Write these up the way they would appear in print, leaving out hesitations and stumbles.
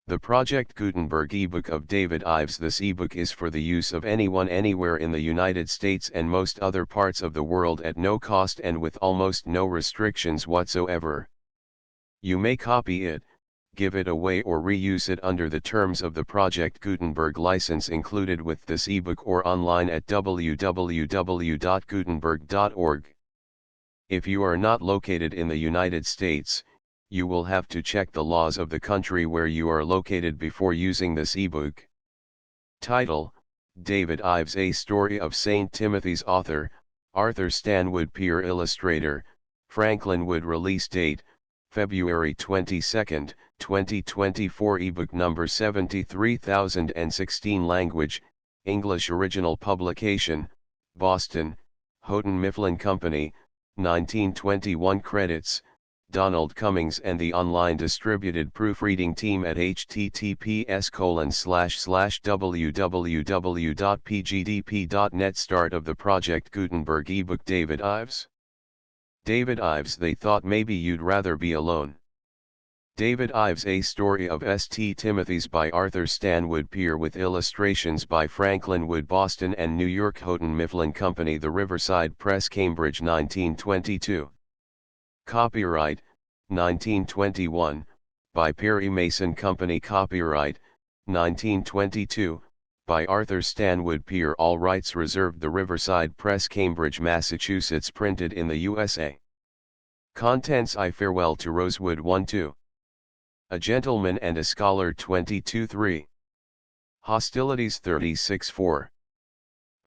The Project Gutenberg ebook of David Ives. This ebook is for the use of anyone anywhere in the United States and most other parts of the world at no cost and with almost no restrictions whatsoever. You may copy it, give it away or reuse it under the terms of the Project Gutenberg license included with this ebook or online at www.gutenberg.org. If you are not located in the United States, you will have to check the laws of the country where you are located before using this ebook. Title: David Ives, A Story of St. Timothy's. Author: Arthur Stanwood Pier. Illustrator: Franklin Wood. Release date: February 22, 2024. Ebook number 73016. Language: English. Original publication: Boston, Houghton Mifflin Company, 1921. Credits: Donald Cummings and the online distributed proofreading team at https://www.pgdp.net. Start of the Project Gutenberg ebook. David Ives. David Ives. They thought maybe you'd rather be alone. David Ives, A Story of St. Timothy's by Arthur Stanwood Pier with illustrations by Franklin Wood. Boston and New York: Houghton Mifflin Company. The Riverside Press, Cambridge, 1922. Copyright: 1921, by Perry Mason Company. Copyright: 1922, by Arthur Stanwood Pier. All rights reserved. The Riverside Press, Cambridge, Massachusetts. Printed in the USA. Contents: I Farewell to Rosewood 1-2. A Gentleman and a Scholar 22-3. Hostilities 36-4.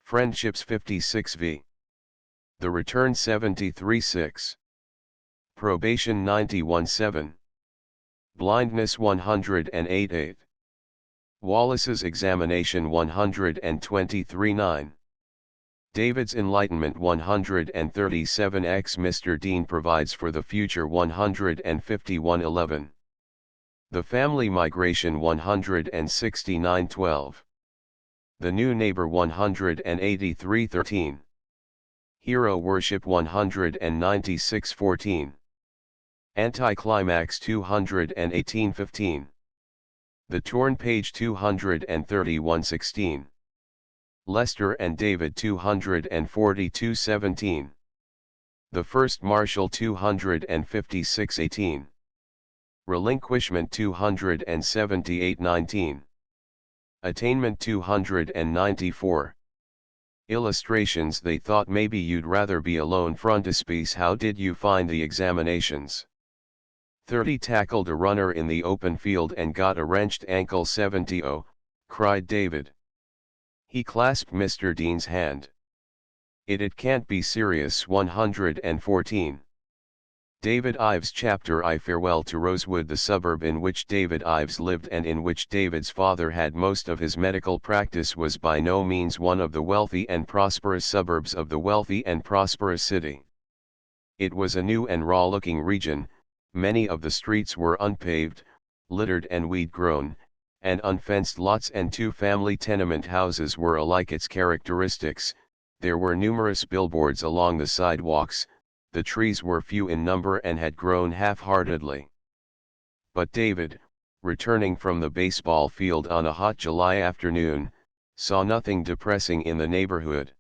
Friendships 56-v. The Return 73-6. Probation 91-7. Blindness 108-8. Wallace's Examination 123-9. David's Enlightenment 137-x. Mr. Dean Provides for the Future 151-11. The Family Migration 169-12. The New Neighbor 183-13. Hero Worship 196-14. Anticlimax 218-15. The Torn Page 231-16. Lester and David 242-17. The First Marshal 256-18. Relinquishment 278-19. Attainment 294. Illustrations: They thought maybe you'd rather be alone. Frontispiece: How did you find the examinations? 30. Tackled a runner in the open field and got a wrenched ankle. 70. Oh, cried David. He clasped Mr. Dean's hand. It can't be serious. 114. David Ives. Chapter: I Farewell to Rosewood. The suburb in which David Ives lived and in which David's father had most of his medical practice was by no means one of the wealthy and prosperous suburbs of the wealthy and prosperous city. It was a new and raw-looking region. Many of the streets were unpaved, littered and weed-grown, and unfenced lots and two-family tenement houses were alike its characteristics. There were numerous billboards along the sidewalks. The trees were few in number and had grown half-heartedly. But David, returning from the baseball field on a hot July afternoon, saw nothing depressing in the neighborhood.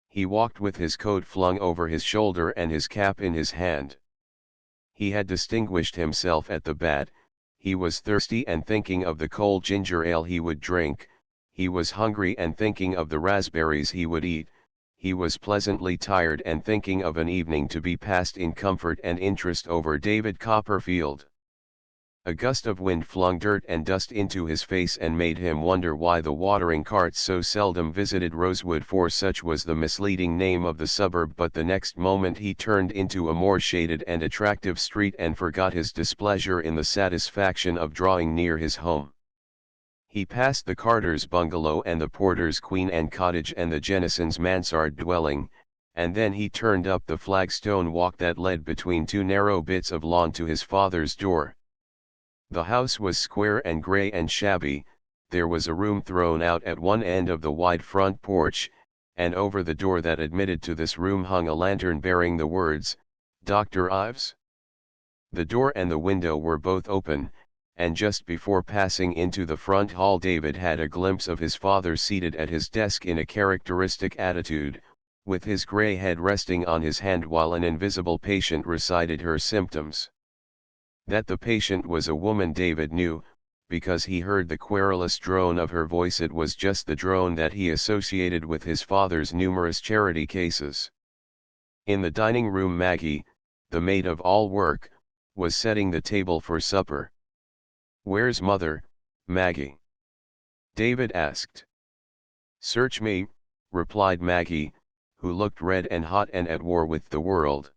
He walked with his coat flung over his shoulder and his cap in his hand. He had distinguished himself at the bat. He was thirsty and thinking of the cold ginger ale he would drink. He was hungry and thinking of the raspberries he would eat. He was pleasantly tired and thinking of an evening to be passed in comfort and interest over David Copperfield. A gust of wind flung dirt and dust into his face and made him wonder why the watering carts so seldom visited Rosewood, for such was the misleading name of the suburb. But the next moment he turned into a more shaded and attractive street and forgot his displeasure in the satisfaction of drawing near his home. He passed the Carter's bungalow and the Porter's Queen Anne cottage and the Jennison's mansard dwelling, and then he turned up the flagstone walk that led between two narrow bits of lawn to his father's door. The house was square and gray and shabby. There was a room thrown out at one end of the wide front porch, and over the door that admitted to this room hung a lantern bearing the words, "Dr. Ives." The door and the window were both open, and just before passing into the front hall David had a glimpse of his father seated at his desk in a characteristic attitude, with his gray head resting on his hand while an invisible patient recited her symptoms. That the patient was a woman David knew, because he heard the querulous drone of her voice. It was just the drone that he associated with his father's numerous charity cases. In the dining room Maggie, the maid of all work, was setting the table for supper. "Where's mother, Maggie?" David asked. "Search me," replied Maggie, who looked red and hot and at war with the world.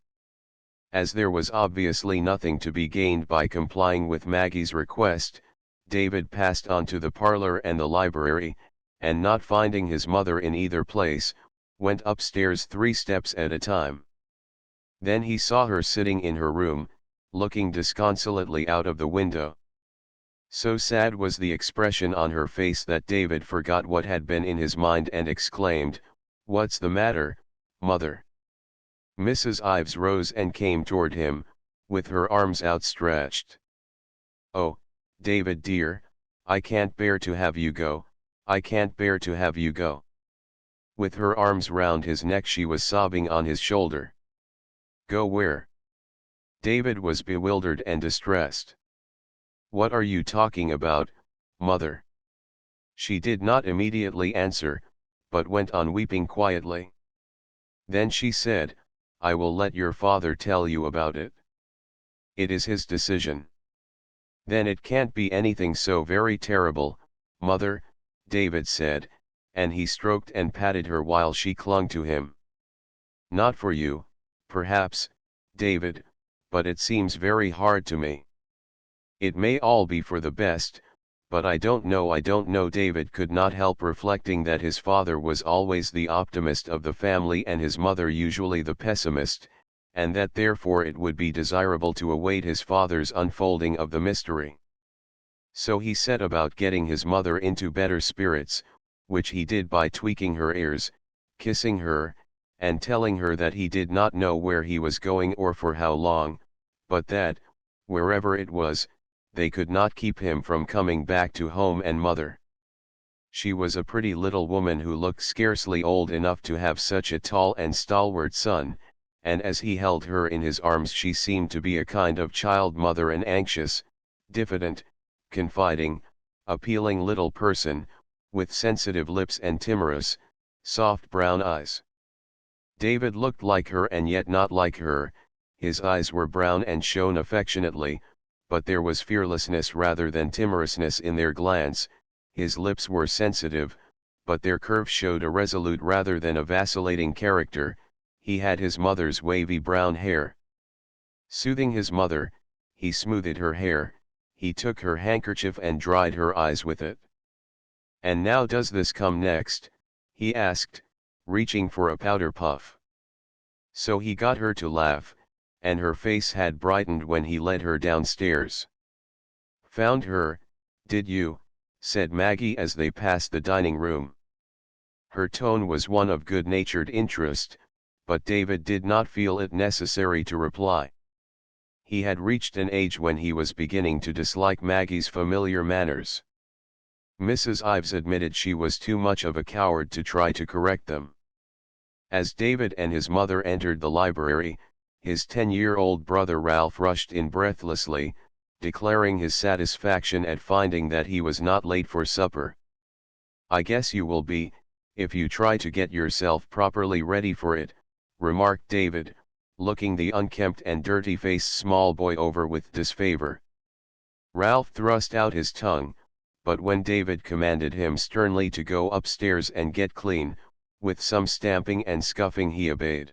As there was obviously nothing to be gained by complying with Maggie's request, David passed on to the parlor and the library, and not finding his mother in either place, went upstairs 3 steps at a time. Then he saw her sitting in her room, looking disconsolately out of the window. So sad was the expression on her face that David forgot what had been in his mind and exclaimed, "What's the matter, mother?" Mrs. Ives rose and came toward him, with her arms outstretched. "Oh, David dear, I can't bear to have you go, I can't bear to have you go." With her arms round his neck she was sobbing on his shoulder. "Go where?" David was bewildered and distressed. "What are you talking about, mother?" She did not immediately answer, but went on weeping quietly. Then she said, "I will let your father tell you about it. It is his decision." "Then it can't be anything so very terrible, mother," David said, and he stroked and patted her while she clung to him. "Not for you, perhaps, David, but it seems very hard to me. It may all be for the best, but I don't know." David could not help reflecting that his father was always the optimist of the family and his mother usually the pessimist, and that therefore it would be desirable to await his father's unfolding of the mystery. So he set about getting his mother into better spirits, which he did by tweaking her ears, kissing her, and telling her that he did not know where he was going or for how long, but that, wherever it was, they could not keep him from coming back to home and mother. She was a pretty little woman who looked scarcely old enough to have such a tall and stalwart son, and as he held her in his arms she seemed to be a kind of child mother, an anxious, diffident, confiding, appealing little person, with sensitive lips and timorous, soft brown eyes. David looked like her and yet not like her. His eyes were brown and shone affectionately, but there was fearlessness rather than timorousness in their glance. His lips were sensitive, but their curve showed a resolute rather than a vacillating character. He had his mother's wavy brown hair. Soothing his mother, he smoothed her hair, he took her handkerchief and dried her eyes with it. "And now does this come next?" he asked, reaching for a powder puff. So he got her to laugh, and her face had brightened when he led her downstairs. "Found her, did you?" said Maggie as they passed the dining room. Her tone was one of good-natured interest, but David did not feel it necessary to reply. He had reached an age when he was beginning to dislike Maggie's familiar manners. Mrs. Ives admitted she was too much of a coward to try to correct them. As David and his mother entered the library, his 10-year-old brother Ralph rushed in breathlessly, declaring his satisfaction at finding that he was not late for supper. "I guess you will be, if you try to get yourself properly ready for it," remarked David, looking the unkempt and dirty-faced small boy over with disfavor. Ralph thrust out his tongue, but when David commanded him sternly to go upstairs and get clean, with some stamping and scuffing he obeyed.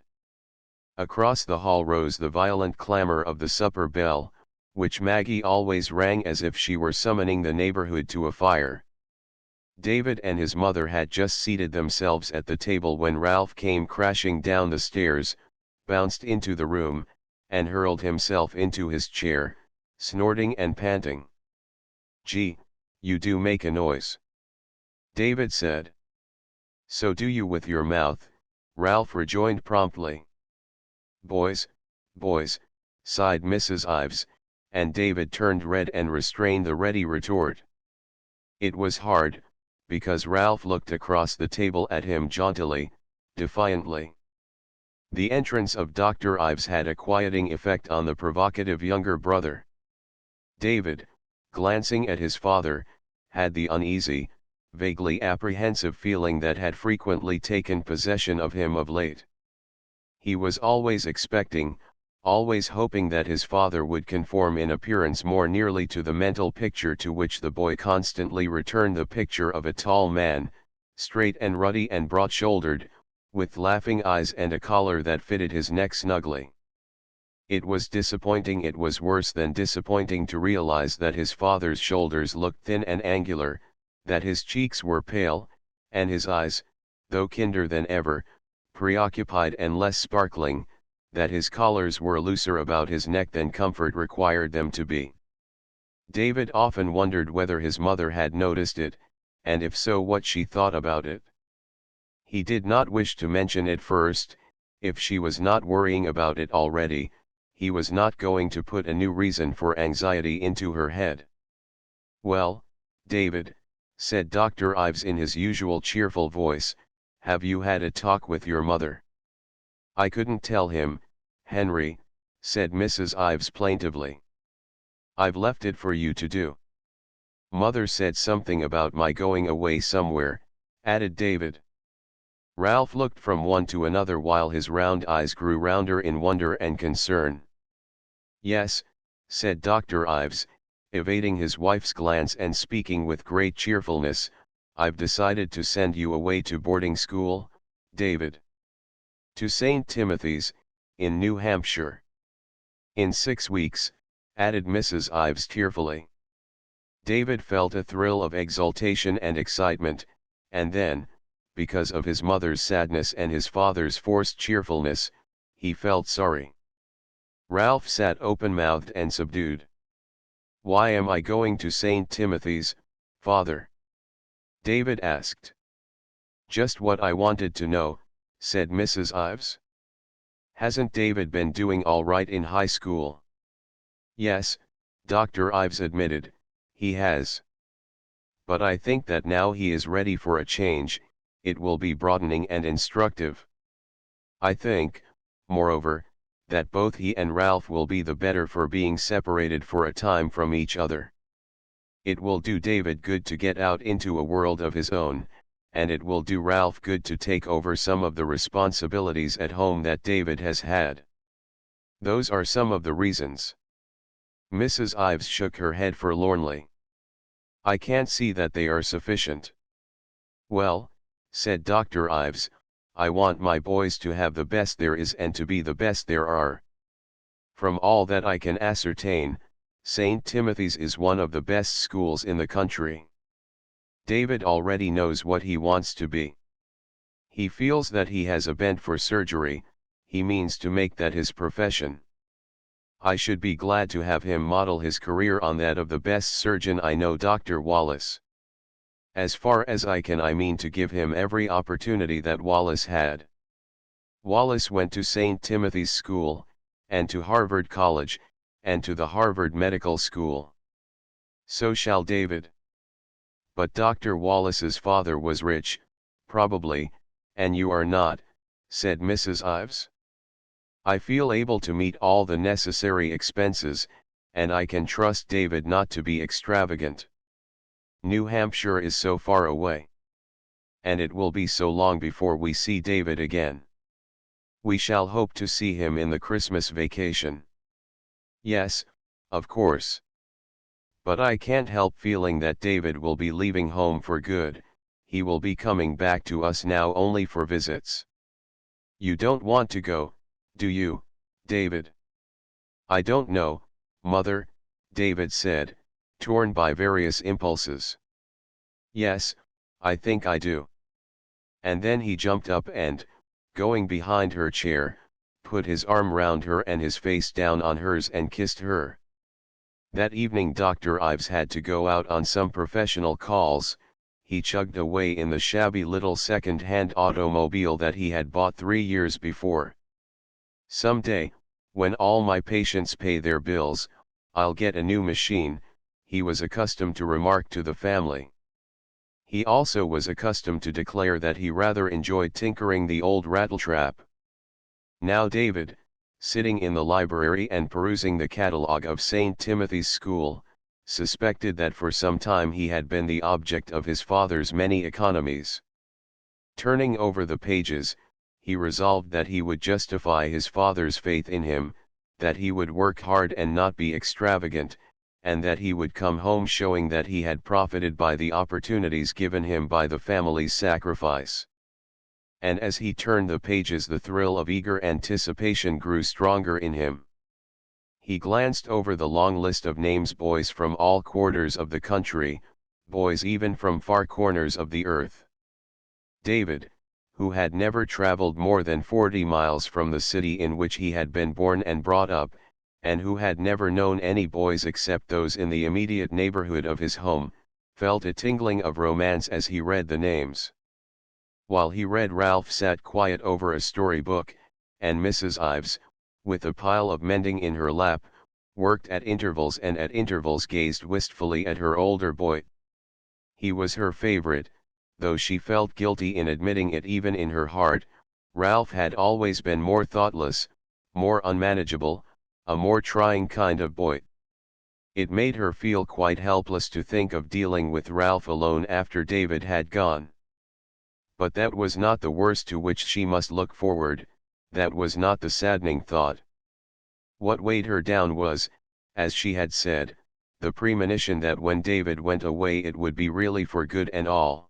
Across the hall rose the violent clamor of the supper bell, which Maggie always rang as if she were summoning the neighborhood to a fire. David and his mother had just seated themselves at the table when Ralph came crashing down the stairs, bounced into the room, and hurled himself into his chair, snorting and panting. "Gee, you do make a noise," David said. "So do you with your mouth," Ralph rejoined promptly. Boys, boys," sighed Mrs. Ives, and David turned red and restrained the ready retort. It was hard, because Ralph looked across the table at him jauntily, defiantly. The entrance of Dr. Ives had a quieting effect on the provocative younger brother. David, glancing at his father, had the uneasy, vaguely apprehensive feeling that had frequently taken possession of him of late. He was always expecting, always hoping that his father would conform in appearance more nearly to the mental picture to which the boy constantly returned, the picture of a tall man, straight and ruddy and broad-shouldered, with laughing eyes and a collar that fitted his neck snugly. It was disappointing, it was worse than disappointing to realize that his father's shoulders looked thin and angular, that his cheeks were pale, and his eyes, though kinder than ever, preoccupied and less sparkling, that his collars were looser about his neck than comfort required them to be. David often wondered whether his mother had noticed it, and if so what she thought about it. He did not wish to mention it first. If she was not worrying about it already, he was not going to put a new reason for anxiety into her head. "Well, David," said Dr. Ives in his usual cheerful voice, "have you had a talk with your mother?" "I couldn't tell him, Henry," said Mrs. Ives plaintively. "I've left it for you to do." "Mother said something about my going away somewhere," added David. Ralph looked from one to another while his round eyes grew rounder in wonder and concern. "Yes," said Dr. Ives, evading his wife's glance and speaking with great cheerfulness, "I've decided to send you away to boarding school, David. To St. Timothy's, in New Hampshire. In 6 weeks," added Mrs. Ives tearfully. David felt a thrill of exultation and excitement, and then, because of his mother's sadness and his father's forced cheerfulness, he felt sorry. Ralph sat open-mouthed and subdued. "Why am I going to St. Timothy's, father?" David asked. "Just what I wanted to know," said Mrs. Ives. "Hasn't David been doing all right in high school?" "Yes," Dr. Ives admitted, "he has. But I think that now he is ready for a change, it will be broadening and instructive. I think, moreover, that both he and Ralph will be the better for being separated for a time from each other. It will do David good to get out into a world of his own, and it will do Ralph good to take over some of the responsibilities at home that David has had. Those are some of the reasons." Mrs. Ives shook her head forlornly. "I can't see that they are sufficient." "Well," said Dr. Ives, "I want my boys to have the best there is and to be the best there are. From all that I can ascertain, St. Timothy's is one of the best schools in the country. David already knows what he wants to be. He feels that he has a bent for surgery, he means to make that his profession. I should be glad to have him model his career on that of the best surgeon I know, Dr. Wallace. As far as I can, I mean to give him every opportunity that Wallace had. Wallace went to St. Timothy's School, and to Harvard College, and to the Harvard Medical School. So shall David. But Dr. Wallace's father was rich, probably, and you are not," said Mrs. Ives. "I feel able to meet all the necessary expenses, and I can trust David not to be extravagant. New Hampshire is so far away. And it will be so long before we see David again. We shall hope to see him in the Christmas vacation." "Yes, of course. But I can't help feeling that David will be leaving home for good, he will be coming back to us now only for visits. You don't want to go, do you, David?" "I don't know, Mother," David said, torn by various impulses. "Yes, I think I do." And then he jumped up and, going behind her chair, put his arm round her and his face down on hers and kissed her. That evening Dr. Ives had to go out on some professional calls. He chugged away in the shabby little second-hand automobile that he had bought 3 years before. "Some day, when all my patients pay their bills, "I'll get a new machine," he was accustomed to remark to the family. He also was accustomed to declare that he rather enjoyed tinkering the old rattletrap. Now David, sitting in the library and perusing the catalogue of St. Timothy's School, suspected that for some time he had been the object of his father's many economies. Turning over the pages, he resolved that he would justify his father's faith in him, that he would work hard and not be extravagant, and that he would come home showing that he had profited by the opportunities given him by the family's sacrifice. And as he turned the pages, the thrill of eager anticipation grew stronger in him. He glanced over the long list of names, boys from all quarters of the country, boys even from far corners of the earth. David, who had never traveled more than 40 miles from the city in which he had been born and brought up, and who had never known any boys except those in the immediate neighborhood of his home, felt a tingling of romance as he read the names. While he read, Ralph sat quiet over a storybook, and Mrs. Ives, with a pile of mending in her lap, worked at intervals and at intervals gazed wistfully at her older boy. He was her favorite, though she felt guilty in admitting it even in her heart. Ralph had always been more thoughtless, more unmanageable, a more trying kind of boy. It made her feel quite helpless to think of dealing with Ralph alone after David had gone. But that was not the worst to which she must look forward, that was not the saddening thought. What weighed her down was, as she had said, the premonition that when David went away it would be really for good and all.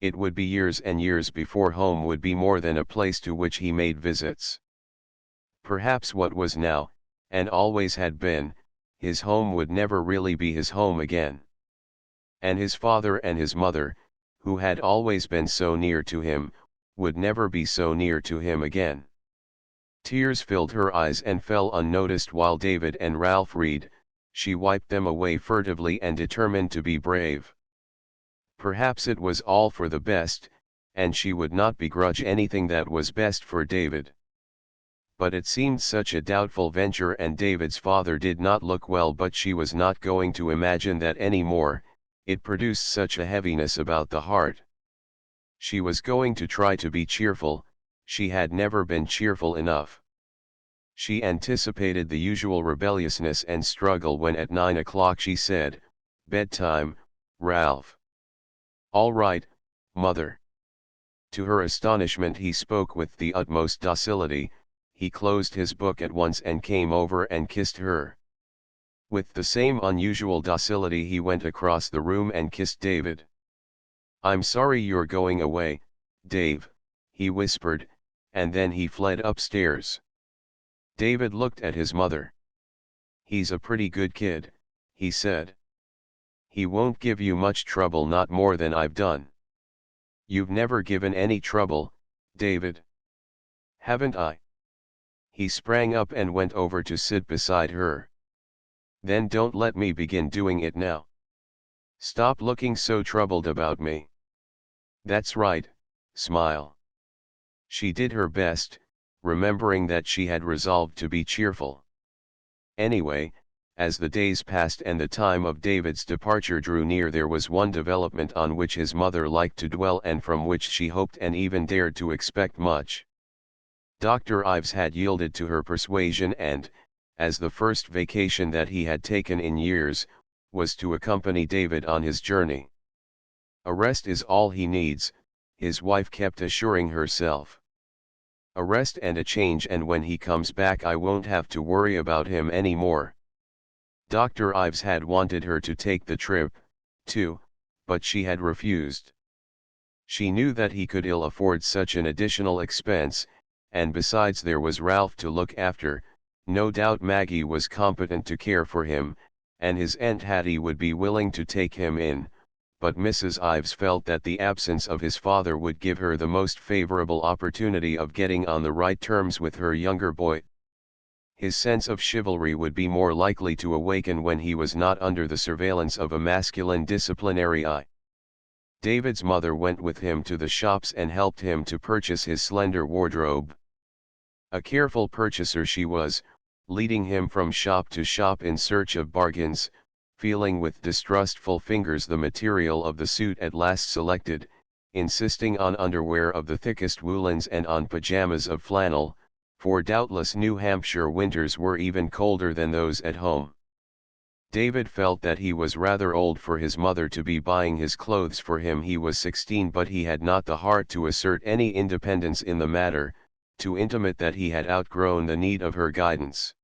It would be years and years before home would be more than a place to which he made visits. Perhaps what was now, and always had been, his home would never really be his home again. And his father and his mother, who had always been so near to him, would never be so near to him again. Tears filled her eyes and fell unnoticed while David and Ralph read. She wiped them away furtively and determined to be brave. Perhaps it was all for the best, and she would not begrudge anything that was best for David. But it seemed such a doubtful venture, and David's father did not look well, but she was not going to imagine that any more. It produced such a heaviness about the heart. She was going to try to be cheerful. She had never been cheerful enough. She anticipated the usual rebelliousness and struggle when at 9 o'clock she said, "Bedtime, Ralph." "All right, mother." To her astonishment he spoke with the utmost docility. He closed his book at once and came over and kissed her. With the same unusual docility he went across the room and kissed David. "I'm sorry you're going away, Dave," he whispered, and then he fled upstairs. David looked at his mother. "He's a pretty good kid," he said. "He won't give you much trouble, not more than I've done." "You've never given any trouble, David." "Haven't I?" He sprang up and went over to sit beside her. "Then don't let me begin doing it now. Stop looking so troubled about me." "That's right, smile." She did her best, remembering that she had resolved to be cheerful. Anyway, as the days passed and the time of David's departure drew near, there was one development on which his mother liked to dwell and from which she hoped and even dared to expect much. Dr. Ives had yielded to her persuasion and, as the first vacation that he had taken in years, was to accompany David on his journey. "A rest is all he needs," his wife kept assuring herself. "A rest and a change, and when he comes back I won't have to worry about him any more." Dr. Ives had wanted her to take the trip, too, but she had refused. She knew that he could ill afford such an additional expense, and besides there was Ralph to look after. No doubt Maggie was competent to care for him, and his Aunt Hattie would be willing to take him in, but Mrs. Ives felt that the absence of his father would give her the most favorable opportunity of getting on the right terms with her younger boy. His sense of chivalry would be more likely to awaken when he was not under the surveillance of a masculine disciplinary eye. David's mother went with him to the shops and helped him to purchase his slender wardrobe. A careful purchaser she was, leading him from shop to shop in search of bargains, feeling with distrustful fingers the material of the suit at last selected, insisting on underwear of the thickest woolens and on pajamas of flannel, for doubtless New Hampshire winters were even colder than those at home. David felt that he was rather old for his mother to be buying his clothes for him. He was 16, but he had not the heart to assert any independence in the matter, to intimate that he had outgrown the need of her guidance.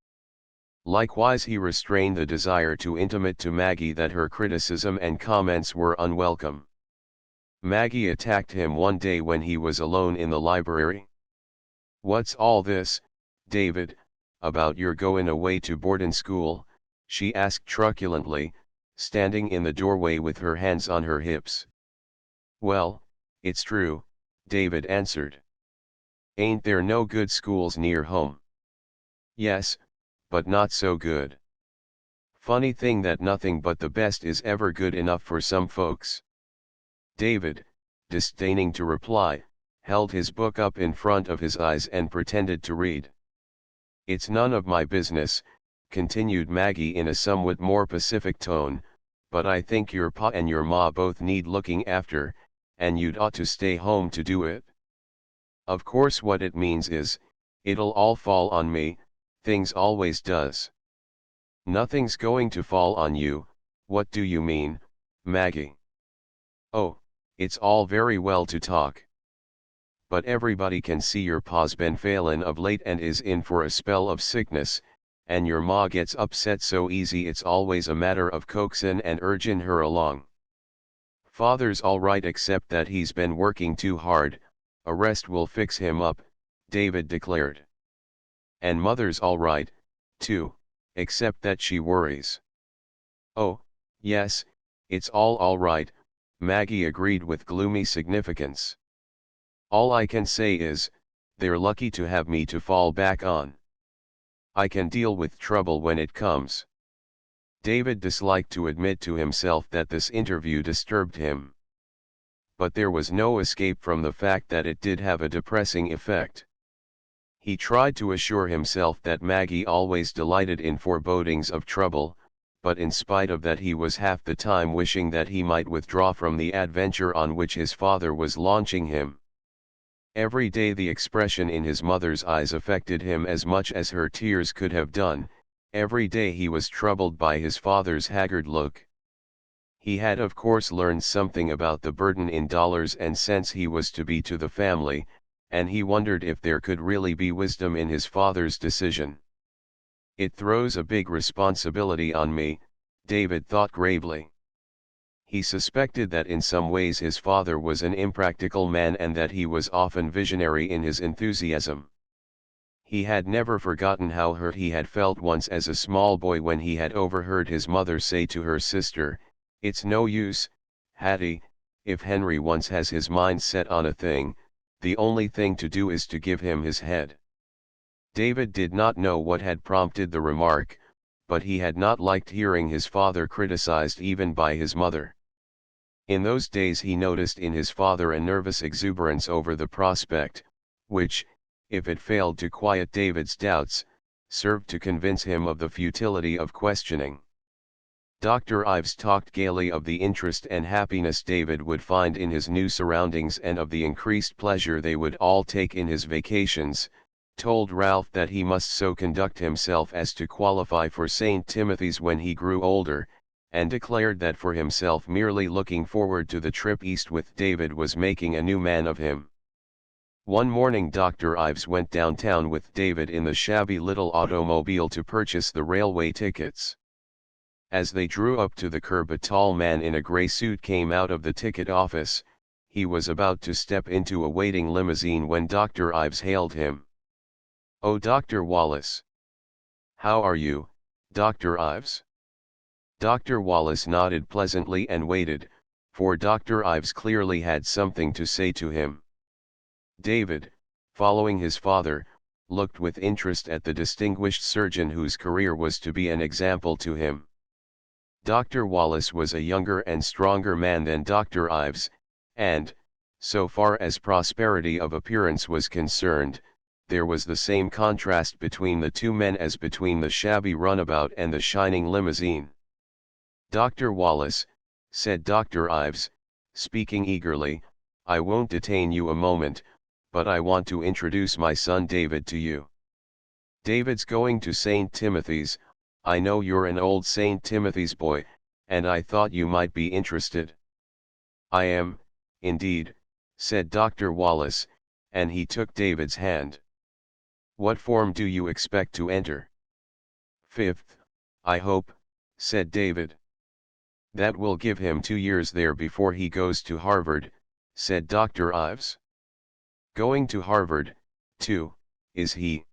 Likewise he restrained the desire to intimate to Maggie that her criticism and comments were unwelcome. Maggie attacked him one day when he was alone in the library. "What's all this, David, about your goin' away to boardin' school?" she asked truculently, standing in the doorway with her hands on her hips. "Well, it's true," David answered. "Ain't there no good schools near home?" "Yes, but not so good. Funny thing that nothing but the best is ever good enough for some folks." David, disdaining to reply, held his book up in front of his eyes and pretended to read. "It's none of my business," continued Maggie in a somewhat more pacific tone, "but I think your pa and your ma both need looking after, and you'd ought to stay home to do it. Of course what it means is, it'll all fall on me, things always does." "Nothing's going to fall on you, what do you mean, Maggie?" "Oh, it's all very well to talk. But everybody can see your pa's been failin' of late and is in for a spell of sickness, and your ma gets upset so easy it's always a matter of coaxin' and urgin' her along. Father's all right except that he's been working too hard, a rest will fix him up," David declared. "And mother's all right, too, except that she worries." "Oh, yes, it's all right," Maggie agreed with gloomy significance. "All I can say is, they're lucky to have me to fall back on. I can deal with trouble when it comes." David disliked to admit to himself that this interview disturbed him. But there was no escape from the fact that it did have a depressing effect. He tried to assure himself that Maggie always delighted in forebodings of trouble, but in spite of that he was half the time wishing that he might withdraw from the adventure on which his father was launching him. Every day the expression in his mother's eyes affected him as much as her tears could have done. Every day he was troubled by his father's haggard look. He had of course learned something about the burden in dollars and cents he was to be to the family, and he wondered if there could really be wisdom in his father's decision. "It throws a big responsibility on me," David thought gravely. He suspected that in some ways his father was an impractical man and that he was often visionary in his enthusiasm. He had never forgotten how hurt he had felt once as a small boy when he had overheard his mother say to her sister, "It's no use, Hattie, if Henry once has his mind set on a thing, the only thing to do is to give him his head." David did not know what had prompted the remark, but he had not liked hearing his father criticized even by his mother. In those days he noticed in his father a nervous exuberance over the prospect, which, if it failed to quiet David's doubts, served to convince him of the futility of questioning. Dr. Ives talked gaily of the interest and happiness David would find in his new surroundings and of the increased pleasure they would all take in his vacations, told Ralph that he must so conduct himself as to qualify for St. Timothy's when he grew older, and declared that for himself merely looking forward to the trip east with David was making a new man of him. One morning Dr. Ives went downtown with David in the shabby little automobile to purchase the railway tickets. As they drew up to the curb a tall man in a gray suit came out of the ticket office. He was about to step into a waiting limousine when Dr. Ives hailed him. "Oh, Dr. Wallace. How are you, Dr. Ives?" Dr. Wallace nodded pleasantly and waited, for Dr. Ives clearly had something to say to him. David, following his father, looked with interest at the distinguished surgeon whose career was to be an example to him. Dr. Wallace was a younger and stronger man than Dr. Ives, and, so far as prosperity of appearance was concerned, there was the same contrast between the two men as between the shabby runabout and the shining limousine. "Dr. Wallace," said Dr. Ives, speaking eagerly, "I won't detain you a moment, but I want to introduce my son David to you. David's going to St. Timothy's. I know you're an old St. Timothy's boy, and I thought you might be interested." "I am, indeed," said Dr. Wallace, and he took David's hand. "What form do you expect to enter?" "Fifth, I hope," said David. "That will give him 2 years there before he goes to Harvard," said Dr. Ives. "Going to Harvard, too, is he?"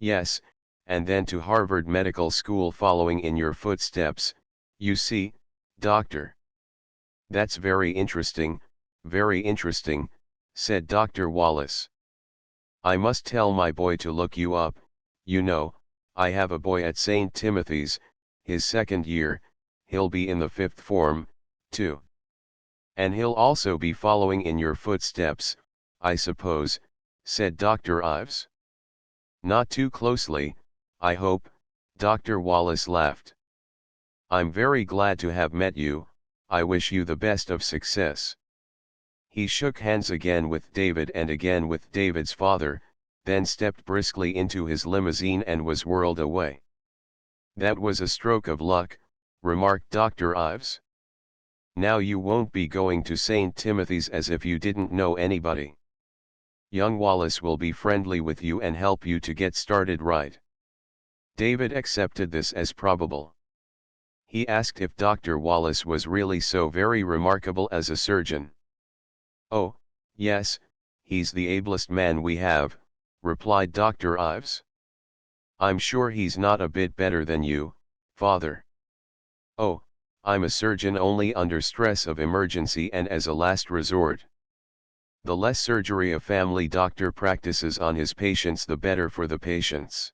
"Yes, and then to Harvard Medical School following in your footsteps, you see, doctor." "That's very interesting," said Dr. Wallace. "I must tell my boy to look you up. You know, I have a boy at St. Timothy's, his second year, he'll be in the 5th form, too." "And he'll also be following in your footsteps, I suppose," said Dr. Ives. "Not too closely, I hope," Dr. Wallace laughed. "I'm very glad to have met you. I wish you the best of success." He shook hands again with David and again with David's father, then stepped briskly into his limousine and was whirled away. "That was a stroke of luck," remarked Dr. Ives. "Now you won't be going to St. Timothy's as if you didn't know anybody. Young Wallace will be friendly with you and help you to get started right." David accepted this as probable. He asked if Dr. Wallace was really so very remarkable as a surgeon. "Oh, yes, he's the ablest man we have," replied Dr. Ives. "I'm sure he's not a bit better than you, father." "Oh, I'm a surgeon only under stress of emergency and as a last resort. The less surgery a family doctor practices on his patients the better for the patients.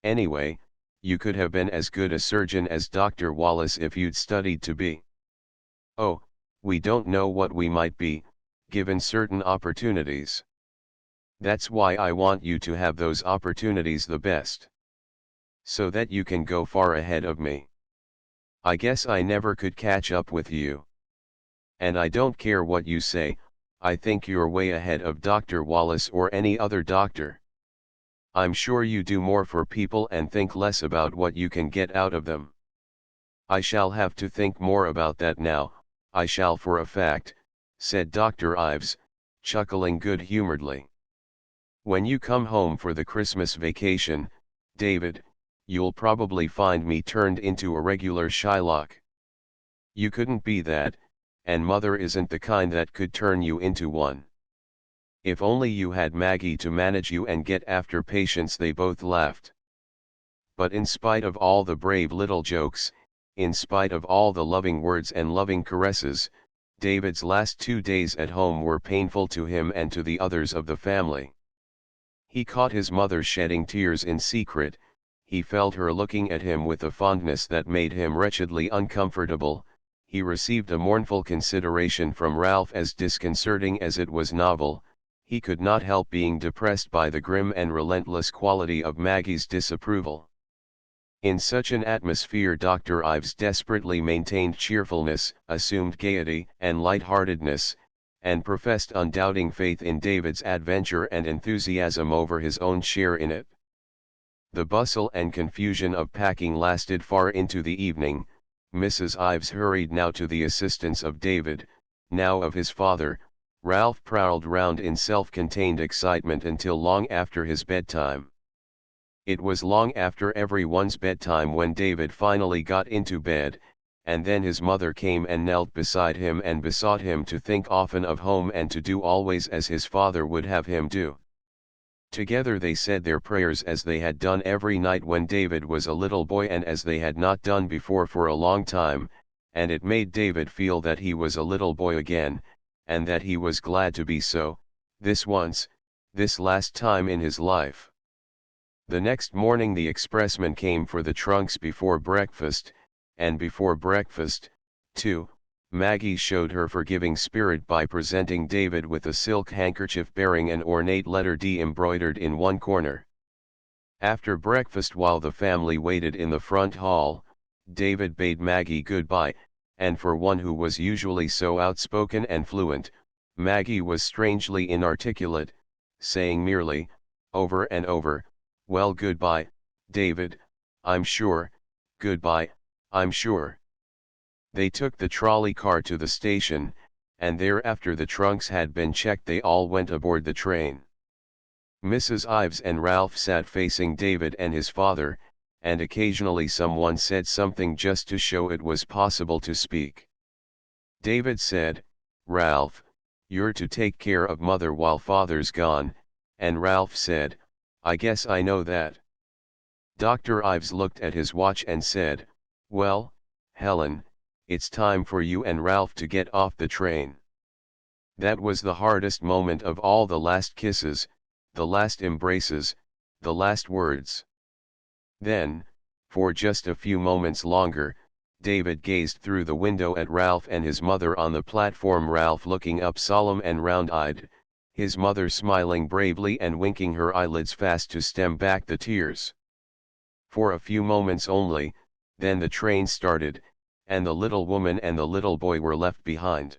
Anyway, you could have been as good a surgeon as Dr. Wallace if you'd studied to be." "Oh, we don't know what we might be, given certain opportunities. That's why I want you to have those opportunities the best. So that you can go far ahead of me. I guess I never could catch up with you. And I don't care what you say, I think you're way ahead of Dr. Wallace or any other doctor. I'm sure you do more for people and think less about what you can get out of them." "I shall have to think more about that now, I shall for a fact," said Dr. Ives, chuckling good-humoredly. "When you come home for the Christmas vacation, David, you'll probably find me turned into a regular Shylock. You couldn't be that, and Mother isn't the kind that could turn you into one. If only you had Maggie to manage you and get after patients." They both laughed. But in spite of all the brave little jokes, in spite of all the loving words and loving caresses, David's last 2 days at home were painful to him and to the others of the family. He caught his mother shedding tears in secret, he felt her looking at him with a fondness that made him wretchedly uncomfortable, he received a mournful consideration from Ralph as disconcerting as it was novel, he could not help being depressed by the grim and relentless quality of Maggie's disapproval. In such an atmosphere Dr. Ives desperately maintained cheerfulness, assumed gaiety and light-heartedness, and professed undoubting faith in David's adventure and enthusiasm over his own share in it. The bustle and confusion of packing lasted far into the evening. Mrs. Ives hurried now to the assistance of David, now of his father. Ralph prowled round in self-contained excitement until long after his bedtime. It was long after everyone's bedtime when David finally got into bed, and then his mother came and knelt beside him and besought him to think often of home and to do always as his father would have him do. Together they said their prayers as they had done every night when David was a little boy and as they had not done before for a long time, and it made David feel that he was a little boy again, and that he was glad to be so, this once, this last time in his life. The next morning the expressman came for the trunks before breakfast, and before breakfast, too, Maggie showed her forgiving spirit by presenting David with a silk handkerchief bearing an ornate letter D embroidered in one corner. After breakfast, while the family waited in the front hall, David bade Maggie goodbye, and for one who was usually so outspoken and fluent, Maggie was strangely inarticulate, saying merely, over and over, "Well, goodbye, David, I'm sure, goodbye, I'm sure." They took the trolley car to the station, and there, after the trunks had been checked, they all went aboard the train. Mrs. Ives and Ralph sat facing David and his father, and occasionally someone said something just to show it was possible to speak. David said, "Ralph, you're to take care of mother while father's gone," and Ralph said, "I guess I know that." Dr. Ives looked at his watch and said, "Well, Helen, it's time for you and Ralph to get off the train." That was the hardest moment of all: the last kisses, the last embraces, the last words. Then, for just a few moments longer, David gazed through the window at Ralph and his mother on the platform, Ralph looking up solemn and round-eyed, his mother smiling bravely and winking her eyelids fast to stem back the tears. For a few moments only, then the train started, and the little woman and the little boy were left behind.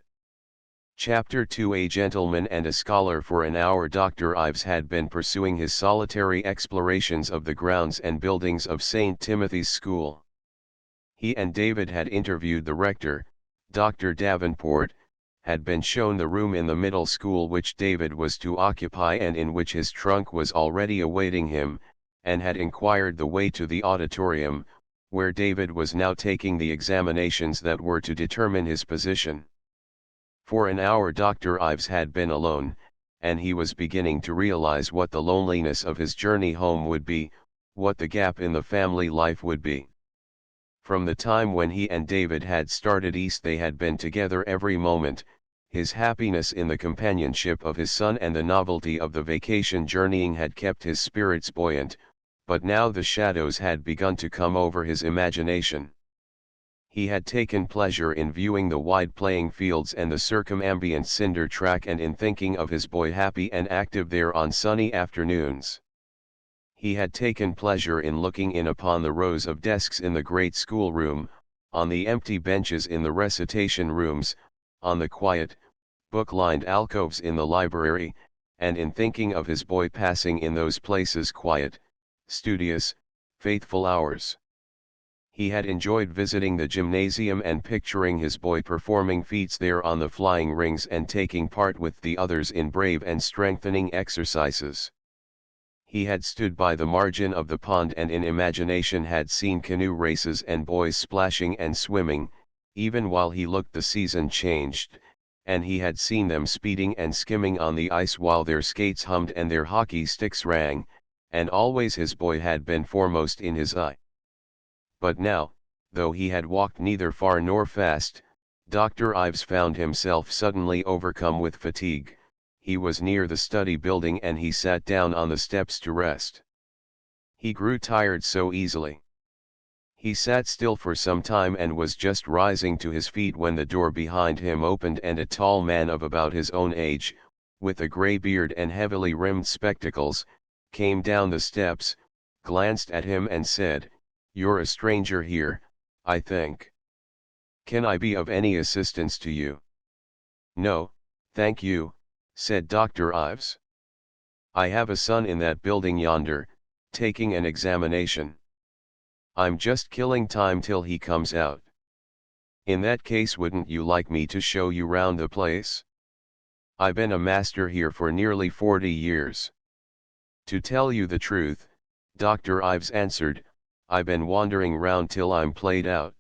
Chapter 2: A Gentleman and a Scholar. For an hour Dr. Ives had been pursuing his solitary explorations of the grounds and buildings of St. Timothy's School. He and David had interviewed the rector, Dr. Davenport, had been shown the room in the middle school which David was to occupy and in which his trunk was already awaiting him, and had inquired the way to the auditorium, where David was now taking the examinations that were to determine his position. For an hour Dr. Ives had been alone, and he was beginning to realize what the loneliness of his journey home would be, what the gap in the family life would be. From the time when he and David had started east they had been together every moment. His happiness in the companionship of his son and the novelty of the vacation journeying had kept his spirits buoyant, but now the shadows had begun to come over his imagination. He had taken pleasure in viewing the wide playing fields and the circumambient cinder track, and in thinking of his boy happy and active there on sunny afternoons. He had taken pleasure in looking in upon the rows of desks in the great schoolroom, on the empty benches in the recitation rooms, on the quiet, book-lined alcoves in the library, and in thinking of his boy passing in those places quiet, studious, faithful hours. He had enjoyed visiting the gymnasium and picturing his boy performing feats there on the flying rings and taking part with the others in brave and strengthening exercises. He had stood by the margin of the pond and in imagination had seen canoe races and boys splashing and swimming, even while he looked the season changed, and he had seen them speeding and skimming on the ice while their skates hummed and their hockey sticks rang, and always his boy had been foremost in his eye. But now, though he had walked neither far nor fast, Dr. Ives found himself suddenly overcome with fatigue. He was near the study building and he sat down on the steps to rest. He grew tired so easily. He sat still for some time and was just rising to his feet when the door behind him opened and a tall man of about his own age, with a grey beard and heavily rimmed spectacles, came down the steps, glanced at him and said, "You're a stranger here, I think. Can I be of any assistance to you?" "No, thank you," said Dr. Ives. "I have a son in that building yonder, taking an examination. I'm just killing time till he comes out." "In that case, wouldn't you like me to show you round the place? I've been a master here for nearly 40 years. "To tell you the truth," Dr. Ives answered, "I've been wandering round till I'm played out.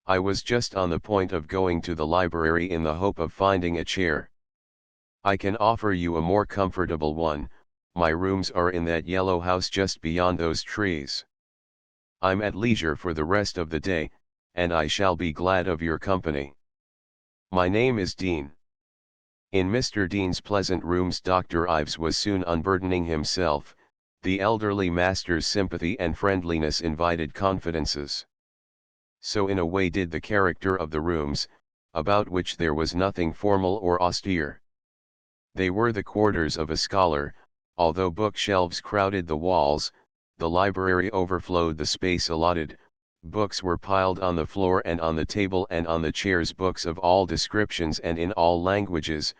I was just on the point of going to the library in the hope of finding a chair. I can offer you a more comfortable one. My rooms are in that yellow house just beyond those trees. I'm at leisure for the rest of the day, and I shall be glad of your company. My name is Dean." In Mr. Dean's pleasant rooms Dr. Ives was soon unburdening himself. The elderly master's sympathy and friendliness invited confidences. So in a way did the character of the rooms, about which there was nothing formal or austere. They were the quarters of a scholar, although bookshelves crowded the walls, the library overflowed the space allotted, books were piled on the floor and on the table and on the chairs, books of all descriptions and in all languages,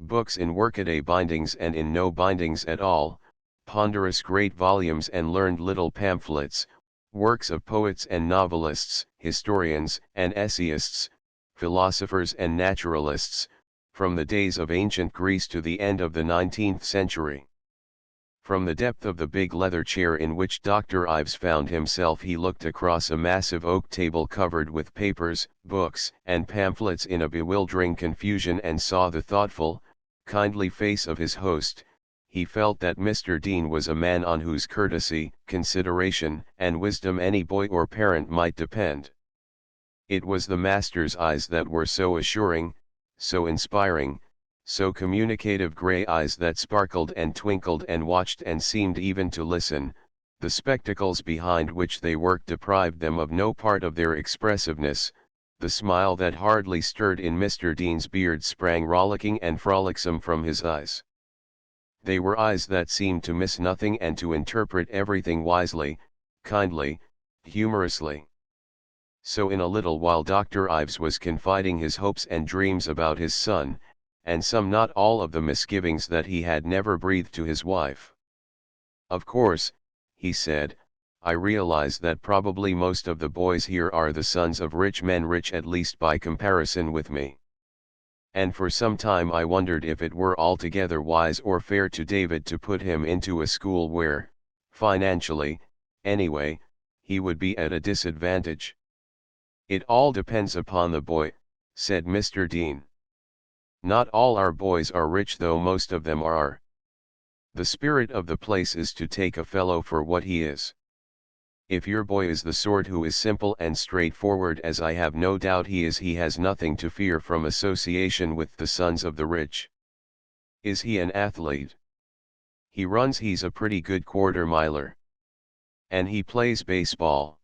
books in workaday bindings and in no bindings at all, ponderous great volumes and learned little pamphlets, works of poets and novelists, historians and essayists, philosophers and naturalists, from the days of ancient Greece to the end of the 19th century. From the depth of the big leather chair in which Dr. Ives found himself, he looked across a massive oak table covered with papers, books, and pamphlets in a bewildering confusion and saw the thoughtful, kindly face of his host. He felt that Mr. Dean was a man on whose courtesy, consideration, and wisdom any boy or parent might depend. It was the master's eyes that were so assuring, so inspiring, so communicative, grey eyes that sparkled and twinkled and watched and seemed even to listen. The spectacles behind which they worked deprived them of no part of their expressiveness. The smile that hardly stirred in Mr. Dean's beard sprang rollicking and frolicsome from his eyes. They were eyes that seemed to miss nothing and to interpret everything wisely, kindly, humorously. So in a little while Dr. Ives was confiding his hopes and dreams about his son, and some not all of the misgivings that he had never breathed to his wife. "Of course," he said, "I realize that probably most of the boys here are the sons of rich men, rich at least by comparison with me. And for some time I wondered if it were altogether wise or fair to David to put him into a school where, financially, anyway, he would be at a disadvantage." "It all depends upon the boy," said Mr. Dean. "Not all our boys are rich, though most of them are. The spirit of the place is to take a fellow for what he is. If your boy is the sort who is simple and straightforward, as I have no doubt he is, he has nothing to fear from association with the sons of the rich. Is he an athlete? He runs, he's a pretty good quarter-miler. And he plays baseball.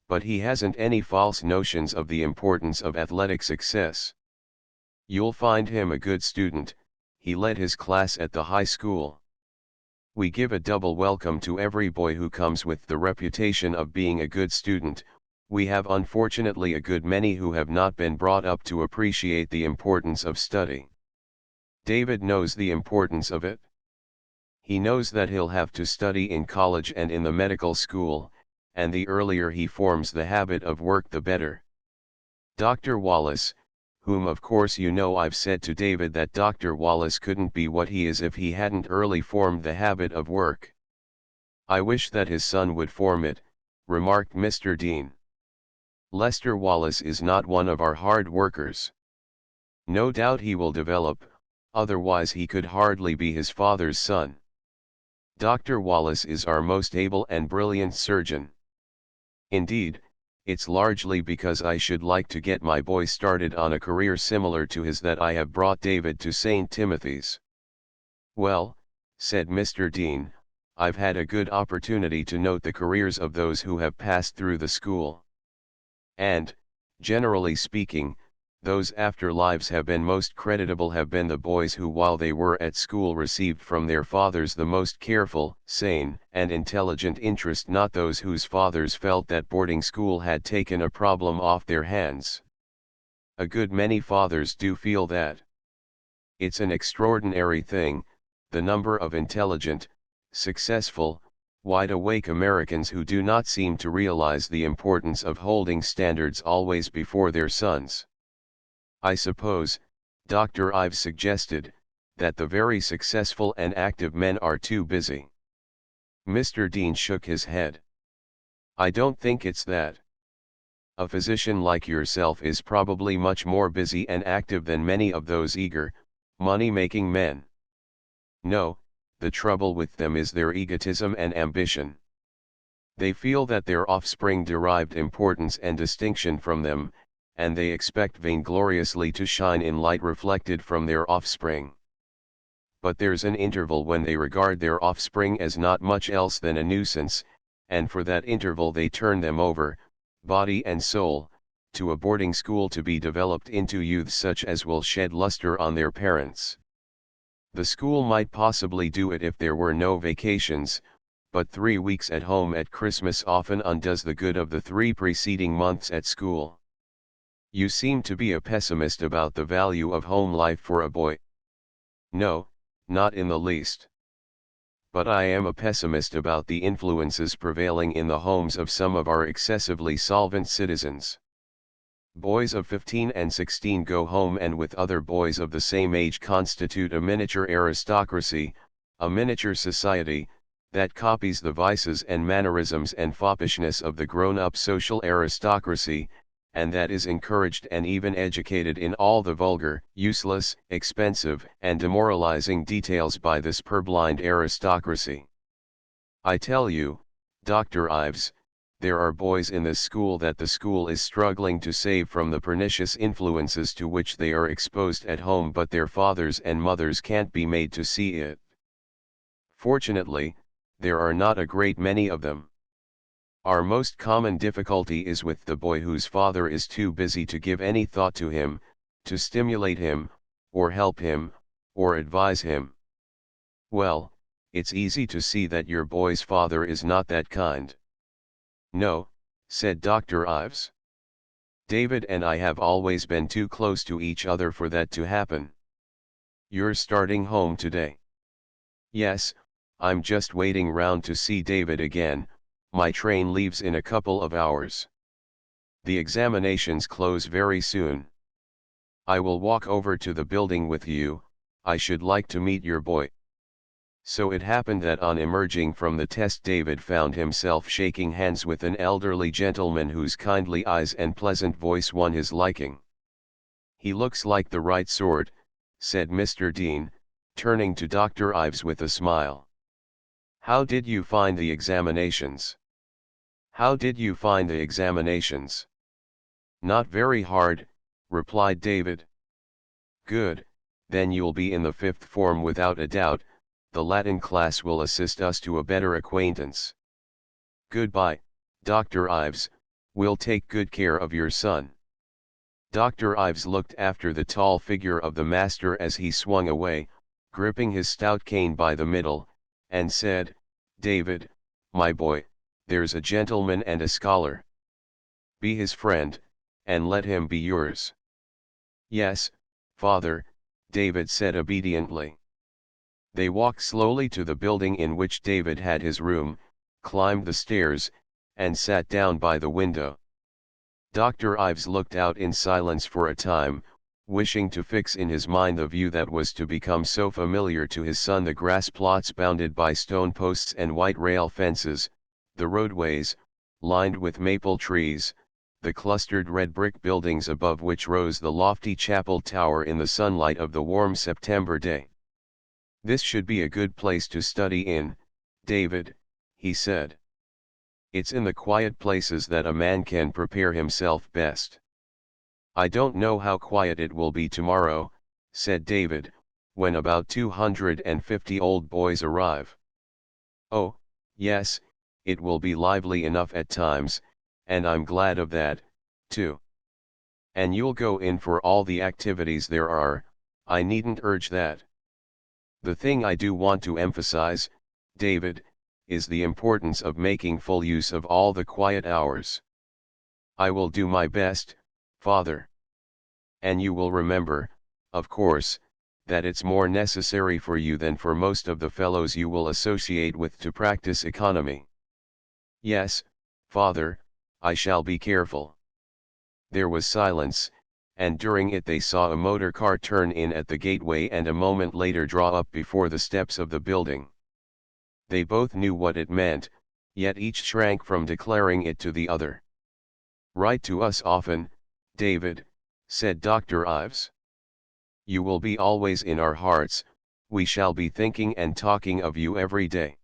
But he hasn't any false notions of the importance of athletic success. You'll find him a good student. He led his class at the high school. We give a double welcome to every boy who comes with the reputation of being a good student. We have unfortunately a good many who have not been brought up to appreciate the importance of study. David knows the importance of it. He knows that he'll have to study in college and in the medical school, and the earlier he forms the habit of work the better. Dr. Wallace, whom of course you know, I've said to David that Dr. Wallace couldn't be what he is if he hadn't early formed the habit of work. I wish that his son would form it," remarked Mr. Dean. "Lester Wallace is not one of our hard workers. No doubt he will develop, otherwise he could hardly be his father's son. Dr. Wallace is our most able and brilliant surgeon. Indeed, it's largely because I should like to get my boy started on a career similar to his that I have brought David to St. Timothy's." "Well," said Mr. Dean, "I've had a good opportunity to note the careers of those who have passed through the school. And, generally speaking, those after lives have been most creditable have been the boys who while they were at school received from their fathers the most careful, sane, and intelligent interest, not those whose fathers felt that boarding school had taken a problem off their hands. A good many fathers do feel that. It's an extraordinary thing, the number of intelligent, successful, wide-awake Americans who do not seem to realize the importance of holding standards always before their sons. I suppose," Dr. Ives suggested, "that the very successful and active men are too busy." Mr. Dean shook his head. "I don't think it's that. A physician like yourself is probably much more busy and active than many of those eager, money-making men. No, the trouble with them is their egotism and ambition. They feel that their offspring derived importance and distinction from them, and they expect vaingloriously to shine in light reflected from their offspring. But there's an interval when they regard their offspring as not much else than a nuisance, and for that interval they turn them over, body and soul, to a boarding school to be developed into youths such as will shed luster on their parents. The school might possibly do it if there were no vacations, but 3 weeks at home at Christmas often undoes the good of the 3 preceding months at school. You seem to be a pessimist about the value of home life for a boy. No, not in the least. But I am a pessimist about the influences prevailing in the homes of some of our excessively solvent citizens. Boys of 15 and 16 go home and with other boys of the same age constitute a miniature aristocracy, a miniature society, that copies the vices and mannerisms and foppishness of the grown-up social aristocracy, and that is encouraged and even educated in all the vulgar, useless, expensive, and demoralizing details by this purblind aristocracy. I tell you, Dr. Ives, there are boys in this school that the school is struggling to save from the pernicious influences to which they are exposed at home, but their fathers and mothers can't be made to see it. Fortunately, there are not a great many of them. Our most common difficulty is with the boy whose father is too busy to give any thought to him, to stimulate him, or help him, or advise him. Well, it's easy to see that your boy's father is not that kind. No, said Dr. Ives. David and I have always been too close to each other for that to happen. You're starting home today. Yes, I'm just waiting round to see David again, my train leaves in a couple of hours. The examinations close very soon. I will walk over to the building with you, I should like to meet your boy. So it happened that on emerging from the test David found himself shaking hands with an elderly gentleman whose kindly eyes and pleasant voice won his liking. He looks like the right sort, said Mr. Dean, turning to Dr. Ives with a smile. How did you find the examinations? How did you find the examinations? Not very hard, replied David. Good, then you'll be in the 5th form without a doubt. The Latin class will assist us to a better acquaintance. Goodbye, Dr. Ives, we'll take good care of your son. Dr. Ives looked after the tall figure of the master as he swung away, gripping his stout cane by the middle, and said, David, my boy, there's a gentleman and a scholar. Be his friend, and let him be yours. Yes, father, David said obediently. They walked slowly to the building in which David had his room, climbed the stairs, and sat down by the window. Dr. Ives looked out in silence for a time, wishing to fix in his mind the view that was to become so familiar to his son, the grass plots bounded by stone posts and white rail fences, the roadways, lined with maple trees, the clustered red brick buildings above which rose the lofty chapel tower in the sunlight of the warm September day. This should be a good place to study in, David, he said. It's in the quiet places that a man can prepare himself best. I don't know how quiet it will be tomorrow, said David, when about 250 old boys arrive. Oh, yes, it will be lively enough at times, and I'm glad of that, too. And you'll go in for all the activities there are, I needn't urge that. The thing I do want to emphasize, David, is the importance of making full use of all the quiet hours. I will do my best, father. And you will remember, of course, that it's more necessary for you than for most of the fellows you will associate with to practice economy. Yes, father, I shall be careful. There was silence, and during it they saw a motor car turn in at the gateway and a moment later draw up before the steps of the building. They both knew what it meant, yet each shrank from declaring it to the other. Write to us often, David, said Dr. Ives. You will be always in our hearts, we shall be thinking and talking of you every day.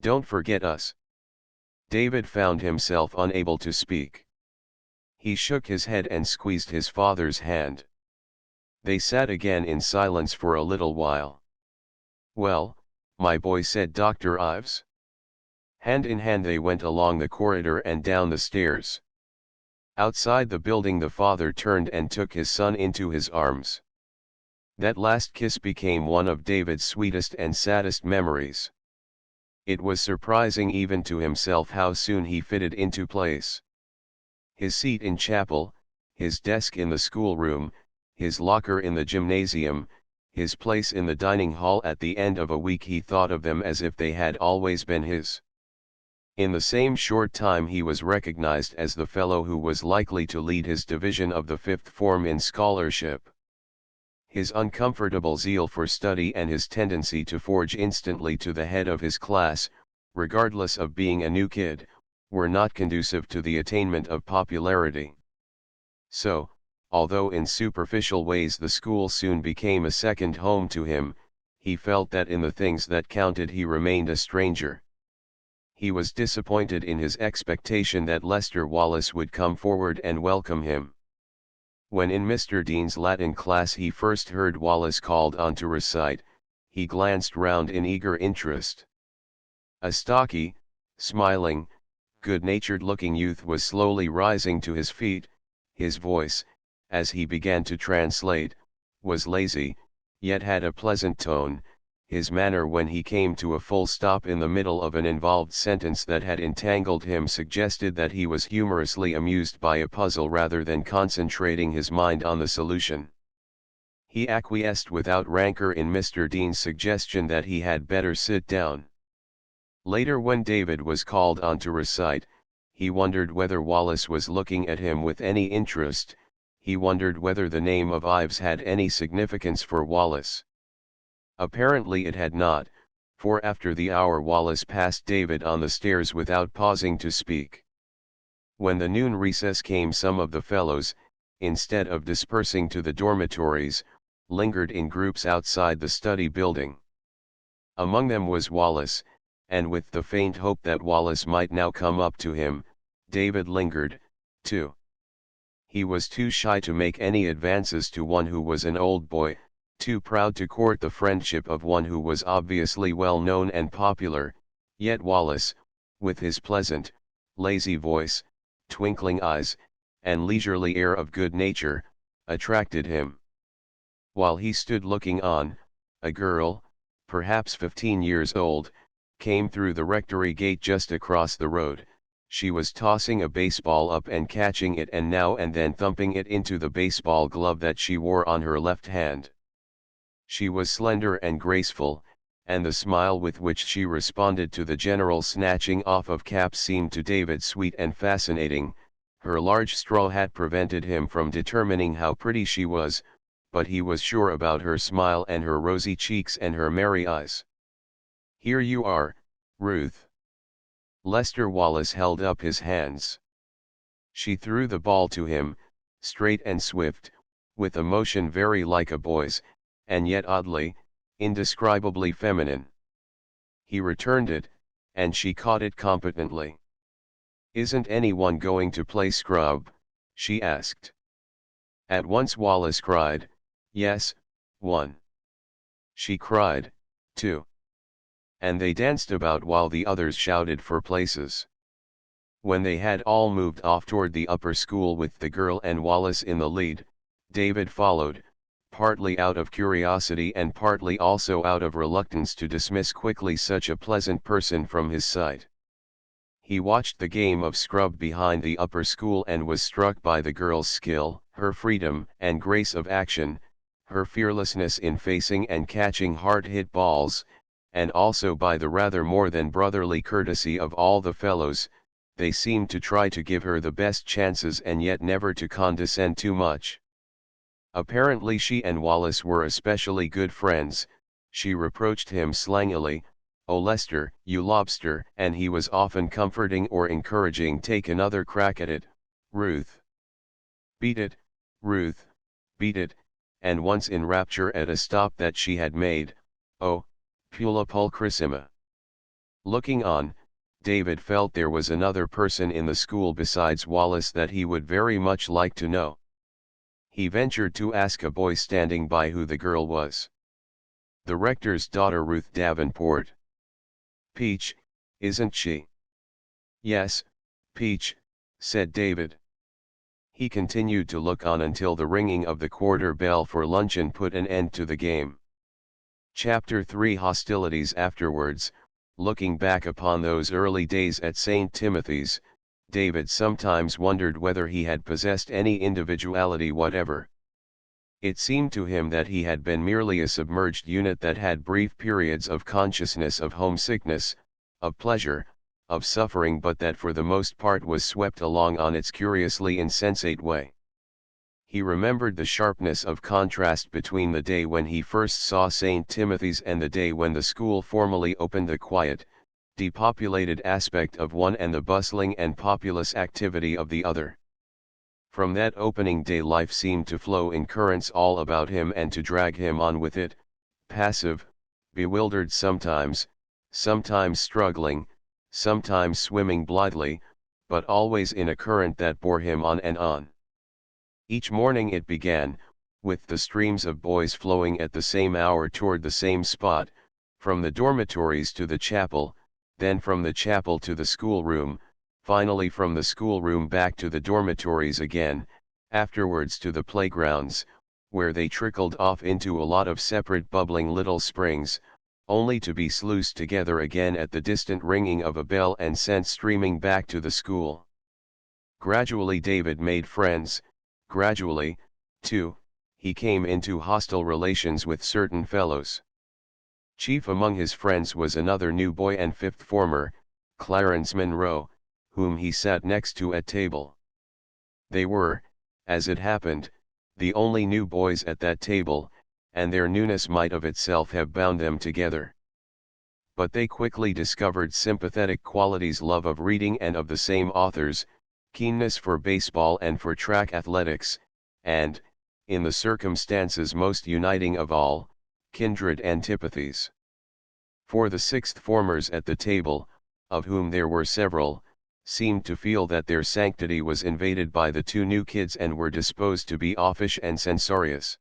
Don't forget us. David found himself unable to speak. He shook his head and squeezed his father's hand. They sat again in silence for a little while. Well, my boy, said Dr. Ives. Hand in hand they went along the corridor and down the stairs. Outside the building the father turned and took his son into his arms. That last kiss became one of David's sweetest and saddest memories. It was surprising even to himself how soon he fitted into place. His seat in chapel, his desk in the schoolroom, his locker in the gymnasium, his place in the dining hall at the end of a week, he thought of them as if they had always been his. In the same short time he was recognized as the fellow who was likely to lead his division of the fifth form in scholarship. His uncomfortable zeal for study and his tendency to forge instantly to the head of his class, regardless of being a new kid, were not conducive to the attainment of popularity. So, although in superficial ways the school soon became a second home to him, he felt that in the things that counted he remained a stranger. He was disappointed in his expectation that Lester Wallace would come forward and welcome him. When in Mr. Dean's Latin class he first heard Wallace called on to recite, he glanced round in eager interest. A stocky, smiling, good-natured-looking youth was slowly rising to his feet. His voice, as he began to translate, was lazy, yet had a pleasant tone. His manner when he came to a full stop in the middle of an involved sentence that had entangled him suggested that he was humorously amused by a puzzle rather than concentrating his mind on the solution. He acquiesced without rancor in Mr. Dean's suggestion that he had better sit down. Later, when David was called on to recite, he wondered whether Wallace was looking at him with any interest. He wondered whether the name of Ives had any significance for Wallace. Apparently it had not, for after the hour Wallace passed David on the stairs without pausing to speak. When the noon recess came, some of the fellows, instead of dispersing to the dormitories, lingered in groups outside the study building. Among them was Wallace, and with the faint hope that Wallace might now come up to him, David lingered, too. He was too shy to make any advances to one who was an old boy, too proud to court the friendship of one who was obviously well known and popular, yet Wallace, with his pleasant, lazy voice, twinkling eyes, and leisurely air of good nature, attracted him. While he stood looking on, a girl, perhaps 15 years old, came through the rectory gate just across the road. She was tossing a baseball up and catching it and now and then thumping it into the baseball glove that she wore on her left hand. She was slender and graceful, and the smile with which she responded to the general snatching off of caps seemed to David sweet and fascinating. Her large straw hat prevented him from determining how pretty she was, but he was sure about her smile and her rosy cheeks and her merry eyes. "Here you are, Ruth." Lester Wallace held up his hands. She threw the ball to him, straight and swift, with a motion very like a boy's, and yet oddly, indescribably feminine. He returned it, and she caught it competently. "Isn't anyone going to play scrub?" she asked. At once Wallace cried, "Yes, one." She cried, "Two." And they danced about while the others shouted for places. When they had all moved off toward the upper school with the girl and Wallace in the lead, David followed, partly out of curiosity and partly also out of reluctance to dismiss quickly such a pleasant person from his sight. He watched the game of scrub behind the upper school and was struck by the girl's skill, her freedom and grace of action, her fearlessness in facing and catching hard-hit balls, and also by the rather more than brotherly courtesy of all the fellows. They seemed to try to give her the best chances and yet never to condescend too much. Apparently she and Wallace were especially good friends. She reproached him slangily, "Oh Lester, you lobster," and he was often comforting or encouraging, "Take another crack at it, Ruth. Beat it, Ruth, beat it," and once in rapture at a stop that she had made, "Oh, Pula pulchrissima." Looking on, David felt there was another person in the school besides Wallace that he would very much like to know. He ventured to ask a boy standing by who the girl was. "The rector's daughter, Ruth Davenport." "Peach, isn't she?" "Yes, Peach," said David. He continued to look on until the ringing of the quarter bell for luncheon put an end to the game. Chapter 3 Hostilities Afterwards. Looking back upon those early days at St. Timothy's, David sometimes wondered whether he had possessed any individuality whatever. It seemed to him that he had been merely a submerged unit that had brief periods of consciousness of homesickness, of pleasure, of suffering, but that for the most part was swept along on its curiously insensate way. He remembered the sharpness of contrast between the day when he first saw St. Timothy's and the day when the school formally opened, the quiet, depopulated aspect of one and the bustling and populous activity of the other. From that opening day life seemed to flow in currents all about him and to drag him on with it, passive, bewildered sometimes struggling, sometimes swimming blithely, but always in a current that bore him on and on. Each morning it began, with the streams of boys flowing at the same hour toward the same spot, from the dormitories to the chapel, then from the chapel to the schoolroom, finally from the schoolroom back to the dormitories again, afterwards to the playgrounds, where they trickled off into a lot of separate bubbling little springs, only to be sluiced together again at the distant ringing of a bell and sent streaming back to the school. Gradually David made friends, gradually, too, he came into hostile relations with certain fellows. Chief among his friends was another new boy and fifth former, Clarence Munro, whom he sat next to at table. They were, as it happened, the only new boys at that table, and their newness might of itself have bound them together. But they quickly discovered sympathetic qualities, love of reading and of the same authors, keenness for baseball and for track athletics, and, in the circumstances most uniting of all, kindred antipathies. For the sixth formers at the table, of whom there were several, seemed to feel that their sanctity was invaded by the two new kids and were disposed to be offish and censorious.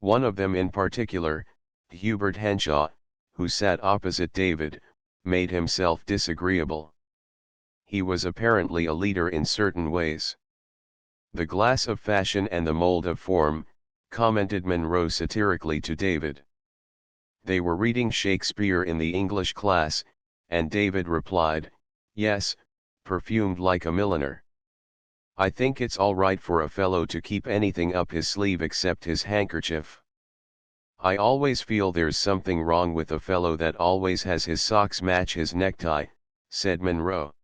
One of them in particular, Hubert Henshaw, who sat opposite David, made himself disagreeable. He was apparently a leader in certain ways. The glass of fashion and the mold of form, commented Munro satirically to David. They were reading Shakespeare in the English class, and David replied, "Yes, perfumed like a milliner. I think it's all right for a fellow to keep anything up his sleeve except his handkerchief. I always feel there's something wrong with a fellow that always has his socks match his necktie," said Munro.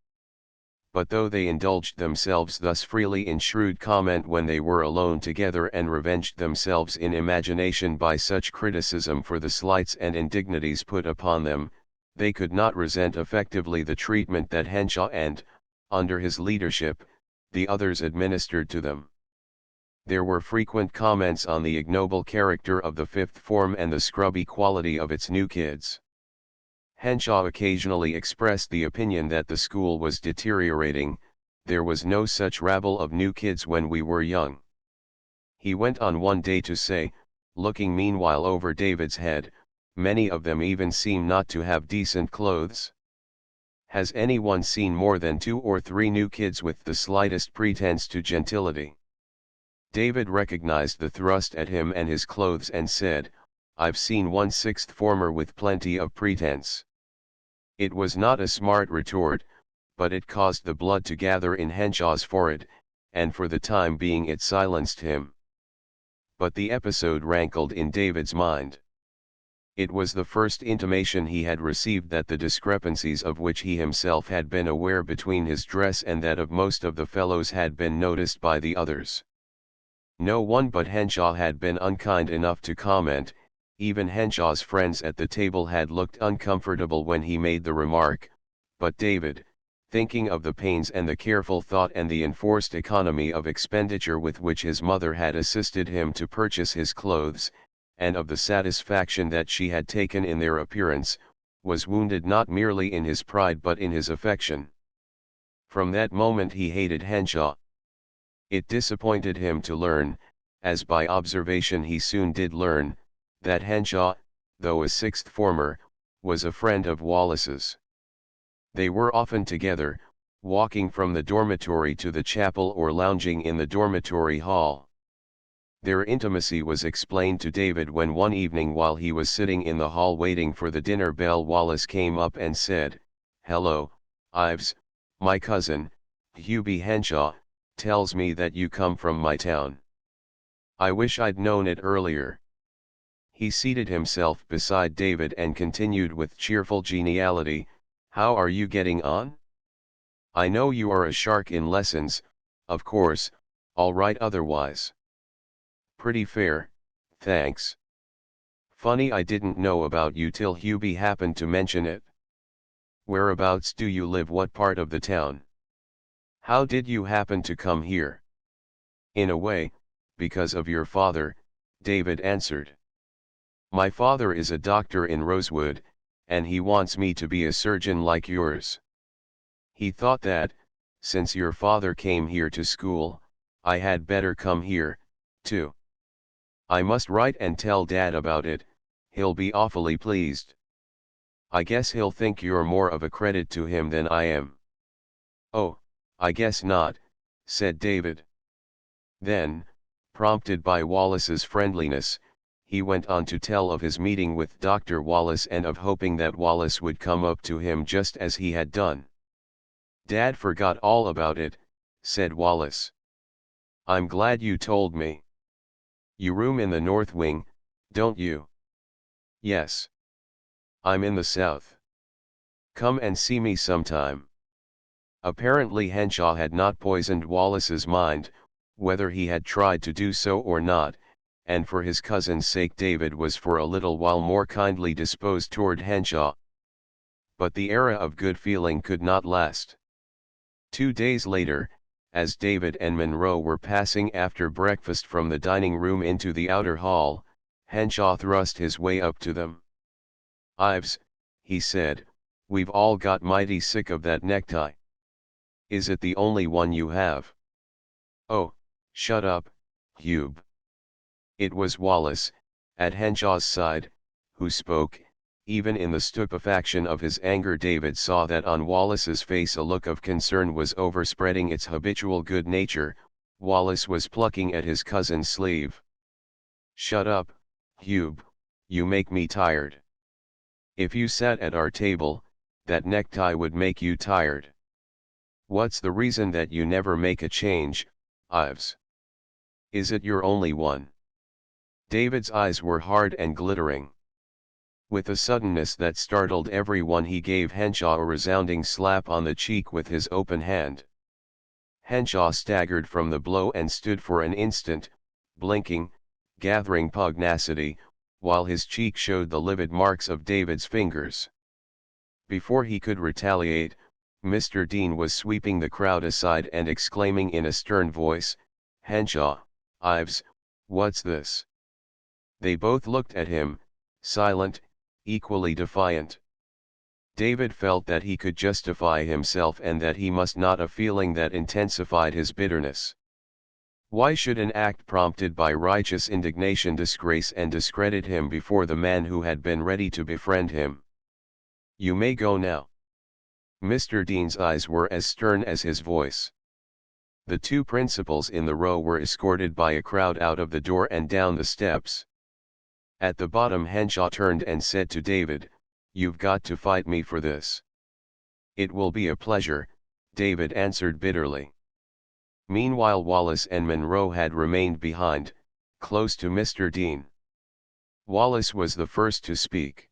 But though they indulged themselves thus freely in shrewd comment when they were alone together and revenged themselves in imagination by such criticism for the slights and indignities put upon them, they could not resent effectively the treatment that Henshaw and, under his leadership, the others administered to them. There were frequent comments on the ignoble character of the fifth form and the scrubby quality of its new kids. Henshaw occasionally expressed the opinion that the school was deteriorating, there was no such rabble of new kids when we were young. He went on one day to say, looking meanwhile over David's head, many of them even seem not to have decent clothes. Has anyone seen more than 2 or 3 new kids with the slightest pretense to gentility? David recognized the thrust at him and his clothes and said, I've seen one sixth former with plenty of pretense. It was not a smart retort, but it caused the blood to gather in Henshaw's forehead, and for the time being it silenced him. But the episode rankled in David's mind. It was the first intimation he had received that the discrepancies of which he himself had been aware between his dress and that of most of the fellows had been noticed by the others. No one but Henshaw had been unkind enough to comment, even Henshaw's friends at the table had looked uncomfortable when he made the remark, but David, thinking of the pains and the careful thought and the enforced economy of expenditure with which his mother had assisted him to purchase his clothes, and of the satisfaction that she had taken in their appearance, was wounded not merely in his pride but in his affection. From that moment he hated Henshaw. It disappointed him to learn, as by observation he soon did learn, that Henshaw, though a sixth former, was a friend of Wallace's. They were often together, walking from the dormitory to the chapel or lounging in the dormitory hall. Their intimacy was explained to David when one evening while he was sitting in the hall waiting for the dinner bell, Wallace came up and said, "Hello, Ives, my cousin, Hubie Henshaw, tells me that you come from my town. I wish I'd known it earlier." He seated himself beside David and continued with cheerful geniality, "How are you getting on? I know you are a shark in lessons, of course, all right otherwise." "Pretty fair, thanks. Funny I didn't know about you till Hubie happened to mention it. Whereabouts do you live? What part of the town? How did you happen to come here?" "In a way, because of your father," David answered. "My father is a doctor in Rosewood, and he wants me to be a surgeon like yours. He thought that, since your father came here to school, I had better come here, too. I must write and tell Dad about it, he'll be awfully pleased. I guess he'll think you're more of a credit to him than I am." "Oh, I guess not," said David. Then, prompted by Wallace's friendliness, he went on to tell of his meeting with Dr. Wallace and of hoping that Wallace would come up to him just as he had done. "Dad forgot all about it," said Wallace. "I'm glad you told me. You room in the north wing, don't you?" "Yes. I'm in the south. Come and see me sometime." Apparently Henshaw had not poisoned Wallace's mind, whether he had tried to do so or not, and for his cousin's sake David was for a little while more kindly disposed toward Henshaw. But the era of good feeling could not last. 2 days later, as David and Monroe were passing after breakfast from the dining room into the outer hall, Henshaw thrust his way up to them. "Ives," he said, "we've all got mighty sick of that necktie. Is it the only one you have?" "Oh, shut up, Hube." It was Wallace, at Henshaw's side, who spoke. Even in the stupefaction of his anger David saw that on Wallace's face a look of concern was overspreading its habitual good nature. Wallace was plucking at his cousin's sleeve. "Shut up, Hube, you make me tired. If you sat at our table, that necktie would make you tired. What's the reason that you never make a change, Ives? Is it your only one?" David's eyes were hard and glittering. With a suddenness that startled everyone he gave Henshaw a resounding slap on the cheek with his open hand. Henshaw staggered from the blow and stood for an instant, blinking, gathering pugnacity, while his cheek showed the livid marks of David's fingers. Before he could retaliate, Mr. Dean was sweeping the crowd aside and exclaiming in a stern voice, "Henshaw, Ives, what's this?" They both looked at him, silent, equally defiant. David felt that he could justify himself and that he must not, a feeling that intensified his bitterness. Why should an act prompted by righteous indignation disgrace and discredit him before the man who had been ready to befriend him? "You may go now." Mr. Dean's eyes were as stern as his voice. The two principals in the row were escorted by a crowd out of the door and down the steps. At the bottom Henshaw turned and said to David, "You've got to fight me for this." "It will be a pleasure," David answered bitterly. Meanwhile Wallace and Monroe had remained behind, close to Mr. Dean. Wallace was the first to speak.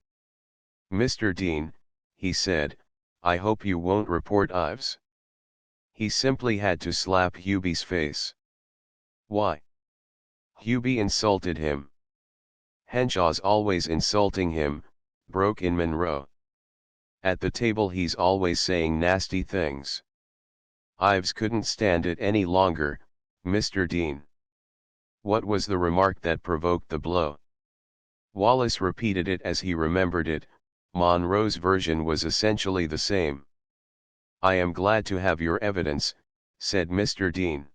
"Mr. Dean," he said, "I hope you won't report Ives." He simply had to slap Hubie's face. "Why?" "Hubie insulted him." "Henshaw's always insulting him," broke in Monroe. "At the table he's always saying nasty things." Ives couldn't stand it any longer. "Mr. Dean." What was the remark that provoked the blow? Wallace repeated it as he remembered it. Monroe's version was essentially the same. "I am glad to have your evidence," said Mr. Dean.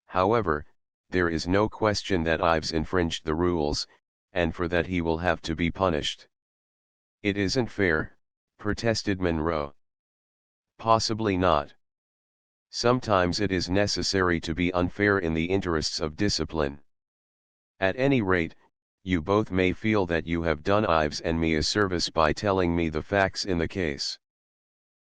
"However, there is no question that Ives infringed the rules, and for that he will have to be punished." "It isn't fair," protested Monroe. "Possibly not. Sometimes it is necessary to be unfair in the interests of discipline. At any rate, you both may feel that you have done Ives and me a service by telling me the facts in the case.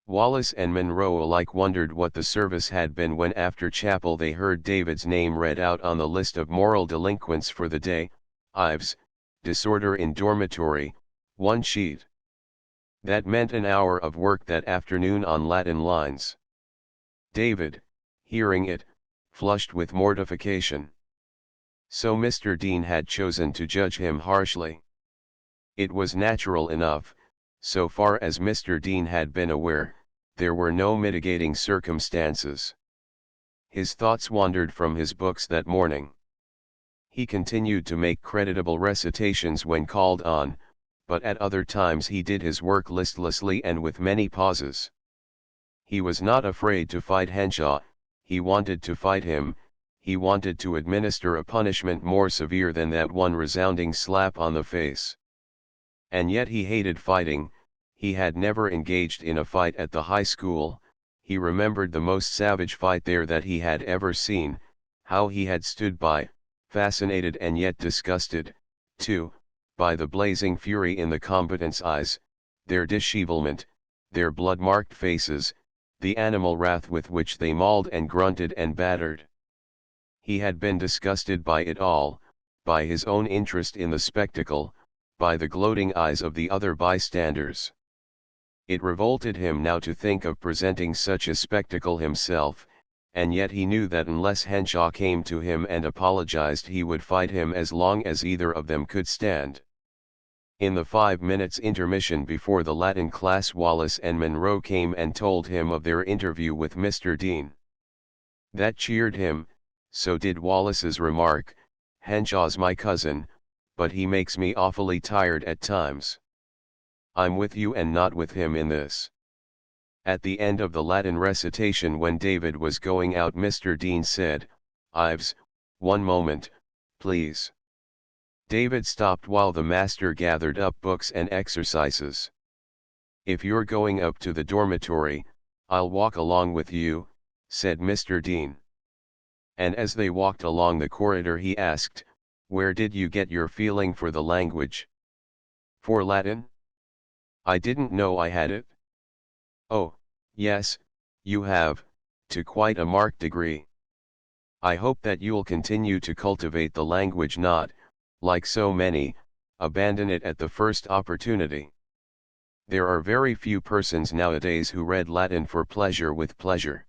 Wallace and Monroe alike wondered what the service had been when after chapel they heard David's name read out on the list of moral delinquents for the day. Ives, disorder in dormitory, 1 sheet. That meant an hour of work that afternoon on Latin lines. David, hearing it, flushed with mortification. So Mr. Dean had chosen to judge him harshly. It was natural enough. So far as Mr. Dean had been aware, there were no mitigating circumstances. His thoughts wandered from his books that morning. He continued to make creditable recitations when called on, but at other times he did his work listlessly and with many pauses. He was not afraid to fight Henshaw, he wanted to fight him, he wanted to administer a punishment more severe than that one resounding slap on the face. And yet he hated fighting. He had never engaged in a fight at the high school. He remembered the most savage fight there that he had ever seen, how he had stood by, fascinated and yet disgusted, too, by the blazing fury in the combatants' eyes, their dishevelment, their blood-marked faces, the animal wrath with which they mauled and grunted and battered. He had been disgusted by it all, by his own interest in the spectacle, by the gloating eyes of the other bystanders. It revolted him now to think of presenting such a spectacle himself, and yet he knew that unless Henshaw came to him and apologized he would fight him as long as either of them could stand. In the 5 minutes intermission before the Latin class Wallace and Monroe came and told him of their interview with Mr. Dean. That cheered him. So did Wallace's remark, "Henshaw's my cousin, but he makes me awfully tired at times. I'm with you and not with him in this." At the end of the Latin recitation when David was going out Mr. Dean said, "Ives, 1 moment, please." David stopped while the master gathered up books and exercises. "If you're going up to the dormitory, I'll walk along with you," said Mr. Dean. And as they walked along the corridor he asked, "Where did you get your feeling for the language?" "For Latin? I didn't know I had it." "Oh, yes, you have, to quite a marked degree. I hope that you'll continue to cultivate the language, not, like so many, abandon it at the first opportunity. There are very few persons nowadays who read Latin for pleasure with pleasure.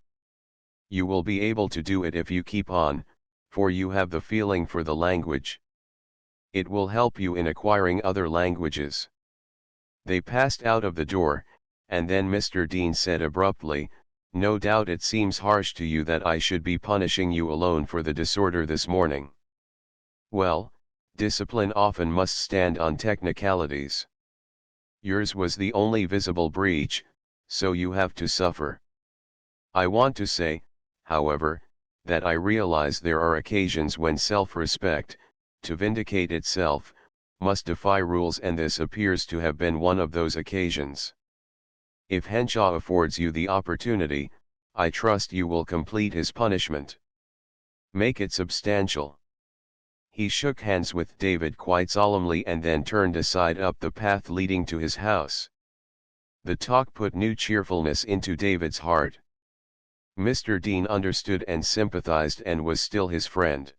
You will be able to do it if you keep on, for you have the feeling for the language. It will help you in acquiring other languages." They passed out of the door, and then Mr. Dean said abruptly, "No doubt it seems harsh to you that I should be punishing you alone for the disorder this morning. Well, discipline often must stand on technicalities. Yours was the only visible breach, so you have to suffer. I want to say, however, that I realize there are occasions when self-respect, to vindicate itself, must defy rules, and this appears to have been one of those occasions. If Henshaw affords you the opportunity, I trust you will complete his punishment. Make it substantial." He shook hands with David quite solemnly and then turned aside up the path leading to his house. The talk put new cheerfulness into David's heart. Mr. Dean understood and sympathized and was still his friend.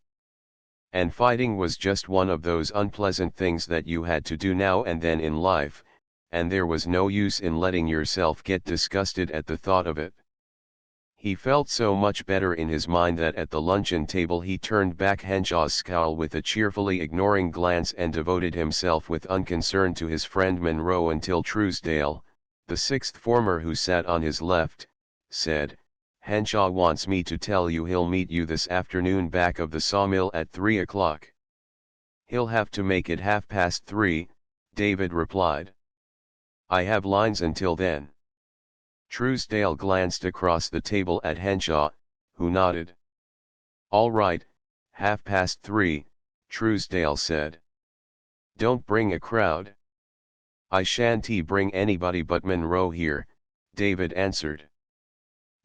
And fighting was just one of those unpleasant things that you had to do now and then in life, and there was no use in letting yourself get disgusted at the thought of it. He felt so much better in his mind that at the luncheon table he turned back Henshaw's scowl with a cheerfully ignoring glance and devoted himself with unconcern to his friend Monroe until Truesdale, the sixth former who sat on his left, said, "Henshaw wants me to tell you he'll meet you this afternoon back of the sawmill at 3 o'clock. "He'll have to make it 3:30, David replied. "I have lines until then." Truesdale glanced across the table at Henshaw, who nodded. "All right, 3:30, Truesdale said. "Don't bring a crowd." "I shan't bring anybody but Monroe here," David answered.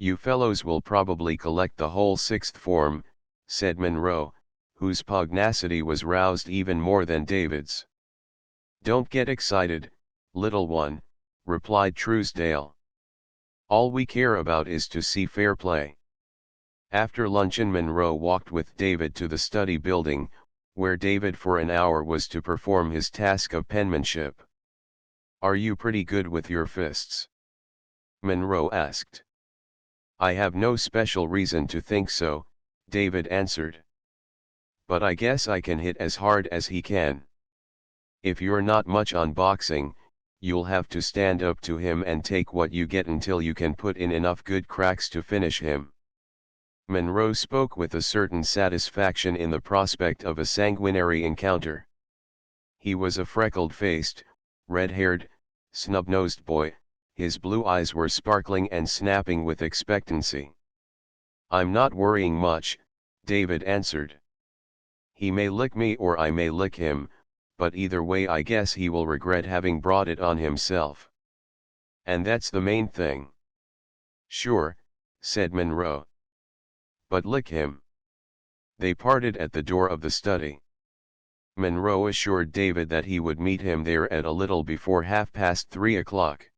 You fellows will probably collect the whole sixth form, said Monroe, whose pugnacity was roused even more than David's. Don't get excited, little one, replied Truesdale. All we care about is to see fair play. After luncheon Monroe walked with David to the study building, where David for an hour was to perform his task of penmanship. Are you pretty good with your fists? Monroe asked. I have no special reason to think so, David answered. But I guess I can hit as hard as he can. If you're not much on boxing, you'll have to stand up to him and take what you get until you can put in enough good cracks to finish him. Monroe spoke with a certain satisfaction in the prospect of a sanguinary encounter. He was a freckled-faced, red-haired, snub-nosed boy, his blue eyes were sparkling and snapping with expectancy. I'm not worrying much, David answered. He may lick me or I may lick him, but either way I guess he will regret having brought it on himself. And that's the main thing. Sure, said Monroe. But lick him. They parted at the door of the study. Monroe assured David that he would meet him there at a little before 3:30.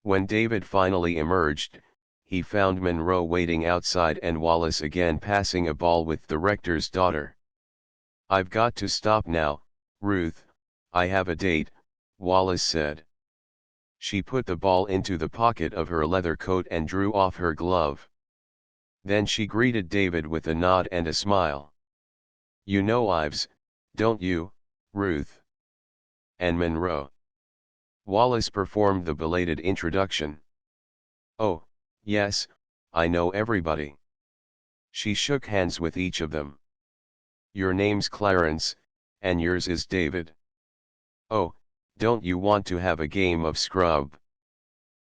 When David finally emerged, he found Monroe waiting outside and Wallace again passing a ball with the rector's daughter. I've got to stop now, Ruth, I have a date, Wallace said. She put the ball into the pocket of her leather coat and drew off her glove. Then she greeted David with a nod and a smile. You know Ives, don't you, Ruth? And Monroe. Wallace performed the belated introduction. Oh, yes, I know everybody. She shook hands with each of them. Your name's Clarence, and yours is David. Oh, don't you want to have a game of scrub?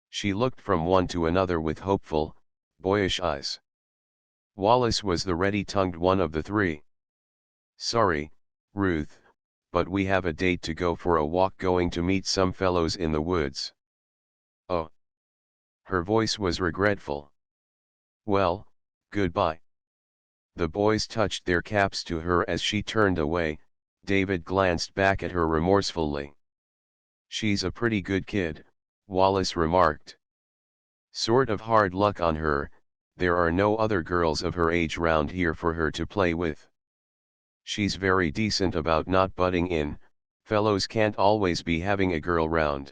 She looked from one to another with hopeful, boyish eyes. Wallace was the ready-tongued one of the three. Sorry, Ruth, but we have a date to go for a walk, going to meet some fellows in the woods. Oh. Her voice was regretful. Well, goodbye. The boys touched their caps to her as she turned away. David glanced back at her remorsefully. She's a pretty good kid, Wallace remarked. Sort of hard luck on her, there are no other girls of her age round here for her to play with. She's very decent about not butting in, fellows can't always be having a girl round.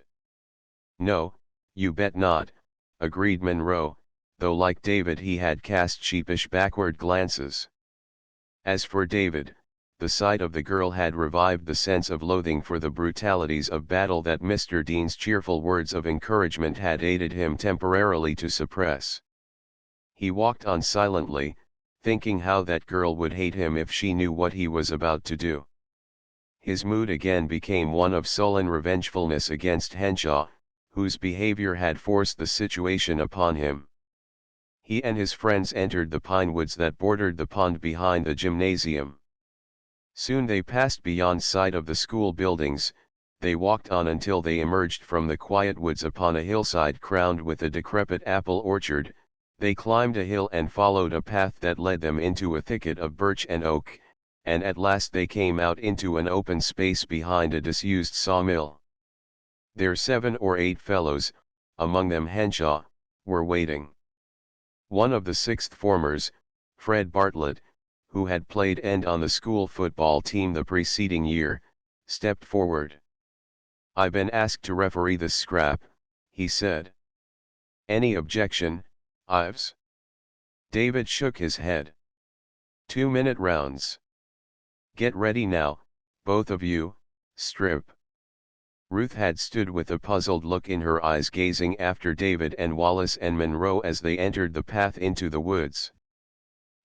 No, you bet not, agreed Monroe, though like David he had cast sheepish backward glances. As for David, the sight of the girl had revived the sense of loathing for the brutalities of battle that Mr. Dean's cheerful words of encouragement had aided him temporarily to suppress. He walked on silently, thinking how that girl would hate him if she knew what he was about to do. His mood again became one of sullen revengefulness against Henshaw, whose behavior had forced the situation upon him. He and his friends entered the pine woods that bordered the pond behind the gymnasium. Soon they passed beyond sight of the school buildings. They walked on until they emerged from the quiet woods upon a hillside crowned with a decrepit apple orchard. They climbed a hill and followed a path that led them into a thicket of birch and oak, and at last they came out into an open space behind a disused sawmill. There 7 or 8 fellows, among them Henshaw, were waiting. One of the sixth formers, Fred Bartlett, who had played end on the school football team the preceding year, stepped forward. I've been asked to referee this scrap, he said. Any objection, Ives? David shook his head. 2-minute rounds. Get ready now, both of you, strip. Ruth had stood with a puzzled look in her eyes gazing after David and Wallace and Monroe as they entered the path into the woods.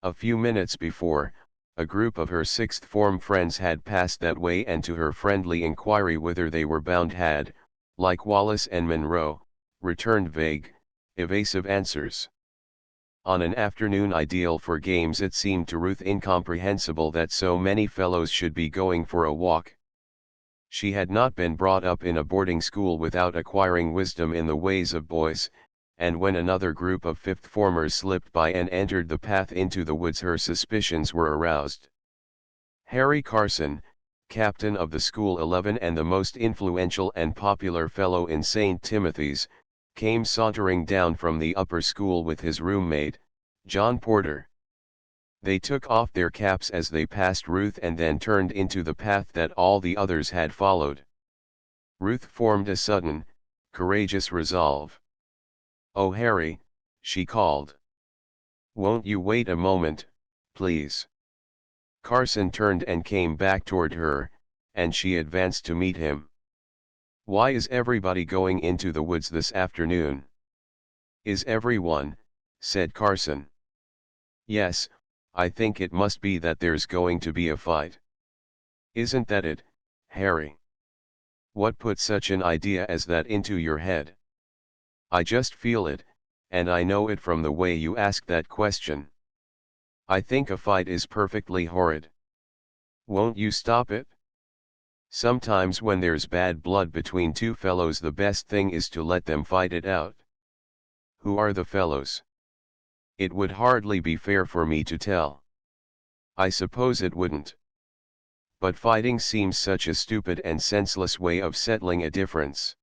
A few minutes before, a group of her sixth form friends had passed that way, and to her friendly inquiry whither they were bound had, like Wallace and Monroe, returned vague, evasive answers. On an afternoon ideal for games, it seemed to Ruth incomprehensible that so many fellows should be going for a walk. She had not been brought up in a boarding school without acquiring wisdom in the ways of boys, and when another group of fifth formers slipped by and entered the path into the woods, her suspicions were aroused. Harry Carson, captain of the School 11 and the most influential and popular fellow in St. Timothy's, came sauntering down from the upper school with his roommate, John Porter. They took off their caps as they passed Ruth and then turned into the path that all the others had followed. Ruth formed a sudden, courageous resolve. "Oh, Harry," she called. "Won't you wait a moment, please?" Carson turned and came back toward her, and she advanced to meet him. "Why is everybody going into the woods this afternoon?" "Is everyone?" said Carson. "Yes, I think it must be that there's going to be a fight." "Isn't that it, Harry? What put such an idea as that into your head?" "I just feel it, and I know it from the way you ask that question. I think a fight is perfectly horrid. Won't you stop it? Sometimes when there's bad blood between two fellows, the best thing is to let them fight it out." "Who are the fellows?" "It would hardly be fair for me to tell." "I suppose it wouldn't. But fighting seems such a stupid and senseless way of settling a difference.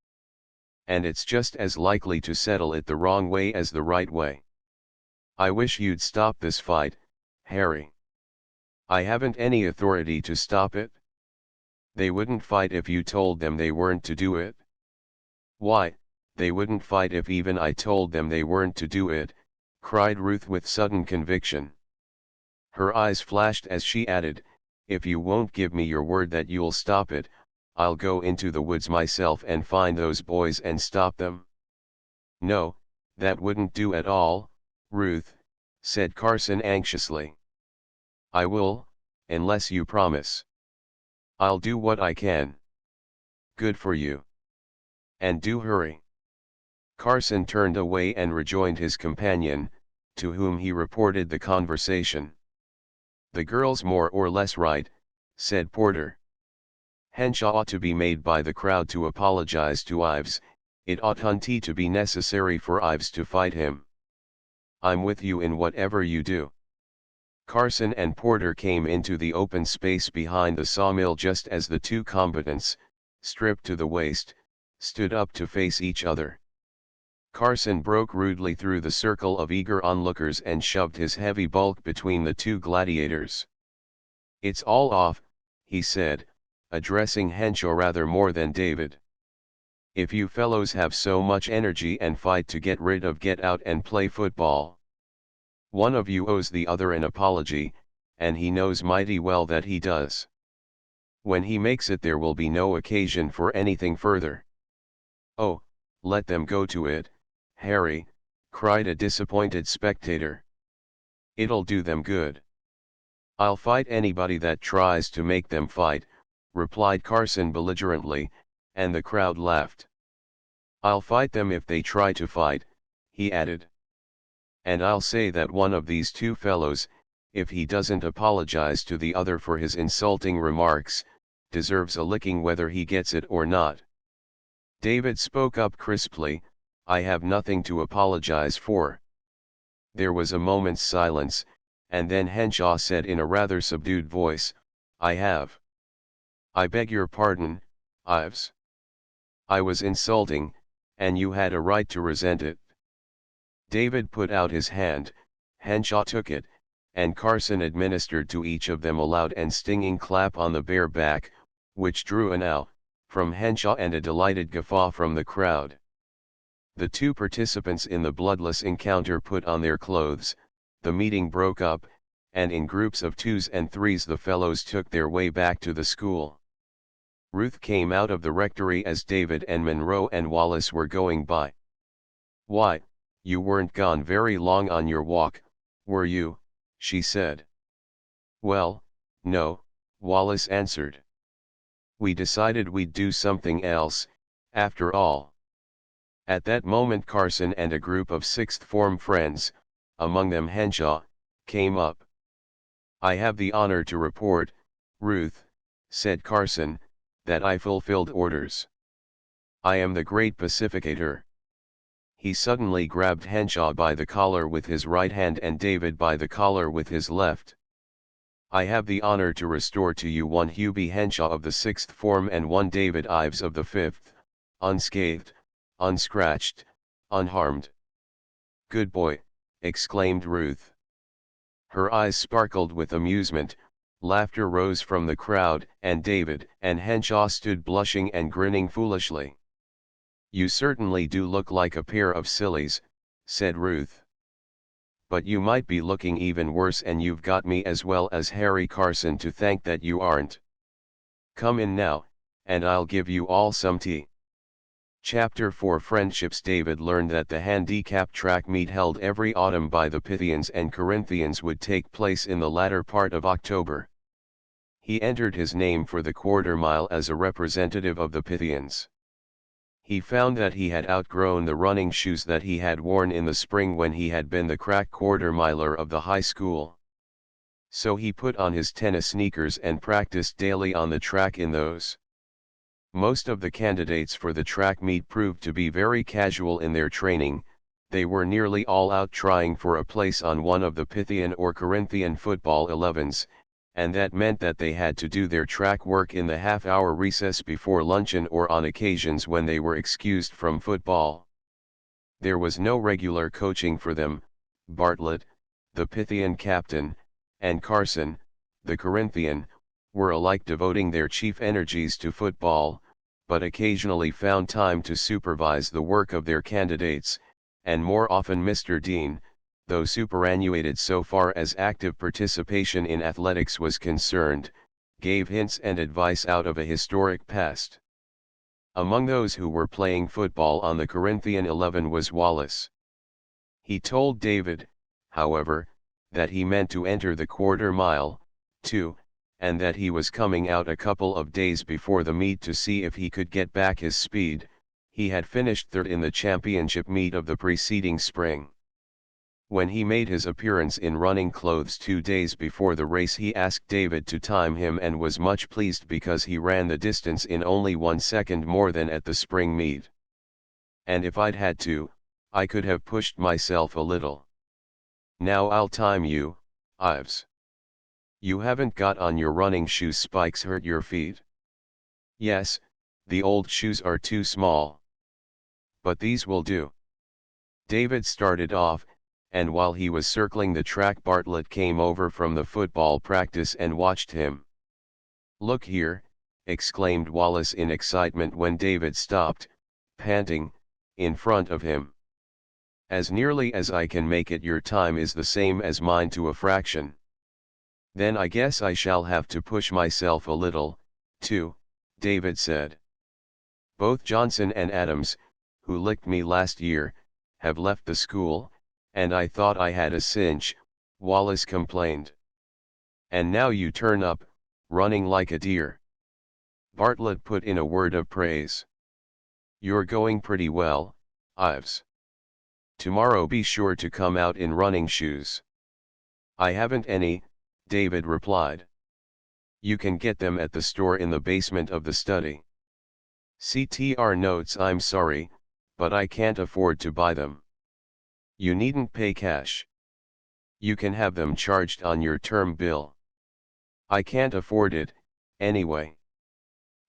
And it's just as likely to settle it the wrong way as the right way. I wish you'd stop this fight, Harry." "I haven't any authority to stop it." "They wouldn't fight if you told them they weren't to do it." "Why, they wouldn't fight if even I told them they weren't to do it," cried Ruth with sudden conviction. Her eyes flashed as she added, "If you won't give me your word that you'll stop it, I'll go into the woods myself and find those boys and stop them." "No, that wouldn't do at all, Ruth," said Carson anxiously. "I will, unless you promise." "I'll do what I can." "Good for you. And do hurry." Carson turned away and rejoined his companion, to whom he reported the conversation. "The girl's more or less right," said Porter. "Henshaw ought to be made by the crowd to apologize to Ives. It oughtn't to be necessary for Ives to fight him. I'm with you in whatever you do." Carson and Porter came into the open space behind the sawmill just as the two combatants, stripped to the waist, stood up to face each other. Carson broke rudely through the circle of eager onlookers and shoved his heavy bulk between the two gladiators. "It's all off," he said, addressing Henshaw rather more than David. "If you fellows have so much energy and fight to get rid of, get out and play football. One of you owes the other an apology, and he knows mighty well that he does. When he makes it, there will be no occasion for anything further." "Oh, let them go to it, Harry," cried a disappointed spectator. "It'll do them good." "I'll fight anybody that tries to make them fight," replied Carson belligerently, and the crowd laughed. "I'll fight them if they try to fight," he added. "And I'll say that one of these two fellows, if he doesn't apologize to the other for his insulting remarks, deserves a licking whether he gets it or not." David spoke up crisply, "I have nothing to apologize for." There was a moment's silence, and then Henshaw said in a rather subdued voice, "I have. I beg your pardon, Ives. I was insulting, and you had a right to resent it." David put out his hand, Henshaw took it, and Carson administered to each of them a loud and stinging clap on the bare back, which drew an "ow" from Henshaw and a delighted guffaw from the crowd. The two participants in the bloodless encounter put on their clothes, the meeting broke up, and in groups of twos and threes the fellows took their way back to the school. Ruth came out of the rectory as David and Monroe and Wallace were going by. "Why, you weren't gone very long on your walk, were you?" she said. "Well, no," Wallace answered. "We decided we'd do something else, after all." At that moment Carson and a group of sixth form friends, among them Henshaw, came up. "I have the honor to report, Ruth," said Carson, "that I fulfilled orders. I am the great pacificator." He suddenly grabbed Henshaw by the collar with his right hand and David by the collar with his left. "I have the honor to restore to you one Hubie Henshaw of the 6th form and one David Ives of the 5th, unscathed, unscratched, unharmed." "Good boy," exclaimed Ruth. Her eyes sparkled with amusement, laughter rose from the crowd, and David and Henshaw stood blushing and grinning foolishly. "You certainly do look like a pair of sillies," said Ruth. "But you might be looking even worse, and you've got me as well as Harry Carson to thank that you aren't. Come in now, and I'll give you all some tea." Chapter 4 Friendships. David learned that the handicap track meet held every autumn by the Pythians and Corinthians would take place in the latter part of October. He entered his name for the quarter mile as a representative of the Pythians. He found that he had outgrown the running shoes that he had worn in the spring when he had been the crack quarter-miler of the high school. So he put on his tennis sneakers and practiced daily on the track in those. Most of the candidates for the track meet proved to be very casual in their training. They were nearly all out trying for a place on one of the Pythian or Corinthian football 11s, and that meant that they had to do their track work in the half-hour recess before luncheon or on occasions when they were excused from football. There was no regular coaching for them. Bartlett, the Pythian captain, and Carson, the Corinthian, were alike devoting their chief energies to football, but occasionally found time to supervise the work of their candidates, and more often Mr. Dean, though superannuated so far as active participation in athletics was concerned, gave hints and advice out of a historic past. Among those who were playing football on the Corinthian 11 was Wallace. He told David, however, that he meant to enter the quarter mile, too, and that he was coming out a couple of days before the meet to see if he could get back his speed. He had finished third in the championship meet of the preceding spring. When he made his appearance in running clothes 2 days before the race, he asked David to time him and was much pleased because he ran the distance in only 1 second more than at the spring meet. "And if I'd had to, I could have pushed myself a little. Now I'll time you, Ives. You haven't got on your running shoes. Spikes hurt your feet?" "Yes, the old shoes are too small. But these will do." David started off, and while he was circling the track, Bartlett came over from the football practice and watched him. "Look here," exclaimed Wallace in excitement when David stopped, panting, in front of him. "As nearly as I can make it, your time is the same as mine to a fraction." "Then I guess I shall have to push myself a little, too," David said. "Both Johnson and Adams, who licked me last year, have left the school, and I thought I had a cinch," Wallace complained. "And now you turn up, running like a deer." Bartlett put in a word of praise. "You're going pretty well, Ives. Tomorrow be sure to come out in running shoes." "I haven't any," David replied. "You can get them at the store in the basement of the study." "CTR notes, I'm sorry, but I can't afford to buy them." "You needn't pay cash. You can have them charged on your term bill." "I can't afford it, anyway."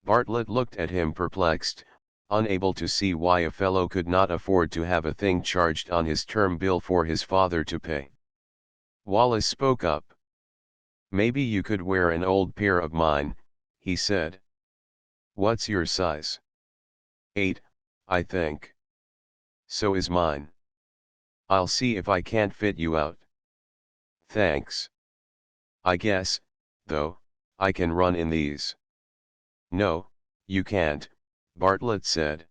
Bartlett looked at him perplexed, unable to see why a fellow could not afford to have a thing charged on his term bill for his father to pay. Wallace spoke up. "Maybe you could wear an old pair of mine," he said. "What's your size?" 8, I think. "So is mine." "I'll see if I can't fit you out." "Thanks. I guess, though, I can run in these." "No, you can't," Bartlett said.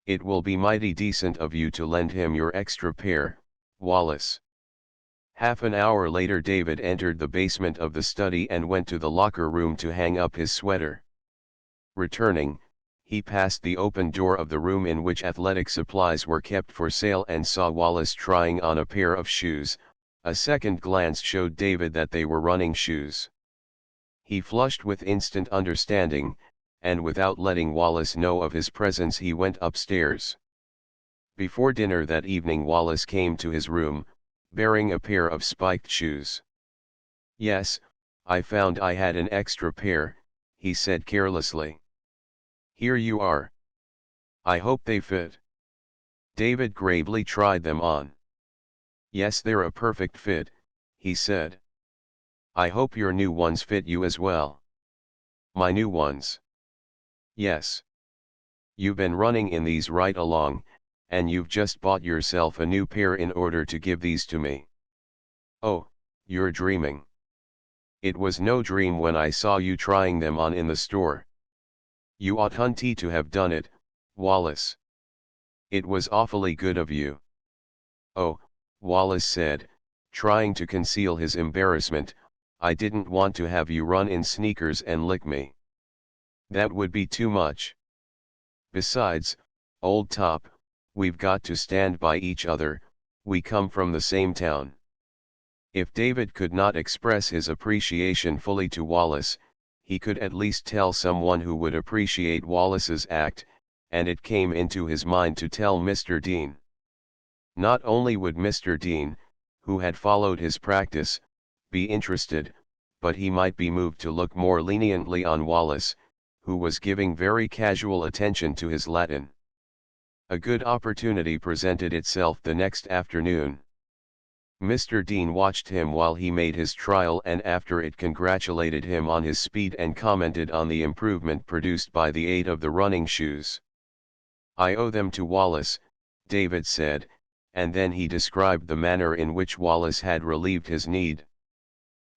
"It will be mighty decent of you to lend him your extra pair, Wallace." Half an hour later David entered the basement of the study and went to the locker room to hang up his sweater. Returning, he passed the open door of the room in which athletic supplies were kept for sale and saw Wallace trying on a pair of shoes. A second glance showed David that they were running shoes. He flushed with instant understanding, and without letting Wallace know of his presence he went upstairs. Before dinner that evening Wallace came to his room, bearing a pair of spiked shoes. "Yes, I found I had an extra pair," he said carelessly. "Here you are. I hope they fit." David gravely tried them on. "Yes, they're a perfect fit," he said. "I hope your new ones fit you as well." "My new ones?" "Yes. You've been running in these right along, and you've just bought yourself a new pair in order to give these to me." "Oh, you're dreaming." "It was no dream when I saw you trying them on in the store." "You oughtn't to have done it, Wallace." "It was awfully good of you." "Oh," Wallace said, trying to conceal his embarrassment, "I didn't want to have you run in sneakers and lick me. That would be too much. Besides, old top, we've got to stand by each other, we come from the same town." If David could not express his appreciation fully to Wallace, he could at least tell someone who would appreciate Wallace's act, and it came into his mind to tell Mr. Dean. Not only would Mr. Dean, who had followed his practice, be interested, but he might be moved to look more leniently on Wallace, who was giving very casual attention to his Latin. A good opportunity presented itself the next afternoon. Mr. Dean watched him while he made his trial, and after it congratulated him on his speed and commented on the improvement produced by the aid of the running shoes. "I owe them to Wallace," David said, and then he described the manner in which Wallace had relieved his need.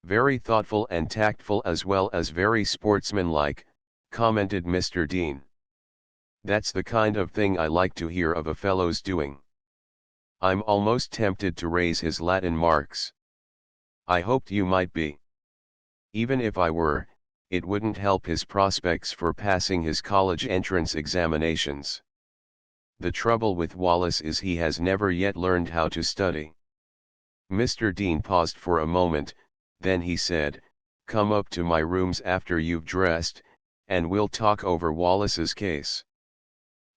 "Very thoughtful and tactful as well as very sportsmanlike," commented Mr. Dean. "That's the kind of thing I like to hear of a fellow's doing. I'm almost tempted to raise his Latin marks." "I hoped you might be." "Even if I were, it wouldn't help his prospects for passing his college entrance examinations. The trouble with Wallace is he has never yet learned how to study." Mr. Dean paused for a moment, then he said, "Come up to my rooms after you've dressed, and we'll talk over Wallace's case."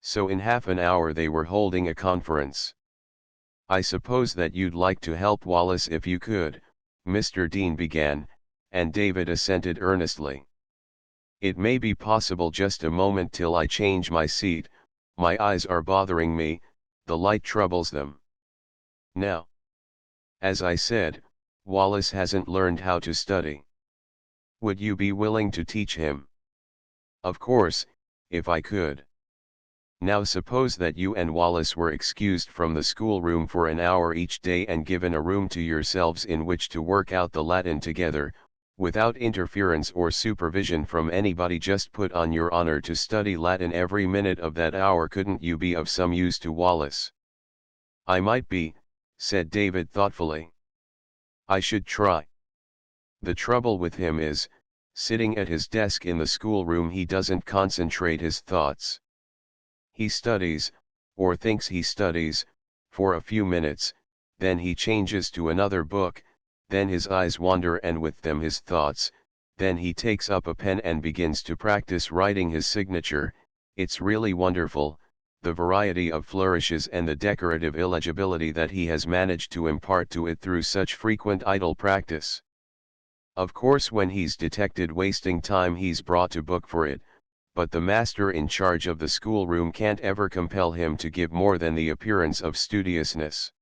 So in half an hour they were holding a conference. "I suppose that you'd like to help Wallace if you could," Mr. Dean began, and David assented earnestly. "It may be possible. Just a moment till I change my seat, my eyes are bothering me, the light troubles them. Now, as I said, Wallace hasn't learned how to study. Would you be willing to teach him?" "Of course, if I could." "Now suppose that you and Wallace were excused from the schoolroom for an hour each day and given a room to yourselves in which to work out the Latin together, without interference or supervision from anybody. Just put on your honor to study Latin every minute of that hour. Couldn't you be of some use to Wallace?" "I might be," said David thoughtfully. "I should try. The trouble with him is, sitting at his desk in the schoolroom he doesn't concentrate his thoughts. He studies, or thinks he studies, for a few minutes, then he changes to another book, then his eyes wander and with them his thoughts, then he takes up a pen and begins to practice writing his signature. It's really wonderful, the variety of flourishes and the decorative illegibility that he has managed to impart to it through such frequent idle practice. Of course when he's detected wasting time he's brought to book for it, but the master in charge of the schoolroom can't ever compel him to give more than the appearance of studiousness.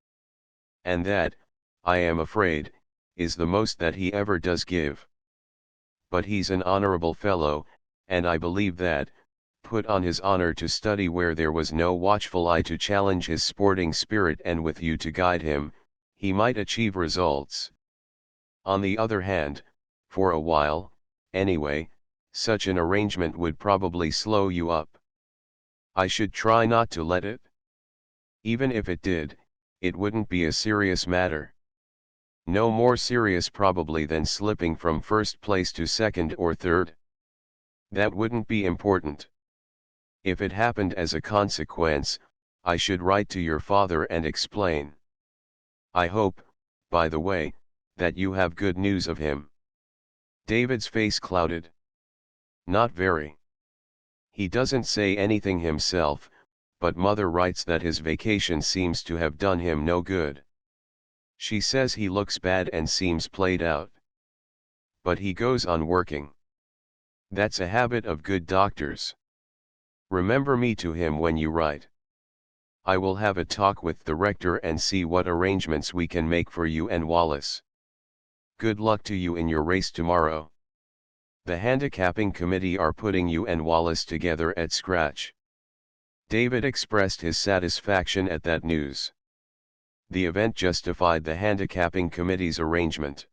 And that, I am afraid, is the most that he ever does give. But he's an honorable fellow, and I believe that, put on his honor to study where there was no watchful eye to challenge his sporting spirit and with you to guide him, he might achieve results. On the other hand, for a while, anyway, such an arrangement would probably slow you up. I should try not to let it. Even if it did, it wouldn't be a serious matter. No more serious probably than slipping from first place to second or third. That wouldn't be important. If it happened as a consequence, I should write to your father and explain. I hope, by the way, that you have good news of him." David's face clouded. "Not very. He doesn't say anything himself, but mother writes that his vacation seems to have done him no good. She says he looks bad and seems played out. But he goes on working. That's a habit of good doctors. Remember me to him when you write. I will have a talk with the rector and see what arrangements we can make for you and Wallace. Good luck to you in your race tomorrow. The handicapping committee are putting you and Wallace together at scratch. David expressed his satisfaction at that news. The event justified the handicapping committee's arrangement.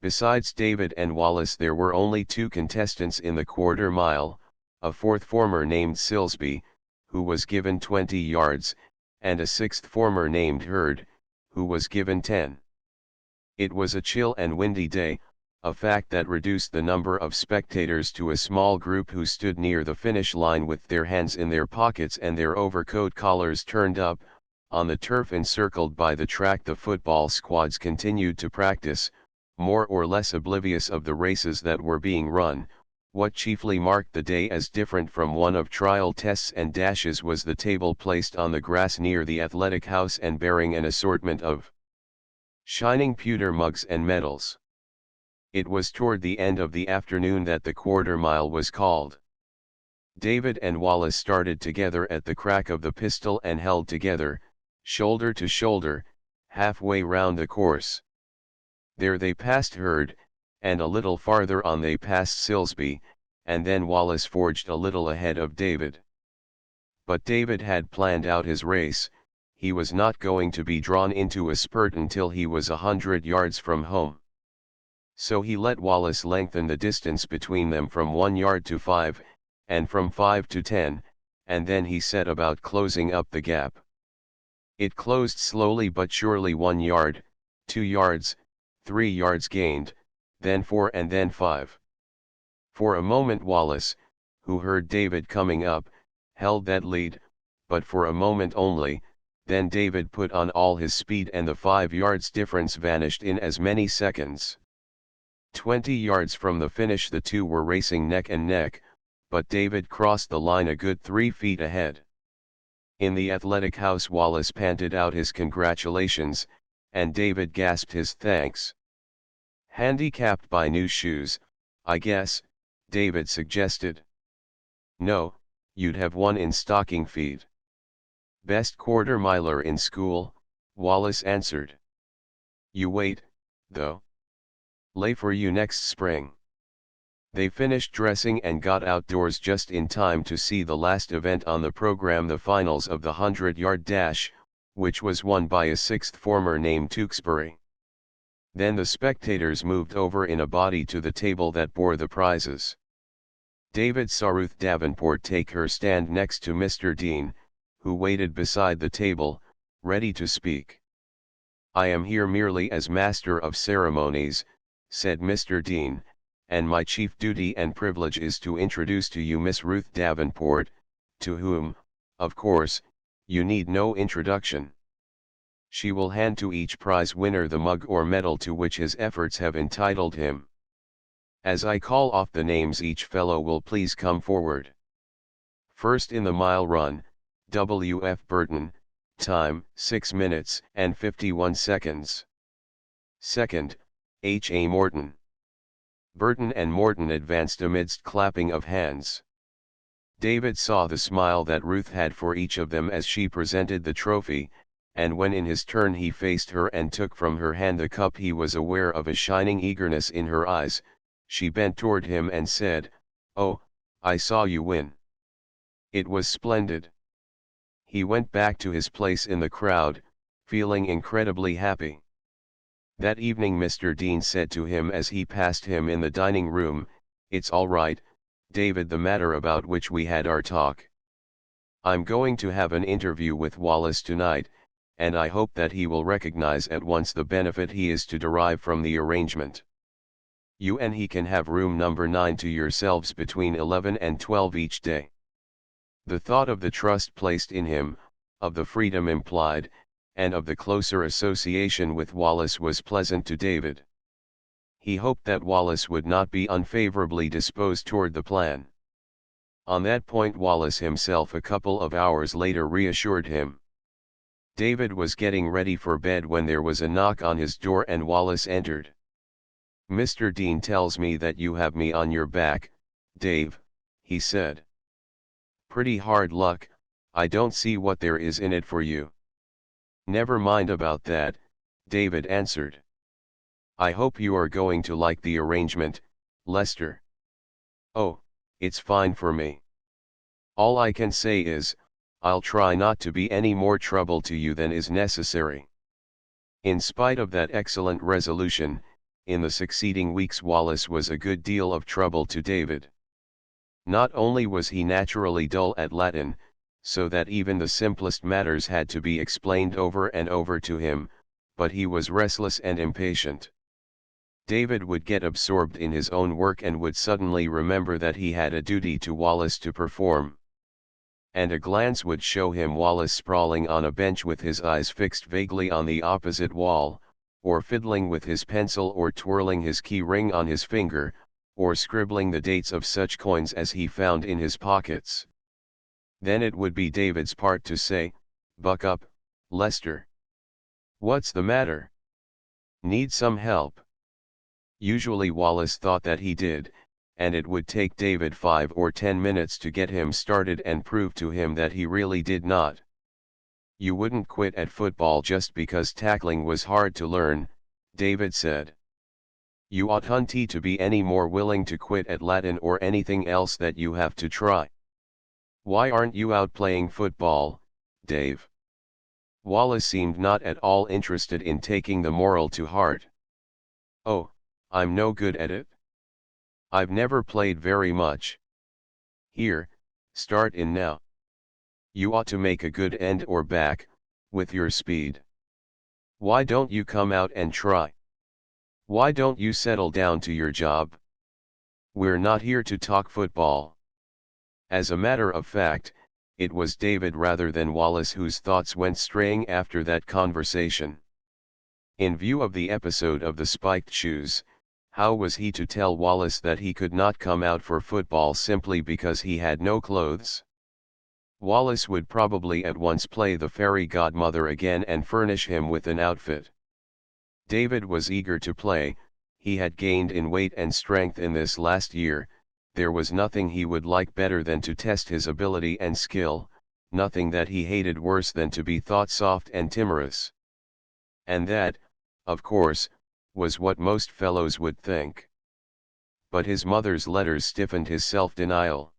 Besides David and Wallace, there were only 2 contestants in the quarter mile, a 4th former named Silsby, who was given 20 yards, and a 6th former named Hurd, who was given 10. It was a chill and windy day, a fact that reduced the number of spectators to a small group who stood near the finish line with their hands in their pockets and their overcoat collars turned up. On the turf encircled by the track, the football squads continued to practice, more or less oblivious of the races that were being run. What chiefly marked the day as different from one of trial tests and dashes was the table placed on the grass near the athletic house and bearing an assortment of shining pewter mugs and medals. It was toward the end of the afternoon that the quarter mile was called. David and Wallace started together at the crack of the pistol and held together, shoulder to shoulder, halfway round the course. There they passed Hurd, and a little farther on they passed Silsby, and then Wallace forged a little ahead of David. But David had planned out his race. He was not going to be drawn into a spurt until he was 100 yards from home. So he let Wallace lengthen the distance between them from 1 yard to 5, and from 5 to 10, and then he set about closing up the gap. It closed slowly but surely. 1 yard, 2 yards, 3 yards gained, then 4 and then 5. For a moment Wallace, who heard David coming up, held that lead, but for a moment only. Then David put on all his speed and the 5 yards difference vanished in as many seconds. 20 yards from the finish the two were racing neck and neck, but David crossed the line a good 3 feet ahead. In the athletic house Wallace panted out his congratulations, and David gasped his thanks. Handicapped by new shoes, I guess, David suggested. No, you'd have won in stocking feet. Best quarter miler in school, Wallace answered. You wait, though. Lay for you next spring. They finished dressing and got outdoors just in time to see the last event on the program, the finals of the 100-yard dash, which was won by a 6th former named Tewksbury. Then the spectators moved over in a body to the table that bore the prizes. David saw Ruth Davenport take her stand next to Mr. Dean, who waited beside the table, ready to speak. I am here merely as master of ceremonies, said Mr. Dean, and my chief duty and privilege is to introduce to you Miss Ruth Davenport, to whom, of course, you need no introduction. She will hand to each prize winner the mug or medal to which his efforts have entitled him. As I call off the names, each fellow will please come forward. First in the mile run, W. F. Burton, time 6 minutes and 51 seconds. Second, H. A. Morton. Burton and Morton advanced amidst clapping of hands. David saw the smile that Ruth had for each of them as she presented the trophy, and when in his turn he faced her and took from her hand the cup, he was aware of a shining eagerness in her eyes. She bent toward him and said, "Oh, I saw you win. It was splendid." He went back to his place in the crowd, feeling incredibly happy. That evening Mr. Dean said to him as he passed him in the dining room, "It's all right, David, the matter about which we had our talk. I'm going to have an interview with Wallace tonight, and I hope that he will recognize at once the benefit he is to derive from the arrangement. You and he can have room number 9 to yourselves between 11 and 12 each day." The thought of the trust placed in him, of the freedom implied, and of the closer association with Wallace was pleasant to David. He hoped that Wallace would not be unfavorably disposed toward the plan. On that point Wallace himself a couple of hours later reassured him. David was getting ready for bed when there was a knock on his door and Wallace entered. "Mr. Dean tells me that you have me on your back, Dave," he said. "Pretty hard luck, I don't see what there is in it for you." "Never mind about that," David answered. "I hope you are going to like the arrangement, Lester." "Oh, it's fine for me. All I can say is, I'll try not to be any more trouble to you than is necessary." In spite of that excellent resolution, in the succeeding weeks Wallace was a good deal of trouble to David. Not only was he naturally dull at Latin, so that even the simplest matters had to be explained over and over to him, but he was restless and impatient. David would get absorbed in his own work and would suddenly remember that he had a duty to Wallace to perform. And a glance would show him Wallace sprawling on a bench with his eyes fixed vaguely on the opposite wall, or fiddling with his pencil or twirling his key ring on his finger, or scribbling the dates of such coins as he found in his pockets. Then it would be David's part to say, "Buck up, Lester. What's the matter? Need some help?" Usually Wallace thought that he did, and it would take David 5 or 10 minutes to get him started and prove to him that he really did not. "You wouldn't quit at football just because tackling was hard to learn," David said. "You oughtn't to be any more willing to quit at Latin or anything else that you have to try. Why aren't you out playing football, Dave?" Wallace seemed not at all interested in taking the moral to heart. "Oh, I'm no good at it. I've never played very much. Here, start in now. You ought to make a good end or back, with your speed. Why don't you come out and try? Why don't you settle down to your job? We're not here to talk football." As a matter of fact, it was David rather than Wallace whose thoughts went straying after that conversation. In view of the episode of the spiked shoes, how was he to tell Wallace that he could not come out for football simply because he had no clothes? Wallace would probably at once play the fairy godmother again and furnish him with an outfit. David was eager to play, he had gained in weight and strength in this last year, there was nothing he would like better than to test his ability and skill, nothing that he hated worse than to be thought soft and timorous. And that, of course, was what most fellows would think. But his mother's letters stiffened his self-denial.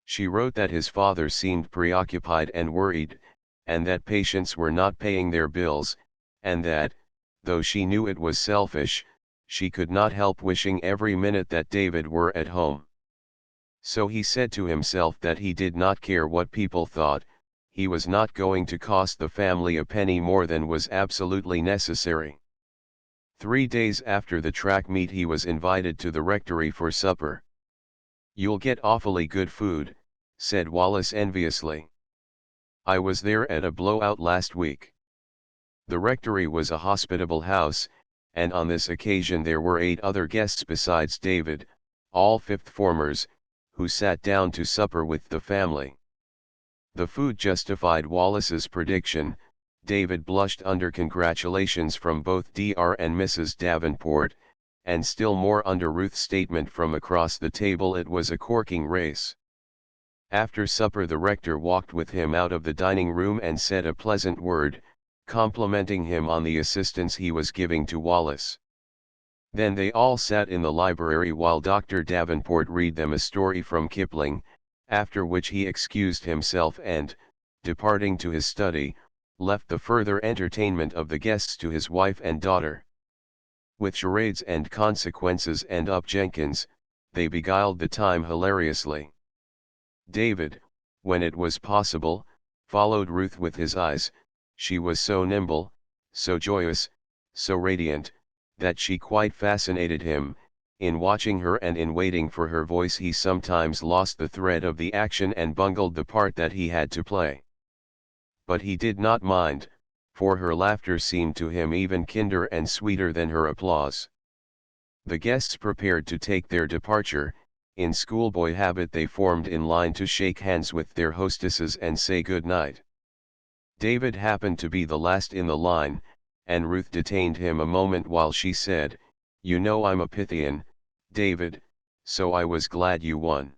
She wrote that his father seemed preoccupied and worried, and that patients were not paying their bills, and that, though she knew it was selfish, she could not help wishing every minute that David were at home. So he said to himself that he did not care what people thought, he was not going to cost the family a penny more than was absolutely necessary. 3 days after the track meet he was invited to the rectory for supper. "You'll get awfully good food," said Wallace enviously. "I was there at a blowout last week." The rectory was a hospitable house, and on this occasion there were 8 other guests besides David, all fifth formers, who sat down to supper with the family. The food justified Wallace's prediction. David blushed under congratulations from both Dr. and Mrs. Davenport, and still more under Ruth's statement from across the table it was a corking race. After supper the rector walked with him out of the dining room and said a pleasant word, complimenting him on the assistance he was giving to Wallace. Then they all sat in the library while Dr. Davenport read them a story from Kipling, after which he excused himself and, departing to his study, left the further entertainment of the guests to his wife and daughter. With charades and consequences and up Jenkins, they beguiled the time hilariously. David, when it was possible, followed Ruth with his eyes. She was so nimble, so joyous, so radiant, that she quite fascinated him. In watching her and in waiting for her voice he sometimes lost the thread of the action and bungled the part that he had to play. But he did not mind, for her laughter seemed to him even kinder and sweeter than her applause. The guests prepared to take their departure. In schoolboy habit they formed in line to shake hands with their hostesses and say good night. David happened to be the last in the line, and Ruth detained him a moment while she said, "You know I'm a Pythian, David, so I was glad you won.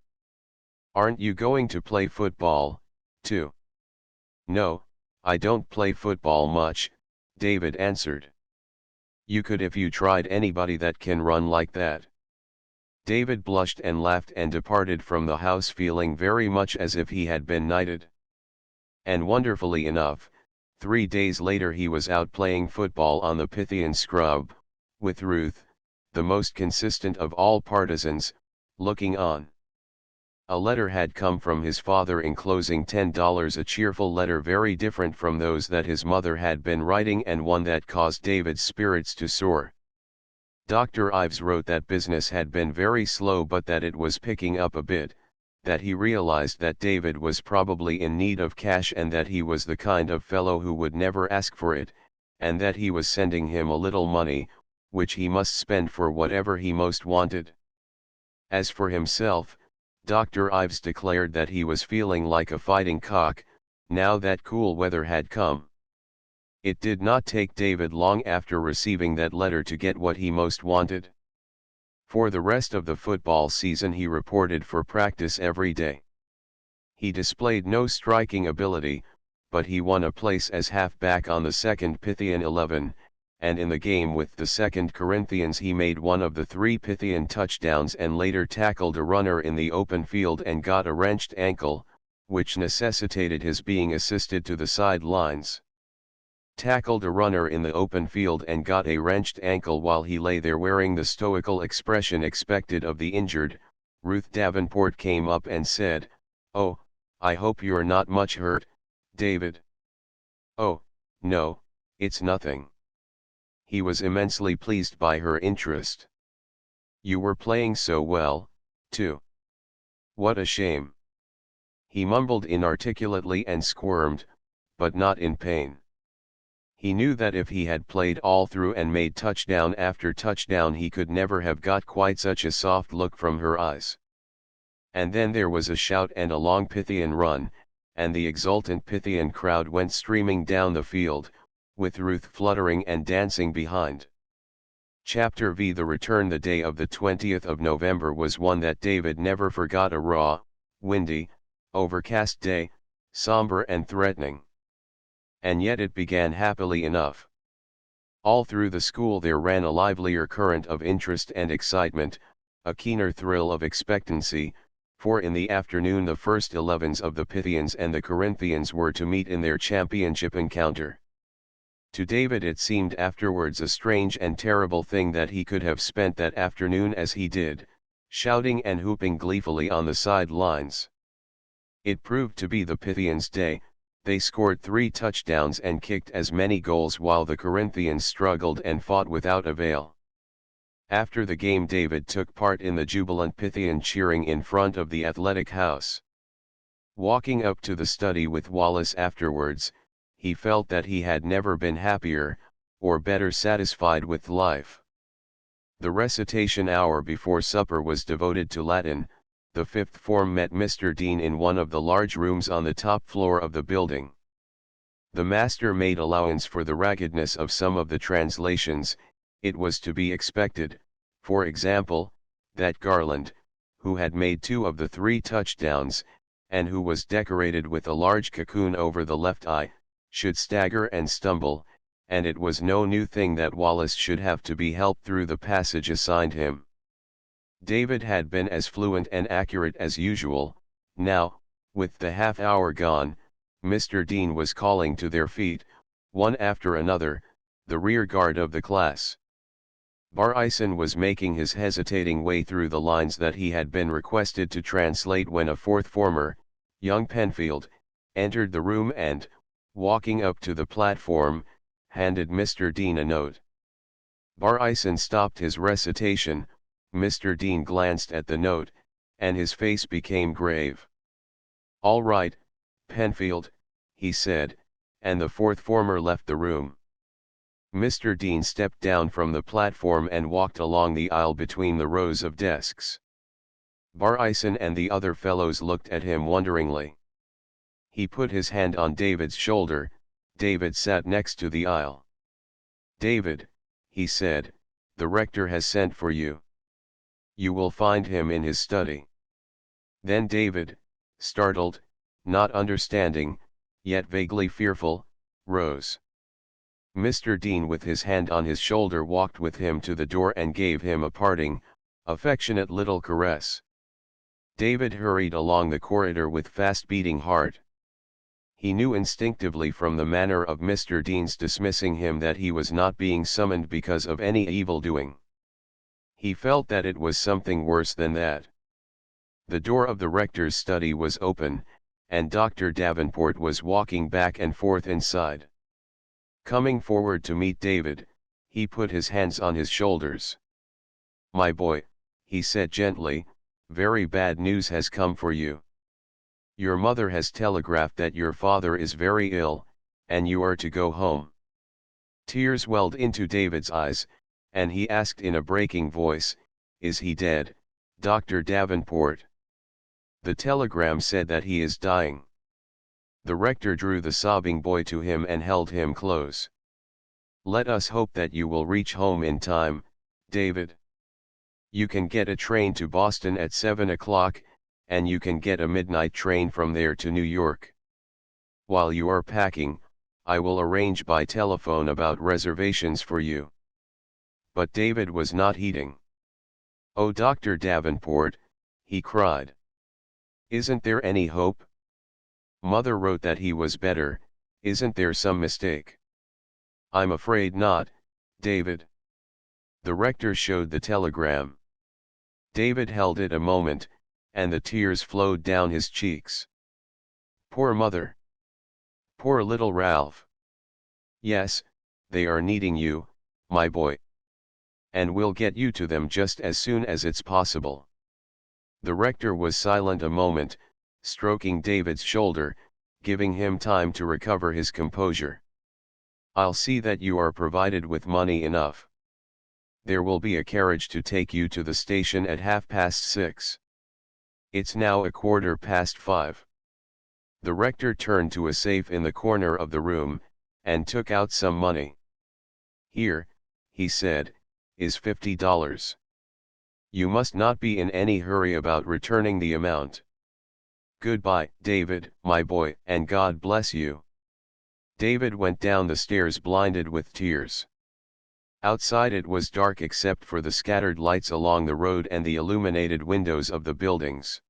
Aren't you going to play football, too?" "No, I don't play football much," David answered. "You could if you tried. Anybody that can run like that." David blushed and laughed and departed from the house feeling very much as if he had been knighted. And wonderfully enough, 3 days later he was out playing football on the Pythian scrub, with Ruth, the most consistent of all partisans, looking on. A letter had come from his father enclosing $10, a cheerful letter very different from those that his mother had been writing, and one that caused David's spirits to soar. Dr. Ives wrote that business had been very slow but that it was picking up a bit, that he realized that David was probably in need of cash and that he was the kind of fellow who would never ask for it, and that he was sending him a little money, which he must spend for whatever he most wanted. As for himself, Dr. Ives declared that he was feeling like a fighting cock, now that cool weather had come. It did not take David long after receiving that letter to get what he most wanted. For the rest of the football season he reported for practice every day. He displayed no striking ability, but he won a place as half-back on the 2nd Pythian 11, and in the game with the 2nd Corinthians he made one of the 3 Pythian touchdowns and later tackled a runner in the open field and got a wrenched ankle, which necessitated his being assisted to the sidelines. Tackled a runner in the open field and got a wrenched ankle while he lay there wearing the stoical expression expected of the injured. Ruth Davenport came up and said, "Oh, I hope you're not much hurt, David." "Oh, no, it's nothing." He was immensely pleased by her interest. "You were playing so well, too. What a shame." He mumbled inarticulately and squirmed, but not in pain. He knew that if he had played all through and made touchdown after touchdown he could never have got quite such a soft look from her eyes. And then there was a shout and a long Pythian run, and the exultant Pythian crowd went streaming down the field, with Ruth fluttering and dancing behind. Chapter V. The return. The day of the 20th of November was one that David never forgot, a raw, windy, overcast day, somber and threatening. And yet it began happily enough. All through the school there ran a livelier current of interest and excitement, a keener thrill of expectancy, for in the afternoon the first 11s of the Pythians and the Corinthians were to meet in their championship encounter. To David it seemed afterwards a strange and terrible thing that he could have spent that afternoon as he did, shouting and whooping gleefully on the sidelines. It proved to be the Pythians' day. They scored 3 touchdowns and kicked as many goals while the Corinthians struggled and fought without avail. After the game David took part in the jubilant Pythian cheering in front of the athletic house. Walking up to the study with Wallace afterwards, he felt that he had never been happier, or better satisfied with life. The recitation hour before supper was devoted to Latin. The 5th form met Mr. Dean in one of the large rooms on the top floor of the building. The master made allowance for the raggedness of some of the translations. It was to be expected, for example, that Garland, who had made 2 of the 3 touchdowns, and who was decorated with a large cocoon over the left eye, should stagger and stumble, and it was no new thing that Wallace should have to be helped through the passage assigned him. David had been as fluent and accurate as usual. Now, with the half-hour gone, Mr. Dean was calling to their feet, one after another, the rear guard of the class. Bar-Ison was making his hesitating way through the lines that he had been requested to translate when a 4th former, young Penfield, entered the room and, walking up to the platform, handed Mr. Dean a note. Bar-Ison stopped his recitation. Mr. Dean glanced at the note, and his face became grave. "All right, Penfield," he said, and the 4th former left the room. Mr. Dean stepped down from the platform and walked along the aisle between the rows of desks. Barison and the other fellows looked at him wonderingly. He put his hand on David's shoulder. David sat next to the aisle. "David," he said, "the rector has sent for you. You will find him in his study." Then David, startled, not understanding, yet vaguely fearful, rose. Mr. Dean, with his hand on his shoulder, walked with him to the door and gave him a parting, affectionate little caress. David hurried along the corridor with fast-beating heart. He knew instinctively from the manner of Mr. Dean's dismissing him that he was not being summoned because of any evil doing. He felt that it was something worse than that. The door of the rector's study was open, and Dr. Davenport was walking back and forth inside. Coming forward to meet David, he put his hands on his shoulders. "My boy," he said gently, "very bad news has come for you. Your mother has telegraphed that your father is very ill, and you are to go home." Tears welled into David's eyes, and he asked in a breaking voice, "Is he dead, Dr. Davenport?" "The telegram said that he is dying." The rector drew the sobbing boy to him and held him close. "Let us hope that you will reach home in time, David. You can get a train to Boston at 7 o'clock, and you can get a midnight train from there to New York. While you are packing, I will arrange by telephone about reservations for you." But David was not heeding. "Oh, Dr. Davenport," he cried. "Isn't there any hope? Mother wrote that he was better. Isn't there some mistake?" "I'm afraid not, David." The rector showed the telegram. David held it a moment, and the tears flowed down his cheeks. "Poor mother! Poor little Ralph! Yes, they are needing you, my boy. And we'll get you to them just as soon as it's possible." The rector was silent a moment, stroking David's shoulder, giving him time to recover his composure. "I'll see that you are provided with money enough. There will be a carriage to take you to the station at 6:30. It's now 5:15. The rector turned to a safe in the corner of the room, and took out some money. "Here," he said, "is $50. You must not be in any hurry about returning the amount. Goodbye, David, my boy, and God bless you." David went down the stairs blinded with tears. Outside it was dark except for the scattered lights along the road and the illuminated windows of the buildings.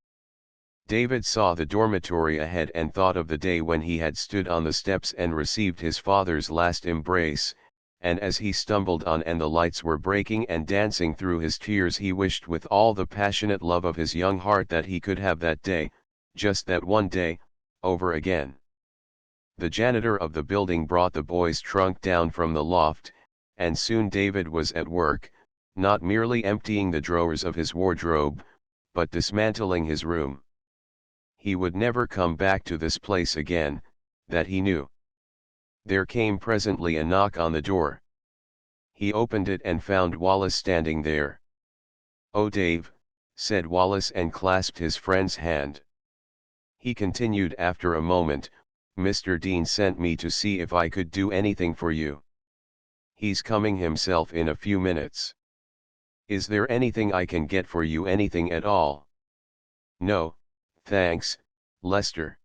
David saw the dormitory ahead and thought of the day when he had stood on the steps and received his father's last embrace, and as he stumbled on and the lights were breaking and dancing through his tears, he wished with all the passionate love of his young heart that he could have that day, just that one day, over again. The janitor of the building brought the boy's trunk down from the loft, and soon David was at work, not merely emptying the drawers of his wardrobe, but dismantling his room. He would never come back to this place again, that he knew. There came presently a knock on the door. He opened it and found Wallace standing there. "Oh, Dave," said Wallace and clasped his friend's hand. He continued after a moment, "Mr. Dean sent me to see if I could do anything for you. He's coming himself in a few minutes. Is there anything I can get for you, anything at all?" "No, thanks, Lester.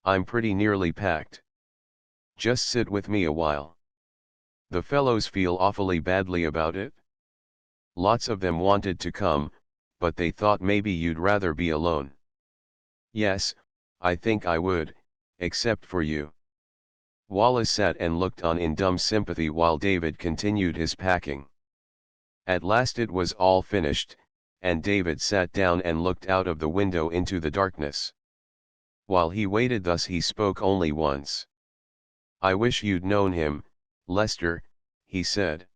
I'm pretty nearly packed. Just sit with me a while. The fellows feel awfully badly about it. Lots of them wanted to come, but they thought maybe you'd rather be alone." "Yes, I think I would, except for you." Wallace sat and looked on in dumb sympathy while David continued his packing. At last it was all finished, and David sat down and looked out of the window into the darkness. While he waited thus he spoke only once. "I wish you'd known him, Lester," he said.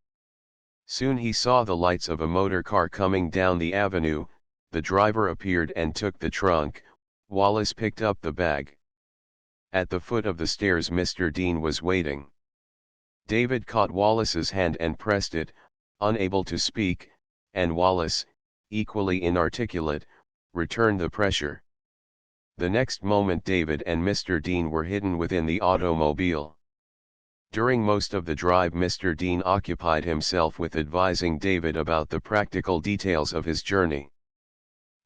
Soon he saw the lights of a motor car coming down the avenue. The driver appeared and took the trunk. Wallace picked up the bag. At the foot of the stairs Mr. Dean was waiting. David caught Wallace's hand and pressed it, unable to speak, and Wallace, equally inarticulate, Return the pressure. The next moment David and Mr. Dean were hidden within the automobile. During most of the drive Mr. Dean occupied himself with advising David about the practical details of his journey.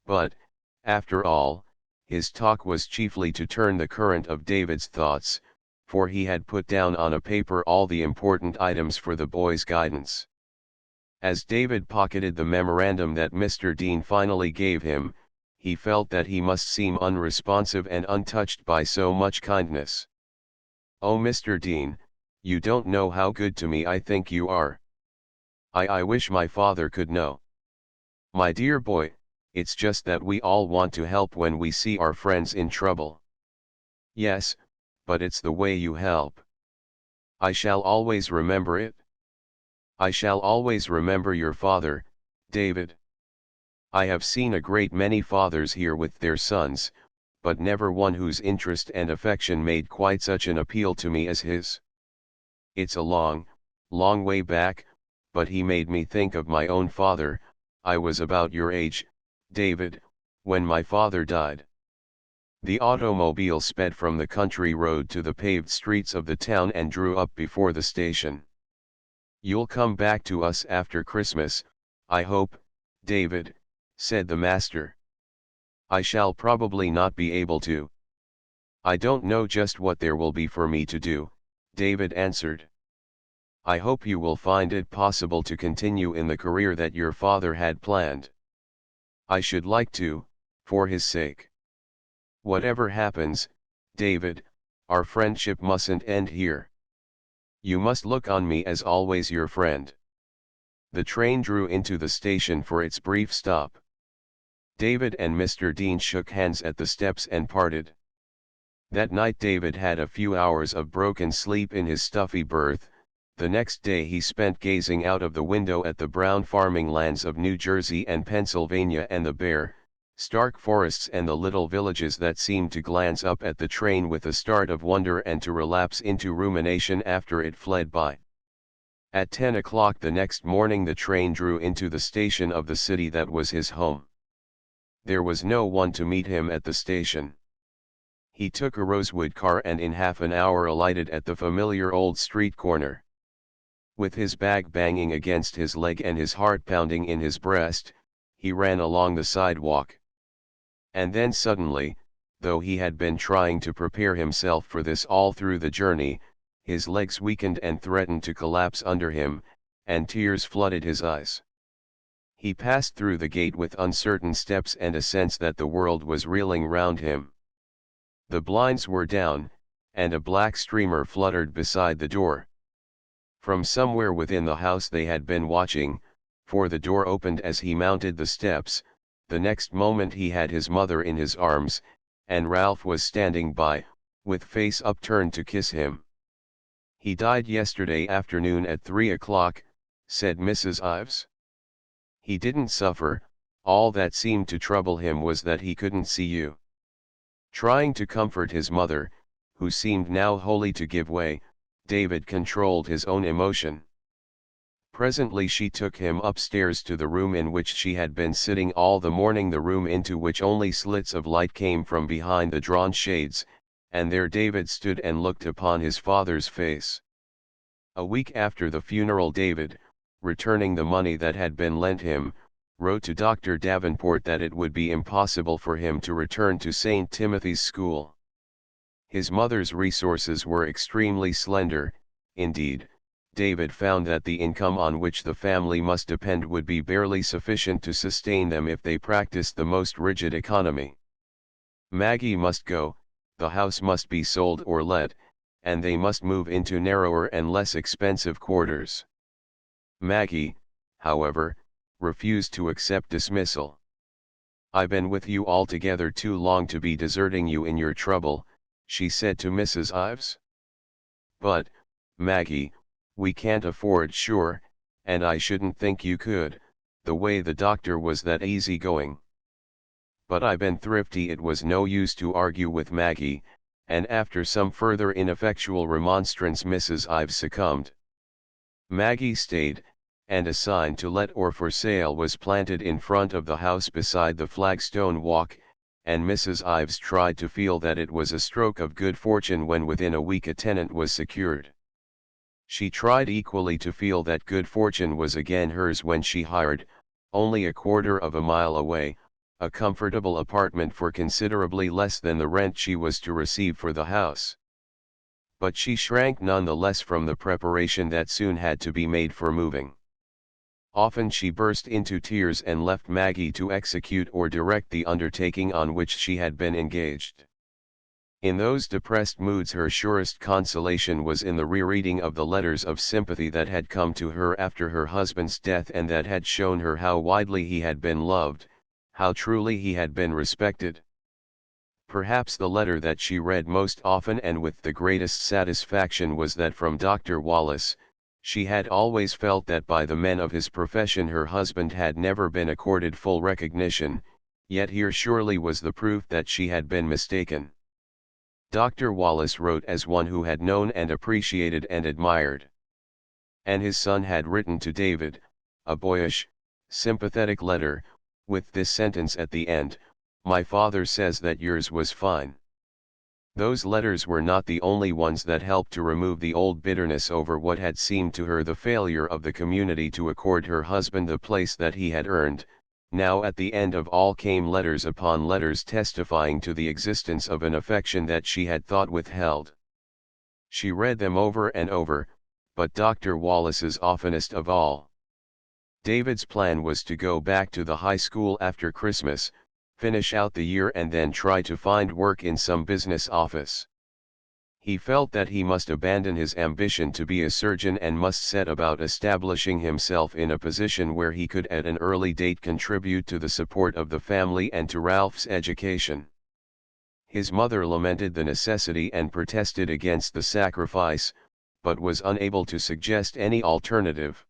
But, after all, his talk was chiefly to turn the current of David's thoughts, for he had put down on a paper all the important items for the boy's guidance. As David pocketed the memorandum that Mr. Dean finally gave him, he felt that he must seem unresponsive and untouched by so much kindness. "Oh, Mr. Dean, you don't know how good to me I think you are. I wish my father could know. My dear boy, it's just that we all want to help when we see our friends in trouble." "Yes, but it's the way you help. I shall always remember it. I shall always remember your father, David. I have seen a great many fathers here with their sons, but never one whose interest and affection made quite such an appeal to me as his. It's a long, long way back, but he made me think of my own father. I was about your age, David, when my father died." The automobile sped from the country road to the paved streets of the town and drew up before the station. "You'll come back to us after Christmas, I hope, David," said the master. "I shall probably not be able to. I don't know just what there will be for me to do," David answered. "I hope you will find it possible to continue in the career that your father had planned. I should like to, for his sake. Whatever happens, David, our friendship mustn't end here. You must look on me as always your friend." The train drew into the station for its brief stop. David and Mr. Dean shook hands at the steps and parted. That night David had a few hours of broken sleep in his stuffy berth. The next day he spent gazing out of the window at the brown farming lands of New Jersey and Pennsylvania and the bare, stark forests and the little villages that seemed to glance up at the train with a start of wonder and to relapse into rumination after it fled by. At 10 o'clock the next morning the train drew into the station of the city that was his home. There was no one to meet him at the station. He took a rosewood car and in half an hour alighted at the familiar old street corner. With his bag banging against his leg and his heart pounding in his breast, he ran along the sidewalk. And then suddenly, though he had been trying to prepare himself for this all through the journey, his legs weakened and threatened to collapse under him, and tears flooded his eyes. He passed through the gate with uncertain steps and a sense that the world was reeling round him. The blinds were down, and a black streamer fluttered beside the door. From somewhere within the house they had been watching, for the door opened as he mounted the steps. The next moment he had his mother in his arms, and Ralph was standing by, with face upturned to kiss him. "He died yesterday afternoon at 3 o'clock, said Mrs. Ives. "He didn't suffer, all that seemed to trouble him was that he couldn't see you." Trying to comfort his mother, who seemed now wholly to give way, David controlled his own emotion. Presently she took him upstairs to the room in which she had been sitting all the morning, the room into which only slits of light came from behind the drawn shades, and there David stood and looked upon his father's face. A week after the funeral David, returning the money that had been lent him, wrote to Dr. Davenport that it would be impossible for him to return to St. Timothy's School. His mother's resources were extremely slender. Indeed, David found that the income on which the family must depend would be barely sufficient to sustain them if they practiced the most rigid economy. Maggie must go, the house must be sold or let, and they must move into narrower and less expensive quarters. Maggie, however, refused to accept dismissal. "I've been with you altogether too long to be deserting you in your trouble," she said to Mrs. Ives. "But, Maggie, we can't afford sure, and I shouldn't think you could, the way the doctor was that easy-going." But I been thrifty. It was no use to argue with Maggie, and after some further ineffectual remonstrance Mrs. Ives succumbed. Maggie stayed, and a sign to let or for sale was planted in front of the house beside the flagstone walk, and Mrs. Ives tried to feel that it was a stroke of good fortune when within a week a tenant was secured. She tried equally to feel that good fortune was again hers when she hired, only a quarter of a mile away, a comfortable apartment for considerably less than the rent she was to receive for the house. But she shrank none the less from the preparation that soon had to be made for moving. Often she burst into tears and left Maggie to execute or direct the undertaking on which she had been engaged. In those depressed moods her surest consolation was in the rereading of the letters of sympathy that had come to her after her husband's death and that had shown her how widely he had been loved, how truly he had been respected. Perhaps the letter that she read most often and with the greatest satisfaction was that from Dr. Wallace. She had always felt that by the men of his profession her husband had never been accorded full recognition, yet here surely was the proof that she had been mistaken. Dr. Wallace wrote as one who had known and appreciated and admired. And his son had written to David, a boyish, sympathetic letter, with this sentence at the end, "My father says that yours was fine." Those letters were not the only ones that helped to remove the old bitterness over what had seemed to her the failure of the community to accord her husband the place that he had earned. Now at the end of all came letters upon letters testifying to the existence of an affection that she had thought withheld. She read them over and over, but Dr. Wallace's oftenest of all. David's plan was to go back to the high school after Christmas, finish out the year and then try to find work in some business office. He felt that he must abandon his ambition to be a surgeon and must set about establishing himself in a position where he could at an early date contribute to the support of the family and to Ralph's education. His mother lamented the necessity and protested against the sacrifice, but was unable to suggest any alternative.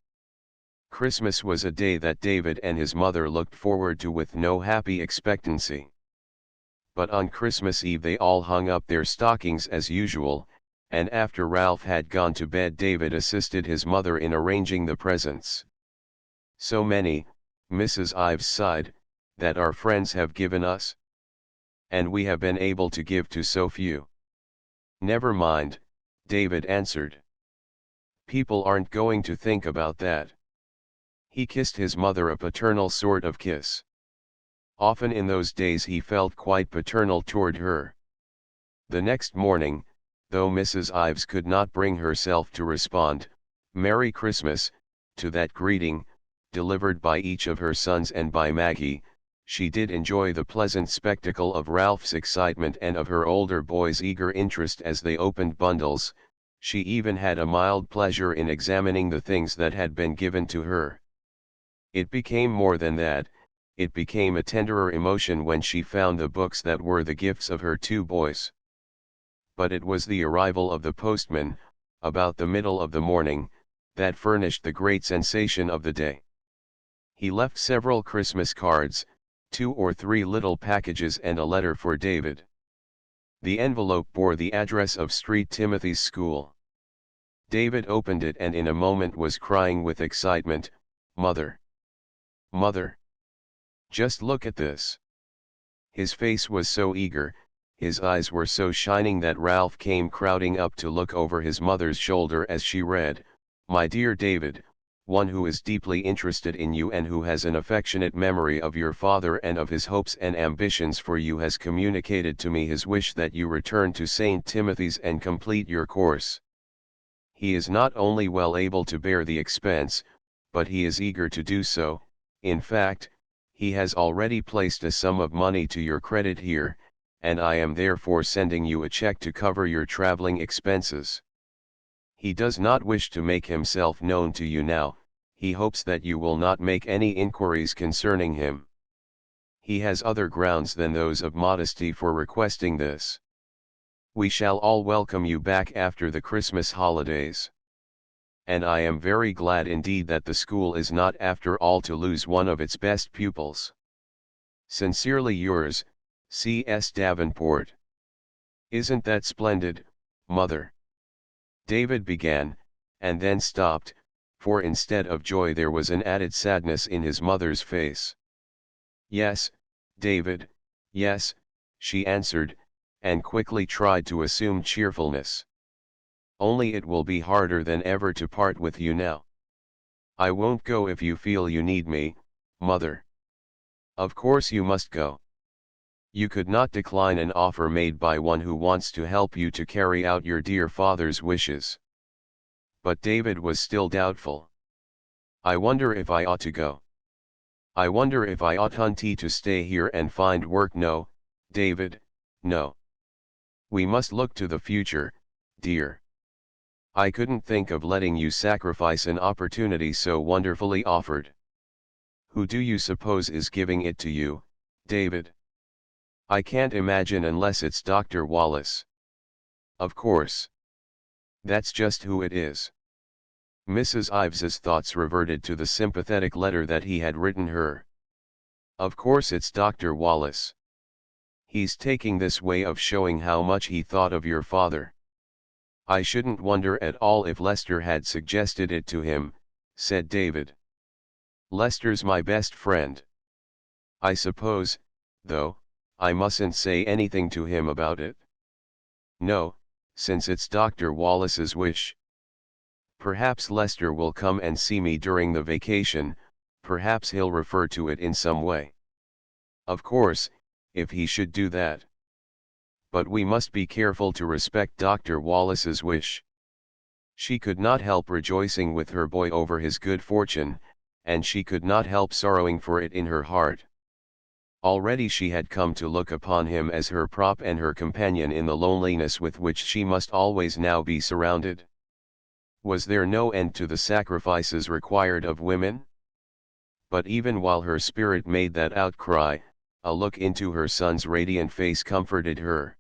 Christmas was a day that David and his mother looked forward to with no happy expectancy. But on Christmas Eve they all hung up their stockings as usual, and after Ralph had gone to bed David assisted his mother in arranging the presents. "So many," Mrs. Ives sighed, "that our friends have given us. And we have been able to give to so few." "Never mind," David answered. "People aren't going to think about that." He kissed his mother a paternal sort of kiss. Often in those days he felt quite paternal toward her. The next morning, though Mrs. Ives could not bring herself to respond, "Merry Christmas," to that greeting, delivered by each of her sons and by Maggie, she did enjoy the pleasant spectacle of Ralph's excitement and of her older boys' eager interest as they opened bundles. She even had a mild pleasure in examining the things that had been given to her. It became more than that. It became a tenderer emotion when she found the books that were the gifts of her two boys. But it was the arrival of the postman, about the middle of the morning, that furnished the great sensation of the day. He left several Christmas cards, 2 or 3 little packages and a letter for David. The envelope bore the address of Street Timothy's School. David opened it and in a moment was crying with excitement, "Mother! Mother! Just look at this." His face was so eager, his eyes were so shining that Ralph came crowding up to look over his mother's shoulder as she read, "My dear David, one who is deeply interested in you and who has an affectionate memory of your father and of his hopes and ambitions for you has communicated to me his wish that you return to St. Timothy's and complete your course. He is not only well able to bear the expense, but he is eager to do so. In fact, he has already placed a sum of money to your credit here, and I am therefore sending you a check to cover your traveling expenses. He does not wish to make himself known to you now. He hopes that you will not make any inquiries concerning him. He has other grounds than those of modesty for requesting this. We shall all welcome you back after the Christmas holidays. And I am very glad indeed that the school is not after all to lose one of its best pupils. Sincerely yours, C.S. Davenport." "Isn't that splendid, Mother?" David began, and then stopped, for instead of joy there was an added sadness in his mother's face. "Yes, David, yes," she answered, and quickly tried to assume cheerfulness. "Only it will be harder than ever to part with you now. I won't go if you feel you need me, mother. Of course you must go. You could not decline an offer made by one who wants to help you to carry out your dear father's wishes." But David was still doubtful. "I wonder if I ought to go. I wonder if I ought to stay here and find work." "No, David, no. We must look to the future, dear. I couldn't think of letting you sacrifice an opportunity so wonderfully offered. Who do you suppose is giving it to you, David?" "I can't imagine unless it's Dr. Wallace." "Of course. That's just who it is." Mrs. Ives's thoughts reverted to the sympathetic letter that he had written her. "Of course it's Dr. Wallace. He's taking this way of showing how much he thought of your father." "I shouldn't wonder at all if Lester had suggested it to him," said David. "Lester's my best friend. I suppose, though, I mustn't say anything to him about it?" "No, since it's Dr. Wallace's wish. Perhaps Lester will come and see me during the vacation, perhaps he'll refer to it in some way." "Of course, if he should do that. But we must be careful to respect Dr. Wallace's wish." She could not help rejoicing with her boy over his good fortune, and she could not help sorrowing for it in her heart. Already she had come to look upon him as her prop and her companion in the loneliness with which she must always now be surrounded. Was there no end to the sacrifices required of women? But even while her spirit made that outcry, a look into her son's radiant face comforted her.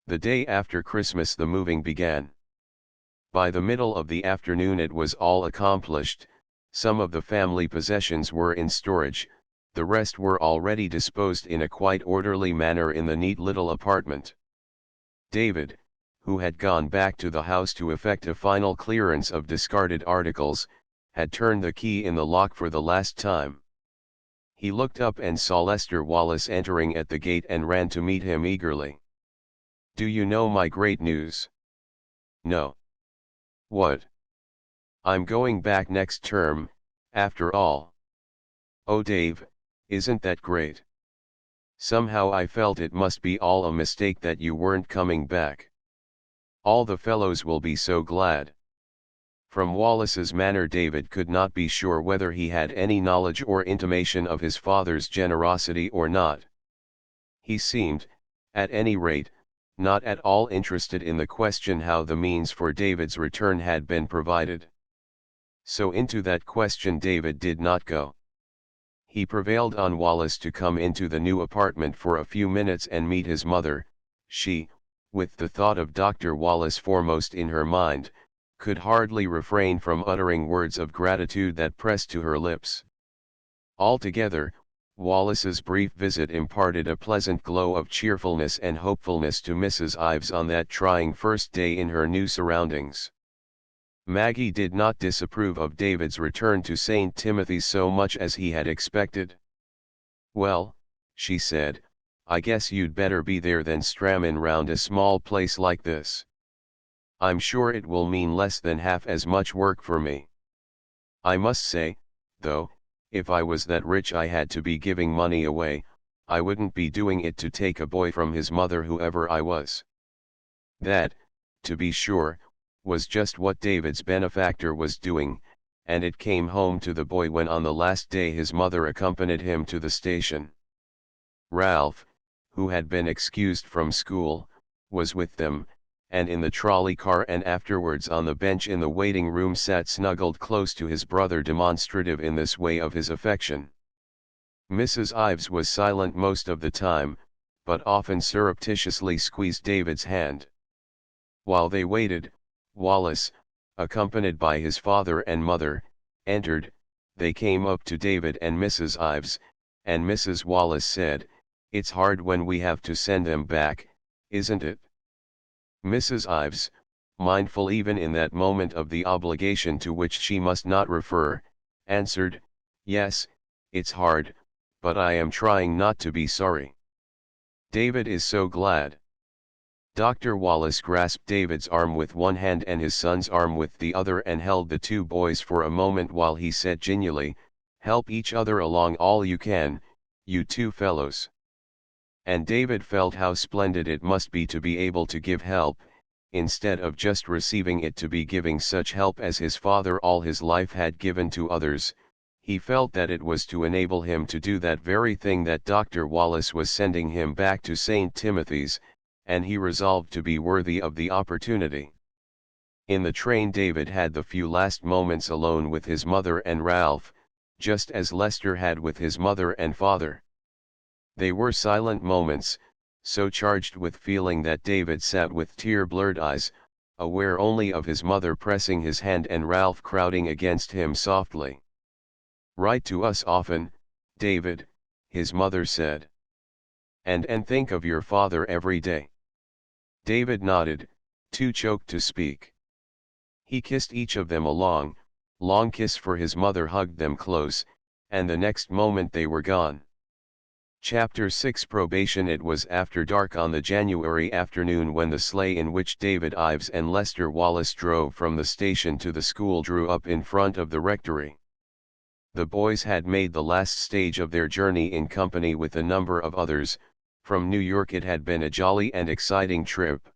The day after Christmas the moving began. By the middle of the afternoon it was all accomplished. Some of the family possessions were in storage, the rest were already disposed in a quite orderly manner in the neat little apartment. David, who had gone back to the house to effect a final clearance of discarded articles, had turned the key in the lock for the last time. He looked up and saw Lester Wallace entering at the gate and ran to meet him eagerly. "Do you know my great news?" "No." "What?" "I'm going back next term, after all." "Oh Dave, isn't that great? Somehow I felt it must be all a mistake that you weren't coming back. All the fellows will be so glad." From Wallace's manner David could not be sure whether he had any knowledge or intimation of his father's generosity or not. He seemed, at any rate, not at all interested in the question how the means for David's return had been provided. So into that question David did not go. He prevailed on Wallace to come into the new apartment for a few minutes and meet his mother. She, with the thought of Dr. Wallace foremost in her mind, could hardly refrain from uttering words of gratitude that pressed to her lips. Altogether, Wallace's brief visit imparted a pleasant glow of cheerfulness and hopefulness to Mrs. Ives on that trying first day in her new surroundings. Maggie did not disapprove of David's return to St. Timothy's so much as he had expected. "Well," she said, "I guess you'd better be there than strammin' round a small place like this. I'm sure it will mean less than half as much work for me. I must say, though, if I was that rich I had to be giving money away, I wouldn't be doing it to take a boy from his mother whoever I was." That, to be sure, was just what David's benefactor was doing, and it came home to the boy when on the last day his mother accompanied him to the station. Ralph, who had been excused from school, was with them, and in the trolley car and afterwards on the bench in the waiting room sat snuggled close to his brother, demonstrative in this way of his affection. Mrs. Ives was silent most of the time, but often surreptitiously squeezed David's hand. While they waited, Wallace, accompanied by his father and mother, entered. They came up to David and Mrs. Ives, and Mrs. Wallace said, "It's hard when we have to send them back, isn't it?" Mrs. Ives, mindful even in that moment of the obligation to which she must not refer, answered, "Yes, it's hard, but I am trying not to be sorry." David is so glad. Dr. Wallace grasped David's arm with one hand and his son's arm with the other and held the two boys for a moment while he said genially, "Help each other along all you can, you two fellows." And David felt how splendid it must be to be able to give help, instead of just receiving it, to be giving such help as his father all his life had given to others. He felt that it was to enable him to do that very thing that Dr. Wallace was sending him back to St. Timothy's, and he resolved to be worthy of the opportunity. In the train David had the few last moments alone with his mother and Ralph, just as Lester had with his mother and father. They were silent moments, so charged with feeling that David sat with tear-blurred eyes, aware only of his mother pressing his hand and Ralph crowding against him softly. "Write to us often, David," his mother said. And think of your father every day." David nodded, too choked to speak. He kissed each of them a long, long kiss, for his mother hugged them close, and the next moment they were gone. Chapter 6 Probation. It was after dark on the January afternoon when the sleigh in which David Ives and Lester Wallace drove from the station to the school drew up in front of the rectory. The boys had made the last stage of their journey in company with a number of others. From New York it had been a jolly and exciting trip.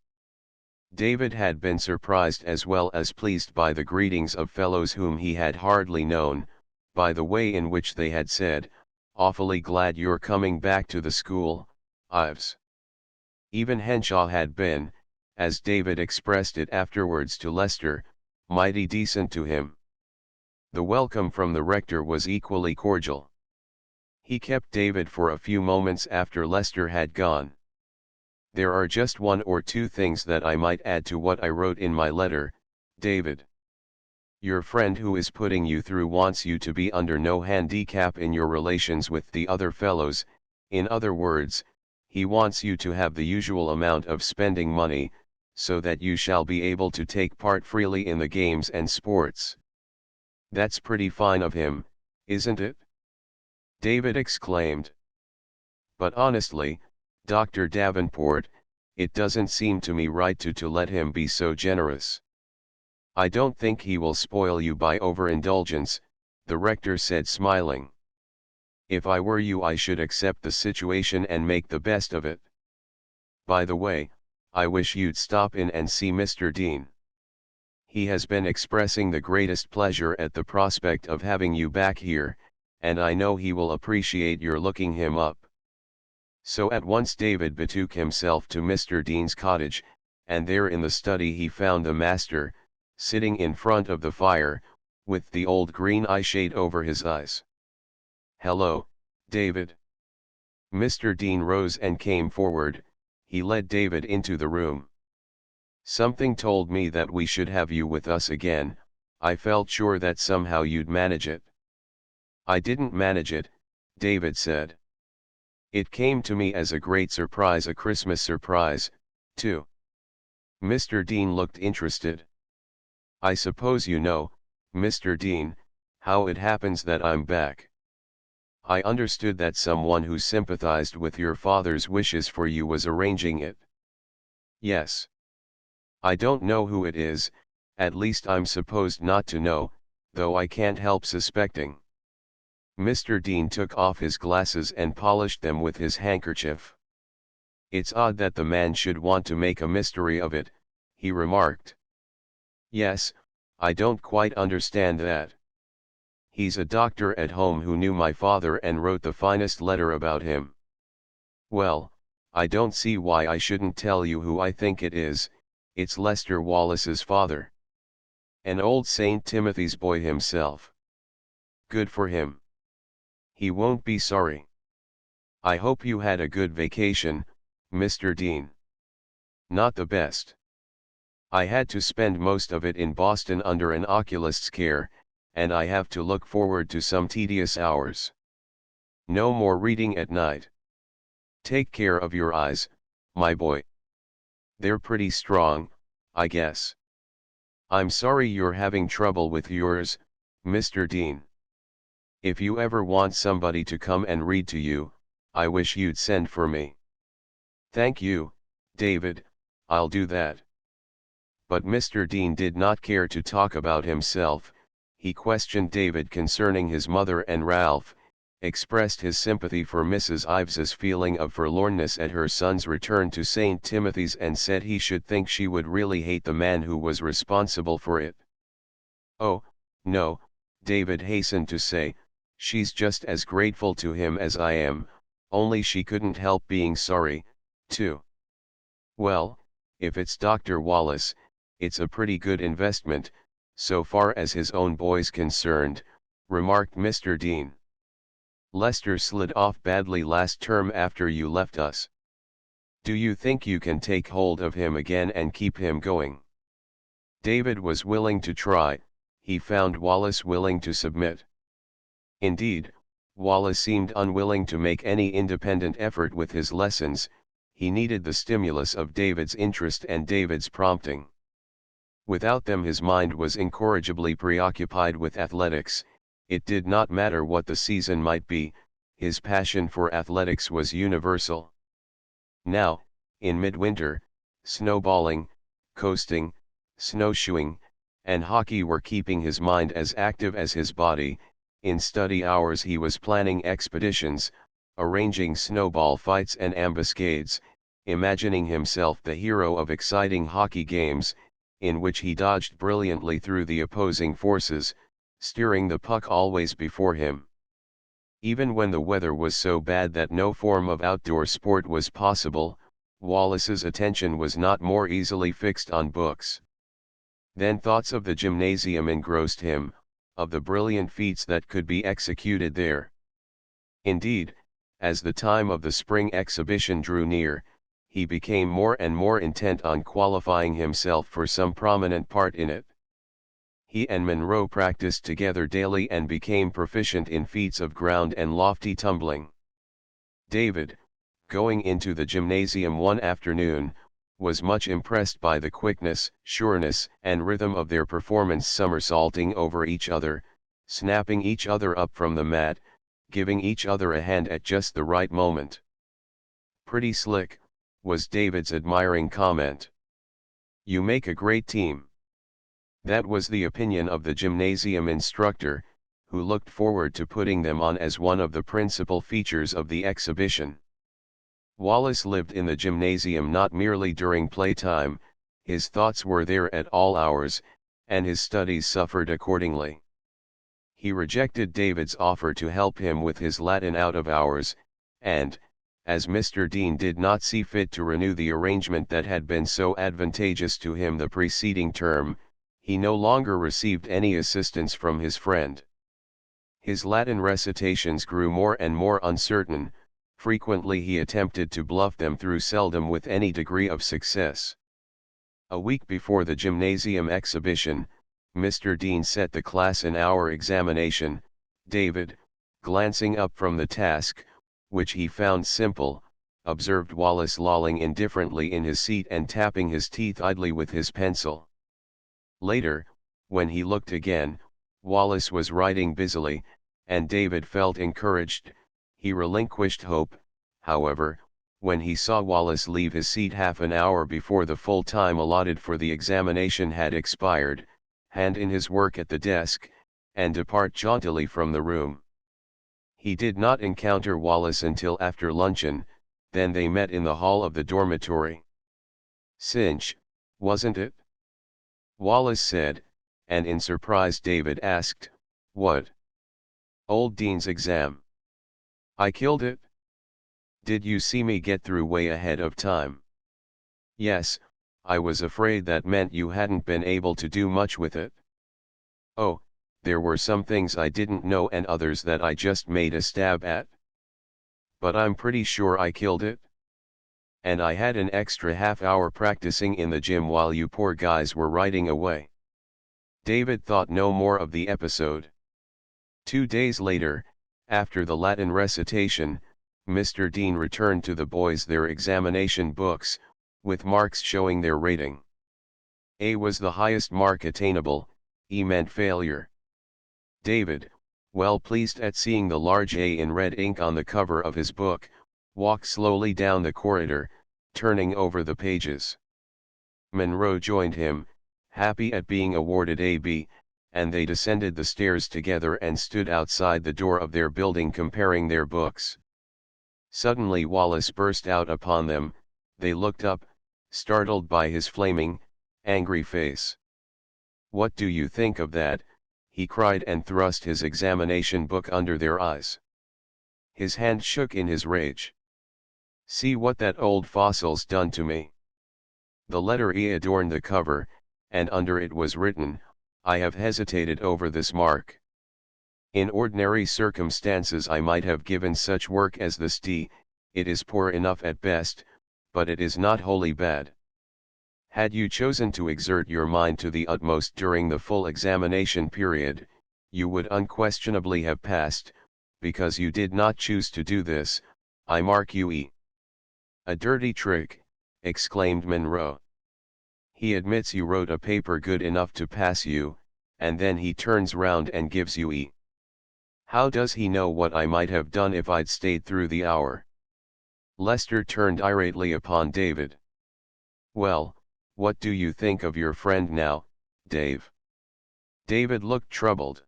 David had been surprised as well as pleased by the greetings of fellows whom he had hardly known, by the way in which they had said, "Awfully glad you're coming back to the school, Ives." Even Henshaw had been, as David expressed it afterwards to Lester, mighty decent to him. The welcome from the rector was equally cordial. He kept David for a few moments after Lester had gone. "There are just one or two things that I might add to what I wrote in my letter, David. Your friend who is putting you through wants you to be under no handicap in your relations with the other fellows. In other words, he wants you to have the usual amount of spending money, so that you shall be able to take part freely in the games and sports." "That's pretty fine of him, isn't it?" David exclaimed. "But honestly, Dr. Davenport, it doesn't seem to me right to let him be so generous." "I don't think he will spoil you by overindulgence," the rector said, smiling. "If I were you I should accept the situation and make the best of it. By the way, I wish you'd stop in and see Mr. Dean. He has been expressing the greatest pleasure at the prospect of having you back here, and I know he will appreciate your looking him up." So at once David betook himself to Mr. Dean's cottage, and there in the study he found the master, sitting in front of the fire, with the old green eye shade over his eyes. "Hello, David." Mr. Dean rose and came forward. He led David into the room. "Something told me that we should have you with us again. I felt sure that somehow you'd manage it." "I didn't manage it," David said. "It came to me as a great surprise, a Christmas surprise, too." Mr. Dean looked interested. "I suppose you know, Mr. Dean, how it happens that I'm back. I understood that someone who sympathized with your father's wishes for you was arranging it." "Yes. I don't know who it is, at least I'm supposed not to know, though I can't help suspecting." Mr. Dean took off his glasses and polished them with his handkerchief. "It's odd that the man should want to make a mystery of it," he remarked. "Yes, I don't quite understand that. He's a doctor at home who knew my father and wrote the finest letter about him." "Well, I don't see why I shouldn't tell you who I think it is. It's Lester Wallace's father. An old St. Timothy's boy himself. Good for him. He won't be sorry. I hope you had a good vacation, Mr. Dean." "Not the best. I had to spend most of it in Boston under an oculist's care, and I have to look forward to some tedious hours. No more reading at night. Take care of your eyes, my boy. They're pretty strong, I guess." I'm sorry you're having trouble with yours, Mr. Dean. If you ever want somebody to come and read to you, I wish you'd send for me. Thank you, David, I'll do that. But Mr. Dean did not care to talk about himself. He questioned David concerning his mother and Ralph, expressed his sympathy for Mrs. Ives's feeling of forlornness at her son's return to St. Timothy's, and said he should think she would really hate the man who was responsible for it. Oh, no, David hastened to say, she's just as grateful to him as I am, only she couldn't help being sorry, too. Well, if it's Dr. Wallace, it's a pretty good investment, so far as his own boy's concerned, remarked Mr. Dean. Lester slid off badly last term after you left us. Do you think you can take hold of him again and keep him going? David was willing to try, he found Wallace willing to submit. Indeed, Wallace seemed unwilling to make any independent effort with his lessons. He needed the stimulus of David's interest and David's prompting. Without them his mind was incorrigibly preoccupied with athletics. It did not matter what the season might be, his passion for athletics was universal. Now, in midwinter, snowballing, coasting, snowshoeing, and hockey were keeping his mind as active as his body. In study hours he was planning expeditions, arranging snowball fights and ambuscades, imagining himself the hero of exciting hockey games, in which he dodged brilliantly through the opposing forces, steering the puck always before him. Even when the weather was so bad that no form of outdoor sport was possible, Wallace's attention was not more easily fixed on books. Then thoughts of the gymnasium engrossed him, of the brilliant feats that could be executed there. Indeed, as the time of the spring exhibition drew near, he became more and more intent on qualifying himself for some prominent part in it. He and Monroe practiced together daily and became proficient in feats of ground and lofty tumbling. David, going into the gymnasium one afternoon, was much impressed by the quickness, sureness, and rhythm of their performance, somersaulting over each other, snapping each other up from the mat, giving each other a hand at just the right moment. Pretty slick, was David's admiring comment. You make a great team. That was the opinion of the gymnasium instructor, who looked forward to putting them on as one of the principal features of the exhibition. Wallace lived in the gymnasium not merely during playtime, his thoughts were there at all hours, and his studies suffered accordingly. He rejected David's offer to help him with his Latin out of hours, and, as Mr. Dean did not see fit to renew the arrangement that had been so advantageous to him the preceding term, he no longer received any assistance from his friend. His Latin recitations grew more and more uncertain. Frequently he attempted to bluff them through, seldom with any degree of success. A week before the gymnasium exhibition, Mr. Dean set the class an hour examination. David, glancing up from the task, which he found simple, observed Wallace lolling indifferently in his seat and tapping his teeth idly with his pencil. Later, when he looked again, Wallace was writing busily, and David felt encouraged. He relinquished hope, however, when he saw Wallace leave his seat half an hour before the full time allotted for the examination had expired, hand in his work at the desk, and depart jauntily from the room. He did not encounter Wallace until after luncheon, then they met in the hall of the dormitory. "Cinch, wasn't it?" Wallace said, and in surprise David asked, "What?" "Old Dean's exam. I killed it. Did you see me get through way ahead of time?" "Yes, I was afraid that meant you hadn't been able to do much with it." "Oh, there were some things I didn't know and others that I just made a stab at. But I'm pretty sure I killed it. And I had an extra half-hour practicing in the gym while you poor guys were writing away." David thought no more of the episode. 2 days later, after the Latin recitation, Mr. Dean returned to the boys their examination books, with marks showing their rating. A was the highest mark attainable, E meant failure. David, well pleased at seeing the large A in red ink on the cover of his book, walked slowly down the corridor, turning over the pages. Monroe joined him, happy at being awarded a B, and they descended the stairs together and stood outside the door of their building comparing their books. Suddenly Wallace burst out upon them. They looked up, startled by his flaming, angry face. "What do you think of that?" he cried and thrust his examination book under their eyes. His hand shook in his rage. "See what that old fossil's done to me." The letter E adorned the cover, and under it was written, "I have hesitated over this mark. In ordinary circumstances I might have given such work as this D, it is poor enough at best, but it is not wholly bad. Had you chosen to exert your mind to the utmost during the full examination period, you would unquestionably have passed, because you did not choose to do this, I mark you E." "A dirty trick," exclaimed Monroe. "He admits you wrote a paper good enough to pass you, and then he turns round and gives you E. How does he know what I might have done if I'd stayed through the hour?" Lester turned irately upon David. "Well, what do you think of your friend now, Dave?" David looked troubled.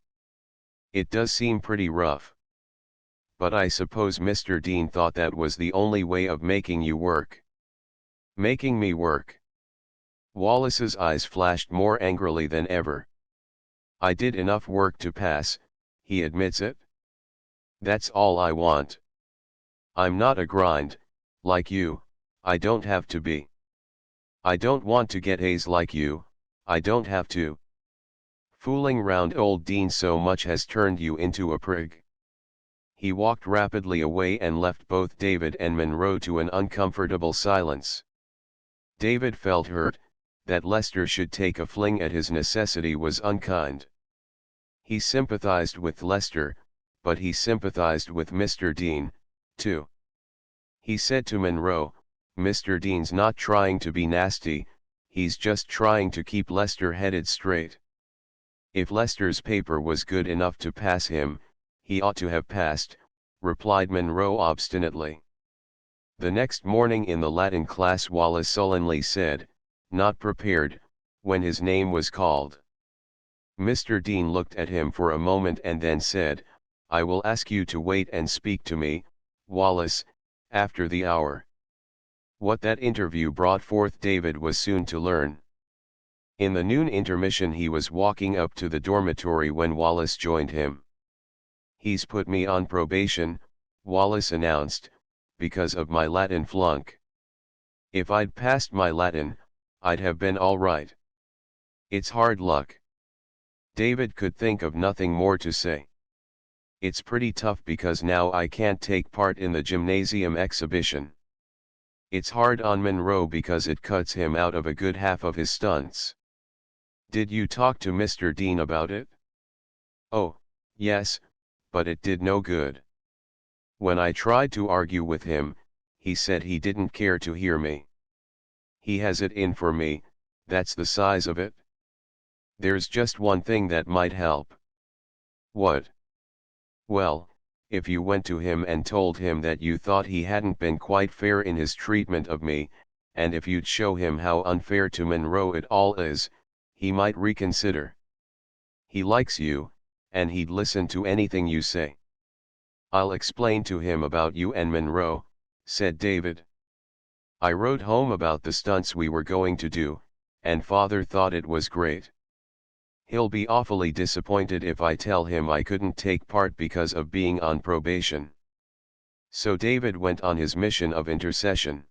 "It does seem pretty rough. But I suppose Mr. Dean thought that was the only way of making you work." "Making me work?" Wallace's eyes flashed more angrily than ever. "I did enough work to pass, he admits it. That's all I want. I'm not a grind, like you, I don't have to be. I don't want to get A's like you, I don't have to. Fooling round old Dean so much has turned you into a prig." He walked rapidly away and left both David and Monroe to an uncomfortable silence. David felt hurt. That Lester should take a fling at his necessity was unkind. He sympathized with Lester, but he sympathized with Mr. Dean, too. He said to Monroe, "Mr. Dean's not trying to be nasty, he's just trying to keep Lester headed straight. If Lester's paper was good enough to pass him, he ought to have passed," replied Monroe obstinately. The next morning in the Latin class Wallace sullenly said, "Not prepared," when his name was called. Mr. Dean looked at him for a moment and then said, "I will ask you to wait and speak to me, Wallace, after the hour." What that interview brought forth David was soon to learn. In the noon intermission he was walking up to the dormitory when Wallace joined him. "He's put me on probation," Wallace announced, "because of my Latin flunk. If I'd passed my Latin, I'd have been all right. It's hard luck." David could think of nothing more to say. "It's pretty tough because now I can't take part in the gymnasium exhibition. It's hard on Monroe because it cuts him out of a good half of his stunts." "Did you talk to Mr. Dean about it?" "Oh, yes, but it did no good. When I tried to argue with him, he said he didn't care to hear me. He has it in for me, that's the size of it. There's just one thing that might help." "What?" "Well, if you went to him and told him that you thought he hadn't been quite fair in his treatment of me, and if you'd show him how unfair to Monroe it all is, he might reconsider. He likes you, and he'd listen to anything you say." "I'll explain to him about you and Monroe," said David. "I wrote home about the stunts we were going to do, and father thought it was great. He'll be awfully disappointed if I tell him I couldn't take part because of being on probation." So David went on his mission of intercession.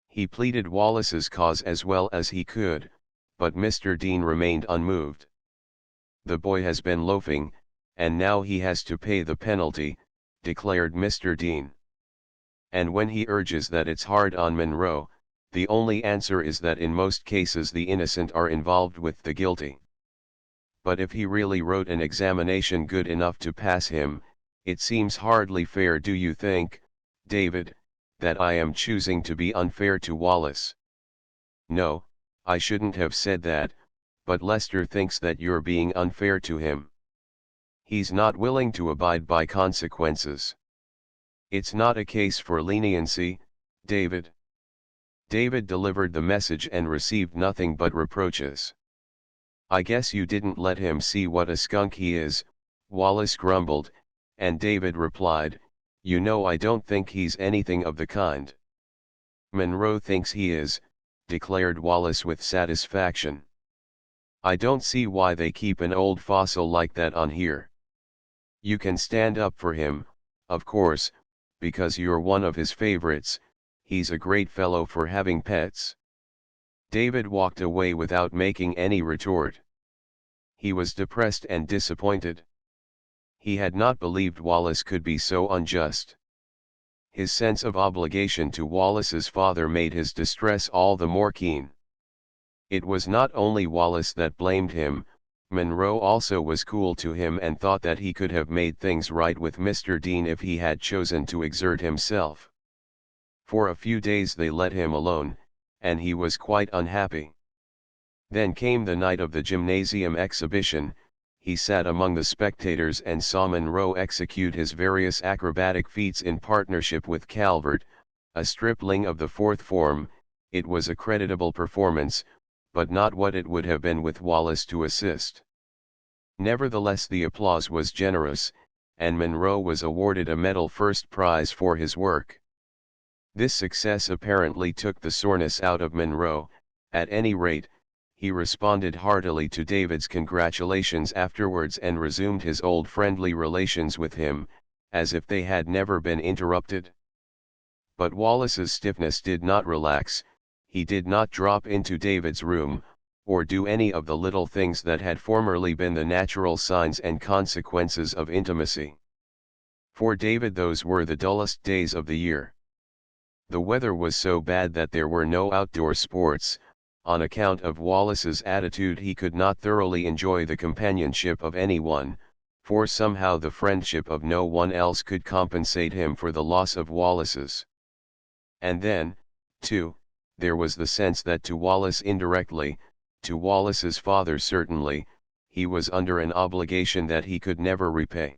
He pleaded Wallace's cause as well as he could, but Mr. Dean remained unmoved. "The boy has been loafing, and now he has to pay the penalty," declared Mr. Dean. And when he urges that it's hard on Monroe, the only answer is that in most cases the innocent are involved with the guilty. But if he really wrote an examination good enough to pass him, it seems hardly fair, do you think, David, that I am choosing to be unfair to Wallace? No, I shouldn't have said that, but Lester thinks that you're being unfair to him. He's not willing to abide by consequences. It's not a case for leniency, David. David delivered the message and received nothing but reproaches. I guess you didn't let him see what a skunk he is, Wallace grumbled, and David replied, you know I don't think he's anything of the kind. Monroe thinks he is, declared Wallace with satisfaction. I don't see why they keep an old fossil like that on here. You can stand up for him, of course, because you're one of his favorites. He's a great fellow for having pets. David walked away without making any retort. He was depressed and disappointed. He had not believed Wallace could be so unjust. His sense of obligation to Wallace's father made his distress all the more keen. It was not only Wallace that blamed him, Monroe also was cool to him and thought that he could have made things right with Mr. Dean if he had chosen to exert himself. For a few days they let him alone, and he was quite unhappy. Then came the night of the gymnasium exhibition. He sat among the spectators and saw Monroe execute his various acrobatic feats in partnership with Calvert, a stripling of the fourth form. It was a creditable performance, but not what it would have been with Wallace to assist. Nevertheless, the applause was generous, and Monroe was awarded a medal first prize for his work. This success apparently took the soreness out of Monroe. At any rate, he responded heartily to David's congratulations afterwards and resumed his old friendly relations with him, as if they had never been interrupted. But Wallace's stiffness did not relax. He did not drop into David's room, or do any of the little things that had formerly been the natural signs and consequences of intimacy. For David those were the dullest days of the year. The weather was so bad that there were no outdoor sports. On account of Wallace's attitude he could not thoroughly enjoy the companionship of anyone, for somehow the friendship of no one else could compensate him for the loss of Wallace's. And then, too, there was the sense that to Wallace indirectly, to Wallace's father certainly, he was under an obligation that he could never repay.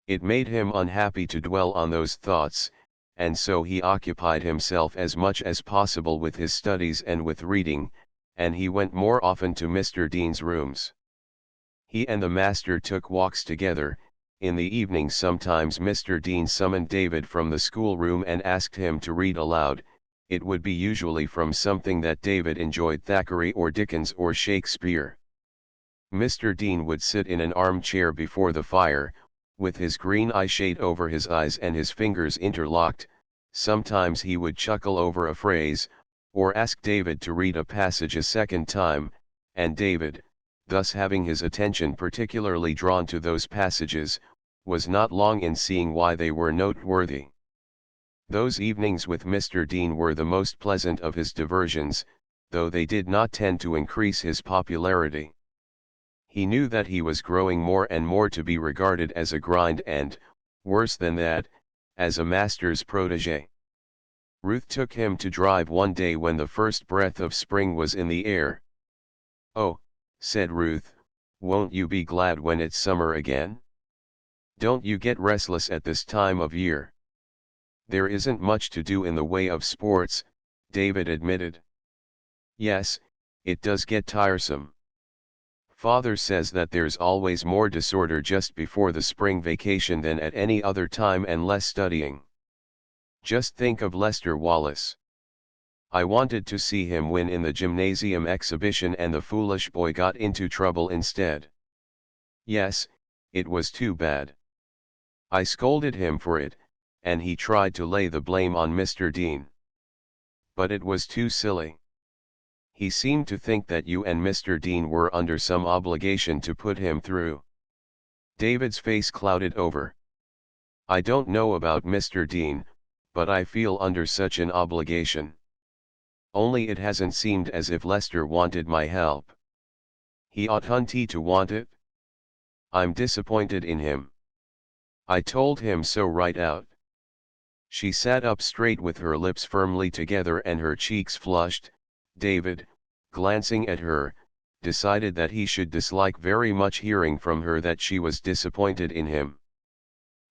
It made him unhappy to dwell on those thoughts, and so he occupied himself as much as possible with his studies and with reading, and he went more often to Mr. Dean's rooms. He and the master took walks together. In the evening sometimes Mr. Dean summoned David from the schoolroom and asked him to read aloud. It would be usually from something that David enjoyed, Thackeray or Dickens or Shakespeare. Mr. Dean would sit in an armchair before the fire, with his green eye shade over his eyes and his fingers interlocked. Sometimes he would chuckle over a phrase, or ask David to read a passage a second time, and David, thus having his attention particularly drawn to those passages, was not long in seeing why they were noteworthy. Those evenings with Mr. Dean were the most pleasant of his diversions, though they did not tend to increase his popularity. He knew that he was growing more and more to be regarded as a grind and, worse than that, as a master's protégé. Ruth took him to drive one day when the first breath of spring was in the air. "Oh," said Ruth, "won't you be glad when it's summer again? Don't you get restless at this time of year?" "There isn't much to do in the way of sports," David admitted. "Yes, it does get tiresome. Father says that there's always more disorder just before the spring vacation than at any other time and less studying. Just think of Lester Wallace. I wanted to see him win in the gymnasium exhibition and the foolish boy got into trouble instead. Yes, it was too bad. I scolded him for it, and he tried to lay the blame on Mr. Dean. But it was too silly. He seemed to think that you and Mr. Dean were under some obligation to put him through." David's face clouded over. "I don't know about Mr. Dean, but I feel under such an obligation. Only it hasn't seemed as if Lester wanted my help. He oughtn't to want it. I'm disappointed in him. I told him so right out." She sat up straight with her lips firmly together and her cheeks flushed. "David, glancing at her, decided that he should dislike very much hearing from her that she was disappointed in him.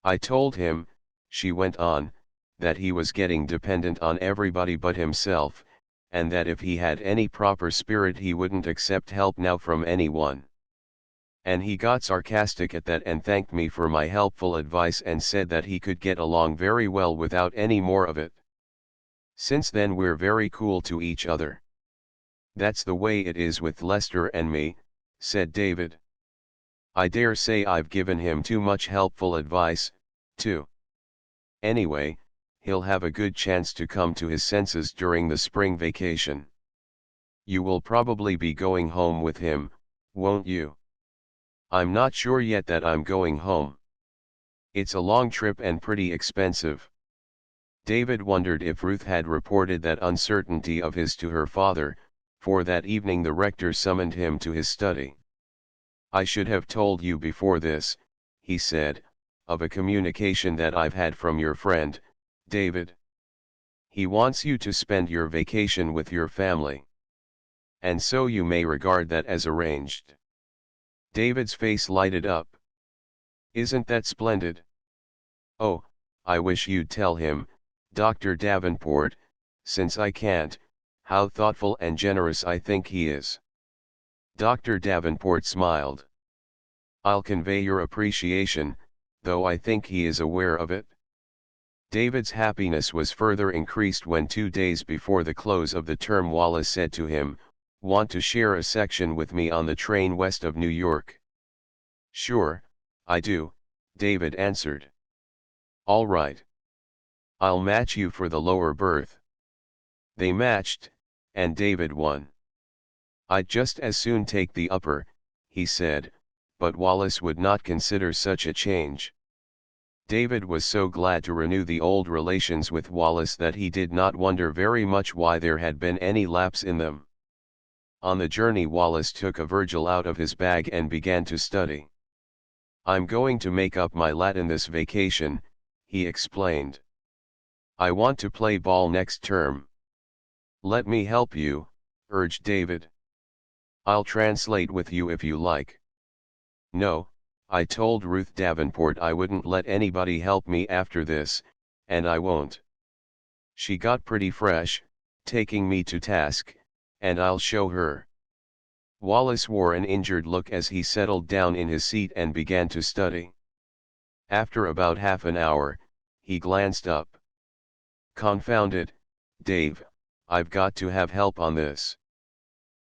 I told him, she went on, that he was getting dependent on everybody but himself, and that if he had any proper spirit he wouldn't accept help now from anyone. And he got sarcastic at that and thanked me for my helpful advice and said that he could get along very well without any more of it. Since then we're very cool to each other. That's the way it is with Lester and me, said David. I dare say I've given him too much helpful advice, too. Anyway, he'll have a good chance to come to his senses during the spring vacation. You will probably be going home with him, won't you? I'm not sure yet that I'm going home. It's a long trip and pretty expensive. David wondered if Ruth had reported that uncertainty of his to her father, for that evening the rector summoned him to his study. I should have told you before this, he said, of a communication that I've had from your friend, David. He wants you to spend your vacation with your family. And so you may regard that as arranged. David's face lighted up. Isn't that splendid? Oh, I wish you'd tell him, Dr. Davenport, since I can't, how thoughtful and generous I think he is. Dr. Davenport smiled. I'll convey your appreciation, though I think he is aware of it. David's happiness was further increased when 2 days before the close of the term Wallace said to him, "Want to share a section with me on the train west of New York?" "Sure, I do," David answered. "All right. I'll match you for the lower berth." They matched, and David won. "I'd just as soon take the upper," he said, but Wallace would not consider such a change. David was so glad to renew the old relations with Wallace that he did not wonder very much why there had been any lapse in them. On the journey Wallace took a Virgil out of his bag and began to study. "I'm going to make up my Latin this vacation," he explained. "I want to play ball next term." "Let me help you," urged David. "I'll translate with you if you like." "No, I told Ruth Davenport I wouldn't let anybody help me after this, and I won't. She got pretty fresh, taking me to task, and I'll show her." Wallace wore an injured look as he settled down in his seat and began to study. After about half an hour, he glanced up. "Confound it, Dave, I've got to have help on this.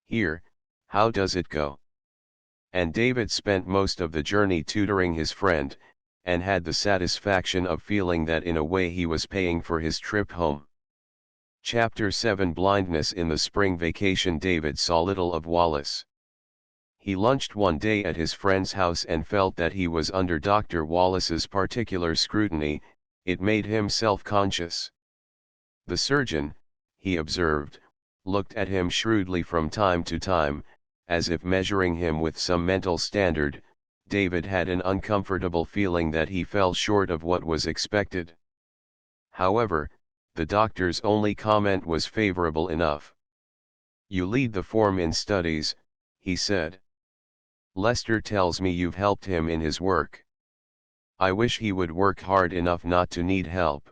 Here, how does it go?" And David spent most of the journey tutoring his friend, and had the satisfaction of feeling that in a way he was paying for his trip home. Chapter 7 Blindness in the spring vacation. David saw little of Wallace. He lunched one day at his friend's house and felt that he was under Dr. Wallace's particular scrutiny. It made him self-conscious. The surgeon, he observed, looked at him shrewdly from time to time, as if measuring him with some mental standard. David had an uncomfortable feeling that he fell short of what was expected. However, the doctor's only comment was favorable enough. "You lead the form in studies," he said. "Lester tells me you've helped him in his work. I wish he would work hard enough not to need help."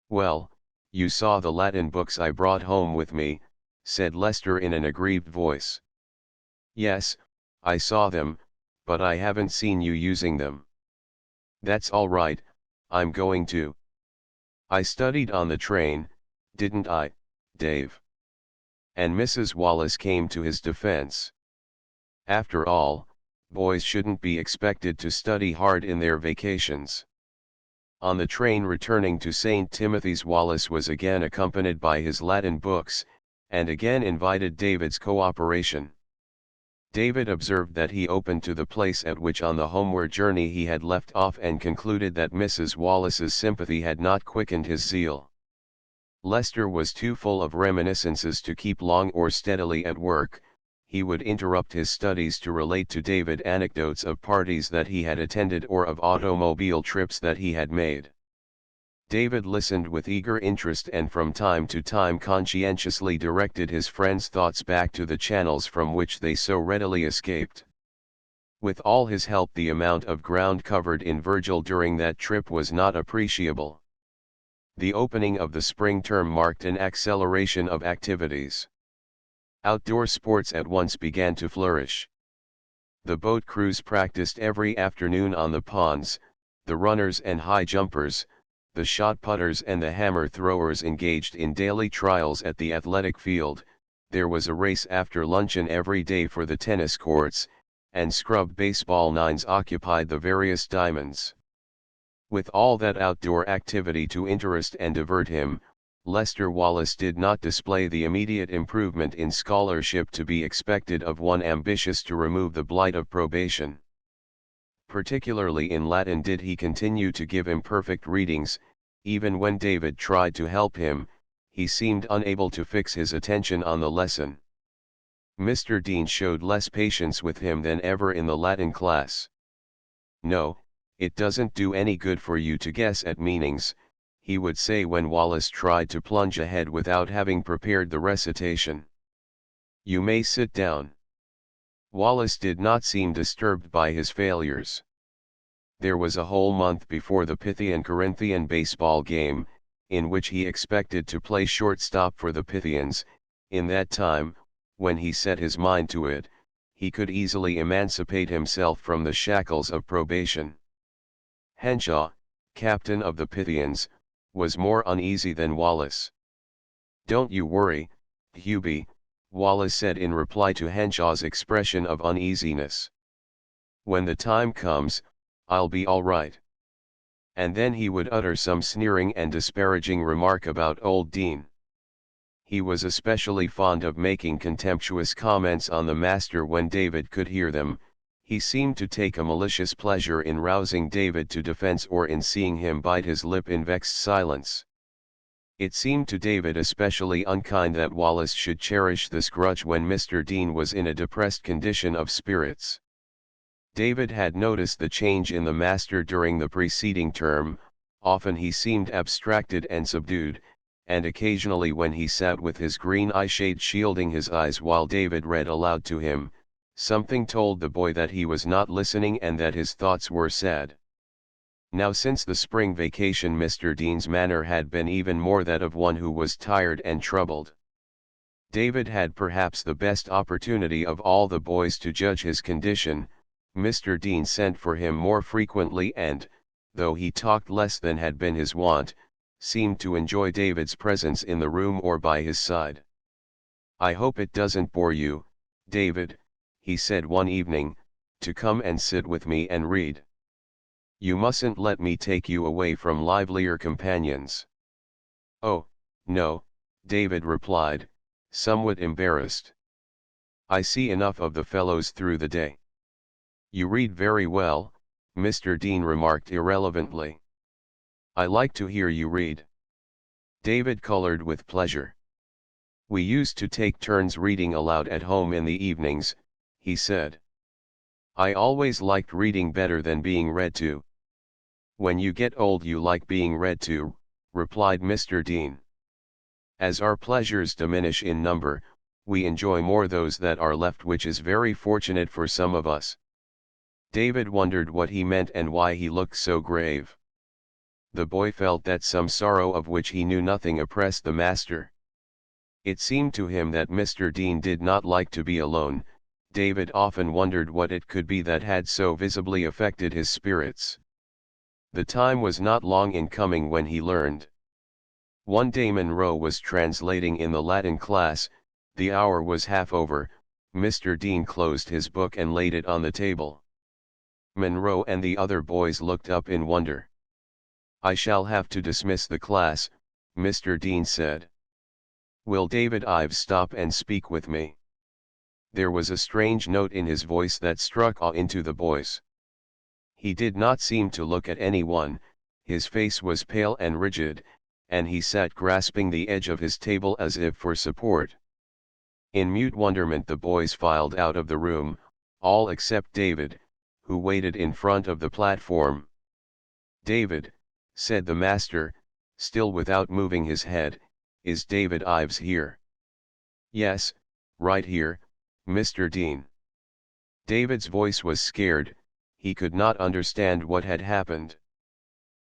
"Well, you saw the Latin books I brought home with me," said Lester in an aggrieved voice. "Yes, I saw them, but I haven't seen you using them." "That's all right, I'm going to." "I studied on the train, didn't I, Dave?" And Mrs. Wallace came to his defense. After all, boys shouldn't be expected to study hard in their vacations. On the train returning to St. Timothy's, Wallace was again accompanied by his Latin books, and again invited David's cooperation. David observed that he opened to the place at which on the homeward journey he had left off, and concluded that Mrs. Wallace's sympathy had not quickened his zeal. Lester was too full of reminiscences to keep long or steadily at work. He would interrupt his studies to relate to David anecdotes of parties that he had attended or of automobile trips that he had made. David listened with eager interest and from time to time conscientiously directed his friends' thoughts back to the channels from which they so readily escaped. With all his help, the amount of ground covered in Virgil during that trip was not appreciable. The opening of the spring term marked an acceleration of activities. Outdoor sports at once began to flourish. The boat crews practiced every afternoon on the ponds, the runners and high jumpers, the shot putters and the hammer throwers engaged in daily trials at the athletic field. There was a race after luncheon every day for the tennis courts, and scrubbed baseball nines occupied the various diamonds. With all that outdoor activity to interest and divert him, Lester Wallace did not display the immediate improvement in scholarship to be expected of one ambitious to remove the blight of probation. Particularly in Latin did he continue to give imperfect readings. Even when David tried to help him, he seemed unable to fix his attention on the lesson. Mr. Dean showed less patience with him than ever in the Latin class. "No, it doesn't do any good for you to guess at meanings," he would say when Wallace tried to plunge ahead without having prepared the recitation. "You may sit down." Wallace did not seem disturbed by his failures. There was a whole month before the Pythian-Corinthian baseball game, in which he expected to play shortstop for the Pythians. In that time, when he set his mind to it, he could easily emancipate himself from the shackles of probation. Henshaw, captain of the Pythians, was more uneasy than Wallace. "Don't you worry, Hubie," Wallace said in reply to Henshaw's expression of uneasiness. "When the time comes, I'll be all right." And then he would utter some sneering and disparaging remark about old Dean. He was especially fond of making contemptuous comments on the master when David could hear them. He seemed to take a malicious pleasure in rousing David to defense or in seeing him bite his lip in vexed silence. It seemed to David especially unkind that Wallace should cherish this grudge when Mr. Dean was in a depressed condition of spirits. David had noticed the change in the master during the preceding term. Often he seemed abstracted and subdued, and occasionally when he sat with his green eyeshade shielding his eyes while David read aloud to him, something told the boy that he was not listening and that his thoughts were sad. Now since the spring vacation Mr. Dean's manner had been even more that of one who was tired and troubled. David had perhaps the best opportunity of all the boys to judge his condition. Mr. Dean sent for him more frequently and, though he talked less than had been his wont, seemed to enjoy David's presence in the room or by his side. "I hope it doesn't bore you, David," he said one evening, "to come and sit with me and read. You mustn't let me take you away from livelier companions." "Oh, no," David replied, somewhat embarrassed. "I see enough of the fellows through the day." "You read very well," Mr. Dean remarked irrelevantly. "I like to hear you read." David colored with pleasure. "We used to take turns reading aloud at home in the evenings," he said. "I always liked reading better than being read to." "When you get old you like being read to," replied Mr. Dean. "As our pleasures diminish in number, we enjoy more those that are left, which is very fortunate for some of us." David wondered what he meant and why he looked so grave. The boy felt that some sorrow of which he knew nothing oppressed the master. It seemed to him that Mr. Dean did not like to be alone. David often wondered what it could be that had so visibly affected his spirits. The time was not long in coming when he learned. One day Monroe was translating in the Latin class. The hour was half over. Mr. Dean closed his book and laid it on the table. Monroe and the other boys looked up in wonder. "I shall have to dismiss the class," Mr. Dean said. "Will David Ives stop and speak with me?" There was a strange note in his voice that struck awe into the boys. He did not seem to look at anyone, his face was pale and rigid, and he sat grasping the edge of his table as if for support. In mute wonderment the boys filed out of the room, all except David, who waited in front of the platform. "David," said the master, still without moving his head, "Is David Ives here?" "Yes, right here, Mr. Dean." David's voice was scared, he could not understand what had happened.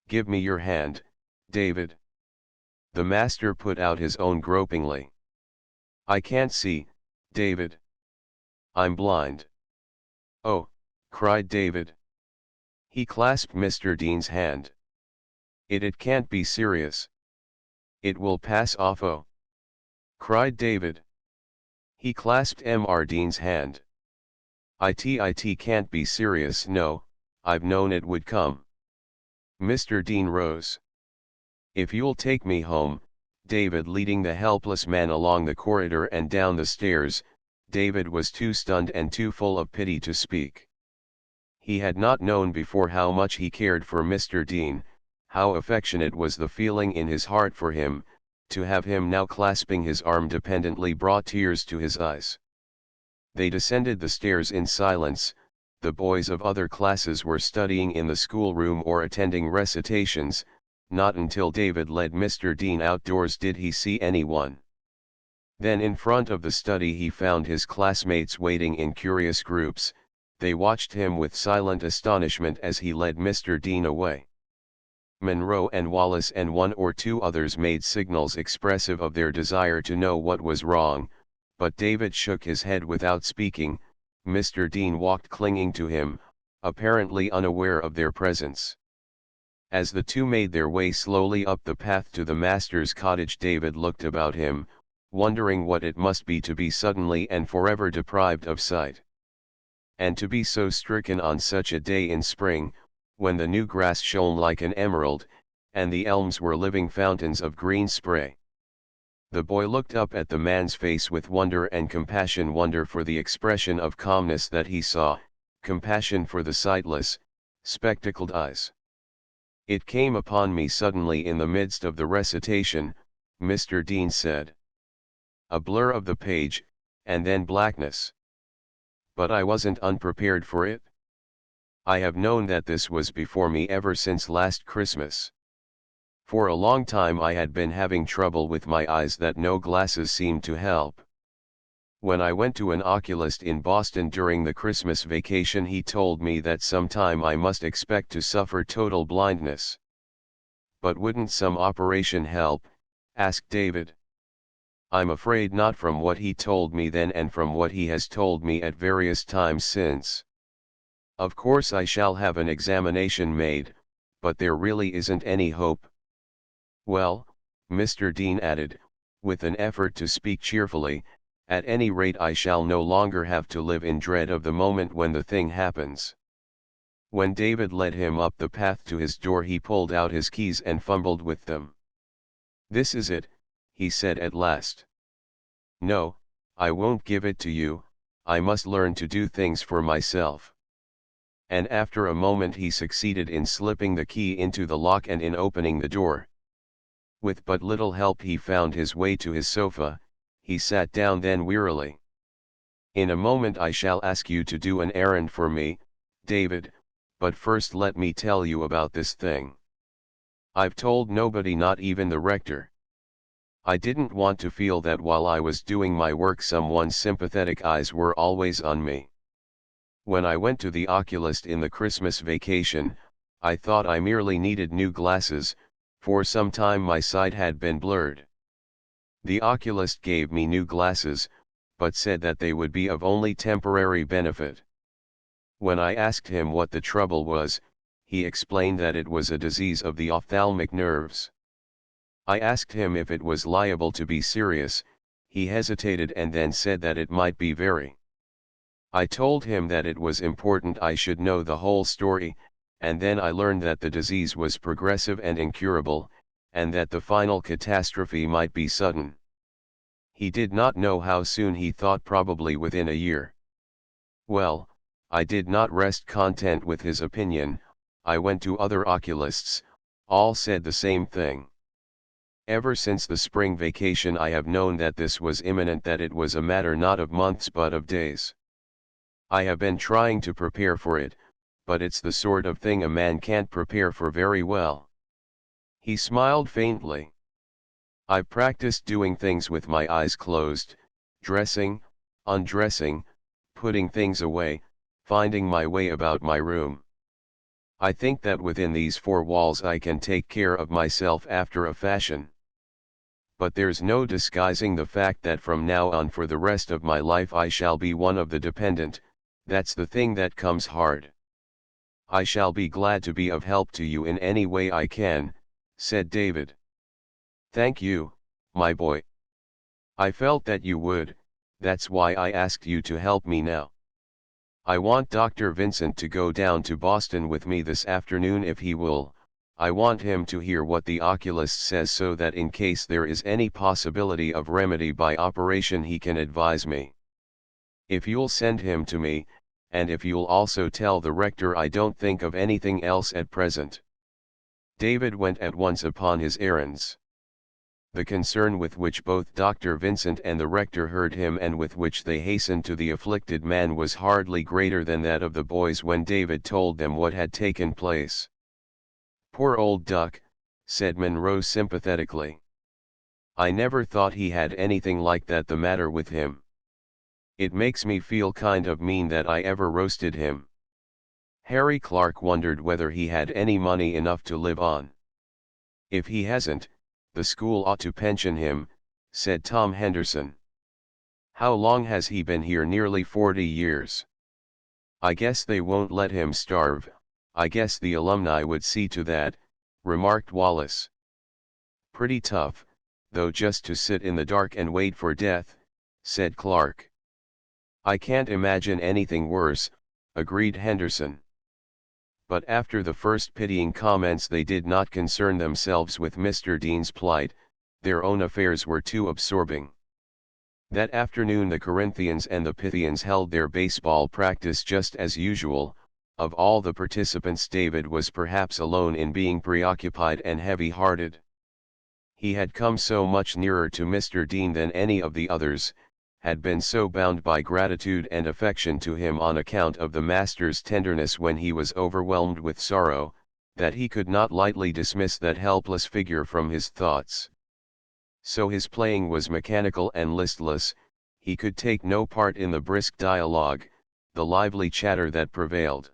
"Give me your hand, David." The master put out his own gropingly. "I can't see, David. I'm blind." "Oh," cried David. He clasped Mr. Dean's hand. It can't be serious. It will pass off." "Oh," cried David. He clasped Mr. Dean's hand. It can't be serious, no, I've known it would come." Mr. Dean rose. "If you'll take me home," David leading the helpless man along the corridor and down the stairs. David was too stunned and too full of pity to speak. He had not known before how much he cared for Mr. Dean, how affectionate was the feeling in his heart for him. To have him now clasping his arm dependently brought tears to his eyes. They descended the stairs in silence. The boys of other classes were studying in the schoolroom or attending recitations. Not until David led Mr. Dean outdoors did he see anyone. Then in front of the study he found his classmates waiting in curious groups. They watched him with silent astonishment as he led Mr. Dean away. Monroe and Wallace and one or two others made signals expressive of their desire to know what was wrong, but David shook his head without speaking. Mr. Dean walked clinging to him, apparently unaware of their presence. As the two made their way slowly up the path to the master's cottage, David looked about him, wondering what it must be to be suddenly and forever deprived of sight. And to be so stricken on such a day in spring, when the new grass shone like an emerald, and the elms were living fountains of green spray. The boy looked up at the man's face with wonder and compassion, wonder for the expression of calmness that he saw, compassion for the sightless, spectacled eyes. "It came upon me suddenly in the midst of the recitation," Mr. Dean said. "A blur of the page, and then blackness. But I wasn't unprepared for it. I have known that this was before me ever since last Christmas. For a long time I had been having trouble with my eyes that no glasses seemed to help. When I went to an oculist in Boston during the Christmas vacation, he told me that sometime I must expect to suffer total blindness." "But wouldn't some operation help?" asked David. "I'm afraid not, from what he told me then and from what he has told me at various times since. Of course I shall have an examination made, but there really isn't any hope." "Well," Mr. Dean added, with an effort to speak cheerfully, "at any rate I shall no longer have to live in dread of the moment when the thing happens." When David led him up the path to his door, he pulled out his keys and fumbled with them. "This is it," he said at last. "No, I won't give it to you, I must learn to do things for myself." And after a moment he succeeded in slipping the key into the lock and in opening the door. With but little help he found his way to his sofa. He sat down then wearily. "In a moment I shall ask you to do an errand for me, David, but first let me tell you about this thing. I've told nobody, not even the rector. I didn't want to feel that while I was doing my work someone's sympathetic eyes were always on me. When I went to the oculist in the Christmas vacation, I thought I merely needed new glasses. For some time my sight had been blurred. The oculist gave me new glasses, but said that they would be of only temporary benefit. When I asked him what the trouble was, he explained that it was a disease of the ophthalmic nerves. I asked him if it was liable to be serious. He hesitated and then said that it might be very. I told him that it was important I should know the whole story, and then I learned that the disease was progressive and incurable, and that the final catastrophe might be sudden. He did not know how soon, he thought probably within a year. Well, I did not rest content with his opinion. I went to other oculists, all said the same thing. Ever since the spring vacation I have known that this was imminent, that it was a matter not of months but of days. I have been trying to prepare for it, but it's the sort of thing a man can't prepare for very well." He smiled faintly. I've practiced doing things with my eyes closed, dressing, undressing, putting things away, finding my way about my room. I think that within these four walls I can take care of myself after a fashion. But there's no disguising the fact that from now on for the rest of my life I shall be one of the dependent. That's the thing that comes hard. I shall be glad to be of help to you in any way I can, said David. Thank you, my boy. I felt that you would, that's why I asked you to help me now. I want Dr. Vincent to go down to Boston with me this afternoon if he will. I want him to hear what the oculist says so that in case there is any possibility of remedy by operation he can advise me. If you'll send him to me, and if you'll also tell the rector I don't think of anything else at present. David went at once upon his errands. The concern with which both Dr. Vincent and the rector heard him and with which they hastened to the afflicted man was hardly greater than that of the boys when David told them what had taken place. Poor old duck, said Monroe sympathetically. I never thought he had anything like that the matter with him. It makes me feel kind of mean that I ever roasted him. Harry Clark wondered whether he had any money enough to live on. If he hasn't, the school ought to pension him, said Tom Henderson. How long has he been here? Nearly 40 years. I guess they won't let him starve. I guess the alumni would see to that, remarked Wallace. Pretty tough, though, just to sit in the dark and wait for death, said Clark. I can't imagine anything worse, agreed Henderson. But after the first pitying comments they did not concern themselves with Mr. Dean's plight, their own affairs were too absorbing. That afternoon the Corinthians and the Pythians held their baseball practice just as usual. Of all the participants David was perhaps alone in being preoccupied and heavy-hearted. He had come so much nearer to Mr. Dean than any of the others, had been so bound by gratitude and affection to him on account of the master's tenderness when he was overwhelmed with sorrow, that he could not lightly dismiss that helpless figure from his thoughts. So his playing was mechanical and listless, he could take no part in the brisk dialogue, the lively chatter that prevailed.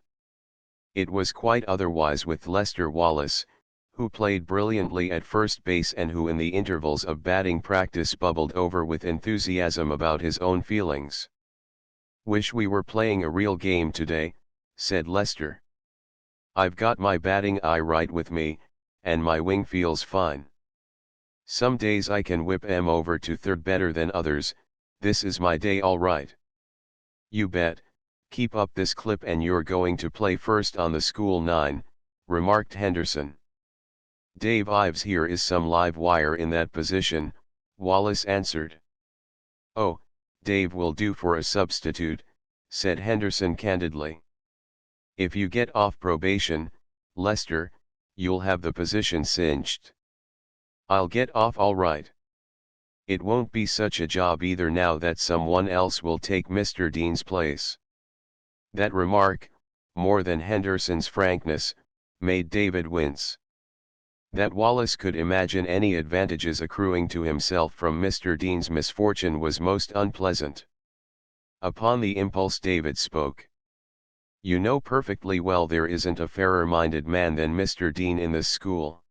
It was quite otherwise with Lester Wallace, who played brilliantly at first base and who in the intervals of batting practice bubbled over with enthusiasm about his own feelings. Wish we were playing a real game today, said Lester. I've got my batting eye right with me, and my wing feels fine. Some days I can whip 'em over to third better than others. This is my day all right. You bet. Keep up this clip and you're going to play first on the school nine, remarked Henderson. Dave Ives here is some live wire in that position, Wallace answered. Oh, Dave will do for a substitute, said Henderson candidly. If you get off probation, Lester, you'll have the position cinched. I'll get off all right. It won't be such a job either now that someone else will take Mr. Dean's place. That remark, more than Henderson's frankness, made David wince. That Wallace could imagine any advantages accruing to himself from Mr. Dean's misfortune was most unpleasant. Upon the impulse David spoke. You know perfectly well there isn't a fairer-minded man than Mr. Dean in this school.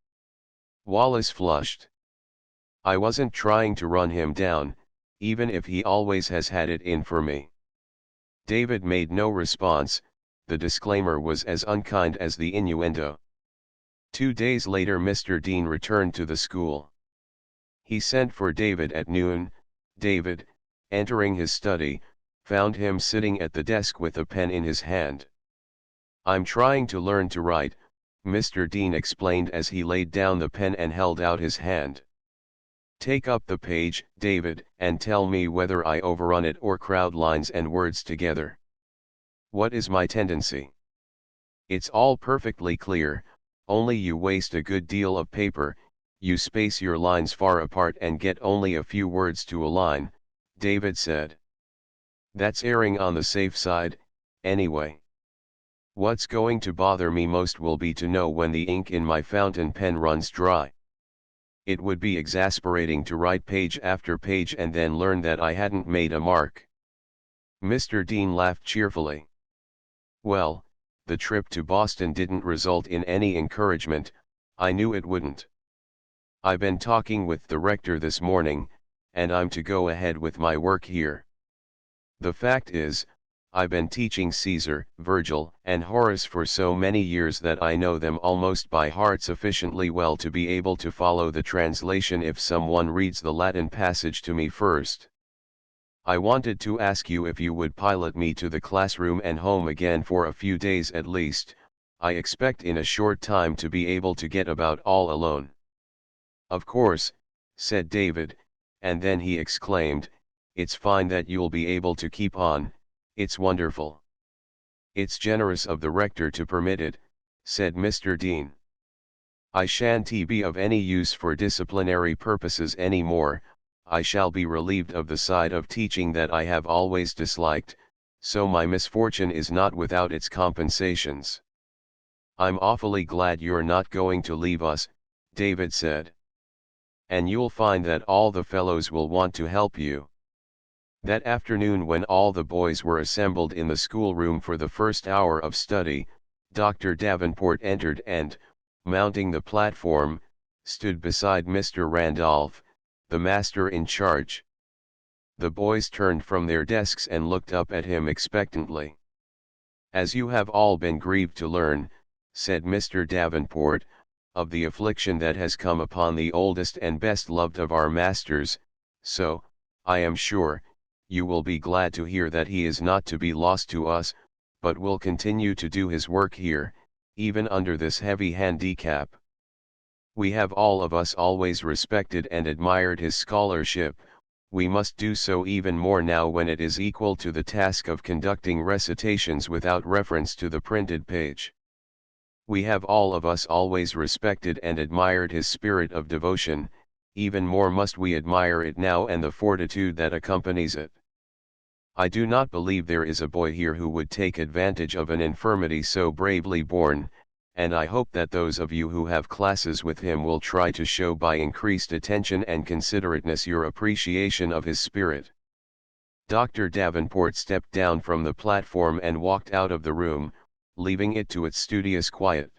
Wallace flushed. I wasn't trying to run him down, even if he always has had it in for me. David made no response, the disclaimer was as unkind as the innuendo. 2 days later Mr. Dean returned to the school. He sent for David at noon. David, entering his study, found him sitting at the desk with a pen in his hand. I'm trying to learn to write, Mr. Dean explained as he laid down the pen and held out his hand. Take up the page, David, and tell me whether I overrun it or crowd lines and words together. What is my tendency? It's all perfectly clear, only you waste a good deal of paper, you space your lines far apart and get only a few words to a line, David said. That's erring on the safe side, anyway. What's going to bother me most will be to know when the ink in my fountain pen runs dry. It would be exasperating to write page after page and then learn that I hadn't made a mark." Mr. Dean laughed cheerfully. "Well, the trip to Boston didn't result in any encouragement. I knew it wouldn't. I been talking with the rector this morning, and I'm to go ahead with my work here. The fact is, I been teaching Caesar, Virgil, and Horace for so many years that I know them almost by heart sufficiently well to be able to follow the translation if someone reads the Latin passage to me first. I wanted to ask you if you would pilot me to the classroom and home again for a few days at least. I expect in a short time to be able to get about all alone." "Of course," said David, and then he exclaimed, "It's fine that you'll be able to keep on. It's wonderful." "It's generous of the rector to permit it," said Mr. Dean. "I shan't be of any use for disciplinary purposes any more. I shall be relieved of the side of teaching that I have always disliked, so my misfortune is not without its compensations." "I'm awfully glad you're not going to leave us," David said. "And you'll find that all the fellows will want to help you." That afternoon when all the boys were assembled in the schoolroom for the first hour of study, Dr. Davenport entered and, mounting the platform, stood beside Mr. Randolph, the master in charge. The boys turned from their desks and looked up at him expectantly. "As you have all been grieved to learn," said Mr. Davenport, "of the affliction that has come upon the oldest and best loved of our masters, so, I am sure, you will be glad to hear that he is not to be lost to us, but will continue to do his work here, even under this heavy handicap. We have all of us always respected and admired his scholarship. We must do so even more now when it is equal to the task of conducting recitations without reference to the printed page. We have all of us always respected and admired his spirit of devotion, even more must we admire it now and the fortitude that accompanies it. I do not believe there is a boy here who would take advantage of an infirmity so bravely borne, and I hope that those of you who have classes with him will try to show by increased attention and considerateness your appreciation of his spirit." Dr. Davenport stepped down from the platform and walked out of the room, leaving it to its studious quiet.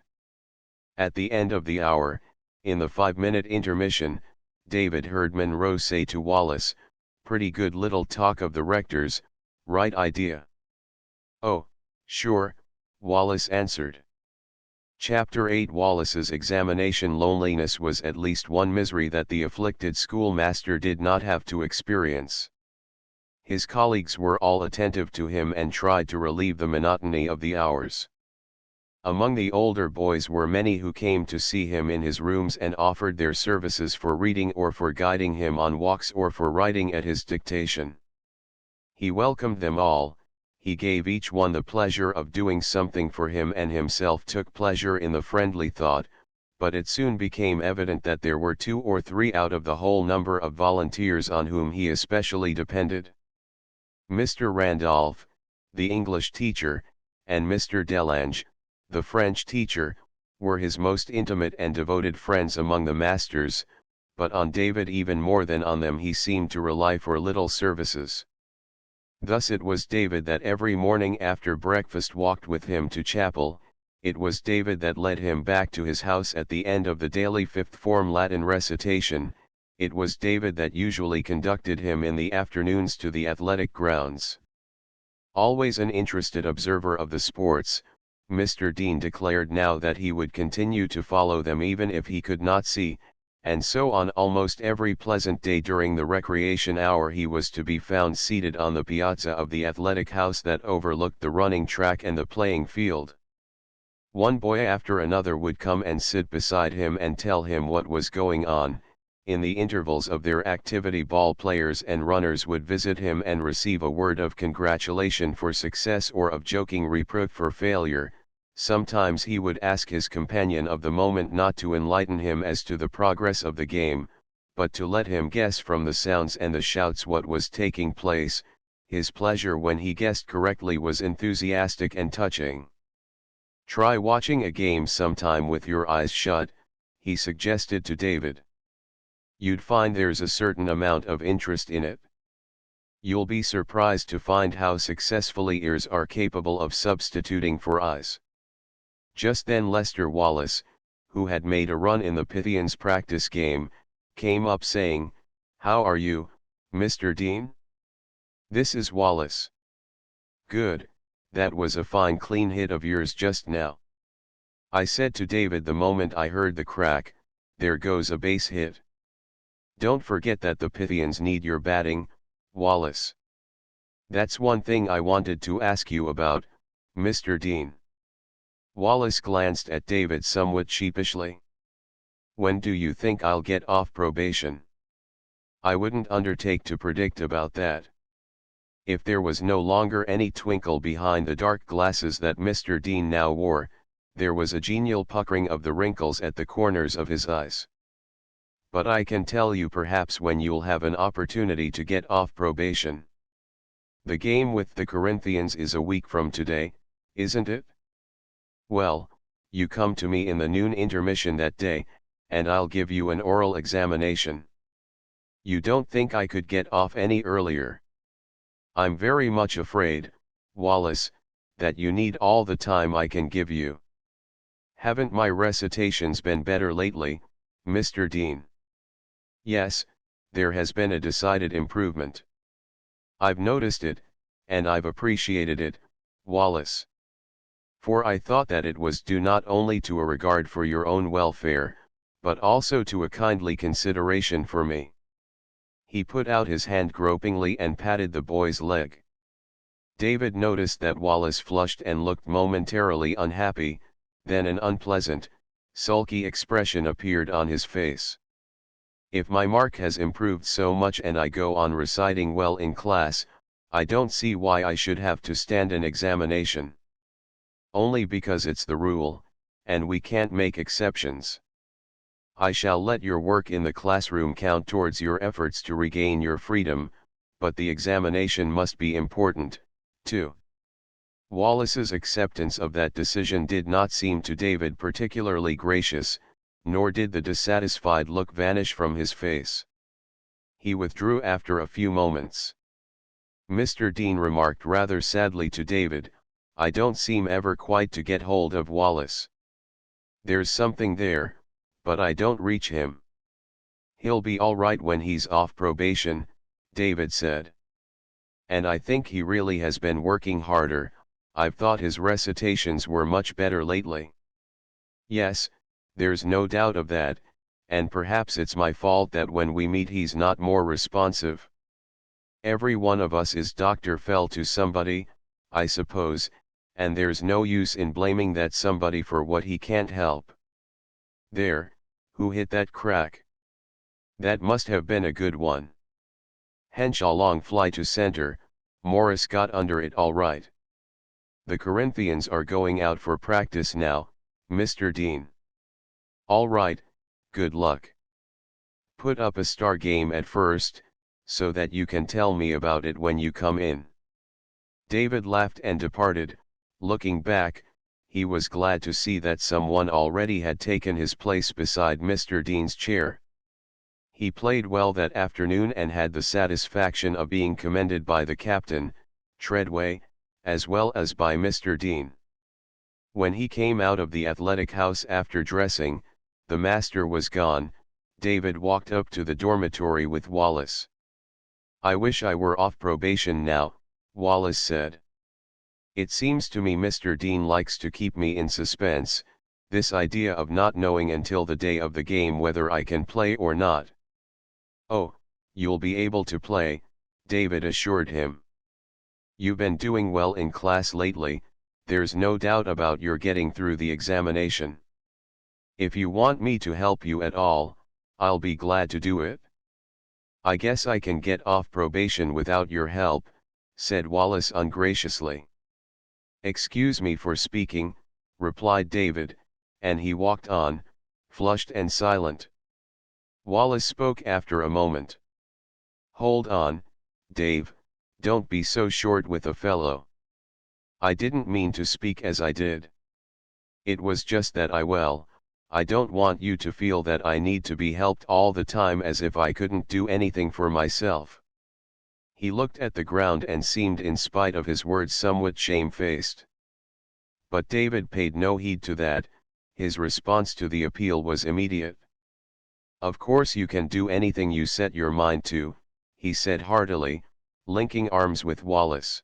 At the end of the hour, in the 5-minute intermission, David heard Monroe say to Wallace, "Pretty good little talk of the rector's, right idea?" "Oh, sure," Wallace answered. Chapter 8 Wallace's examination loneliness was at least one misery that the afflicted schoolmaster did not have to experience. His colleagues were all attentive to him and tried to relieve the monotony of the hours. Among the older boys were many who came to see him in his rooms and offered their services for reading or for guiding him on walks or for writing at his dictation. He welcomed them all. He gave each one the pleasure of doing something for him and himself took pleasure in the friendly thought, but it soon became evident that there were 2 or 3 out of the whole number of volunteers on whom he especially depended. Mr. Randolph, the English teacher, and Mr. Delange, the French teacher, were his most intimate and devoted friends among the masters, but on David even more than on them he seemed to rely for little services. Thus it was David that every morning after breakfast walked with him to chapel, it was David that led him back to his house at the end of the daily fifth form Latin recitation, it was David that usually conducted him in the afternoons to the athletic grounds. Always an interested observer of the sports, Mr. Dean declared now that he would continue to follow them even if he could not see, and so on almost every pleasant day during the recreation hour he was to be found seated on the piazza of the athletic house that overlooked the running track and the playing field. One boy after another would come and sit beside him and tell him what was going on. In the intervals of their activity ball players and runners would visit him and receive a word of congratulation for success or of joking reproof for failure. Sometimes he would ask his companion of the moment not to enlighten him as to the progress of the game, but to let him guess from the sounds and the shouts what was taking place. His pleasure when he guessed correctly was enthusiastic and touching. Try watching a game sometime with your eyes shut, he suggested to David. You'd find there's a certain amount of interest in it. You'll be surprised to find how successfully ears are capable of substituting for eyes. Just then Lester Wallace, who had made a run in the Pythians practice game, came up saying, "How are you, Mr. Dean?" "This is Wallace." "Good, that was a fine clean hit of yours just now." I said to David the moment I heard the crack, "There goes a base hit." "Don't forget that the Pythians need your batting, Wallace." "That's one thing I wanted to ask you about, Mr. Dean." Wallace glanced at David somewhat sheepishly. "When do you think I'll get off probation?" "I wouldn't undertake to predict about that." If there was no longer any twinkle behind the dark glasses that Mr. Dean now wore, there was a genial puckering of the wrinkles at the corners of his eyes. "But I can tell you perhaps when you'll have an opportunity to get off probation. The game with the Corinthians is a week from today, isn't it? Well, you come to me in the noon intermission that day, and I'll give you an oral examination." "You don't think I could get off any earlier?" "I'm very much afraid, Wallace, that you need all the time I can give you." "Haven't my recitations been better lately, Mr. Dean?" "Yes, there has been a decided improvement." "I've noticed it, and I've appreciated it, Wallace. For I thought that it was due not only to a regard for your own welfare, but also to a kindly consideration for me." He put out his hand gropingly and patted the boy's leg. David noticed that Wallace flushed and looked momentarily unhappy, then an unpleasant, sulky expression appeared on his face. "If my mark has improved so much and I go on reciting well in class, I don't see why I should have to stand an examination." "Only because it's the rule, and we can't make exceptions. I shall let your work in the classroom count towards your efforts to regain your freedom, but the examination must be important, too." Wallace's acceptance of that decision did not seem to David particularly gracious, nor did the dissatisfied look vanish from his face. He withdrew after a few moments. Mr. Dean remarked rather sadly to David, "I don't seem ever quite to get hold of Wallace. There's something there, but I don't reach him." "He'll be all right when he's off probation," David said. "And I think he really has been working harder. I've thought his recitations were much better lately." "Yes, there's no doubt of that, and perhaps it's my fault that when we meet he's not more responsive. Every one of us is Dr. Fell to somebody, I suppose, and there's no use in blaming that somebody for what he can't help. There, who hit that crack? That must have been a good one. Henshaw long fly to center, Morris got under it all right. The Corinthians are going out for practice now, Mr. Dean." "All right, good luck. Put up a star game at first, so that you can tell me about it when you come in." David laughed and departed. Looking back, he was glad to see that someone already had taken his place beside Mr. Dean's chair. He played well that afternoon and had the satisfaction of being commended by the captain, Treadway, as well as by Mr. Dean. When he came out of the athletic house after dressing, the master was gone. David walked up to the dormitory with Wallace. "I wish I were off probation now," Wallace said. "It seems to me Mr. Dean likes to keep me in suspense, this idea of not knowing until the day of the game whether I can play or not." "Oh, you'll be able to play," David assured him. "You've been doing well in class lately, there's no doubt about your getting through the examination. If you want me to help you at all, I'll be glad to do it." "I guess I can get off probation without your help," said Wallace ungraciously. "Excuse me for speaking," replied David, and he walked on, flushed and silent. Wallace spoke after a moment. "Hold on, Dave, don't be so short with a fellow. I didn't mean to speak as I did. It was just that I don't want you to feel that I need to be helped all the time as if I couldn't do anything for myself." He looked at the ground and seemed in spite of his words somewhat shamefaced. But David paid no heed to that. His response to the appeal was immediate. "Of course you can do anything you set your mind to," he said heartily, linking arms with Wallace.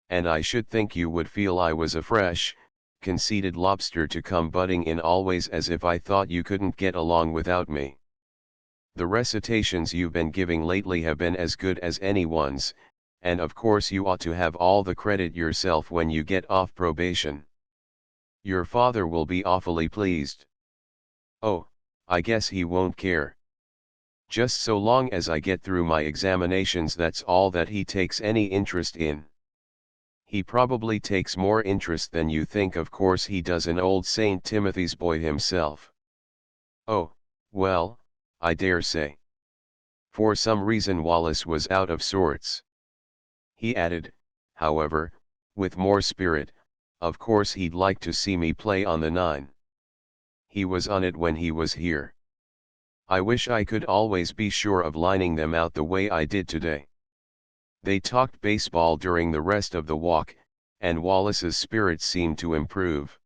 "And I should think you would feel I was a fresh, conceited lobster to come butting in always as if I thought you couldn't get along without me. The recitations you've been giving lately have been as good as anyone's, and of course you ought to have all the credit yourself when you get off probation. Your father will be awfully pleased." "Oh, I guess he won't care. Just so long as I get through my examinations, that's all that he takes any interest in." "He probably takes more interest than you think. Of course he does, an old St. Timothy's boy himself." "Oh, well, I dare say." For some reason Wallace was out of sorts. He added, however, with more spirit, "Of course he'd like to see me play on the 9. He was on it when he was here. I wish I could always be sure of lining them out the way I did today." They talked baseball during the rest of the walk, and Wallace's spirits seemed to improve.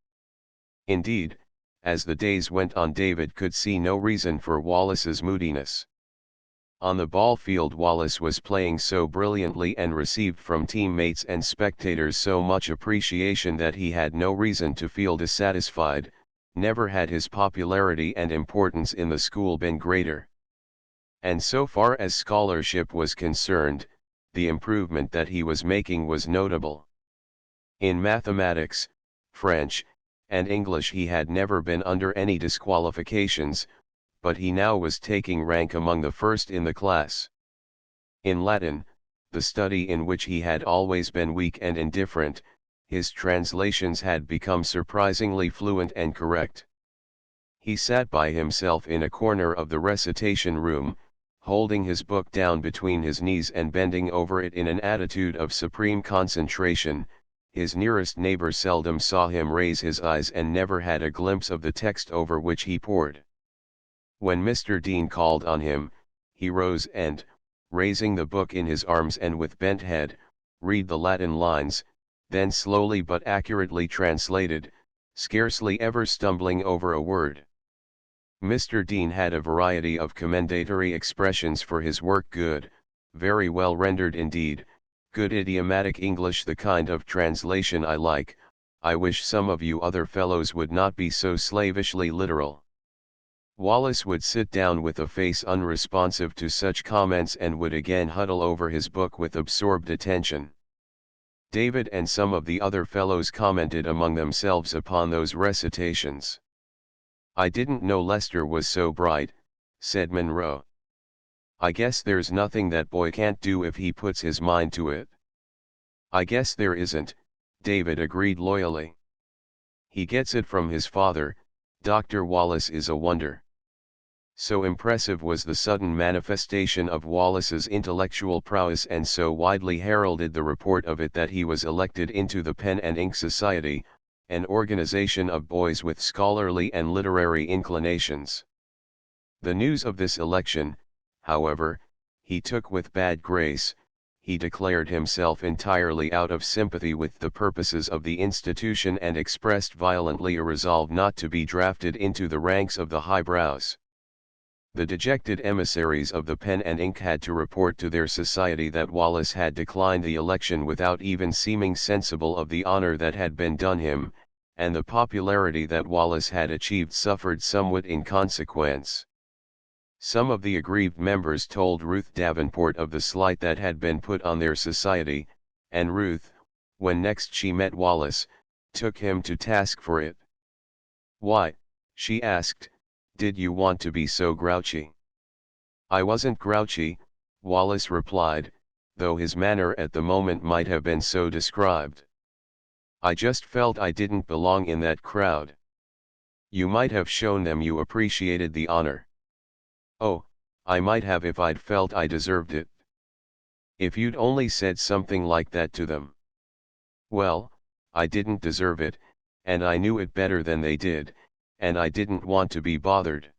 Indeed, as the days went on, David could see no reason for Wallace's moodiness. On the ball field Wallace was playing so brilliantly and received from teammates and spectators so much appreciation that he had no reason to feel dissatisfied. Never had his popularity and importance in the school been greater. And so far as scholarship was concerned, the improvement that he was making was notable. In mathematics, French, and English he had never been under any disqualifications, but he now was taking rank among the first in the class. In Latin, the study in which he had always been weak and indifferent, his translations had become surprisingly fluent and correct. He sat by himself in a corner of the recitation room, holding his book down between his knees and bending over it in an attitude of supreme concentration. His nearest neighbor seldom saw him raise his eyes and never had a glimpse of the text over which he pored. When Mr. Dean called on him, he rose and, raising the book in his arms and with bent head, read the Latin lines, then slowly but accurately translated, scarcely ever stumbling over a word. Mr. Dean had a variety of commendatory expressions for his work: good, very well rendered indeed, good idiomatic English, the kind of translation I like. I wish some of you other fellows would not be so slavishly literal. Wallace would sit down with a face unresponsive to such comments and would again huddle over his book with absorbed attention. David and some of the other fellows commented among themselves upon those recitations. "I didn't know Lester was so bright," said Monroe. "I guess there's nothing that boy can't do if he puts his mind to it." "I guess there isn't," David agreed loyally. "He gets it from his father. Dr. Wallace is a wonder." So impressive was the sudden manifestation of Wallace's intellectual prowess, and so widely heralded the report of it, that he was elected into the Pen and Ink Society, an organization of boys with scholarly and literary inclinations. The news of this election, however, he took with bad grace. He declared himself entirely out of sympathy with the purposes of the institution and expressed violently a resolve not to be drafted into the ranks of the highbrows. The dejected emissaries of the Pen and Ink had to report to their society that Wallace had declined the election without even seeming sensible of the honor that had been done him, and the popularity that Wallace had achieved suffered somewhat in consequence. Some of the aggrieved members told Ruth Davenport of the slight that had been put on their society, and Ruth, when next she met Wallace, took him to task for it. "Why," she asked, "did you want to be so grouchy?" "I wasn't grouchy," Wallace replied, though his manner at the moment might have been so described. "I just felt I didn't belong in that crowd." "You might have shown them you appreciated the honor." "Oh, I might have if I'd felt I deserved it." "If you'd only said something like that to them." "Well, I didn't deserve it, and I knew it better than they did, and I didn't want to be bothered.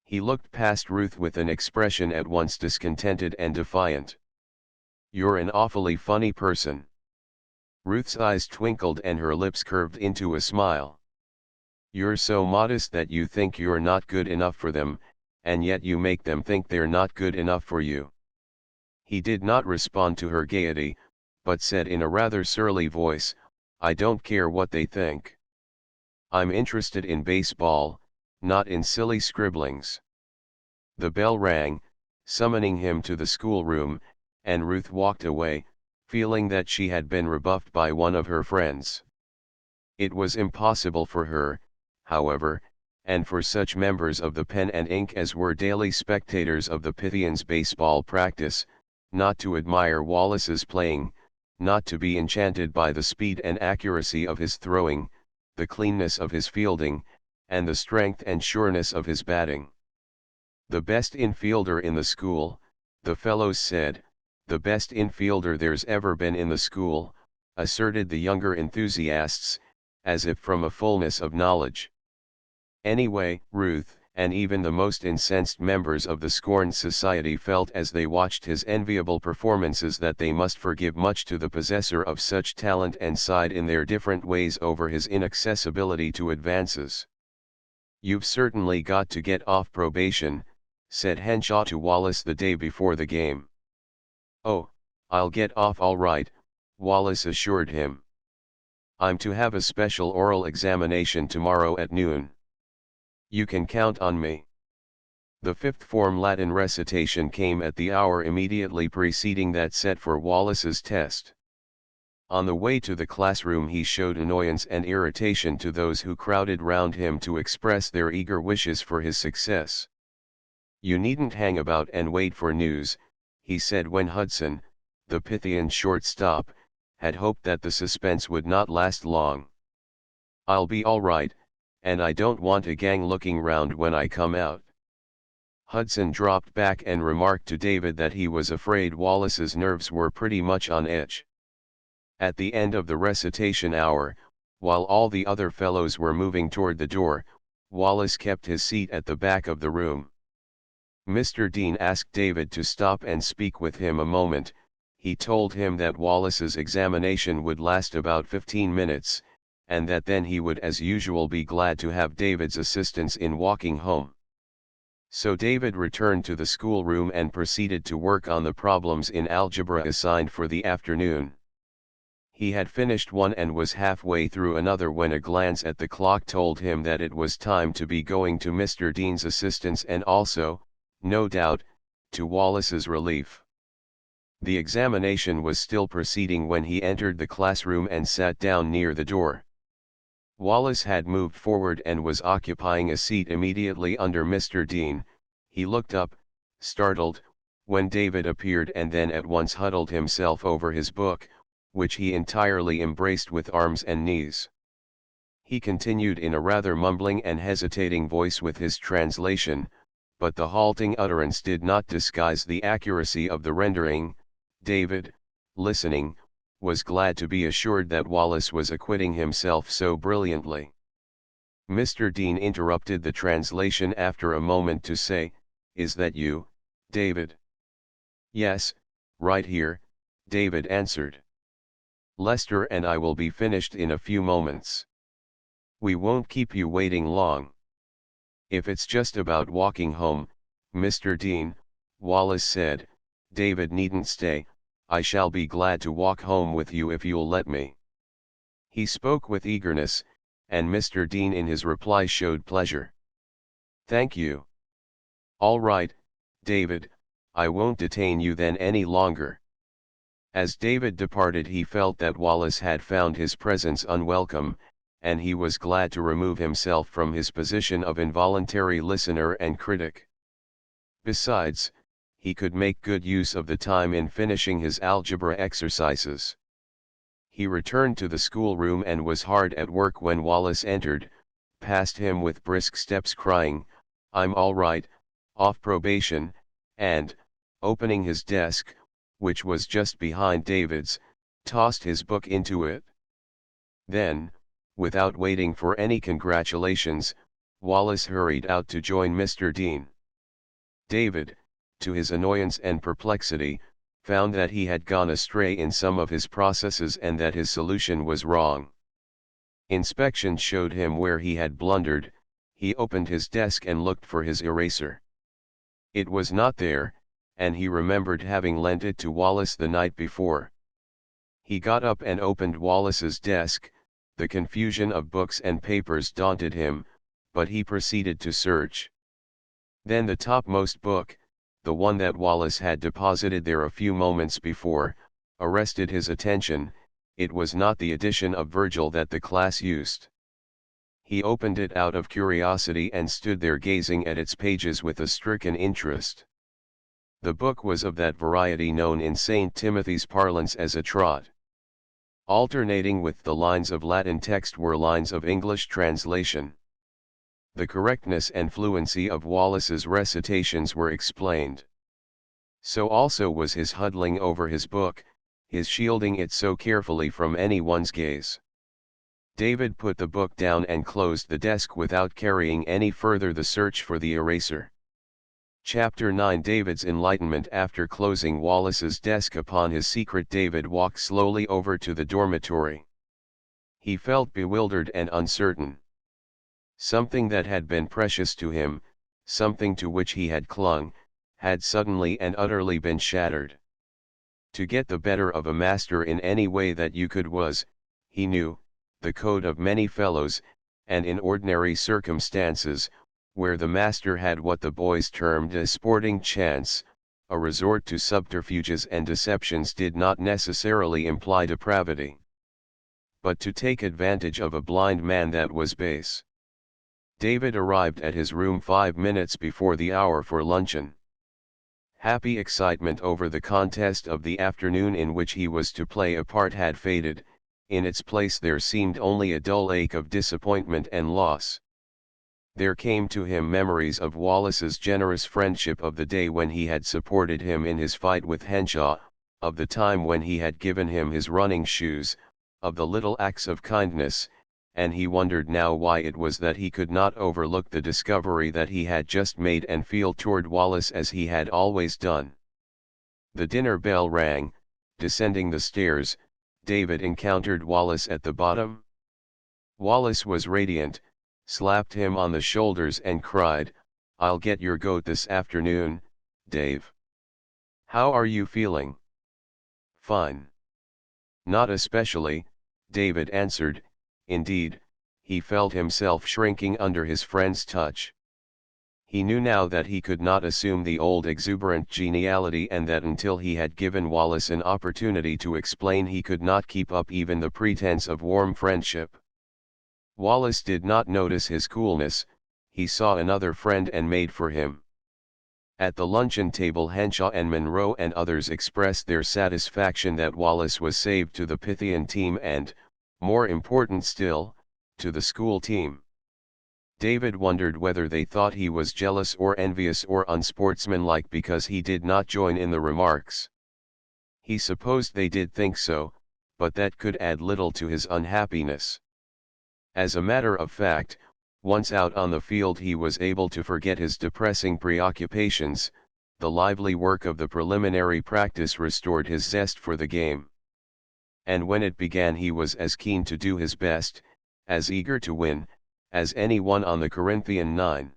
He looked past Ruth with an expression at once discontented and defiant. You're an awfully funny person. Ruth's eyes twinkled and her lips curved into a smile. You're so modest that you think you're not good enough for them, and yet you make them think they're not good enough for you. He did not respond to her gaiety, but said in a rather surly voice, I don't care what they think. I'm interested in baseball, not in silly scribblings. The bell rang, summoning him to the schoolroom, and Ruth walked away, feeling that she had been rebuffed by one of her friends. It was impossible for her, however, and for such members of the Pen and Ink as were daily spectators of the Pythians' baseball practice, not to admire Wallace's playing, not to be enchanted by the speed and accuracy of his throwing, the cleanness of his fielding, and the strength and sureness of his batting. The best infielder in the school, the fellows said, the best infielder there's ever been in the school, asserted the younger enthusiasts, as if from a fullness of knowledge. Anyway, Ruth, and even the most incensed members of the scorned society felt as they watched his enviable performances that they must forgive much to the possessor of such talent and sighed in their different ways over his inaccessibility to advances. You've certainly got to get off probation, said Henshaw to Wallace the day before the game. Oh, I'll get off all right, Wallace assured him. I'm to have a special oral examination tomorrow at noon. You can count on me. The fifth form Latin recitation came at the hour immediately preceding that set for Wallace's test. On the way to the classroom he showed annoyance and irritation to those who crowded round him to express their eager wishes for his success. You needn't hang about and wait for news, he said when Hudson, the Pythian shortstop, had hoped that the suspense would not last long. I'll be all right, and I don't want a gang looking round when I come out. Hudson dropped back and remarked to David that he was afraid Wallace's nerves were pretty much on edge. At the end of the recitation hour, while all the other fellows were moving toward the door, Wallace kept his seat at the back of the room. Mr. Dean asked David to stop and speak with him a moment. He told him that Wallace's examination would last about 15 minutes, and that then he would as usual be glad to have David's assistance in walking home. So David returned to the schoolroom and proceeded to work on the problems in algebra assigned for the afternoon. He had finished one and was halfway through another when a glance at the clock told him that it was time to be going to Mr. Dean's assistance and also, no doubt, to Wallace's relief. The examination was still proceeding when he entered the classroom and sat down near the door. Wallace had moved forward and was occupying a seat immediately under Mr. Dean. He looked up, startled, when David appeared and then at once huddled himself over his book, which he entirely embraced with arms and knees. He continued in a rather mumbling and hesitating voice with his translation, but the halting utterance did not disguise the accuracy of the rendering. David, listening, was glad to be assured that Wallace was acquitting himself so brilliantly. Mr. Dean interrupted the translation after a moment to say, "Is that you, David?" "Yes, right here," David answered. "Lester and I will be finished in a few moments. We won't keep you waiting long." "If it's just about walking home, Mr. Dean," Wallace said, "David needn't stay. I shall be glad to walk home with you if you'll let me." He spoke with eagerness, and Mr. Dean in his reply showed pleasure. "Thank you." "All right, David, I won't detain you then any longer." As David departed he felt that Wallace had found his presence unwelcome, and he was glad to remove himself from his position of involuntary listener and critic. Besides, he could make good use of the time in finishing his algebra exercises. He returned to the schoolroom and was hard at work when Wallace entered, past him with brisk steps crying, "I'm all right, off probation," and, opening his desk, which was just behind David's, tossed his book into it. Then, Without waiting for any congratulations, Wallace hurried out to join Mr. Dean. David, to his annoyance and perplexity, found that he had gone astray in some of his processes and that his solution was wrong. Inspection showed him where he had blundered. He opened his desk and looked for his eraser. It was not there, and he remembered having lent it to Wallace the night before. He got up and opened Wallace's desk. The confusion of books and papers daunted him, but he proceeded to search. Then the topmost book, the one that Wallace had deposited there a few moments before, arrested his attention. It was not the edition of Virgil that the class used. He opened it out of curiosity and stood there gazing at its pages with a stricken interest. The book was of that variety known in St. Timothy's parlance as a trot. Alternating with the lines of Latin text were lines of English translation. The correctness and fluency of Wallace's recitations were explained. So also was his huddling over his book, his shielding it so carefully from anyone's gaze. David put the book down and closed the desk without carrying any further the search for the eraser. Chapter 9 David's enlightenment. After closing Wallace's desk upon his secret, David walked slowly over to the dormitory. He felt bewildered and uncertain. Something that had been precious to him, something to which he had clung, had suddenly and utterly been shattered. To get the better of a master in any way that you could was, he knew, the code of many fellows, and in ordinary circumstances, where the master had what the boys termed a sporting chance, a resort to subterfuges and deceptions did not necessarily imply depravity. But to take advantage of a blind man, that was base. David arrived at his room 5 minutes before the hour for luncheon. Happy excitement over the contest of the afternoon in which he was to play a part had faded. In its place there seemed only a dull ache of disappointment and loss. There came to him memories of Wallace's generous friendship, of the day when he had supported him in his fight with Henshaw, of the time when he had given him his running shoes, of the little acts of kindness, and he wondered now why it was that he could not overlook the discovery that he had just made and feel toward Wallace as he had always done. The dinner bell rang. Descending the stairs, David encountered Wallace at the bottom. Wallace was radiant, slapped him on the shoulders and cried, "I'll get your goat this afternoon, Dave. How are you feeling?" "Fine." "Not especially," David answered. Indeed, he felt himself shrinking under his friend's touch. He knew now that he could not assume the old exuberant geniality, and that until he had given Wallace an opportunity to explain he could not keep up even the pretense of warm friendship. Wallace did not notice his coolness. He saw another friend and made for him. At the luncheon table, Henshaw and Monroe and others expressed their satisfaction that Wallace was saved to the Pythian team and, more important still, to the school team. David wondered whether they thought he was jealous or envious or unsportsmanlike because he did not join in the remarks. He supposed they did think so, but that could add little to his unhappiness. As a matter of fact, once out on the field he was able to forget his depressing preoccupations. The lively work of the preliminary practice restored his zest for the game. And when it began he was as keen to do his best, as eager to win, as anyone on the Corinthian nine.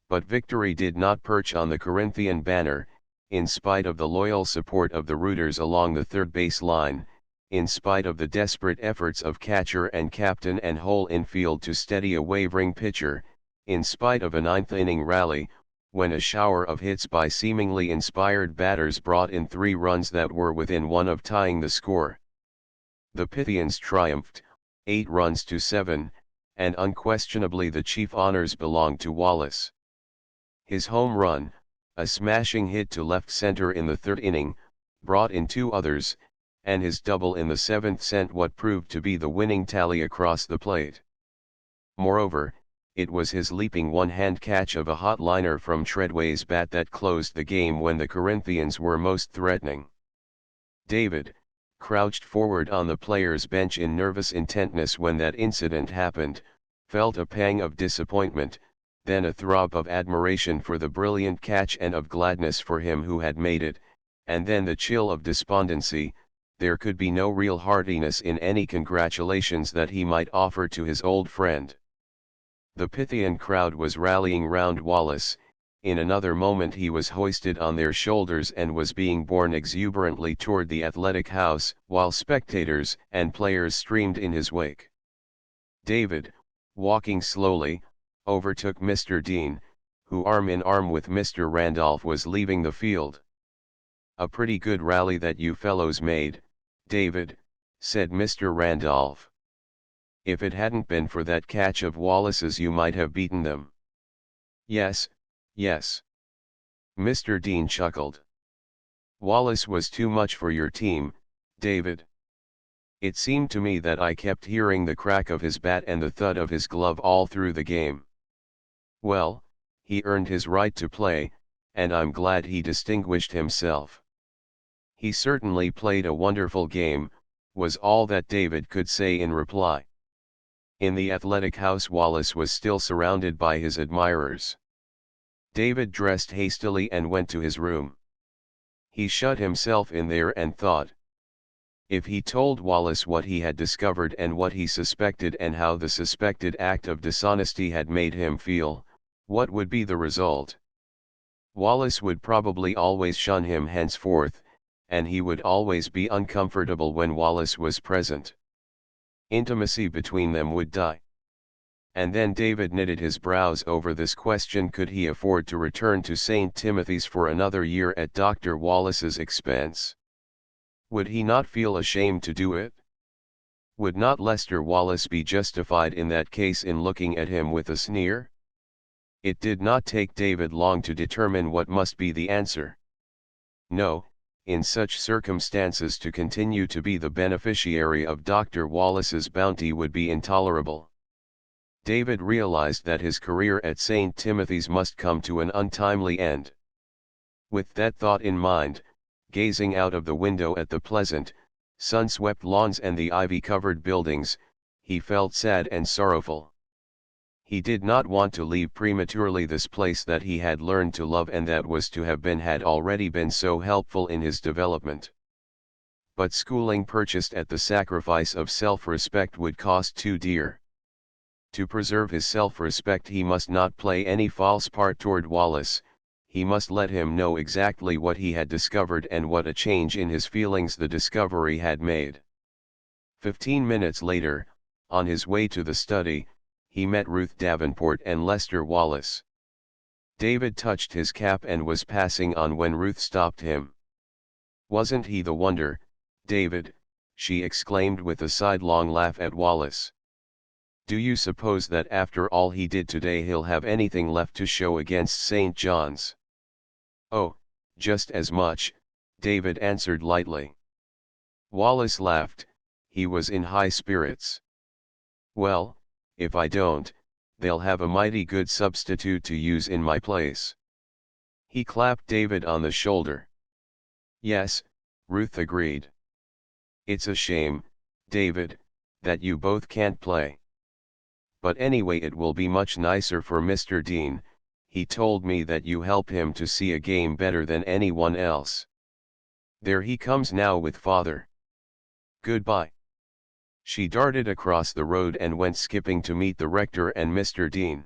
But victory did not perch on the Corinthian banner, in spite of the loyal support of the rooters along the third base line, in spite of the desperate efforts of catcher and captain and whole infield to steady a wavering pitcher, in spite of a ninth-inning rally, when a shower of hits by seemingly inspired batters brought in 3 runs that were within 1 of tying the score. The Pythians triumphed, 8-7, and unquestionably the chief honors belonged to Wallace. His home run, a smashing hit to left center in the 3rd inning, brought in 2 others, and his double in the 7th sent what proved to be the winning tally across the plate. Moreover, it was his leaping one-hand catch of a hot liner from Treadway's bat that closed the game when the Corinthians were most threatening. David, crouched forward on the player's bench in nervous intentness when that incident happened, felt a pang of disappointment, then a throb of admiration for the brilliant catch and of gladness for him who had made it, and then the chill of despondency. There could be no real heartiness in any congratulations that he might offer to his old friend. The Pythian crowd was rallying round Wallace. In another moment he was hoisted on their shoulders and was being borne exuberantly toward the athletic house, while spectators and players streamed in his wake. David, walking slowly, overtook Mr. Dean, who arm in arm with Mr. Randolph was leaving the field. "A pretty good rally that you fellows made, David," said Mr. Randolph. "If it hadn't been for that catch of Wallace's you might have beaten them." "Yes, yes." Mr. Dean chuckled. "Wallace was too much for your team, David. It seemed to me that I kept hearing the crack of his bat and the thud of his glove all through the game. Well, he earned his right to play, and I'm glad he distinguished himself." "He certainly played a wonderful game," was all that David could say in reply. In the athletic house Wallace was still surrounded by his admirers. David dressed hastily and went to his room. He shut himself in there and thought. If he told Wallace what he had discovered and what he suspected and how the suspected act of dishonesty had made him feel, what would be the result? Wallace would probably always shun him henceforth, and he would always be uncomfortable when Wallace was present. Intimacy between them would die. And then David knitted his brows over this question: could he afford to return to St. Timothy's for another year at Dr. Wallace's expense? Would he not feel ashamed to do it? Would not Lester Wallace be justified in that case in looking at him with a sneer? It did not take David long to determine what must be the answer. No, in such circumstances to continue to be the beneficiary of Dr. Wallace's bounty would be intolerable. David realized that his career at St. Timothy's must come to an untimely end. With that thought in mind, gazing out of the window at the pleasant, sun-swept lawns and the ivy-covered buildings, he felt sad and sorrowful. He did not want to leave prematurely this place that he had learned to love and that was to have been had already been so helpful in his development. But schooling purchased at the sacrifice of self-respect would cost too dear. To preserve his self-respect he must not play any false part toward Wallace. He must let him know exactly what he had discovered and what a change in his feelings the discovery had made. 15 minutes later, on his way to the study, he met Ruth Davenport and Lester Wallace. David touched his cap and was passing on when Ruth stopped him. "Wasn't he the wonder, David?" she exclaimed with a sidelong laugh at Wallace. "Do you suppose that after all he did today he'll have anything left to show against St. John's?" "Oh, just as much," David answered lightly. Wallace laughed. He was in high spirits. "Well, if I don't, they'll have a mighty good substitute to use in my place." He clapped David on the shoulder. "Yes," Ruth agreed. "It's a shame, David, that you both can't play. But anyway it will be much nicer for Mr. Dean. He told me that you help him to see a game better than anyone else. There he comes now with father. Goodbye." She darted across the road and went skipping to meet the rector and Mr. Dean.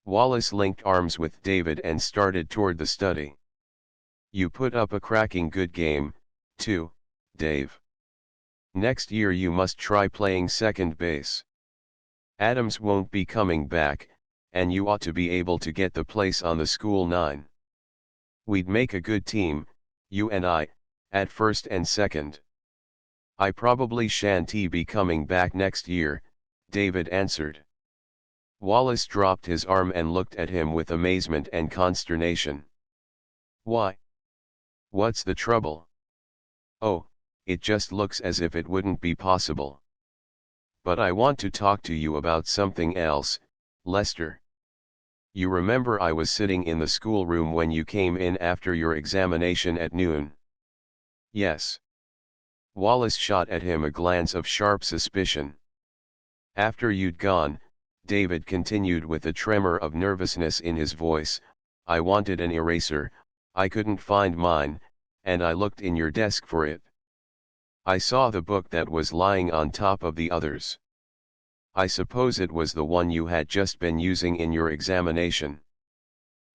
Wallace linked arms with David and started toward the study. "You put up a cracking good game, too, Dave. Next year you must try playing second base. Adams won't be coming back, and you ought to be able to get the place on the school nine. We'd make a good team, you and I, at first and second." "I probably shan't be coming back next year," David answered. Wallace dropped his arm and looked at him with amazement and consternation. "Why? What's the trouble?" "Oh, it just looks as if it wouldn't be possible. But I want to talk to you about something else, Lester. You remember I was sitting in the schoolroom when you came in after your examination at noon?" "Yes." Wallace shot at him a glance of sharp suspicion. After you'd gone, David continued with a tremor of nervousness in his voice, I wanted an eraser, I couldn't find mine, and I looked in your desk for it. I saw the book that was lying on top of the others. I suppose it was the one you had just been using in your examination.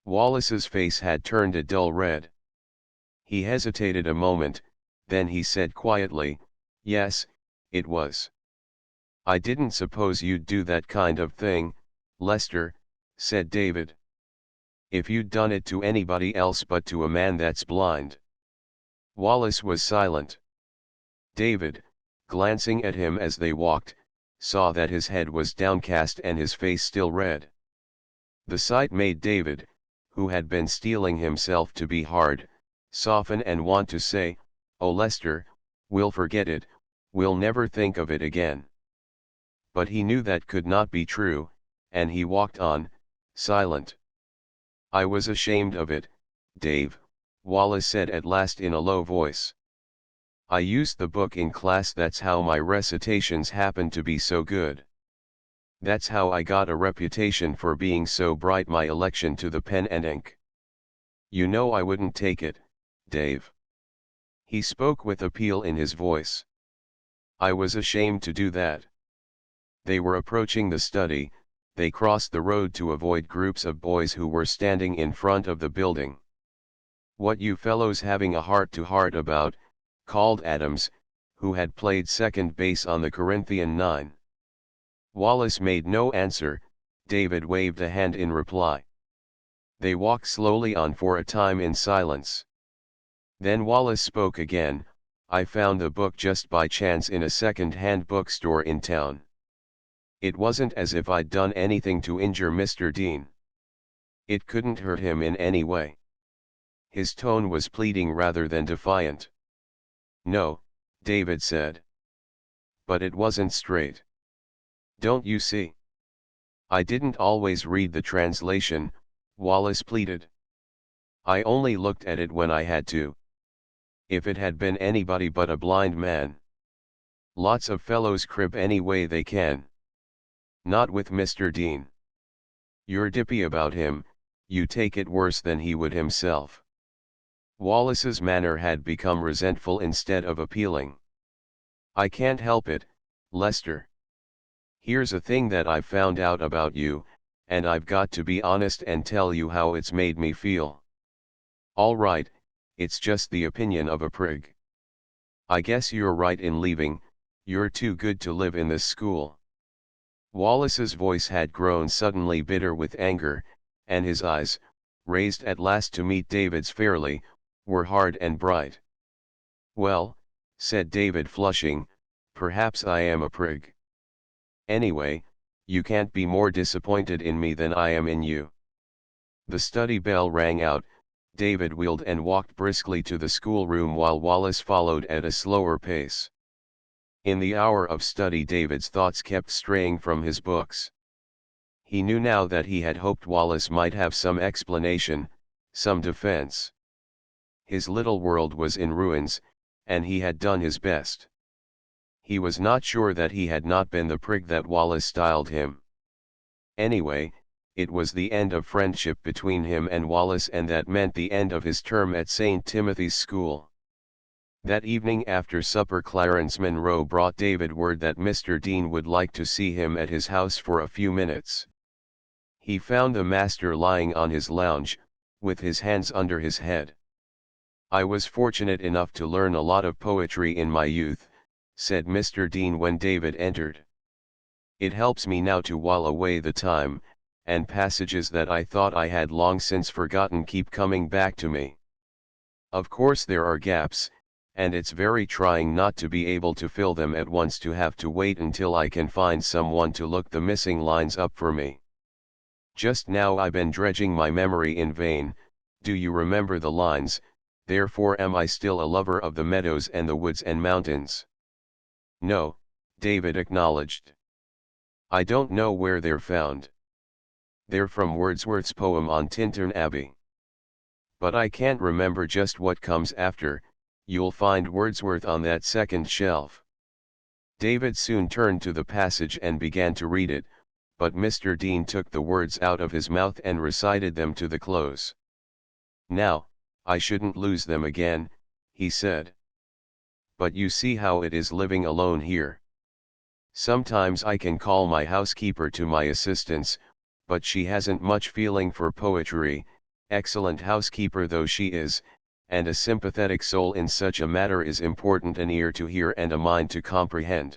Wallace's face had turned a dull red. He hesitated a moment, then he said quietly, yes, it was. I didn't suppose you'd do that kind of thing, Lester, said David. If you'd done it to anybody else but to a man that's blind. Wallace was silent. David, glancing at him as they walked, saw that his head was downcast and his face still red. The sight made David, who had been steeling himself to be hard, soften and want to say, oh Lester, we'll forget it, we'll never think of it again. But he knew that could not be true, and he walked on, silent. I was ashamed of it, Dave, Wallace said at last in a low voice. I used the book in class, that's how my recitations happened to be so good. That's how I got a reputation for being so bright, my election to the pen and ink. You know I wouldn't take it, Dave. He spoke with appeal in his voice. I was ashamed to do that. They were approaching the study, they crossed the road to avoid groups of boys who were standing in front of the building. What you fellows having a heart-to-heart about? Called Adams, who had played second base on the Corinthian 9. Wallace made no answer, David waved a hand in reply. They walked slowly on for a time in silence. Then Wallace spoke again, I found the book just by chance in a second-hand bookstore in town. It wasn't as if I'd done anything to injure Mr. Dean. It couldn't hurt him in any way. His tone was pleading rather than defiant. No, David said. But it wasn't straight. Don't you see? I didn't always read the translation, Wallace pleaded. I only looked at it when I had to. If it had been anybody but a blind man. Lots of fellows crib any way they can. Not with Mr. Dean. You're dippy about him, you take it worse than he would himself. Wallace's manner had become resentful instead of appealing. I can't help it, Lester. Here's a thing that I've found out about you, and I've got to be honest and tell you how it's made me feel. All right, it's just the opinion of a prig. I guess you're right in leaving, you're too good to live in this school. Wallace's voice had grown suddenly bitter with anger, and his eyes, raised at last to meet David's fairly, were hard and bright. Well, said David flushing, perhaps I am a prig. Anyway, you can't be more disappointed in me than I am in you. The study bell rang out, David wheeled and walked briskly to the schoolroom while Wallace followed at a slower pace. In the hour of study David's thoughts kept straying from his books. He knew now that he had hoped Wallace might have some explanation, some defense. His little world was in ruins, and he had done his best. He was not sure that he had not been the prig that Wallace styled him. Anyway, it was the end of friendship between him and Wallace, and that meant the end of his term at St. Timothy's School. That evening after supper Clarence Munro brought David word that Mr. Dean would like to see him at his house for a few minutes. He found the master lying on his lounge, with his hands under his head. I was fortunate enough to learn a lot of poetry in my youth, said Mr. Dean when David entered. It helps me now to while away the time, and passages that I thought I had long since forgotten keep coming back to me. Of course there are gaps, and it's very trying not to be able to fill them at once, to have to wait until I can find someone to look the missing lines up for me. Just now I've been dredging my memory in vain. Do you remember the lines, therefore am I still a lover of the meadows and the woods and mountains? No, David acknowledged. I don't know where they're found. They're from Wordsworth's poem on Tintern Abbey. But I can't remember just what comes after. You'll find Wordsworth on that second shelf. David soon turned to the passage and began to read it, but Mr. Dean took the words out of his mouth and recited them to the close. Now, I shouldn't lose them again, he said. But you see how it is living alone here. Sometimes I can call my housekeeper to my assistance, but she hasn't much feeling for poetry, excellent housekeeper though she is, and a sympathetic soul in such a matter is important, an ear to hear and a mind to comprehend.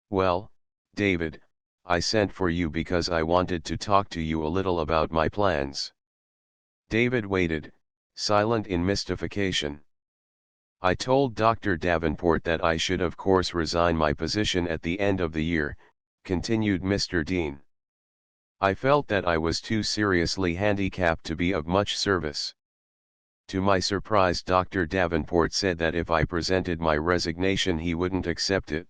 Well, David, I sent for you because I wanted to talk to you a little about my plans. David waited, silent in mystification. I told Dr. Davenport that I should of course resign my position at the end of the year, continued Mr. Dean. I felt that I was too seriously handicapped to be of much service. To my surprise, Dr. Davenport said that if I presented my resignation he wouldn't accept it.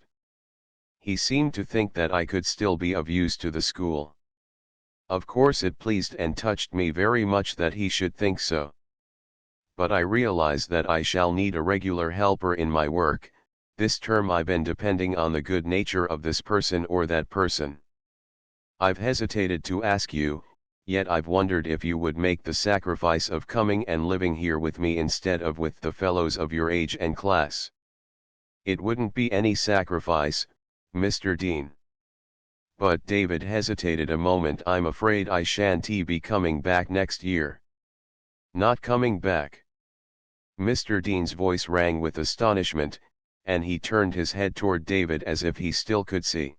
He seemed to think that I could still be of use to the school. Of course it pleased and touched me very much that he should think so. But I realize that I shall need a regular helper in my work. This term I've been depending on the good nature of this person or that person. I've hesitated to ask you, yet I've wondered if you would make the sacrifice of coming and living here with me instead of with the fellows of your age and class. It wouldn't be any sacrifice, Mr. Dean. But David hesitated a moment. I'm afraid I shan't be coming back next year. Not coming back? Mr. Dean's voice rang with astonishment, and he turned his head toward David as if he still could see.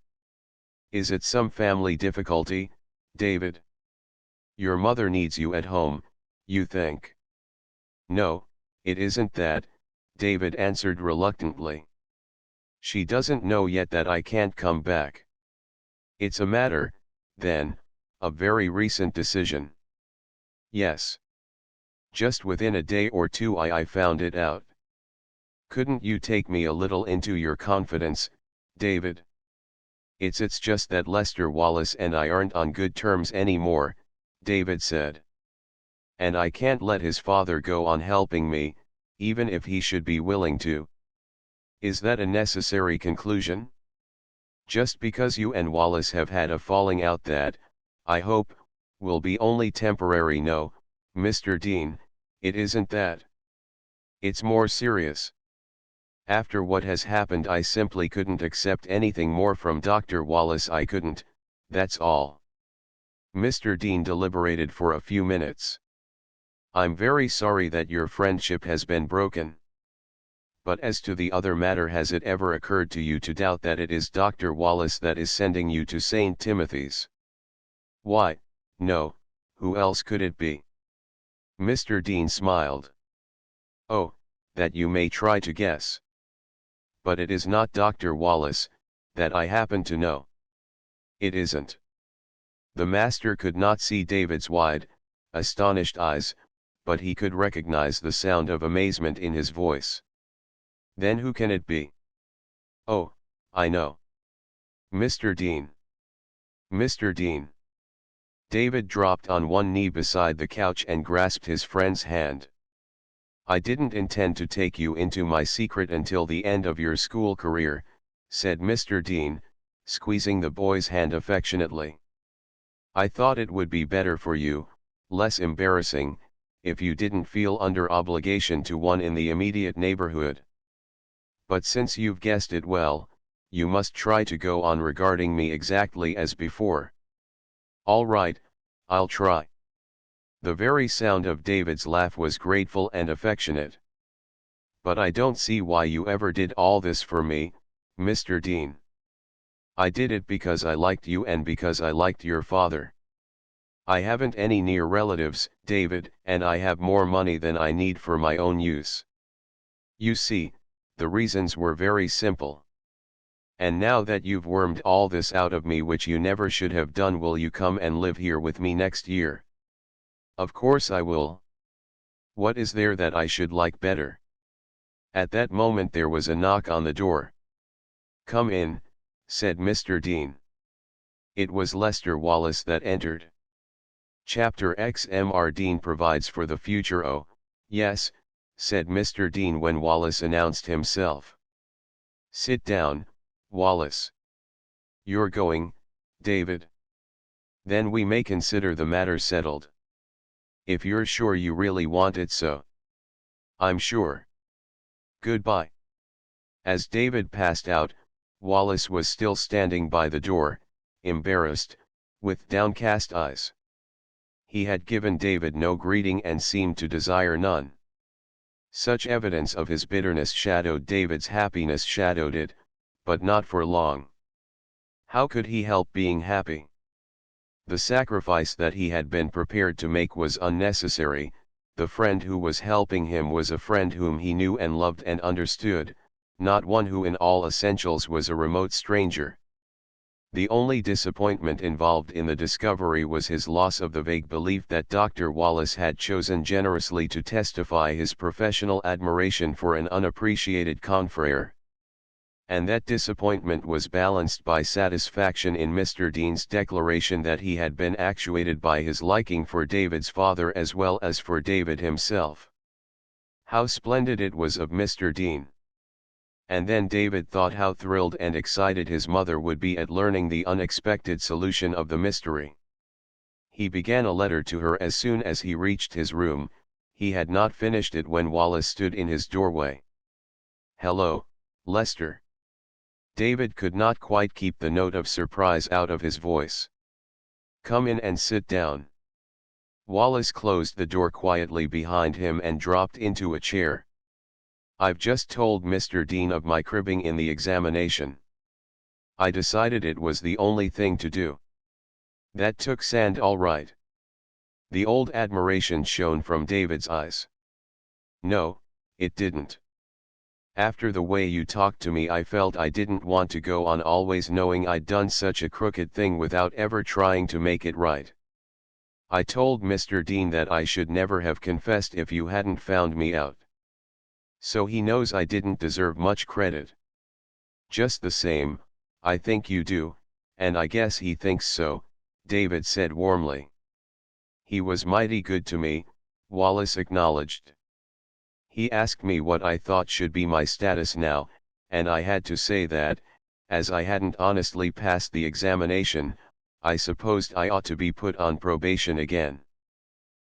Is it some family difficulty, David? Your mother needs you at home, you think? No, it isn't that, David answered reluctantly. She doesn't know yet that I can't come back. It's a matter, then, of very recent decision. Yes. Just within a day or two I found it out. Couldn't you take me a little into your confidence, David? It's just that Lester Wallace and I aren't on good terms anymore, David said. And I can't let his father go on helping me, even if he should be willing to. Is that a necessary conclusion? Just because you and Wallace have had a falling out that, I hope, will be only temporary. No, Mr. Dean, it isn't that. It's more serious. After what has happened I simply couldn't accept anything more from Dr. Wallace. I couldn't, that's all. Mr. Dean deliberated for a few minutes. I'm very sorry that your friendship has been broken. But as to the other matter, has it ever occurred to you to doubt that it is Dr. Wallace that is sending you to St. Timothy's? Why, no, who else could it be? Mr. Dean smiled. Oh, that you may try to guess. But it is not Dr. Wallace, that I happen to know. It isn't. The master could not see David's wide, astonished eyes, but he could recognize the sound of amazement in his voice. Then who can it be? Oh, I know. Mr. Dean. Mr. Dean. David dropped on one knee beside the couch and grasped his friend's hand. I didn't intend to take you into my secret until the end of your school career, said Mr. Dean, squeezing the boy's hand affectionately. I thought it would be better for you, less embarrassing, if you didn't feel under obligation to one in the immediate neighborhood. But since you've guessed it well, you must try to go on regarding me exactly as before. All right, I'll try. The very sound of David's laugh was grateful and affectionate. But I don't see why you ever did all this for me, Mr. Dean. I did it because I liked you and because I liked your father. I haven't any near relatives, David, and I have more money than I need for my own use. You see, the reasons were very simple. And now that you've wormed all this out of me, which you never should have done, will you come and live here with me next year? Of course I will. What is there that I should like better? At that moment there was a knock on the door. Come in, said Mr. Dean. It was Lester Wallace that entered. Chapter XMR Dean provides for the future. Oh, yes, said Mr. Dean when Wallace announced himself. "Sit down, Wallace. You're going, David? Then we may consider the matter settled. If you're sure you really want it so." "I'm sure. Goodbye." As David passed out, Wallace was still standing by the door, embarrassed, with downcast eyes. He had given David no greeting and seemed to desire none. Such evidence of his bitterness shadowed David's happiness, shadowed it, but not for long. How could he help being happy? The sacrifice that he had been prepared to make was unnecessary. The friend who was helping him was a friend whom he knew and loved and understood, not one who in all essentials was a remote stranger. The only disappointment involved in the discovery was his loss of the vague belief that Dr. Wallace had chosen generously to testify his professional admiration for an unappreciated confrère. And that disappointment was balanced by satisfaction in Mr. Dean's declaration that he had been actuated by his liking for David's father as well as for David himself. How splendid it was of Mr. Dean! And then David thought how thrilled and excited his mother would be at learning the unexpected solution of the mystery. He began a letter to her as soon as he reached his room. He had not finished it when Wallace stood in his doorway. "Hello, Lester." David could not quite keep the note of surprise out of his voice. "Come in and sit down." Wallace closed the door quietly behind him and dropped into a chair. "I've just told Mr. Dean of my cribbing in the examination. I decided it was the only thing to do. That took sand all right." The old admiration shone from David's eyes. "No, it didn't. After the way you talked to me, I felt I didn't want to go on always knowing I'd done such a crooked thing without ever trying to make it right. I told Mr. Dean that I should never have confessed if you hadn't found me out. So he knows I didn't deserve much credit. Just the same, I think you do, and I guess he thinks so," David said warmly. "He was mighty good to me," Wallace acknowledged. "He asked me what I thought should be my status now, and I had to say that, as I hadn't honestly passed the examination, I supposed I ought to be put on probation again.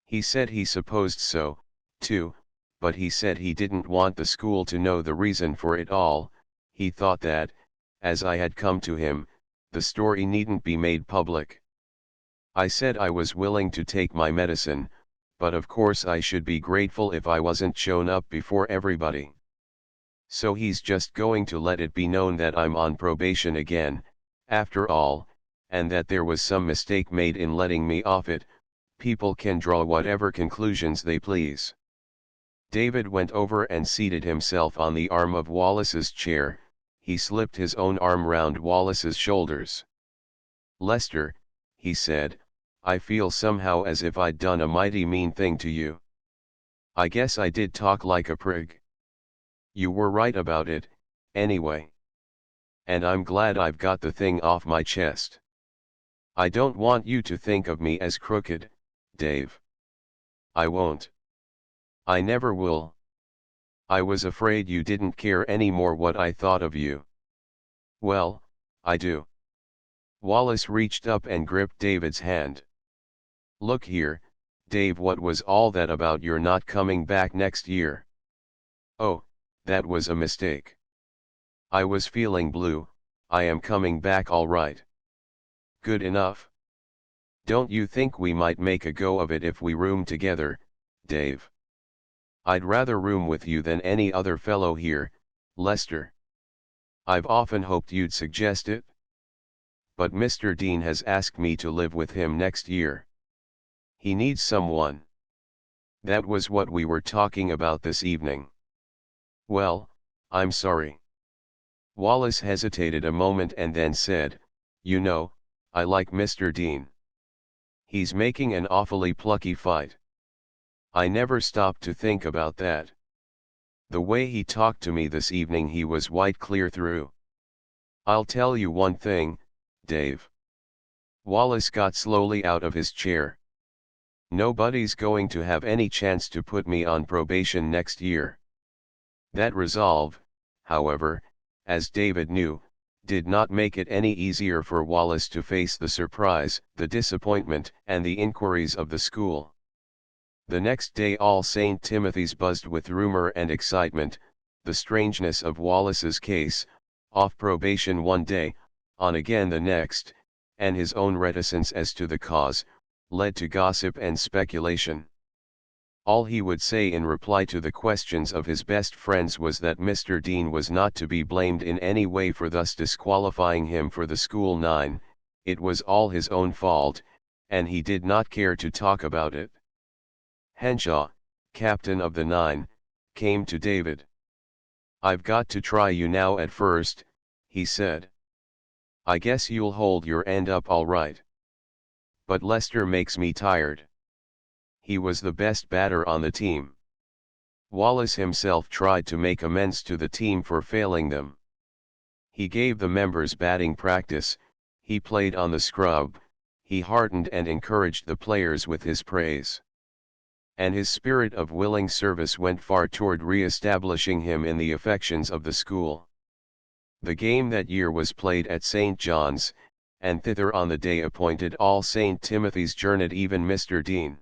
He said he supposed so, too, but he said he didn't want the school to know the reason for it all. He thought that, as I had come to him, the story needn't be made public. I said I was willing to take my medicine, but of course I should be grateful if I wasn't shown up before everybody. So he's just going to let it be known that I'm on probation again, after all, and that there was some mistake made in letting me off it. People can draw whatever conclusions they please." David went over and seated himself on the arm of Wallace's chair. He slipped his own arm round Wallace's shoulders. "Lester," he said, "I feel somehow as if I'd done a mighty mean thing to you. I guess I did talk like a prig. You were right about it, anyway. And I'm glad I've got the thing off my chest. I don't want you to think of me as crooked, Dave. I won't. I never will. I was afraid you didn't care any more what I thought of you. Well, I do." Wallace reached up and gripped David's hand. "Look here, Dave, what was all that about your not coming back next year?" "Oh, that was a mistake. I was feeling blue. I am coming back all right." "Good enough. Don't you think we might make a go of it if we room together, Dave?" "I'd rather room with you than any other fellow here, Lester. I've often hoped you'd suggest it. But Mr. Dean has asked me to live with him next year. He needs someone. That was what we were talking about this evening." "Well, I'm sorry." Wallace hesitated a moment and then said, "You know, I like Mr. Dean. He's making an awfully plucky fight. I never stopped to think about that. The way he talked to me this evening, he was white clear through. I'll tell you one thing, Dave." Wallace got slowly out of his chair. Nobody's going to have any chance to put me on probation next year. That resolve, however, as David knew, did not make it any easier for Wallace to face the surprise, the disappointment, and the inquiries of the school. The next day all St. Timothy's buzzed with rumor and excitement, the strangeness of Wallace's case, off probation one day, on again the next, and his own reticence as to the cause, led to gossip and speculation. All he would say in reply to the questions of his best friends was that Mr. Dean was not to be blamed in any way for thus disqualifying him for the school nine, it was all his own fault, and he did not care to talk about it. Henshaw, captain of the nine, came to David. "I've got to try you now at first," he said. "I guess you'll hold your end up all right. But Lester makes me tired. He was the best batter on the team." Wallace himself tried to make amends to the team for failing them. He gave the members batting practice, he played on the scrub, he heartened and encouraged the players with his praise. And his spirit of willing service went far toward re-establishing him in the affections of the school. The game that year was played at St. John's, and thither on the day appointed all St. Timothy's journeyed even Mr. Dean.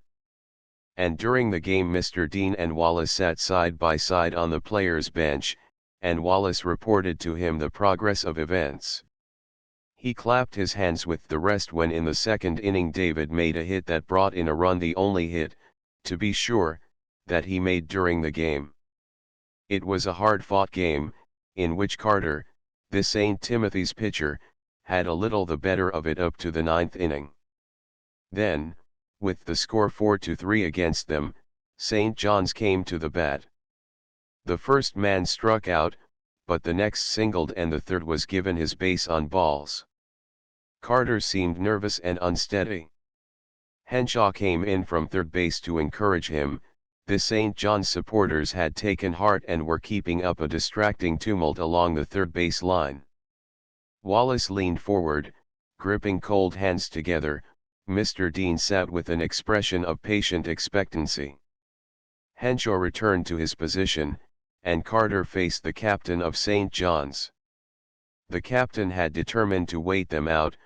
And during the game Mr. Dean and Wallace sat side by side on the players' bench, and Wallace reported to him the progress of events. He clapped his hands with the rest when in the second inning David made a hit that brought in a run, the only hit, to be sure, that he made during the game. It was a hard-fought game, in which Carter, the St. Timothy's pitcher, had a little the better of it up to the ninth inning. Then, with the score 4-3 against them, St. John's came to the bat. The first man struck out, but the next singled and the third was given his base on balls. Carter seemed nervous and unsteady. Henshaw came in from third base to encourage him. The St. John's supporters had taken heart and were keeping up a distracting tumult along the third base line. Wallace leaned forward, gripping cold hands together. Mr. Dean sat with an expression of patient expectancy. Henshaw returned to his position, and Carter faced the captain of St. John's. The captain had determined to wait them out,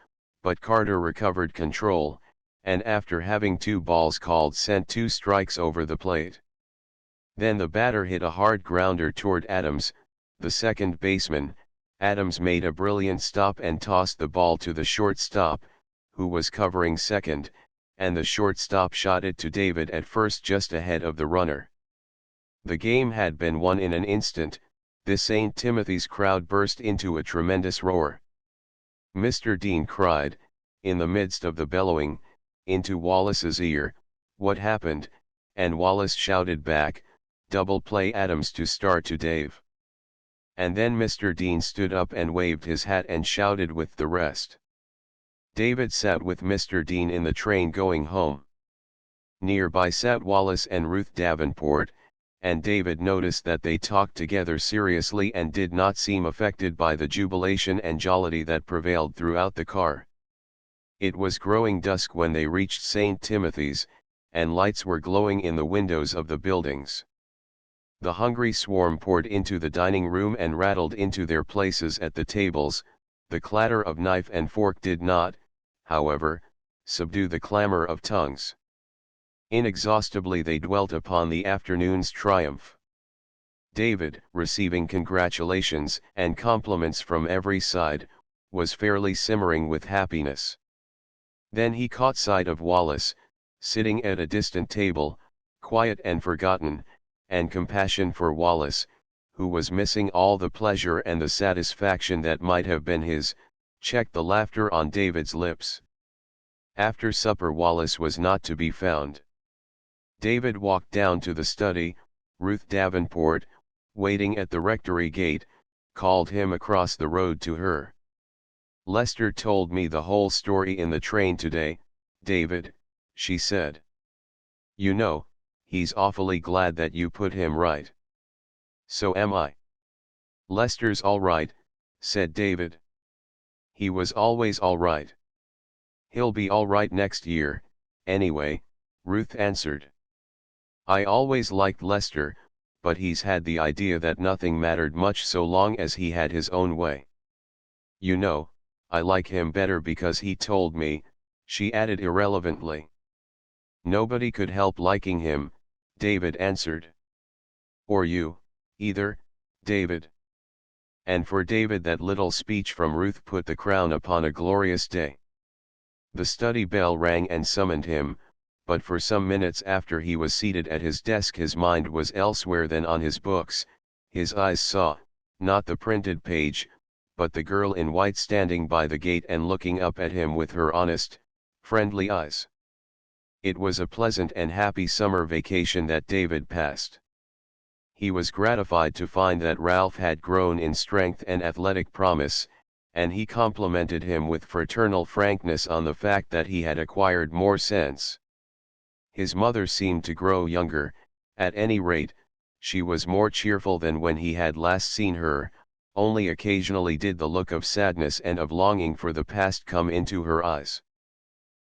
but Carter recovered control, and after having 2 balls called sent 2 strikes over the plate. Then the batter hit a hard grounder toward Adams, the second baseman. Adams made a brilliant stop and tossed the ball to the shortstop, who was covering second, and the shortstop shot it to David at first just ahead of the runner. The game had been won in an instant. The St. Timothy's crowd burst into a tremendous roar. Mr. Dean cried, in the midst of the bellowing, into Wallace's ear, "What happened?" and Wallace shouted back, "Double play Adams to start to Dave." And then Mr. Dean stood up and waved his hat and shouted with the rest. David sat with Mr. Dean in the train going home. Nearby sat Wallace and Ruth Davenport, and David noticed that they talked together seriously and did not seem affected by the jubilation and jollity that prevailed throughout the car. It was growing dusk when they reached St. Timothy's, and lights were glowing in the windows of the buildings. The hungry swarm poured into the dining room and rattled into their places at the tables. The clatter of knife and fork did not, however, subdue the clamor of tongues. Inexhaustibly they dwelt upon the afternoon's triumph. David, receiving congratulations and compliments from every side, was fairly simmering with happiness. Then he caught sight of Wallace, sitting at a distant table, quiet and forgotten, and compassion for Wallace, who was missing all the pleasure and the satisfaction that might have been his, checked the laughter on David's lips. After supper Wallace was not to be found. David walked down to the study. Ruth Davenport, waiting at the rectory gate, called him across the road to her. "Lester told me the whole story in the train today, David," she said. "You know, he's awfully glad that you put him right." "So am I." "Lester's all right," said David. "He was always all right. He'll be all right next year, anyway," Ruth answered. I always liked Lester, but he's had the idea that nothing mattered much so long as he had his own way. You know, I like him better because he told me, she added irrelevantly. Nobody could help liking him, David answered. Or you, either, David. And for David that little speech from Ruth put the crown upon a glorious day. The study bell rang and summoned him, but for some minutes after he was seated at his desk his mind was elsewhere than on his books. His eyes saw, not the printed page, but the girl in white standing by the gate and looking up at him with her honest, friendly eyes. It was a pleasant and happy summer vacation that David passed. He was gratified to find that Ralph had grown in strength and athletic promise, and he complimented him with fraternal frankness on the fact that he had acquired more sense. His mother seemed to grow younger, at any rate, she was more cheerful than when he had last seen her, only occasionally did the look of sadness and of longing for the past come into her eyes.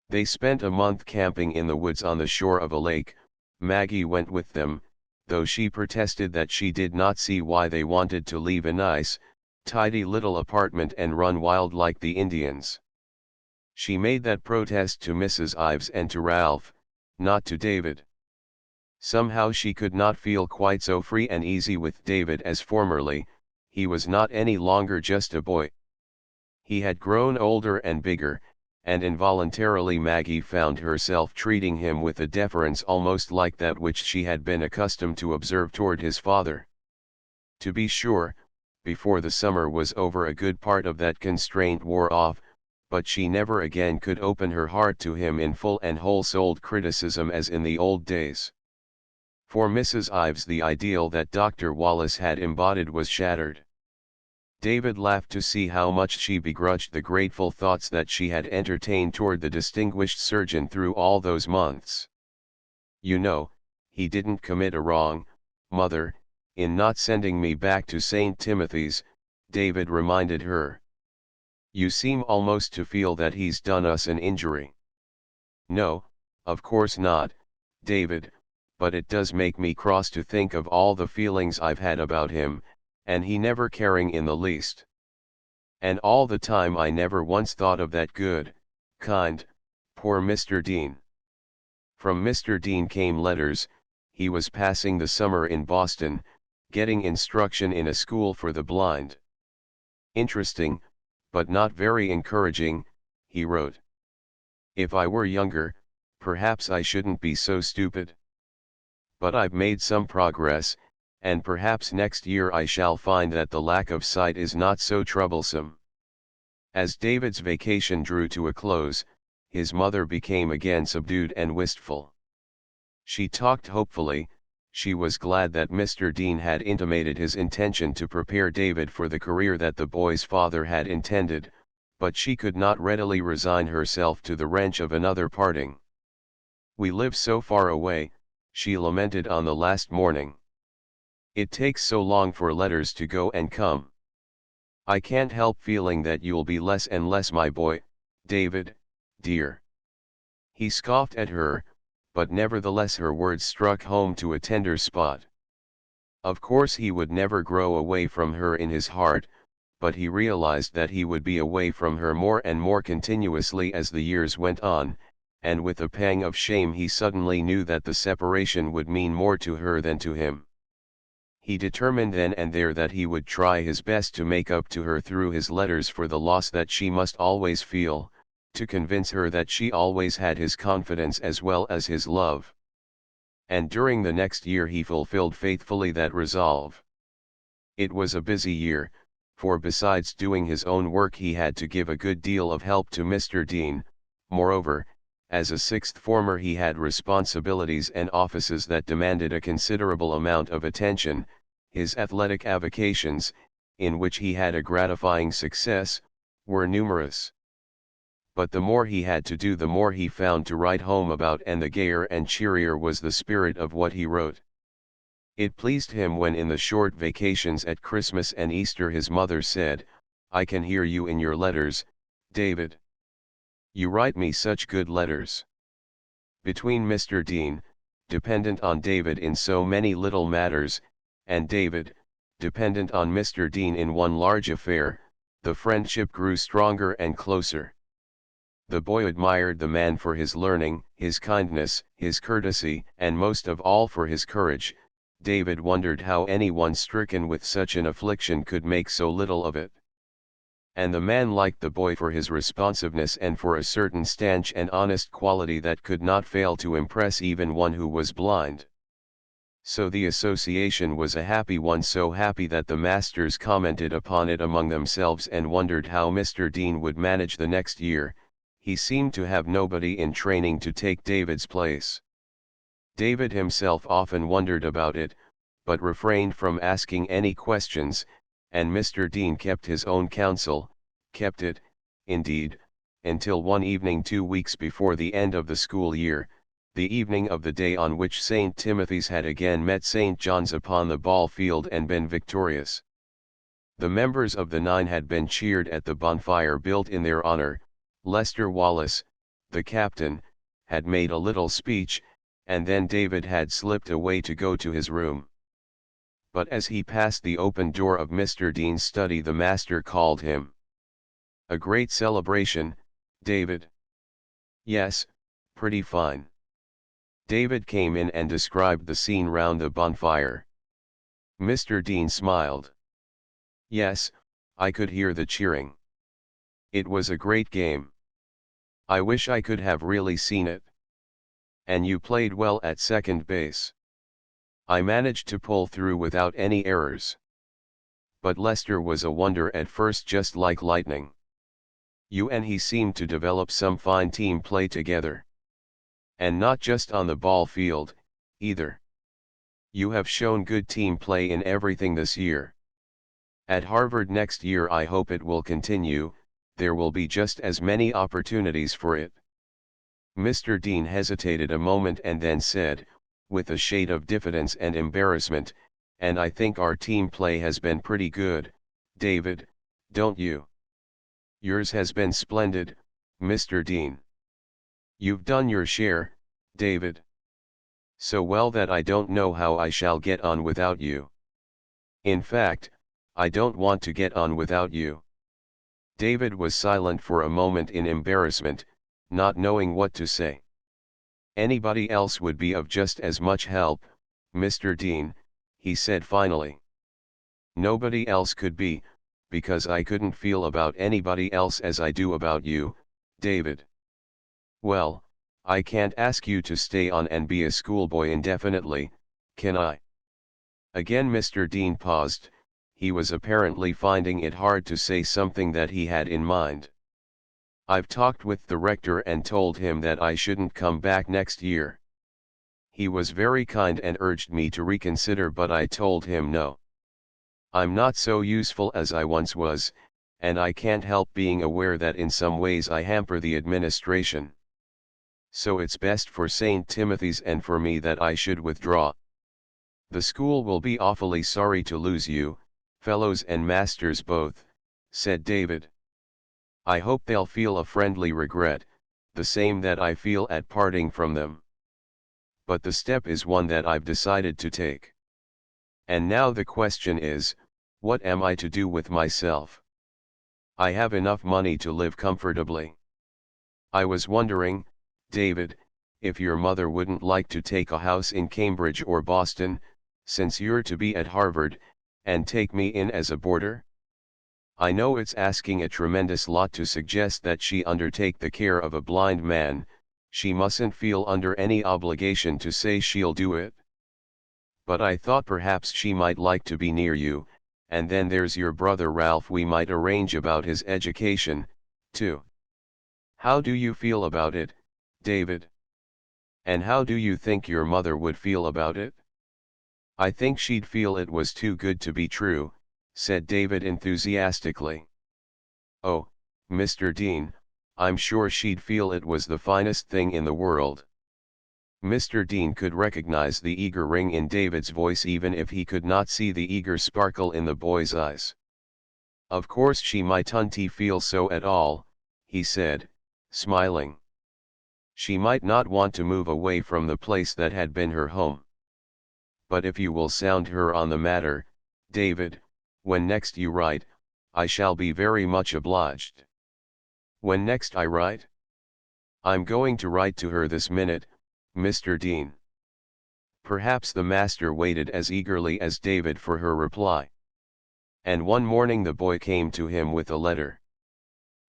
They spent a month camping in the woods on the shore of a lake. Maggie went with them, though she protested that she did not see why they wanted to leave a nice, tidy little apartment and run wild like the Indians. She made that protest to Mrs. Ives and to Ralph, not to David. Somehow she could not feel quite so free and easy with David as formerly. He was not any longer just a boy. He had grown older and bigger, and involuntarily Maggie found herself treating him with a deference almost like that which she had been accustomed to observe toward his father. To be sure, before the summer was over a good part of that constraint wore off, but she never again could open her heart to him in full and whole-souled criticism as in the old days. For Mrs. Ives the ideal that Dr. Wallace had embodied was shattered. David laughed to see how much she begrudged the grateful thoughts that she had entertained toward the distinguished surgeon through all those months. You know, he didn't commit a wrong, Mother, in not sending me back to St. Timothy's, David reminded her. You seem almost to feel that he's done us an injury. No, of course not, David, but it does make me cross to think of all the feelings I've had about him, and he never caring in the least. And all the time I never once thought of that good, kind, poor Mr. Dean. From Mr. Dean came letters. He was passing the summer in Boston, getting instruction in a school for the blind. Interesting, but not very encouraging, he wrote. If I were younger, perhaps I shouldn't be so stupid. But I've made some progress, and perhaps next year I shall find that the lack of sight is not so troublesome. As David's vacation drew to a close, his mother became again subdued and wistful. She talked hopefully. She was glad that Mr. Dean had intimated his intention to prepare David for the career that the boy's father had intended, but she could not readily resign herself to the wrench of another parting. We live so far away, she lamented on the last morning. It takes so long for letters to go and come. I can't help feeling that you'll be less and less my boy, David, dear. He scoffed at her, but nevertheless her words struck home to a tender spot. Of course he would never grow away from her in his heart, but he realized that he would be away from her more and more continuously as the years went on, and with a pang of shame he suddenly knew that the separation would mean more to her than to him. He determined then and there that he would try his best to make up to her through his letters for the loss that she must always feel, to convince her that she always had his confidence as well as his love. And during the next year he fulfilled faithfully that resolve. It was a busy year, for besides doing his own work he had to give a good deal of help to Mr. Dean. Moreover, as a sixth former he had responsibilities and offices that demanded a considerable amount of attention. His athletic avocations, in which he had a gratifying success, were numerous. But the more he had to do the more he found to write home about, and the gayer and cheerier was the spirit of what he wrote. It pleased him when in the short vacations at Christmas and Easter his mother said, "I can hear you in your letters, David. You write me such good letters. Between Mr. Dean, dependent on David in so many little matters, and David, dependent on Mr. Dean in one large affair, the friendship grew stronger and closer. The boy admired the man for his learning, his kindness, his courtesy, and most of all for his courage. David wondered how anyone stricken with such an affliction could make so little of it. And the man liked the boy for his responsiveness and for a certain stanch and honest quality that could not fail to impress even one who was blind. So the association was a happy one, so happy that the masters commented upon it among themselves and wondered how Mr. Dean would manage the next year. He seemed to have nobody in training to take David's place. David himself often wondered about it, but refrained from asking any questions, and Mr. Dean kept his own counsel, kept it, indeed, until one evening 2 weeks before the end of the school year, the evening of the day on which St. Timothy's had again met St. John's upon the ball field and been victorious. The members of the 9 had been cheered at the bonfire built in their honor. Lester Wallace, the captain, had made a little speech, and then David had slipped away to go to his room. But as he passed the open door of Mr. Dean's study, the master called him. "A great celebration, David." "Yes, pretty fine." David came in and described the scene round the bonfire. Mr. Dean smiled. "Yes, I could hear the cheering. It was a great game. I wish I could have really seen it. And you played well at second base. I managed to pull through without any errors. But Lester was a wonder at first, just like lightning. You and he seemed to develop some fine team play together. And not just on the ball field, either. You have shown good team play in everything this year. At Harvard next year I hope it will continue. There will be just as many opportunities for it." Mr. Dean hesitated a moment and then said, with a shade of diffidence and embarrassment, "And I think our team play has been pretty good, David, don't you?" "Yours has been splendid, Mr. Dean." "You've done your share, David. So well that I don't know how I shall get on without you. In fact, I don't want to get on without you." David was silent for a moment in embarrassment, not knowing what to say. "Anybody else would be of just as much help, Mr. Dean," he said finally. "Nobody else could be, because I couldn't feel about anybody else as I do about you, David." "Well, I can't ask you to stay on and be a schoolboy indefinitely, can I?" Again Mr. Dean paused. He was apparently finding it hard to say something that he had in mind. "I've talked with the rector and told him that I shouldn't come back next year. He was very kind and urged me to reconsider, but I told him no. I'm not so useful as I once was, and I can't help being aware that in some ways I hamper the administration. So it's best for St. Timothy's and for me that I should withdraw. The school will be awfully sorry to lose you, fellows and masters both," said David. "I hope they'll feel a friendly regret, the same that I feel at parting from them. But the step is one that I've decided to take. And now the question is, what am I to do with myself? I have enough money to live comfortably. I was wondering, David, if your mother wouldn't like to take a house in Cambridge or Boston, since you're to be at Harvard, and take me in as a boarder? I know it's asking a tremendous lot to suggest that she undertake the care of a blind man. She mustn't feel under any obligation to say she'll do it. But I thought perhaps she might like to be near you, and then there's your brother Ralph, we might arrange about his education, too. How do you feel about it, David? And how do you think your mother would feel about it?" "I think she'd feel it was too good to be true," said David enthusiastically. "Oh, Mr. Dean, I'm sure she'd feel it was the finest thing in the world." Mr. Dean could recognize the eager ring in David's voice even if he could not see the eager sparkle in the boy's eyes. "Of course she mightn't feel so at all," he said, smiling. She might not want to move away from the place that had been her home. But if you will sound her on the matter, David, when next you write, I shall be very much obliged. When next I write? I'm going to write to her this minute, Mr. Dean. Perhaps the master waited as eagerly as David for her reply. And one morning the boy came to him with a letter.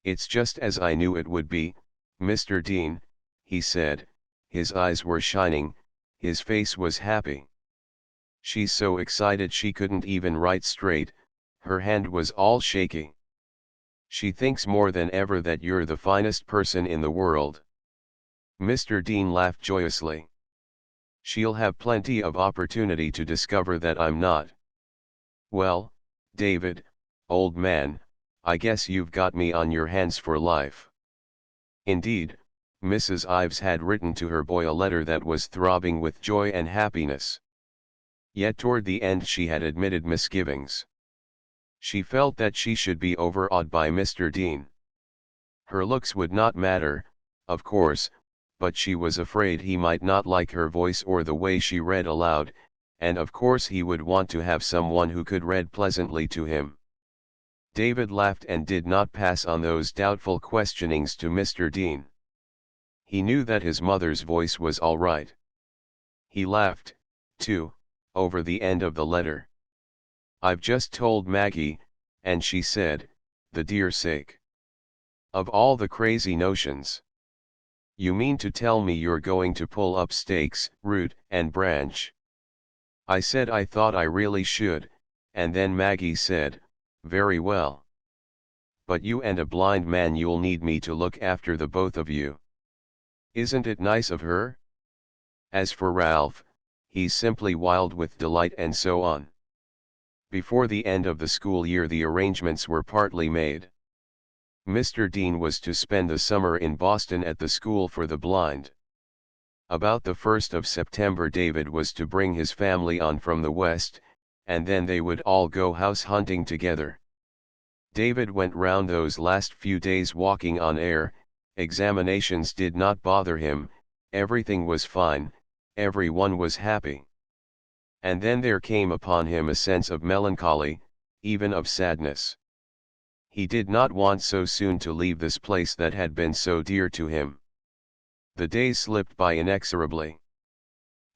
It's just as I knew it would be, Mr. Dean, he said. His eyes were shining, his face was happy. She's so excited she couldn't even write straight, her hand was all shaky. She thinks more than ever that you're the finest person in the world. Mr. Dean laughed joyously. She'll have plenty of opportunity to discover that I'm not. Well, David, old man, I guess you've got me on your hands for life. Indeed, Mrs. Ives had written to her boy a letter that was throbbing with joy and happiness. Yet toward the end she had admitted misgivings. She felt that she should be overawed by Mr. Dean. Her looks would not matter, of course, but she was afraid he might not like her voice or the way she read aloud, and of course he would want to have someone who could read pleasantly to him. David laughed and did not pass on those doubtful questionings to Mr. Dean. He knew that his mother's voice was all right. He laughed, too, over the end of the letter. I've just told Maggie, and she said, the dear sake of all the crazy notions. You mean to tell me you're going to pull up stakes, root and branch? I said I thought I really should, and then Maggie said, very well. But you and a blind man, you'll need me to look after the both of you. Isn't it nice of her? As for Ralph, he's simply wild with delight and so on. Before the end of the school year the arrangements were partly made. Mr. Dean was to spend the summer in Boston at the School for the Blind. About the 1st of September David was to bring his family on from the west, and then they would all go house hunting together. David went round those last few days walking on air. Examinations did not bother him, everything was fine, everyone was happy. And then there came upon him a sense of melancholy, even of sadness. He did not want so soon to leave this place that had been so dear to him. The days slipped by inexorably.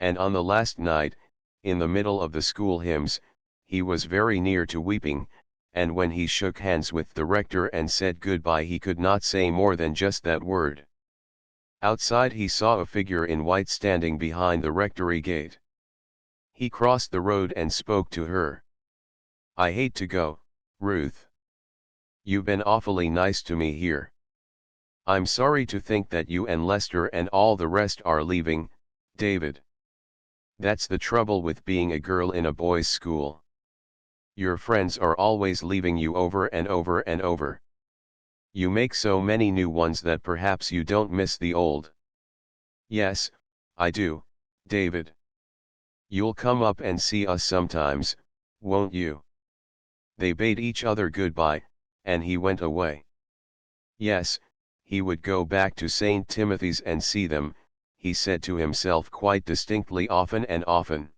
And on the last night, in the middle of the school hymns, he was very near to weeping, and when he shook hands with the rector and said goodbye he could not say more than just that word. Outside he saw a figure in white standing behind the rectory gate. He crossed the road and spoke to her. I hate to go, Ruth. You've been awfully nice to me here. I'm sorry to think that you and Lester and all the rest are leaving, David. That's the trouble with being a girl in a boys' school. Your friends are always leaving you over and over and over. You make so many new ones that perhaps you don't miss the old. Yes, I do, David. You'll come up and see us sometimes, won't you? They bade each other goodbye, and he went away. Yes, he would go back to St. Timothy's and see them, he said to himself quite distinctly often and often.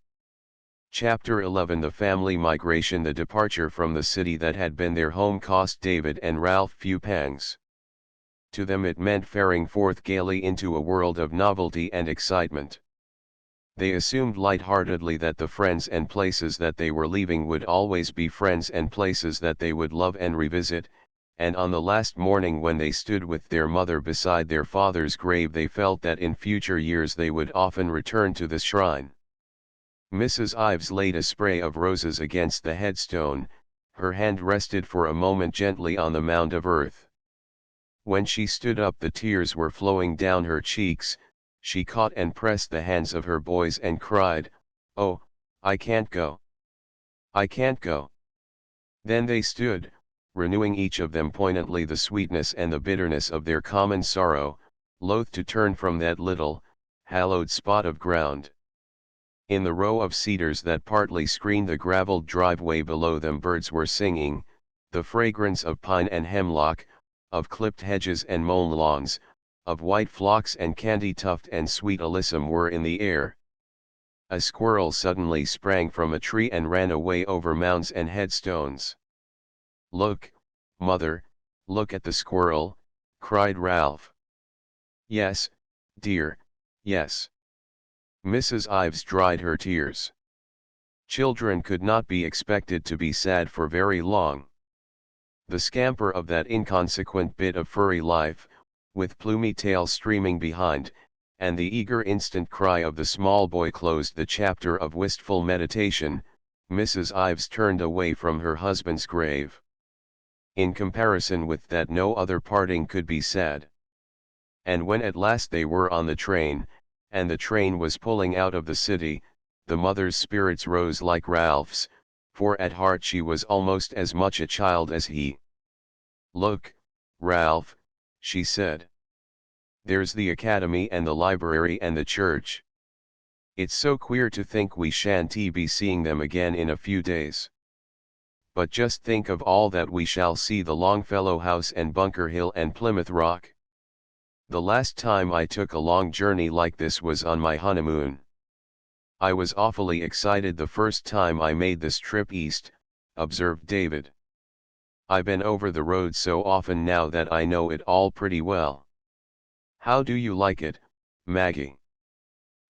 Chapter 11 The family migration. The departure from the city that had been their home cost David and Ralph few pangs. To them it meant faring forth gaily into a world of novelty and excitement. They assumed light-heartedly that the friends and places that they were leaving would always be friends and places that they would love and revisit, and on the last morning when they stood with their mother beside their father's grave they felt that in future years they would often return to the shrine. Mrs. Ives laid a spray of roses against the headstone, her hand rested for a moment gently on the mound of earth. When she stood up the tears were flowing down her cheeks. She caught and pressed the hands of her boys and cried, "Oh, I can't go. I can't go." Then they stood, renewing each of them poignantly the sweetness and the bitterness of their common sorrow, loath to turn from that little, hallowed spot of ground. In the row of cedars that partly screened the gravelled driveway below them birds were singing, the fragrance of pine and hemlock, of clipped hedges and mown lawns, of white phlox and candy tuft and sweet alyssum were in the air. A squirrel suddenly sprang from a tree and ran away over mounds and headstones. "Look, mother, look at the squirrel," cried Ralph. "Yes, dear, yes." Mrs. Ives dried her tears. Children could not be expected to be sad for very long. The scamper of that inconsequent bit of furry life, with plumy tail streaming behind, and the eager instant cry of the small boy closed the chapter of wistful meditation. Mrs. Ives turned away from her husband's grave. In comparison with that no other parting could be sad. And when at last they were on the train, and the train was pulling out of the city, the mother's spirits rose like Ralph's, for at heart she was almost as much a child as he. "Look, Ralph," she said. "There's the academy and the library and the church. It's so queer to think we shan't be seeing them again in a few days. But just think of all that we shall see: the Longfellow House and Bunker Hill and Plymouth Rock. The last time I took a long journey like this was on my honeymoon. I was awfully excited the first time I made this trip east," observed David. "I been over the road so often now that I know it all pretty well. How do you like it, Maggie?"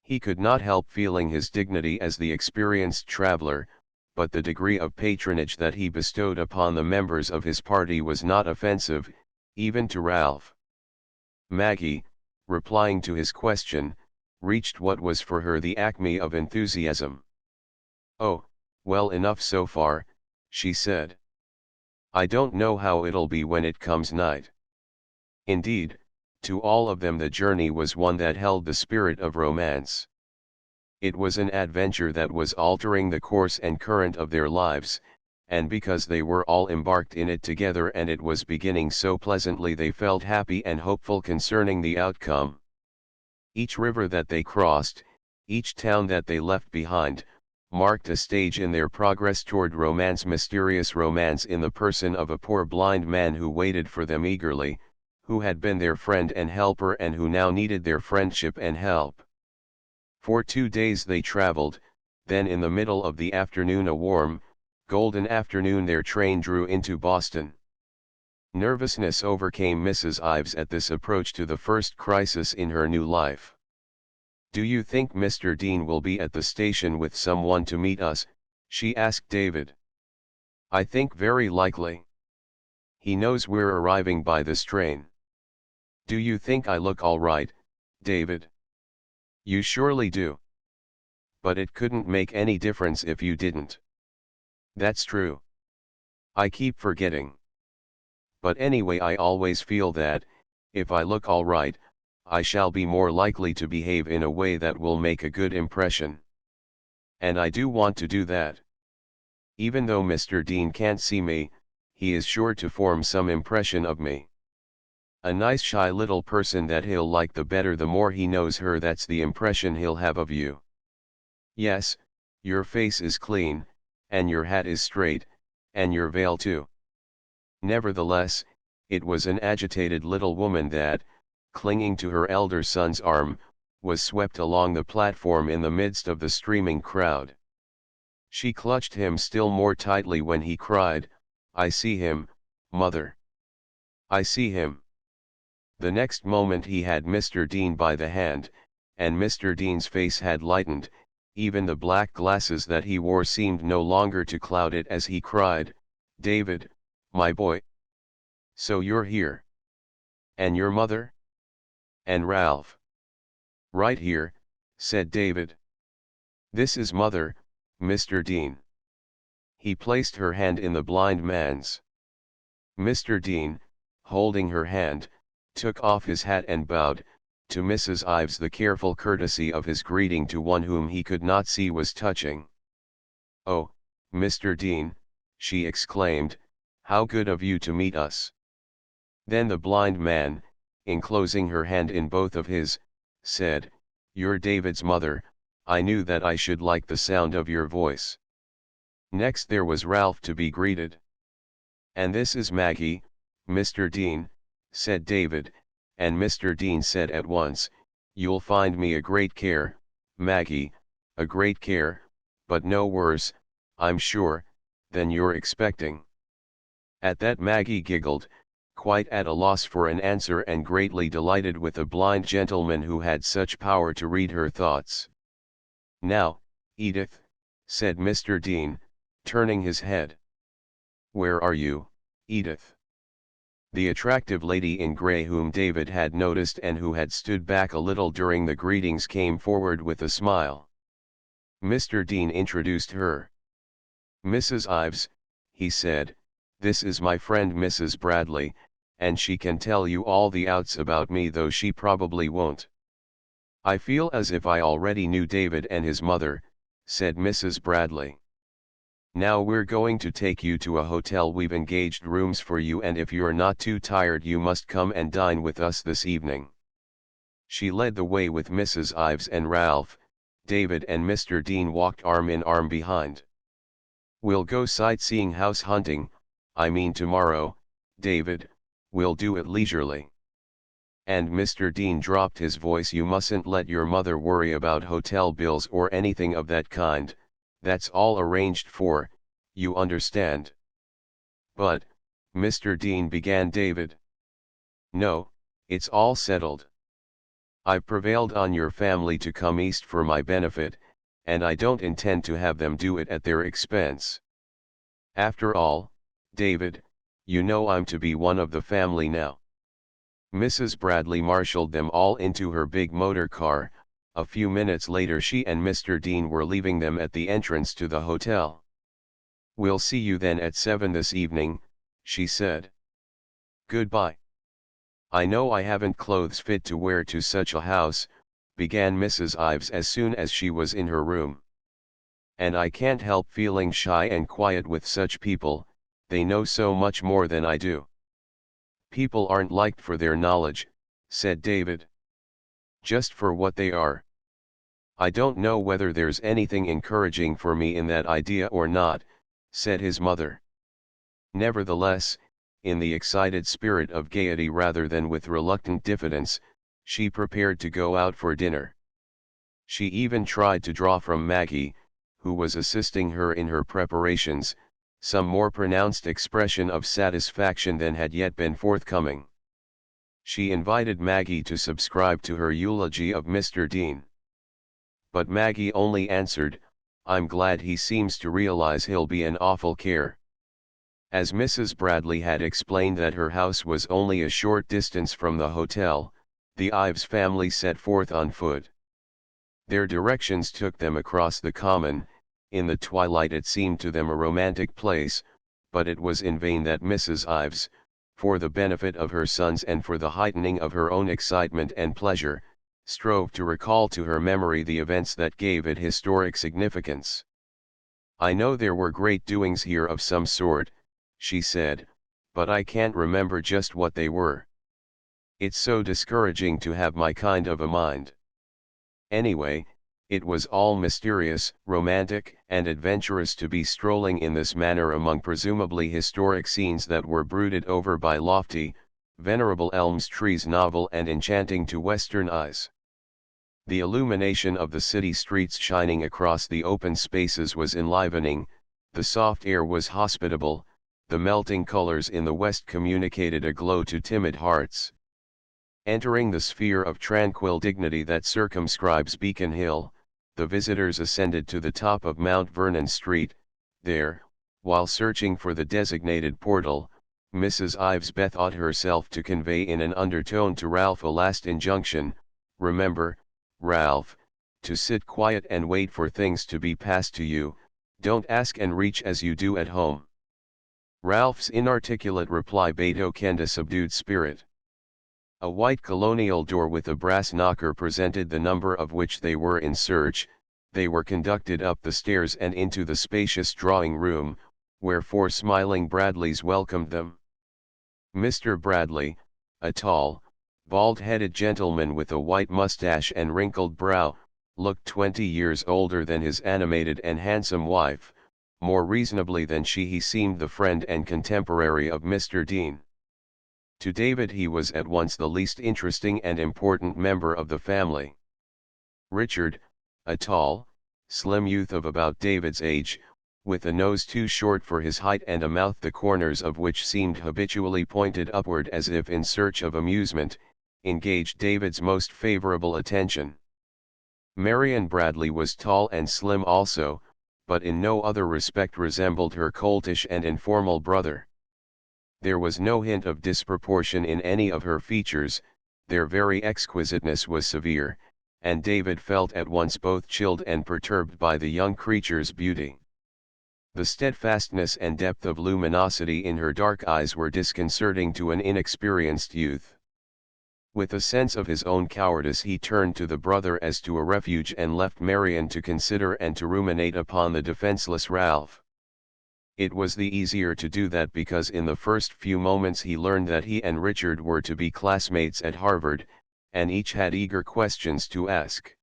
He could not help feeling his dignity as the experienced traveler, but the degree of patronage that he bestowed upon the members of his party was not offensive, even to Ralph. Maggie, replying to his question, reached what was for her the acme of enthusiasm. "Oh, well enough so far," she said. "I don't know how it'll be when it comes night." Indeed, to all of them the journey was one that held the spirit of romance. It was an adventure that was altering the course and current of their lives, and because they were all embarked in it together and it was beginning so pleasantly, they felt happy and hopeful concerning the outcome. Each river that they crossed, each town that they left behind, marked a stage in their progress toward romance, mysterious romance, in the person of a poor blind man who waited for them eagerly, who had been their friend and helper and who now needed their friendship and help. For 2 days they traveled, then in the middle of the afternoon, a warm, golden afternoon, their train drew into Boston. Nervousness overcame Mrs. Ives at this approach to the first crisis in her new life. "Do you think Mr. Dean will be at the station with someone to meet us?" she asked David. "I think very likely. He knows we're arriving by this train. Do you think I look all right, David?" "You surely do. But it couldn't make any difference if you didn't." "That's true. I keep forgetting. But anyway, I always feel that, if I look all right, I shall be more likely to behave in a way that will make a good impression. And I do want to do that. Even though Mr. Dean can't see me, he is sure to form some impression of me. A nice shy little person that he'll like the better the more he knows her, that's the impression he'll have of you. Yes, your face is clean, and your hat is straight, and your veil too." Nevertheless, it was an agitated little woman that, clinging to her elder son's arm, was swept along the platform in the midst of the streaming crowd. She clutched him still more tightly when he cried, "I see him, mother. I see him." The next moment he had Mr. Dean by the hand, and Mr. Dean's face had lightened, even the black glasses that he wore seemed no longer to cloud it as he cried, "David, my boy. So you're here. And your mother? And Ralph?" "Right here," said David. "This is mother, Mr. Dean." He placed her hand in the blind man's. Mr. Dean, holding her hand, took off his hat and bowed, to Mrs. Ives. The careful courtesy of his greeting to one whom he could not see was touching. "Oh, Mr. Dean," she exclaimed, "how good of you to meet us." Then the blind man, enclosing her hand in both of his, said, "You're David's mother. I knew that I should like the sound of your voice." Next there was Ralph to be greeted. "And this is Maggie, Mr. Dean," said David, and Mr. Dean said at once, "You'll find me a great care, Maggie, a great care, but no worse, I'm sure, than you're expecting." At that Maggie giggled, quite at a loss for an answer and greatly delighted with a blind gentleman who had such power to read her thoughts. "Now, Edith," said Mr. Dean, turning his head. "Where are you, Edith?" The attractive lady in grey whom David had noticed and who had stood back a little during the greetings came forward with a smile. Mr. Dean introduced her. "Mrs. Ives," he said, "this is my friend Mrs. Bradley, and she can tell you all the outs about me, though she probably won't." "I feel as if I already knew David and his mother," said Mrs. Bradley. "Now we're going to take you to a hotel. We've engaged rooms for you, and if you're not too tired you must come and dine with us this evening." She led the way with Mrs. Ives and Ralph. David and Mr. Dean walked arm in arm behind. "We'll go sightseeing, house hunting, I mean tomorrow, David. We'll do it leisurely." And Mr. Dean dropped his voice, "You mustn't let your mother worry about hotel bills or anything of that kind. That's all arranged for, you understand." "But, Mr. Dean," began David. "No, it's all settled. I've prevailed on your family to come east for my benefit, and I don't intend to have them do it at their expense. After all, David, you know I'm to be one of the family now." Mrs. Bradley marshaled them all into her big motor car. A few minutes later she and Mr. Dean were leaving them at the entrance to the hotel. "We'll see you then at 7 this evening," she said. "Goodbye." "I know I haven't clothes fit to wear to such a house," began Mrs. Ives as soon as she was in her room. "And I can't help feeling shy and quiet with such people, they know so much more than I do." "People aren't liked for their knowledge," said David. "Just for what they are. I don't know whether there's anything encouraging for me in that idea or not," said his mother. Nevertheless, in the excited spirit of gaiety rather than with reluctant diffidence, she prepared to go out for dinner. She even tried to draw from Maggie, who was assisting her in her preparations, some more pronounced expression of satisfaction than had yet been forthcoming. She invited Maggie to subscribe to her eulogy of Mr. Dean. But Maggie only answered, "I'm glad he seems to realize he'll be an awful care." As Mrs. Bradley had explained that her house was only a short distance from the hotel, the Ives family set forth on foot. Their directions took them across the common. In the twilight it seemed to them a romantic place, but it was in vain that Mrs. Ives, for the benefit of her sons and for the heightening of her own excitement and pleasure, strove to recall to her memory the events that gave it historic significance. "I know there were great doings here of some sort," she said, "but I can't remember just what they were. It's so discouraging to have my kind of a mind. Anyway, it was all mysterious, romantic, and adventurous to be strolling in this manner among presumably historic scenes that were brooded over by lofty, venerable elms, trees novel and enchanting to Western eyes. The illumination of the city streets shining across the open spaces was enlivening, the soft air was hospitable, the melting colors in the west communicated a glow to timid hearts. Entering the sphere of tranquil dignity that circumscribes Beacon Hill, the visitors ascended to the top of Mount Vernon Street. There, while searching for the designated portal, Mrs. Ives bethought herself to convey in an undertone to Ralph a last injunction: "Remember, Ralph, to sit quiet and wait for things to be passed to you, don't ask and reach as you do at home." Ralph's inarticulate reply betokened a subdued spirit. A white colonial door with a brass knocker presented the number of which they were in search. They were conducted up the stairs and into the spacious drawing room, where 4 smiling Bradleys welcomed them. Mr. Bradley, a tall, bald-headed gentleman with a white mustache and wrinkled brow, looked 20 years older than his animated and handsome wife. More reasonably than she he seemed the friend and contemporary of Mr. Dean. To David he was at once the least interesting and important member of the family. Richard, a tall, slim youth of about David's age, with a nose too short for his height and a mouth the corners of which seemed habitually pointed upward as if in search of amusement, engaged David's most favorable attention. Marion Bradley was tall and slim also, but in no other respect resembled her coltish and informal brother. There was no hint of disproportion in any of her features, their very exquisiteness was severe, and David felt at once both chilled and perturbed by the young creature's beauty. The steadfastness and depth of luminosity in her dark eyes were disconcerting to an inexperienced youth. With a sense of his own cowardice he turned to the brother as to a refuge and left Marion to consider and to ruminate upon the defenseless Ralph. It was the easier to do that because in the first few moments he learned that he and Richard were to be classmates at Harvard, and each had eager questions to ask.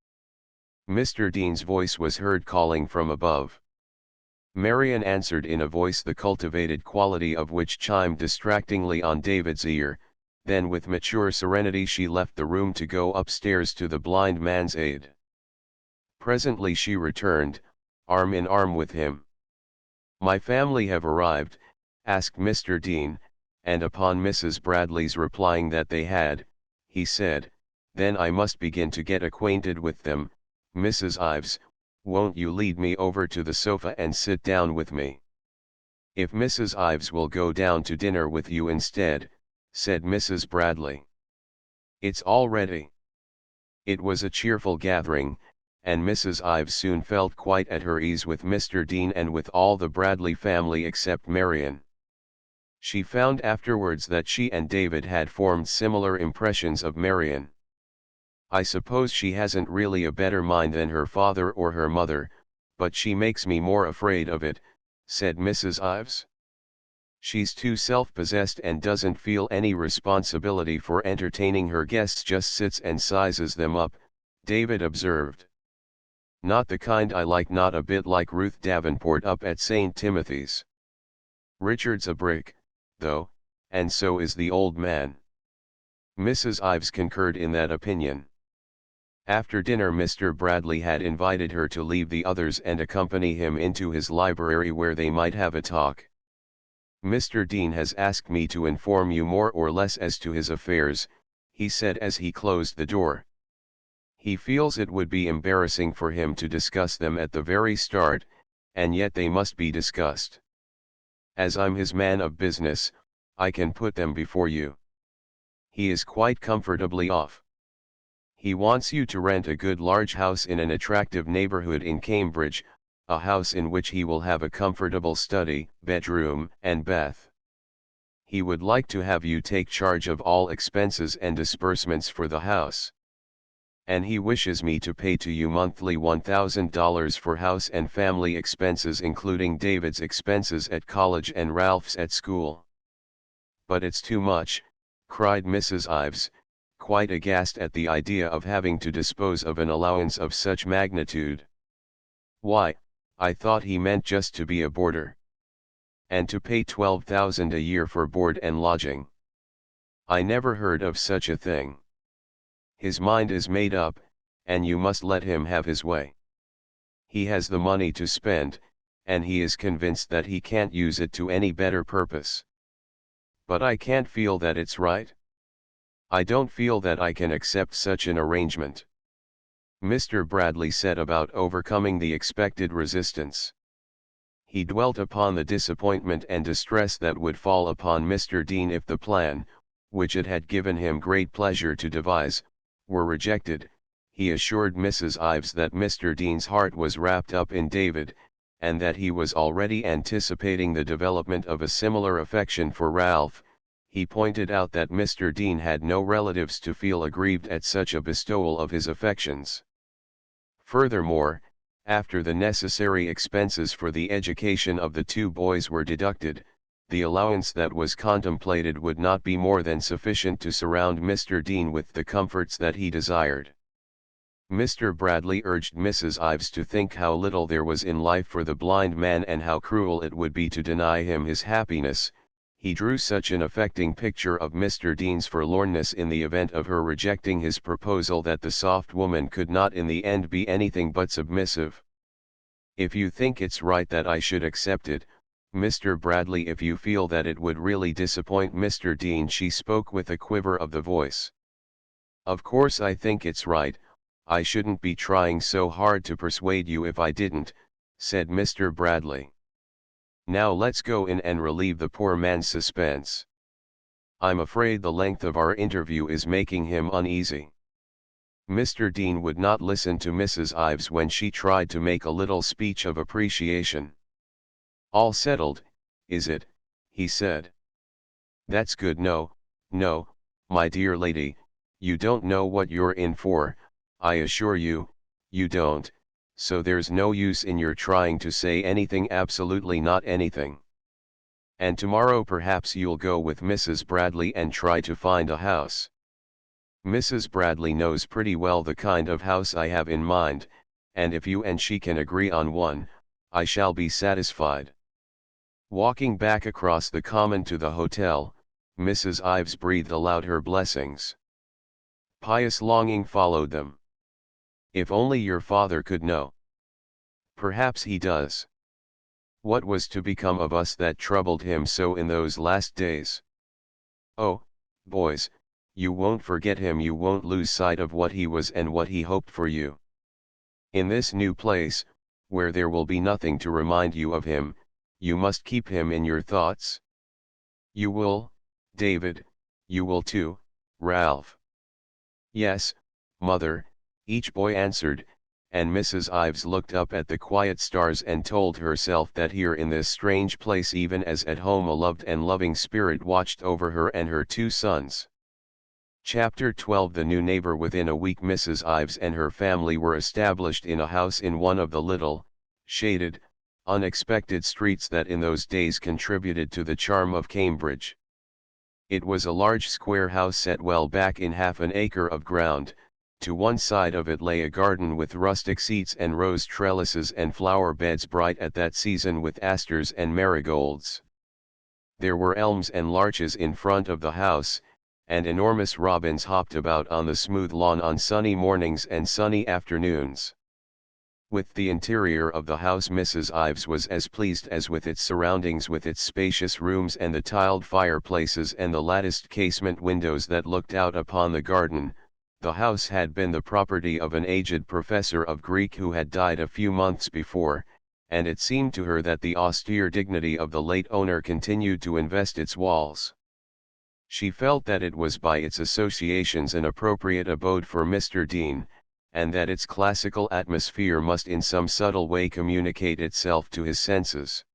Mr. Dean's voice was heard calling from above. Marion answered in a voice the cultivated quality of which chimed distractingly on David's ear. Then with mature serenity she left the room to go upstairs to the blind man's aid. Presently she returned, arm in arm with him. "My family have arrived?" asked Mr. Dean, and upon Mrs. Bradley's replying that they had, he said, "Then I must begin to get acquainted with them. Mrs. Ives, won't you lead me over to the sofa and sit down with me?" "If Mrs. Ives will go down to dinner with you instead," said Mrs. Bradley. "It's all ready." It was a cheerful gathering, and Mrs. Ives soon felt quite at her ease with Mr. Dean and with all the Bradley family except Marion. She found afterwards that she and David had formed similar impressions of Marion. "I suppose she hasn't really a better mind than her father or her mother, but she makes me more afraid of it," said Mrs. Ives. "She's too self-possessed and doesn't feel any responsibility for entertaining her guests, just sits and sizes them up," David observed. "Not the kind I like, not a bit like Ruth Davenport up at St. Timothy's. Richard's a brick, though, and so is the old man." Mrs. Ives concurred in that opinion. After dinner Mr. Bradley had invited her to leave the others and accompany him into his library where they might have a talk. "Mr. Dean has asked me to inform you more or less as to his affairs," he said as he closed the door. "He feels it would be embarrassing for him to discuss them at the very start, and yet they must be discussed. As I'm his man of business, I can put them before you. He is quite comfortably off. He wants you to rent a good large house in an attractive neighborhood in Cambridge, a house in which he will have a comfortable study, bedroom, and bath. He would like to have you take charge of all expenses and disbursements for the house. And he wishes me to pay to you monthly $1,000 for house and family expenses, including David's expenses at college and Ralph's at school." "But it's too much," cried Mrs. Ives, quite aghast at the idea of having to dispose of an allowance of such magnitude. "Why, I thought he meant just to be a boarder. And to pay $12,000 a year for board and lodging. I never heard of such a thing. His mind is made up, and you must let him have his way. He has the money to spend, and he is convinced that he can't use it to any better purpose. But I can't feel that it's right. I don't feel that I can accept such an arrangement." Mr. Bradley set about overcoming the expected resistance. He dwelt upon the disappointment and distress that would fall upon Mr. Dean if the plan, which it had given him great pleasure to devise, were rejected. He assured Mrs. Ives that Mr. Dean's heart was wrapped up in David, and that he was already anticipating the development of a similar affection for Ralph. He pointed out that Mr. Dean had no relatives to feel aggrieved at such a bestowal of his affections. Furthermore, after the necessary expenses for the education of the two boys were deducted, the allowance that was contemplated would not be more than sufficient to surround Mr. Dean with the comforts that he desired. Mr. Bradley urged Mrs. Ives to think how little there was in life for the blind man and how cruel it would be to deny him his happiness, he drew such an affecting picture of Mr. Dean's forlornness in the event of her rejecting his proposal that the soft woman could not in the end be anything but submissive. "If you think it's right that I should accept it, Mr. Bradley, if you feel that it would really disappoint Mr. Dean," she spoke with a quiver of the voice. "Of course I think it's right, I shouldn't be trying so hard to persuade you if I didn't," said Mr. Bradley. "Now let's go in and relieve the poor man's suspense. I'm afraid the length of our interview is making him uneasy." Mr. Dean would not listen to Mrs. Ives when she tried to make a little speech of appreciation. "All settled, is it?" he said. "That's good. No, no, my dear lady, you don't know what you're in for, I assure you, you don't, so there's no use in your trying to say anything, absolutely not anything. And tomorrow perhaps you'll go with Mrs. Bradley and try to find a house. Mrs. Bradley knows pretty well the kind of house I have in mind, and if you and she can agree on one, I shall be satisfied." Walking back across the common to the hotel, Mrs. Ives breathed aloud her blessings. Pious longing followed them. "If only your father could know. Perhaps he does. What was to become of us that troubled him so in those last days? Oh, boys, you won't forget him, you won't lose sight of what he was and what he hoped for you. In this new place, where there will be nothing to remind you of him, you must keep him in your thoughts. You will, David, you will too, Ralph." "Yes, mother," each boy answered, and Mrs. Ives looked up at the quiet stars and told herself that here in this strange place, even as at home, a loved and loving spirit watched over her and her two sons. Chapter 12. The new neighbor. Within a week Mrs. Ives and her family were established in a house in one of the little, shaded, unexpected streets that in those days contributed to the charm of Cambridge. It was a large square house set well back in half an acre of ground. To one side of it lay a garden with rustic seats and rose trellises and flower beds bright at that season with asters and marigolds. There were elms and larches in front of the house, and enormous robins hopped about on the smooth lawn on sunny mornings and sunny afternoons. With the interior of the house Mrs. Ives was as pleased as with its surroundings, with its spacious rooms and the tiled fireplaces and the latticed casement windows that looked out upon the garden. The house had been the property of an aged professor of Greek who had died a few months before, and it seemed to her that the austere dignity of the late owner continued to invest its walls. She felt that it was by its associations an appropriate abode for Mr. Dean, and that its classical atmosphere must in some subtle way communicate itself to his senses.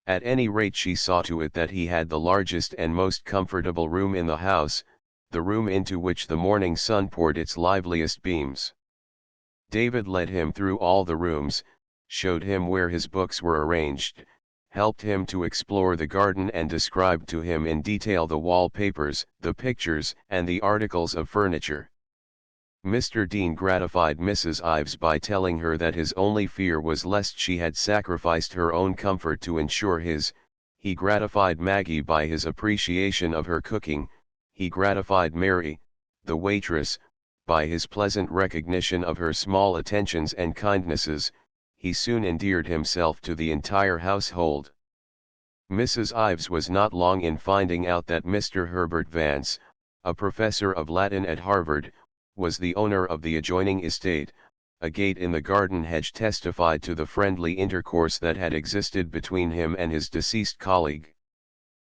At any rate she saw to it that he had the largest and most comfortable room in the house, the room into which the morning sun poured its liveliest beams. David led him through all the rooms, showed him where his books were arranged, helped him to explore the garden and described to him in detail the wallpapers, the pictures, and the articles of furniture. Mr. Dean gratified Mrs. Ives by telling her that his only fear was lest she had sacrificed her own comfort to ensure his. He gratified Maggie by his appreciation of her cooking, he gratified Mary, the waitress, by his pleasant recognition of her small attentions and kindnesses. He soon endeared himself to the entire household. Mrs. Ives was not long in finding out that Mr. Herbert Vance, a professor of Latin at Harvard, was the owner of the adjoining estate. A gate in the garden hedge testified to the friendly intercourse that had existed between him and his deceased colleague.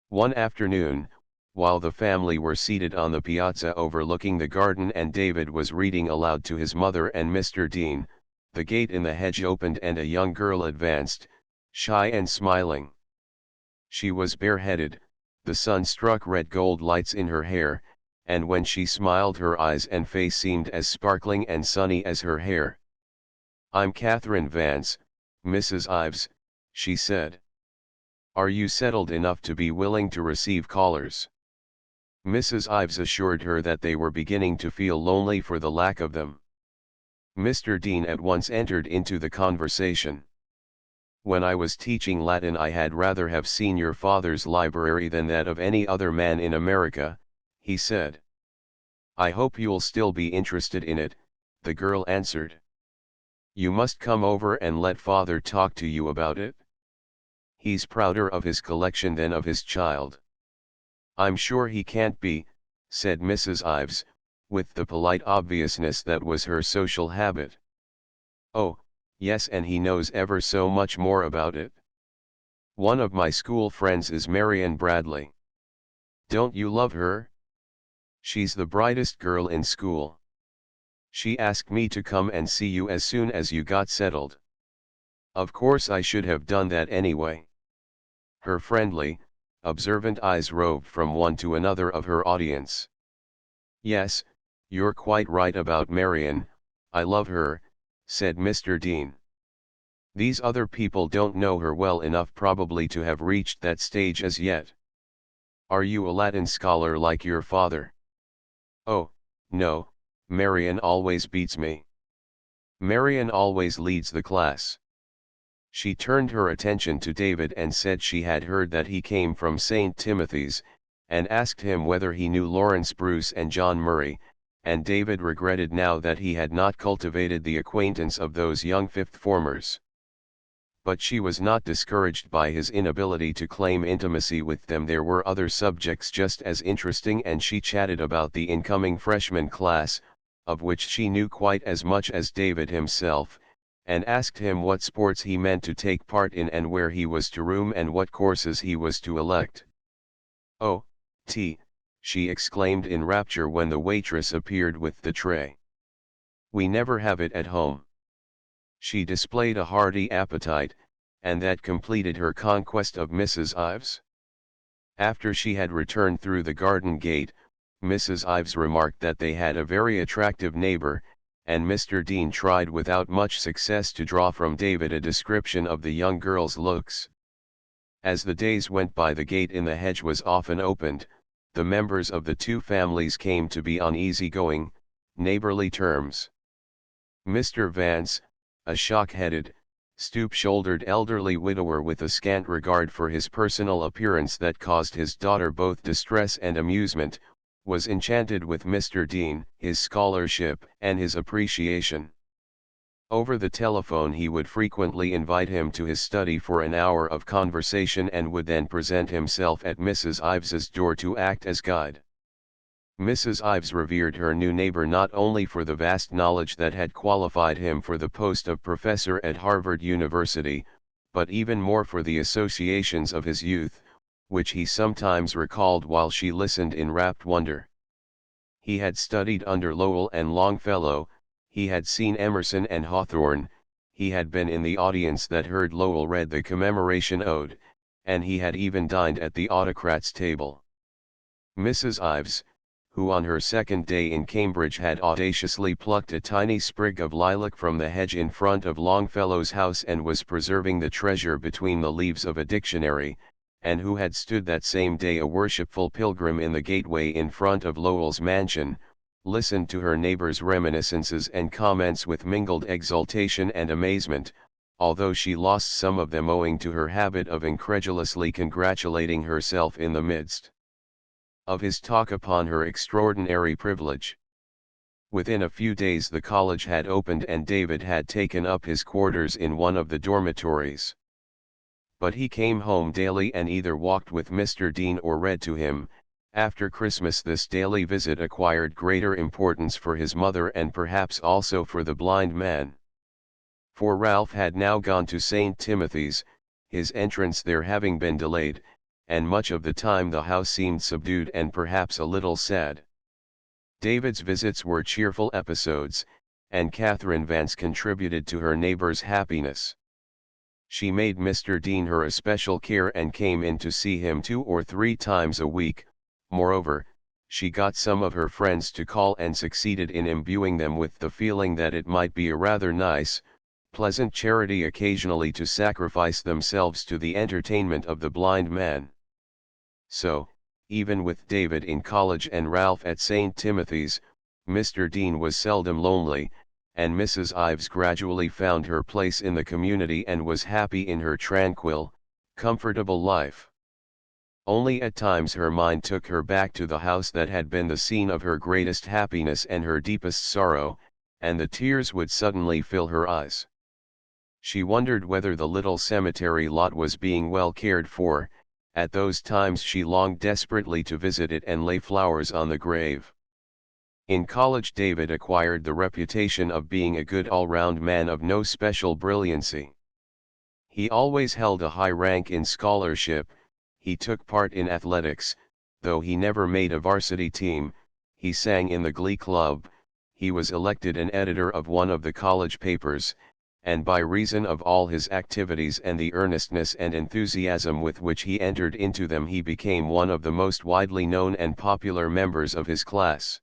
One afternoon, while the family were seated on the piazza overlooking the garden and David was reading aloud to his mother and Mr. Dean, the gate in the hedge opened and a young girl advanced, shy and smiling. She was bareheaded, the sun struck red gold lights in her hair, and when she smiled her eyes and face seemed as sparkling and sunny as her hair. "I'm Catherine Vance, Mrs. Ives," she said. "Are you settled enough to be willing to receive callers?" Mrs. Ives assured her that they were beginning to feel lonely for the lack of them. Mr. Dean at once entered into the conversation. When I was teaching Latin I had rather have seen your father's library than that of any other man in America, he said. I hope you'll still be interested in it, the girl answered. You must come over and let father talk to you about it. He's prouder of his collection than of his child. I'm sure he can't be, said Mrs. Ives, with the polite obviousness that was her social habit. Oh, yes, and he knows ever so much more about it. One of my school friends is Marian Bradley. Don't you love her? She's the brightest girl in school. She asked me to come and see you as soon as you got settled. Of course I should have done that anyway. Her friendly, observant eyes roved from one to another of her audience. Yes, you're quite right about Marian, I love her, said Mr. Dean. These other people don't know her well enough probably to have reached that stage as yet. Are you a Latin scholar like your father? Oh, no, Marian always beats me. Marian always leads the class. She turned her attention to David and said she had heard that he came from St. Timothy's, and asked him whether he knew Lawrence Bruce and John Murray, and David regretted now that he had not cultivated the acquaintance of those young fifth-formers. But she was not discouraged by his inability to claim intimacy with them. There were other subjects just as interesting, and she chatted about the incoming freshman class, of which she knew quite as much as David himself, and asked him what sports he meant to take part in and where he was to room and what courses he was to elect. Oh, tea, she exclaimed in rapture when the waitress appeared with the tray. We never have it at home. She displayed a hearty appetite, and that completed her conquest of Mrs. Ives. After she had returned through the garden gate, Mrs. Ives remarked that they had a very attractive neighbor, and Mr. Dean tried without much success to draw from David a description of the young girl's looks. As the days went by, the gate in the hedge was often opened. The members of the two families came to be on easy-going, neighborly terms. Mr. Vance, a shock-headed, stoop-shouldered elderly widower with a scant regard for his personal appearance that caused his daughter both distress and amusement, was enchanted with Mr. Dean, his scholarship, and his appreciation. Over the telephone he would frequently invite him to his study for an hour of conversation and would then present himself at Mrs. Ives's door to act as guide. Mrs. Ives revered her new neighbor not only for the vast knowledge that had qualified him for the post of professor at Harvard University, but even more for the associations of his youth, which he sometimes recalled while she listened in rapt wonder. He had studied under Lowell and Longfellow, he had seen Emerson and Hawthorne, he had been in the audience that heard Lowell read the Commemoration Ode, and he had even dined at the autocrat's table. Mrs. Ives, who on her second day in Cambridge had audaciously plucked a tiny sprig of lilac from the hedge in front of Longfellow's house and was preserving the treasure between the leaves of a dictionary, and who had stood that same day a worshipful pilgrim in the gateway in front of Lowell's mansion, listened to her neighbor's reminiscences and comments with mingled exultation and amazement, although she lost some of them owing to her habit of incredulously congratulating herself in the midst of his talk upon her extraordinary privilege. Within a few days the college had opened and David had taken up his quarters in one of the dormitories. But he came home daily and either walked with Mr. Dean or read to him. After Christmas this daily visit acquired greater importance for his mother and perhaps also for the blind man. For Ralph had now gone to St. Timothy's, his entrance there having been delayed, and much of the time the house seemed subdued and perhaps a little sad. David's visits were cheerful episodes, and Catherine Vance contributed to her neighbor's happiness. She made Mr. Dean her especial care and came in to see him 2 or 3 times a week. Moreover, she got some of her friends to call and succeeded in imbuing them with the feeling that it might be a rather nice, pleasant charity occasionally to sacrifice themselves to the entertainment of the blind man. So, even with David in college and Ralph at St. Timothy's, Mr. Dean was seldom lonely, and Mrs. Ives gradually found her place in the community and was happy in her tranquil, comfortable life. Only at times her mind took her back to the house that had been the scene of her greatest happiness and her deepest sorrow, and the tears would suddenly fill her eyes. She wondered whether the little cemetery lot was being well cared for. At those times she longed desperately to visit it and lay flowers on the grave. In college David acquired the reputation of being a good all-round man of no special brilliancy. He always held a high rank in scholarship, he took part in athletics, though he never made a varsity team, he sang in the glee club, he was elected an editor of one of the college papers, and by reason of all his activities and the earnestness and enthusiasm with which he entered into them he became one of the most widely known and popular members of his class.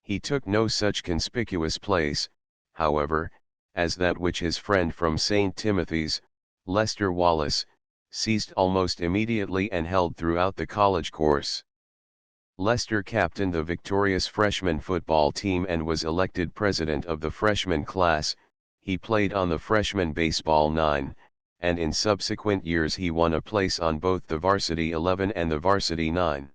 He took no such conspicuous place, however, as that which his friend from St. Timothy's, Lester Wallace, seized almost immediately and held throughout the college course. Lester captained the victorious freshman football team and was elected president of the freshman class. He played on the freshman baseball nine, and in subsequent years he won a place on both the varsity 11 and the varsity 9.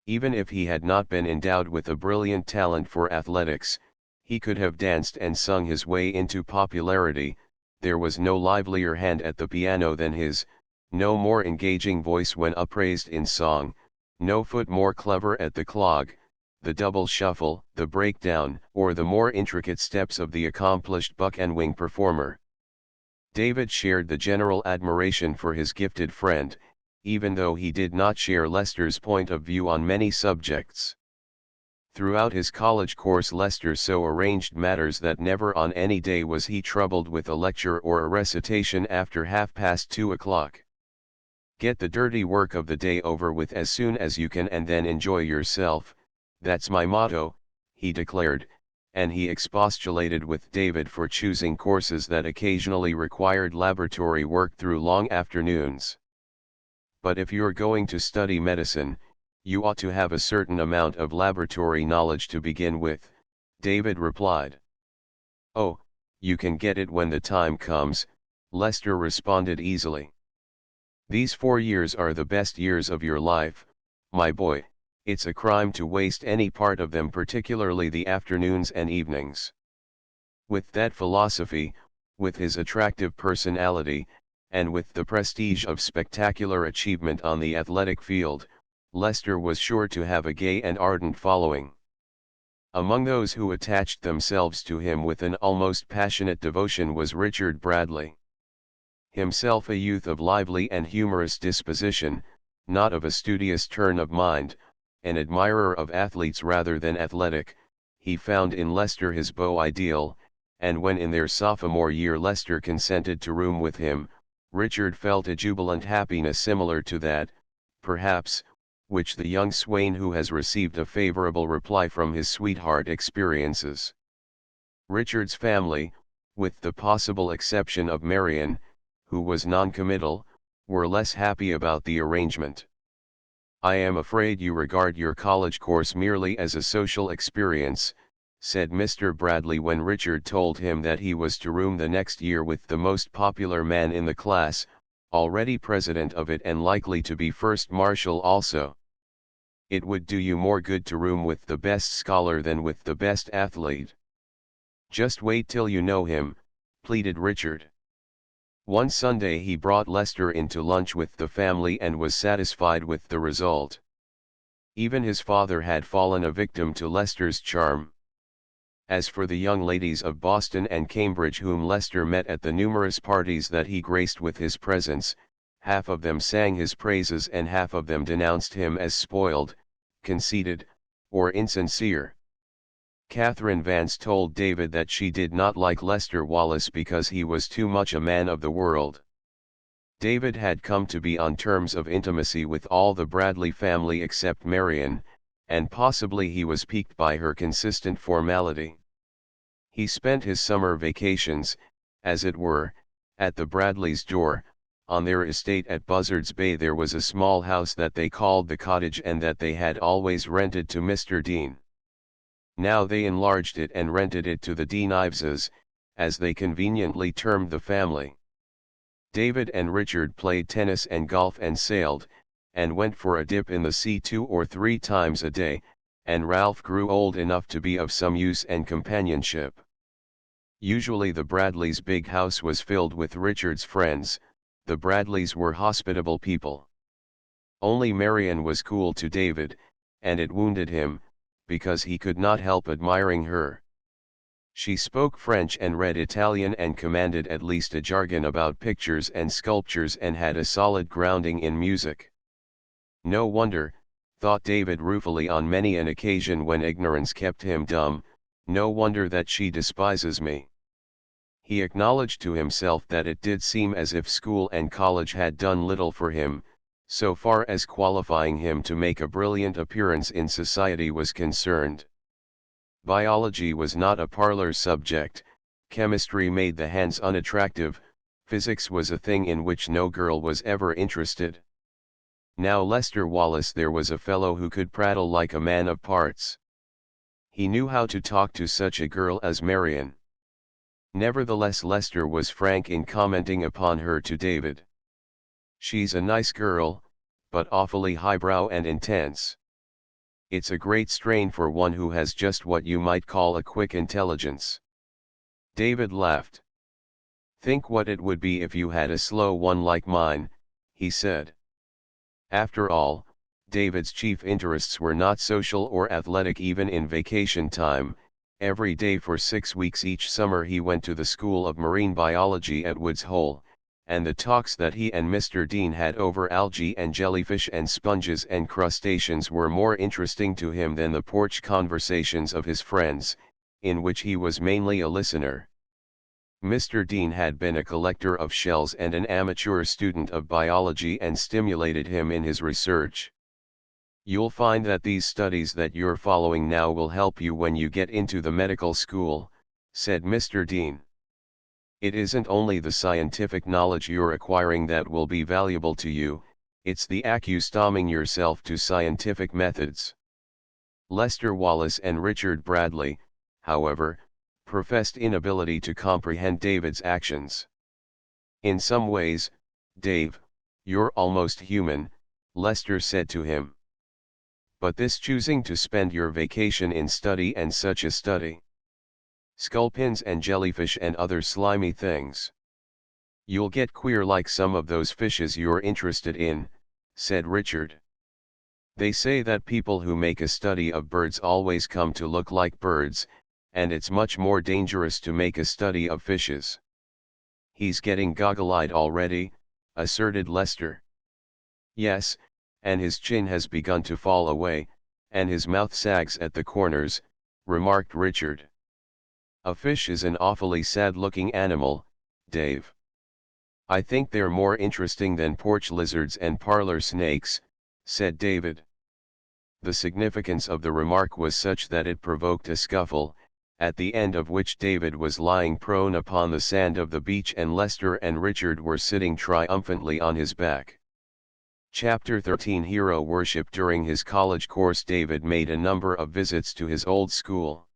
Even if he had not been endowed with a brilliant talent for athletics, he could have danced and sung his way into popularity. There was no livelier hand at the piano than his, no more engaging voice when upraised in song, no foot more clever at the clog, the double shuffle, the breakdown, or the more intricate steps of the accomplished buck and wing performer. David shared the general admiration for his gifted friend, even though he did not share Lester's point of view on many subjects. Throughout his college course Lester so arranged matters that never on any day was he troubled with a lecture or a recitation after 2:30. Get the dirty work of the day over with as soon as you can and then enjoy yourself. That's my motto, he declared, and he expostulated with David for choosing courses that occasionally required laboratory work through long afternoons. But if you're going to study medicine, you ought to have a certain amount of laboratory knowledge to begin with, David replied. Oh, you can get it when the time comes, Lester responded easily. These 4 years are the best years of your life, my boy. It's a crime to waste any part of them, particularly the afternoons and evenings. With that philosophy, with his attractive personality, and with the prestige of spectacular achievement on the athletic field, Lester was sure to have a gay and ardent following. Among those who attached themselves to him with an almost passionate devotion was Richard Bradley. Himself a youth of lively and humorous disposition, not of a studious turn of mind, an admirer of athletes rather than athletic, he found in Lester his beau ideal, and when in their sophomore year Lester consented to room with him, Richard felt a jubilant happiness similar to that, perhaps, which the young swain who has received a favorable reply from his sweetheart experiences. Richard's family, with the possible exception of Marion, who was non-committal, were less happy about the arrangement. I am afraid you regard your college course merely as a social experience, said Mr. Bradley when Richard told him that he was to room the next year with the most popular man in the class, already president of it and likely to be first marshal also. It would do you more good to room with the best scholar than with the best athlete. Just wait till you know him, pleaded Richard. One Sunday he brought Lester in to lunch with the family and was satisfied with the result. Even his father had fallen a victim to Lester's charm. As for the young ladies of Boston and Cambridge whom Lester met at the numerous parties that he graced with his presence, half of them sang his praises and half of them denounced him as spoiled, conceited, or insincere. Catherine Vance told David that she did not like Lester Wallace because he was too much a man of the world. David had come to be on terms of intimacy with all the Bradley family except Marion, and possibly he was piqued by her consistent formality. He spent his summer vacations, as it were, at the Bradleys' door. On their estate at Buzzards Bay there was a small house that they called the cottage and that they had always rented to Mr. Dean. Now they enlarged it and rented it to the Dean Iveses, as they conveniently termed the family. David and Richard played tennis and golf and sailed, and went for a dip in the sea 2 or 3 times a day, and Ralph grew old enough to be of some use and companionship. Usually the Bradleys' big house was filled with Richard's friends. The Bradleys were hospitable people. Only Marian was cool to David, and it wounded him, because he could not help admiring her. She spoke French and read Italian and commanded at least a jargon about pictures and sculptures and had a solid grounding in music. No wonder, thought David ruefully on many an occasion when ignorance kept him dumb, no wonder that she despises me. He acknowledged to himself that it did seem as if school and college had done little for him, so far as qualifying him to make a brilliant appearance in society was concerned. Biology was not a parlor subject, chemistry made the hands unattractive, physics was a thing in which no girl was ever interested. Now Lester Wallace, there was a fellow who could prattle like a man of parts. He knew how to talk to such a girl as Marian. Nevertheless, Lester was frank in commenting upon her to David. She's a nice girl, but awfully highbrow and intense. It's a great strain for one who has just what you might call a quick intelligence. David laughed. Think what it would be if you had a slow one like mine, he said. After all, David's chief interests were not social or athletic even in vacation time. Every day for 6 weeks each summer he went to the School of Marine Biology at Woods Hole, and the talks that he and Mr. Dean had over algae and jellyfish and sponges and crustaceans were more interesting to him than the porch conversations of his friends, in which he was mainly a listener. Mr. Dean had been a collector of shells and an amateur student of biology and stimulated him in his research. You'll find that these studies that you're following now will help you when you get into the medical school, said Mr. Dean. It isn't only the scientific knowledge you're acquiring that will be valuable to you, it's the accustoming yourself to scientific methods. Lester Wallace and Richard Bradley, however, professed inability to comprehend David's actions. In some ways, Dave, you're almost human, Lester said to him. But this choosing to spend your vacation in study and such a study. Sculpins and jellyfish and other slimy things. You'll get queer like some of those fishes you're interested in, said Richard. They say that people who make a study of birds always come to look like birds, and it's much more dangerous to make a study of fishes. He's getting goggle-eyed already, asserted Lester. Yes, and his chin has begun to fall away, and his mouth sags at the corners, remarked Richard. A fish is an awfully sad-looking animal, Dave. I think they're more interesting than porch lizards and parlor snakes, said David. The significance of the remark was such that it provoked a scuffle, at the end of which David was lying prone upon the sand of the beach and Lester and Richard were sitting triumphantly on his back. Chapter 13 Hero Worship. During his college course, David made a number of visits to his old school.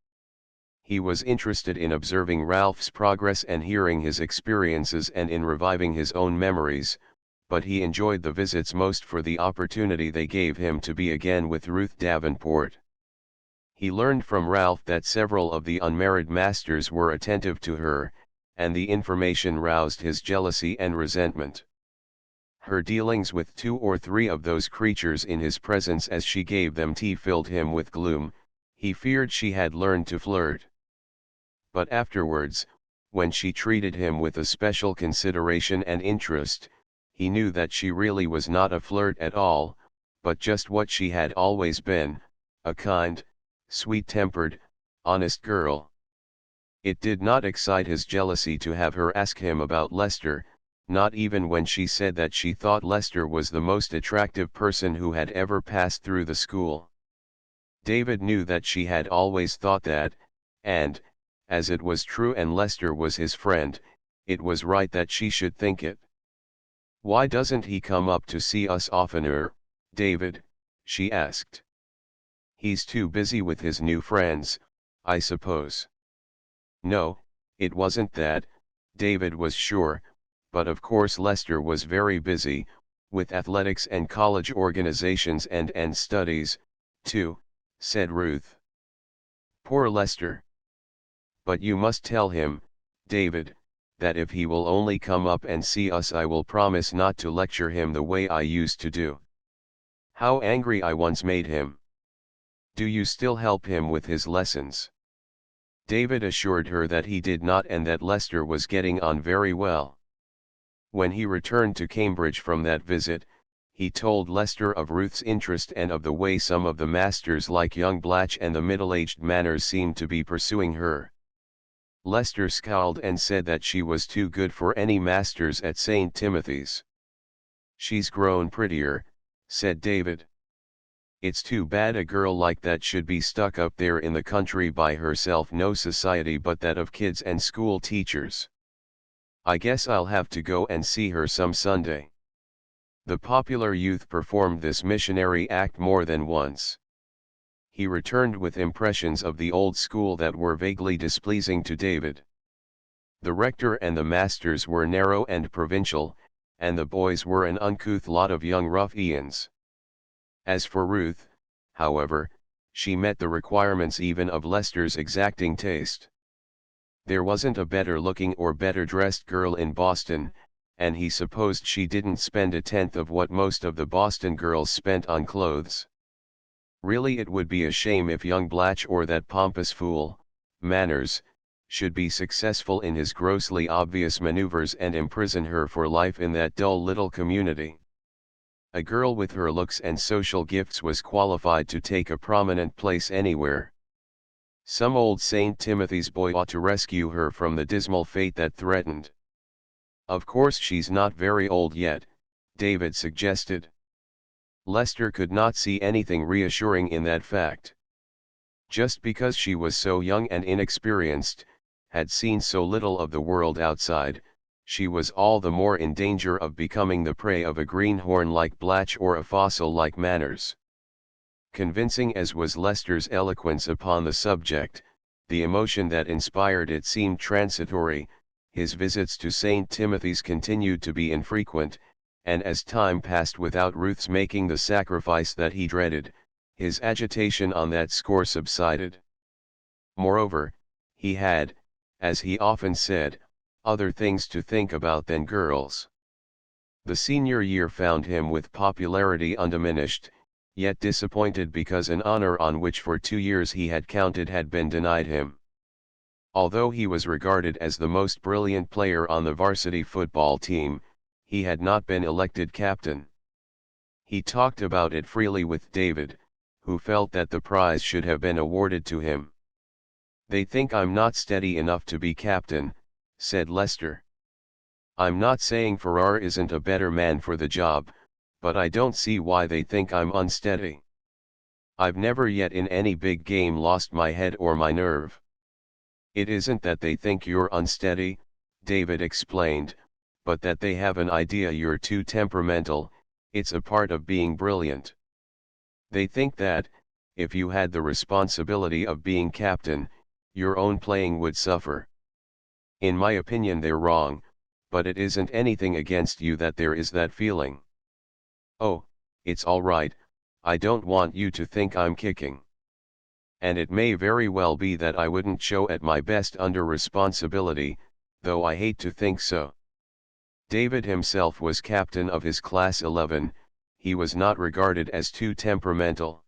He was interested in observing Ralph's progress and hearing his experiences and in reviving his own memories, but he enjoyed the visits most for the opportunity they gave him to be again with Ruth Davenport. He learned from Ralph that several of the unmarried masters were attentive to her, and the information roused his jealousy and resentment. Her dealings with 2 or 3 of those creatures in his presence as she gave them tea filled him with gloom. He feared she had learned to flirt. But afterwards, when she treated him with a special consideration and interest, he knew that she really was not a flirt at all, but just what she had always been, a kind, sweet-tempered, honest girl. It did not excite his jealousy to have her ask him about Lester, not even when she said that she thought Lester was the most attractive person who had ever passed through the school. David knew that she had always thought that, and, as it was true and Lester was his friend, it was right that she should think it. "Why doesn't he come up to see us oftener, David?" she asked. He's too busy with his new friends, I suppose. No, it wasn't that, David was sure, but of course Lester was very busy, with athletics and college organizations and studies, too, said Ruth. Poor Lester. But you must tell him, David, that if he will only come up and see us I will promise not to lecture him the way I used to do. How angry I once made him. Do you still help him with his lessons? David assured her that he did not and that Lester was getting on very well. When he returned to Cambridge from that visit, he told Lester of Ruth's interest and of the way some of the masters like young Blatch and the middle-aged Manners seemed to be pursuing her. Lester scowled and said that she was too good for any masters at St. Timothy's. She's grown prettier, said David. It's too bad a girl like that should be stuck up there in the country by herself, no society but that of kids and school teachers. I guess I'll have to go and see her some Sunday. The popular youth performed this missionary act more than once. He returned with impressions of the old school that were vaguely displeasing to David. The rector and the masters were narrow and provincial, and the boys were an uncouth lot of young ruffians. As for Ruth, however, she met the requirements even of Lester's exacting taste. There wasn't a better-looking or better-dressed girl in Boston, and he supposed she didn't spend a tenth of what most of the Boston girls spent on clothes. Really, it would be a shame if young Blatch or that pompous fool, Manners, should be successful in his grossly obvious maneuvers and imprison her for life in that dull little community. A girl with her looks and social gifts was qualified to take a prominent place anywhere. Some old St. Timothy's boy ought to rescue her from the dismal fate that threatened. Of course she's not very old yet, David suggested. Lester could not see anything reassuring in that fact. Just because she was so young and inexperienced, had seen so little of the world outside, she was all the more in danger of becoming the prey of a greenhorn like Blatch or a fossil like Manners. Convincing as was Lester's eloquence upon the subject, the emotion that inspired it seemed transitory. His visits to St. Timothy's continued to be infrequent, and as time passed without Ruth's making the sacrifice that he dreaded, his agitation on that score subsided. Moreover, he had, as he often said, other things to think about than girls. The senior year found him with popularity undiminished, yet disappointed because an honor on which for 2 years he had counted had been denied him. Although he was regarded as the most brilliant player on the varsity football team, he had not been elected captain. He talked about it freely with David, who felt that the prize should have been awarded to him. "They think I'm not steady enough to be captain," said Lester. "I'm not saying Farrar isn't a better man for the job, but I don't see why they think I'm unsteady. I've never yet in any big game lost my head or my nerve." "It isn't that they think you're unsteady," David explained, "but that they have an idea you're too temperamental. It's a part of being brilliant. They think that, if you had the responsibility of being captain, your own playing would suffer. In my opinion they're wrong, but it isn't anything against you that there is that feeling. Oh, it's all right, I don't want you to think I'm kicking. And it may very well be that I wouldn't show at my best under responsibility, though I hate to think so." David himself was captain of his class 11, he was not regarded as too temperamental.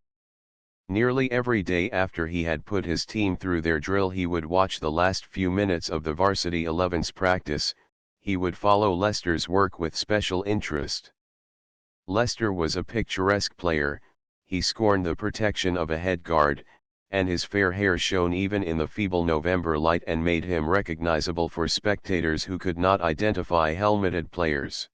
Nearly every day after he had put his team through their drill he would watch the last few minutes of the varsity 11's practice. He would follow Lester's work with special interest. Lester was a picturesque player, he scorned the protection of a head guard, and his fair hair shone even in the feeble November light and made him recognizable for spectators who could not identify helmeted players.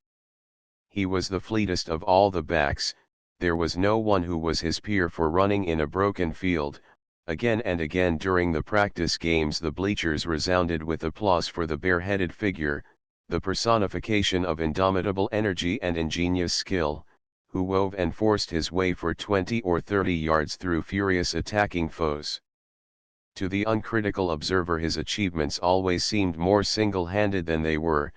He was the fleetest of all the backs, there was no one who was his peer for running in a broken field. Again and again during the practice games the bleachers resounded with applause for the bare-headed figure, the personification of indomitable energy and ingenious skill, who wove and forced his way for 20 or 30 yards through furious attacking foes. To the uncritical observer his achievements always seemed more single-handed than they were,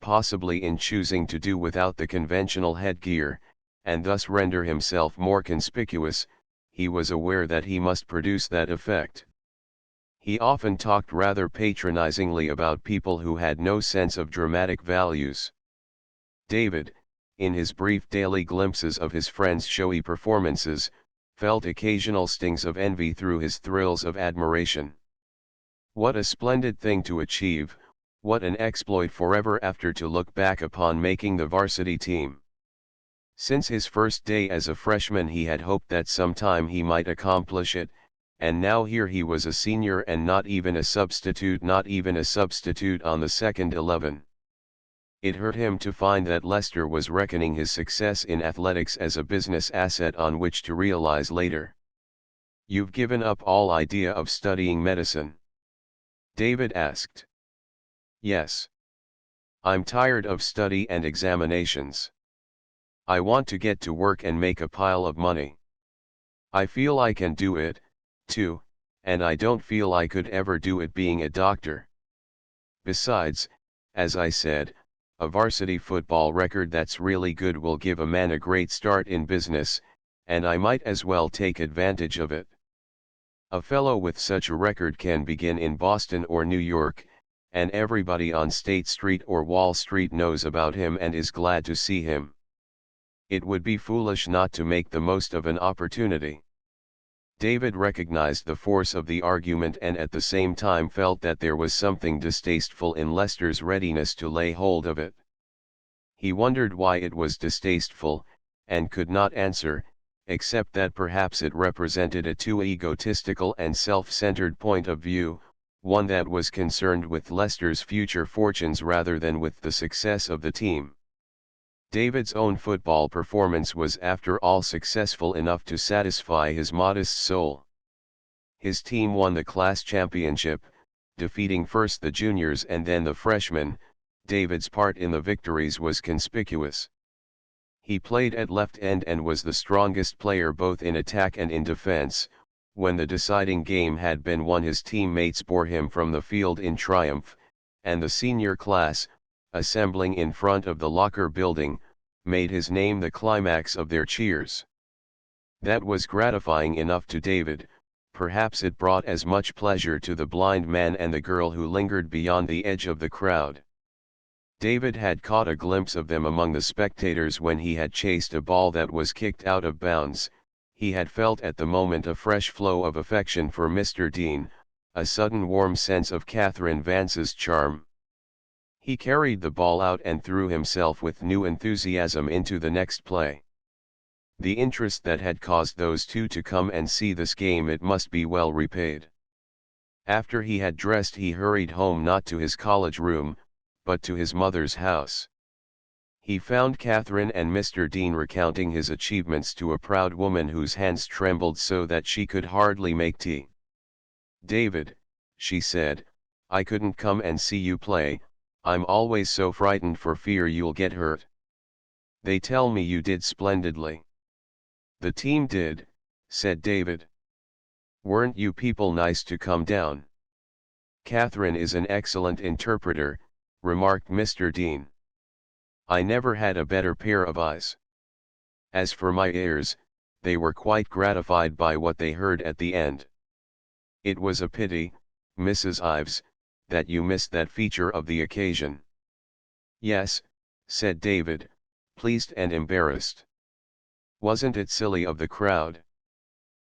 possibly in choosing to do without the conventional headgear, and thus render himself more conspicuous. He was aware that he must produce that effect. He often talked rather patronizingly about people who had no sense of dramatic values. David, in his brief daily glimpses of his friends' showy performances, felt occasional stings of envy through his thrills of admiration. What a splendid thing to achieve, what an exploit forever after to look back upon making the varsity team. Since his first day as a freshman he had hoped that sometime he might accomplish it, and now here he was a senior and not even a substitute on the second 11. It hurt him to find that Lester was reckoning his success in athletics as a business asset on which to realize later. "You've given up all idea of studying medicine?" David asked. "Yes. I'm tired of study and examinations. I want to get to work and make a pile of money. I feel I can do it, too, and I don't feel I could ever do it being a doctor. Besides, as I said, a varsity football record that's really good will give a man a great start in business, and I might as well take advantage of it. A fellow with such a record can begin in Boston or New York, and everybody on State Street or Wall Street knows about him and is glad to see him. It would be foolish not to make the most of an opportunity." David recognized the force of the argument and at the same time felt that there was something distasteful in Lester's readiness to lay hold of it. He wondered why it was distasteful, and could not answer, except that perhaps it represented a too egotistical and self-centered point of view, one that was concerned with Lester's future fortunes rather than with the success of the team. David's own football performance was after all successful enough to satisfy his modest soul. His team won the class championship, defeating first the juniors and then the freshmen. David's part in the victories was conspicuous. He played at left end and was the strongest player both in attack and in defense. When the deciding game had been won his teammates bore him from the field in triumph, and the senior class, assembling in front of the locker building, made his name the climax of their cheers. That was gratifying enough to David. Perhaps it brought as much pleasure to the blind man and the girl who lingered beyond the edge of the crowd. David had caught a glimpse of them among the spectators when he had chased a ball that was kicked out of bounds. He had felt at the moment a fresh flow of affection for Mr. Dean, a sudden warm sense of Catherine Vance's charm. He carried the ball out and threw himself with new enthusiasm into the next play. The interest that had caused those two to come and see this game, it must be well repaid. After he had dressed he hurried home, not to his college room, but to his mother's house. He found Catherine and Mr. Dean recounting his achievements to a proud woman whose hands trembled so that she could hardly make tea. "David," she said, "I couldn't come and see you play, I'm always so frightened for fear you'll get hurt. They tell me you did splendidly." "The team did," said David. "Weren't you people nice to come down?" "Catherine is an excellent interpreter," remarked Mr. Dean. "I never had a better pair of eyes." As for my ears, they were quite gratified by what they heard at the end. "It was a pity, Mrs. Ives, that you missed that feature of the occasion." "Yes," said David, pleased and embarrassed. "Wasn't it silly of the crowd?"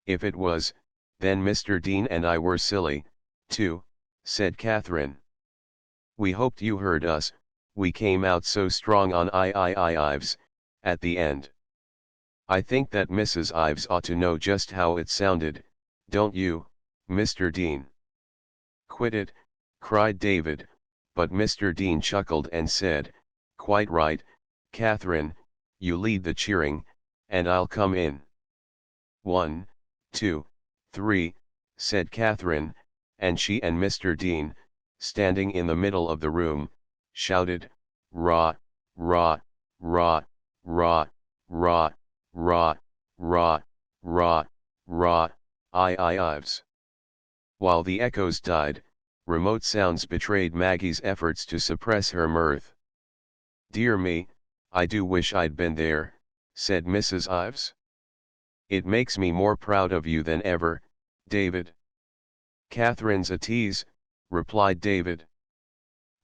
"If it was, then Mr. Dean and I were silly, too," said Catherine. "We hoped you heard us, we came out so strong on Ives, at the end. I think that Mrs. Ives ought to know just how it sounded, don't you, Mr. Dean?" "Quit it," cried David, but Mr. Dean chuckled and said, "Quite right, Catherine, you lead the cheering, and I'll come in." "1, 2, 3, said Catherine, and she and Mr. Dean, standing in the middle of the room, shouted, "Rah, rah, rah, rah, rah." rah, rah, rah, rah, Ives. While the echoes died, remote sounds betrayed Maggie's efforts to suppress her mirth. "Dear me, I do wish I'd been there," said Mrs. Ives. "It makes me more proud of you than ever, David." "Catherine's a tease," replied David.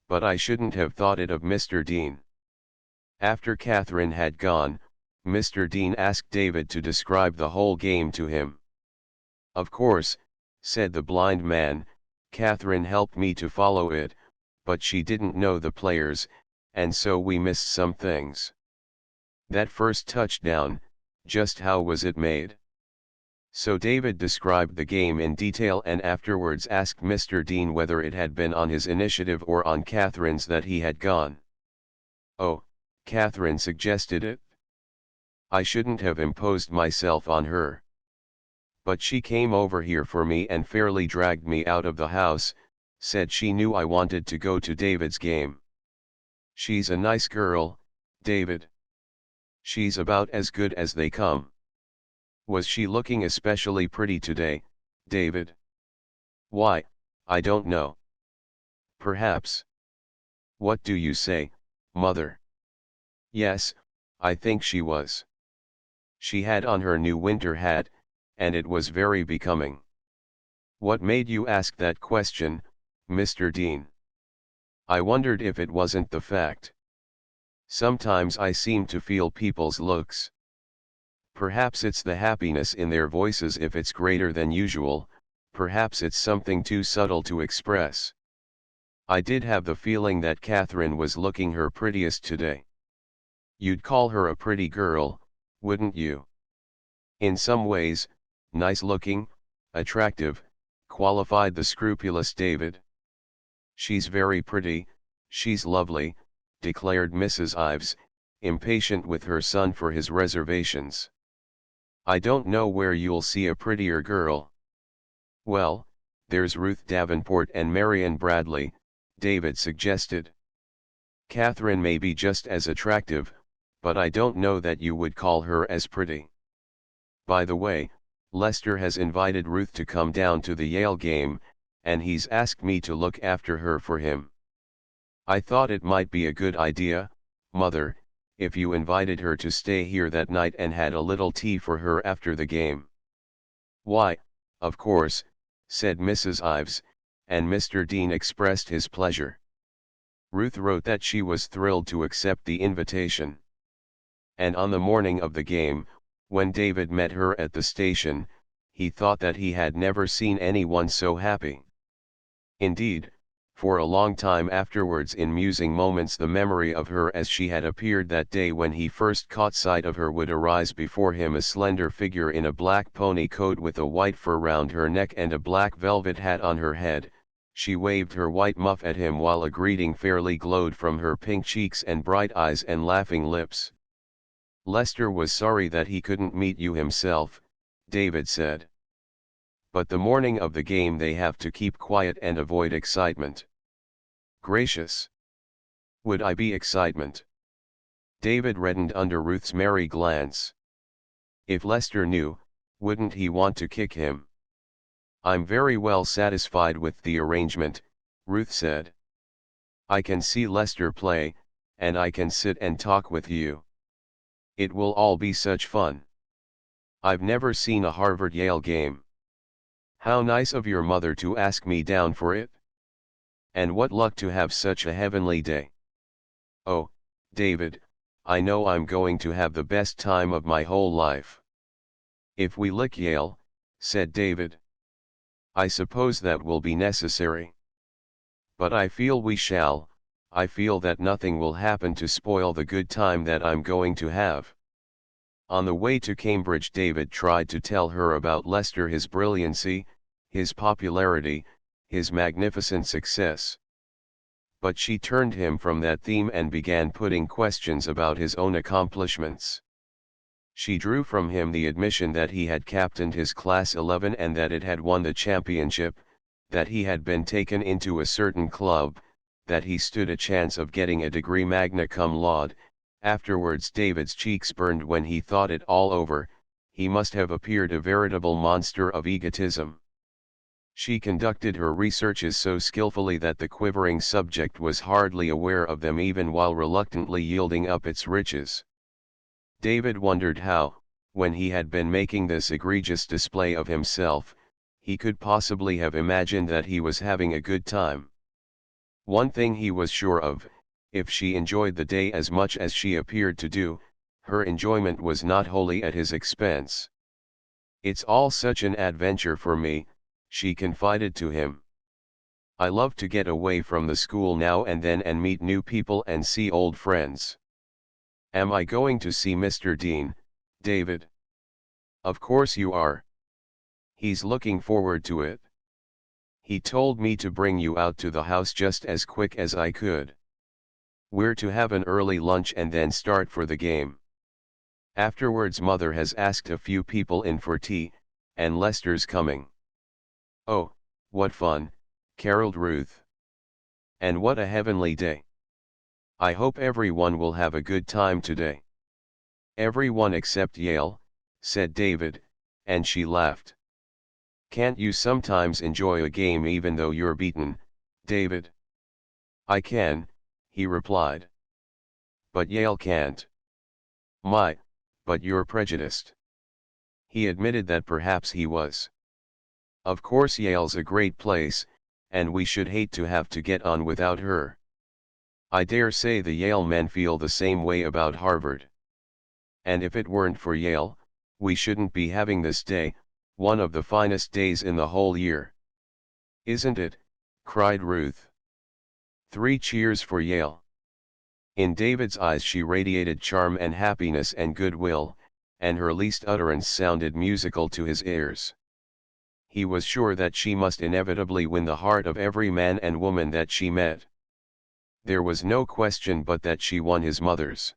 "But I shouldn't have thought it of Mr. Dean." After Catherine had gone, Mr. Dean asked David to describe the whole game to him. "Of course," said the blind man, "Catherine helped me to follow it, but she didn't know the players, and so we missed some things." "That first touchdown, just how was it made?" So David described the game in detail and afterwards asked Mr. Dean whether it had been on his initiative or on Catherine's that he had gone. "Oh, Catherine suggested it. I shouldn't have imposed myself on her. But she came over here for me and fairly dragged me out of the house, said she knew I wanted to go to David's game. She's a nice girl, David. She's about as good as they come." "Was she looking especially pretty today, David?" "Why, I don't know. Perhaps." "What do you say, mother?" "Yes, I think she was. She had on her new winter hat, and it was very becoming." "What made you ask that question, Mr. Dean?" "I wondered if it wasn't the fact. Sometimes I seem to feel people's looks. Perhaps it's the happiness in their voices if it's greater than usual, perhaps it's something too subtle to express. I did have the feeling that Catherine was looking her prettiest today." "You'd call her a pretty girl, wouldn't you?" "In some ways, nice looking, attractive," qualified the scrupulous David. "She's very pretty, she's lovely," declared Mrs. Ives, impatient with her son for his reservations. "I don't know where you'll see a prettier girl." "Well, there's Ruth Davenport and Marion Bradley," David suggested. "Catherine may be just as attractive, but I don't know that you would call her as pretty. By the way, Lester has invited Ruth to come down to the Yale game, and he's asked me to look after her for him. I thought it might be a good idea, Mother, if you invited her to stay here that night and had a little tea for her after the game." "Why, of course," said Mrs. Ives, and Mr. Dean expressed his pleasure. Ruth wrote that she was thrilled to accept the invitation. And on the morning of the game, when David met her at the station, he thought that he had never seen anyone so happy. Indeed, for a long time afterwards in musing moments the memory of her as she had appeared that day when he first caught sight of her would arise before him, a slender figure in a black pony coat with a white fur round her neck and a black velvet hat on her head. She waved her white muff at him while a greeting fairly glowed from her pink cheeks and bright eyes and laughing lips. "Lester was sorry that he couldn't meet you himself," David said. "But the morning of the game they have to keep quiet and avoid excitement." "Gracious! Would I be excitement?" David reddened under Ruth's merry glance. "If Lester knew, wouldn't he want to kick him?" "I'm very well satisfied with the arrangement," Ruth said. "I can see Lester play, and I can sit and talk with you. It will all be such fun. I've never seen a Harvard-Yale game. How nice of your mother to ask me down for it. And what luck to have such a heavenly day. Oh, David, I know I'm going to have the best time of my whole life." "If we lick Yale," said David. "I suppose that will be necessary. But I feel we shall. I feel that nothing will happen to spoil the good time that I'm going to have." On the way to Cambridge David tried to tell her about Lester, his brilliancy, his popularity, his magnificent success. But she turned him from that theme and began putting questions about his own accomplishments. She drew from him the admission that he had captained his class 11 and that it had won the championship, that he had been taken into a certain club, that he stood a chance of getting a degree magna cum laude, Afterwards David's cheeks burned when he thought it all over. He must have appeared a veritable monster of egotism. She conducted her researches so skillfully that the quivering subject was hardly aware of them even while reluctantly yielding up its riches. David wondered how, when he had been making this egregious display of himself, he could possibly have imagined that he was having a good time. One thing he was sure of, if she enjoyed the day as much as she appeared to do, her enjoyment was not wholly at his expense. "It's all such an adventure for me," she confided to him. "I love to get away from the school now and then and meet new people and see old friends." "Am I going to see Mr. Dean, David?" "Of course you are. He's looking forward to it. He told me to bring you out to the house just as quick as I could. We're to have an early lunch and then start for the game. Afterwards Mother has asked a few people in for tea, and Lester's coming." "Oh, what fun," caroled Ruth. "And what a heavenly day. I hope everyone will have a good time today." "Everyone except Yale," said David, and she laughed. "Can't you sometimes enjoy a game even though you're beaten, David?" "I can," he replied. "But Yale can't." "My, but you're prejudiced." He admitted that perhaps he was. "Of course Yale's a great place, and we should hate to have to get on without her. I dare say the Yale men feel the same way about Harvard. And if it weren't for Yale, we shouldn't be having this day, one of the finest days in the whole year." "Isn't it?" cried Ruth. 3 cheers for Yale. In David's eyes she radiated charm and happiness and goodwill, and her least utterance sounded musical to his ears. He was sure that she must inevitably win the heart of every man and woman that she met. There was no question but that she won his mother's.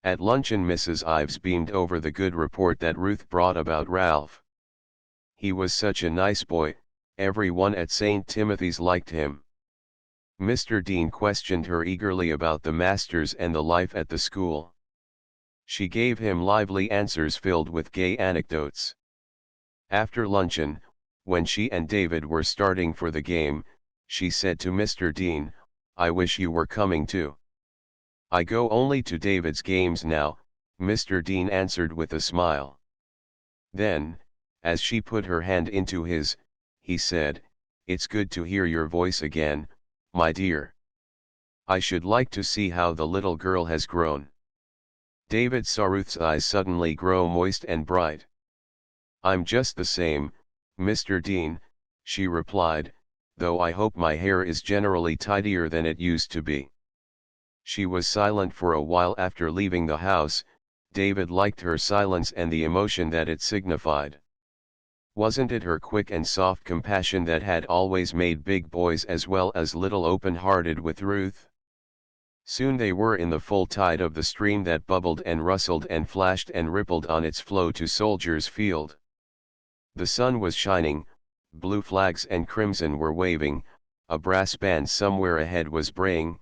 At luncheon Mrs. Ives beamed over the good report that Ruth brought about Ralph. He was such a nice boy, everyone at St. Timothy's liked him. Mr. Dean questioned her eagerly about the masters and the life at the school. She gave him lively answers filled with gay anecdotes. After luncheon, when she and David were starting for the game, she said to Mr. Dean, "I wish you were coming too." "I go only to David's games now," Mr. Dean answered with a smile. Then, as she put her hand into his, he said, "It's good to hear your voice again, my dear. I should like to see how the little girl has grown." David saw Ruth's eyes suddenly grow moist and bright. "I'm just the same, Mr. Dean," she replied, "though I hope my hair is generally tidier than it used to be." She was silent for a while after leaving the house. David liked her silence and the emotion that it signified. Wasn't it her quick and soft compassion that had always made big boys as well as little open-hearted with Ruth? Soon they were in the full tide of the stream that bubbled and rustled and flashed and rippled on its flow to Soldiers Field. The sun was shining, blue flags and crimson were waving, a brass band somewhere ahead was braying,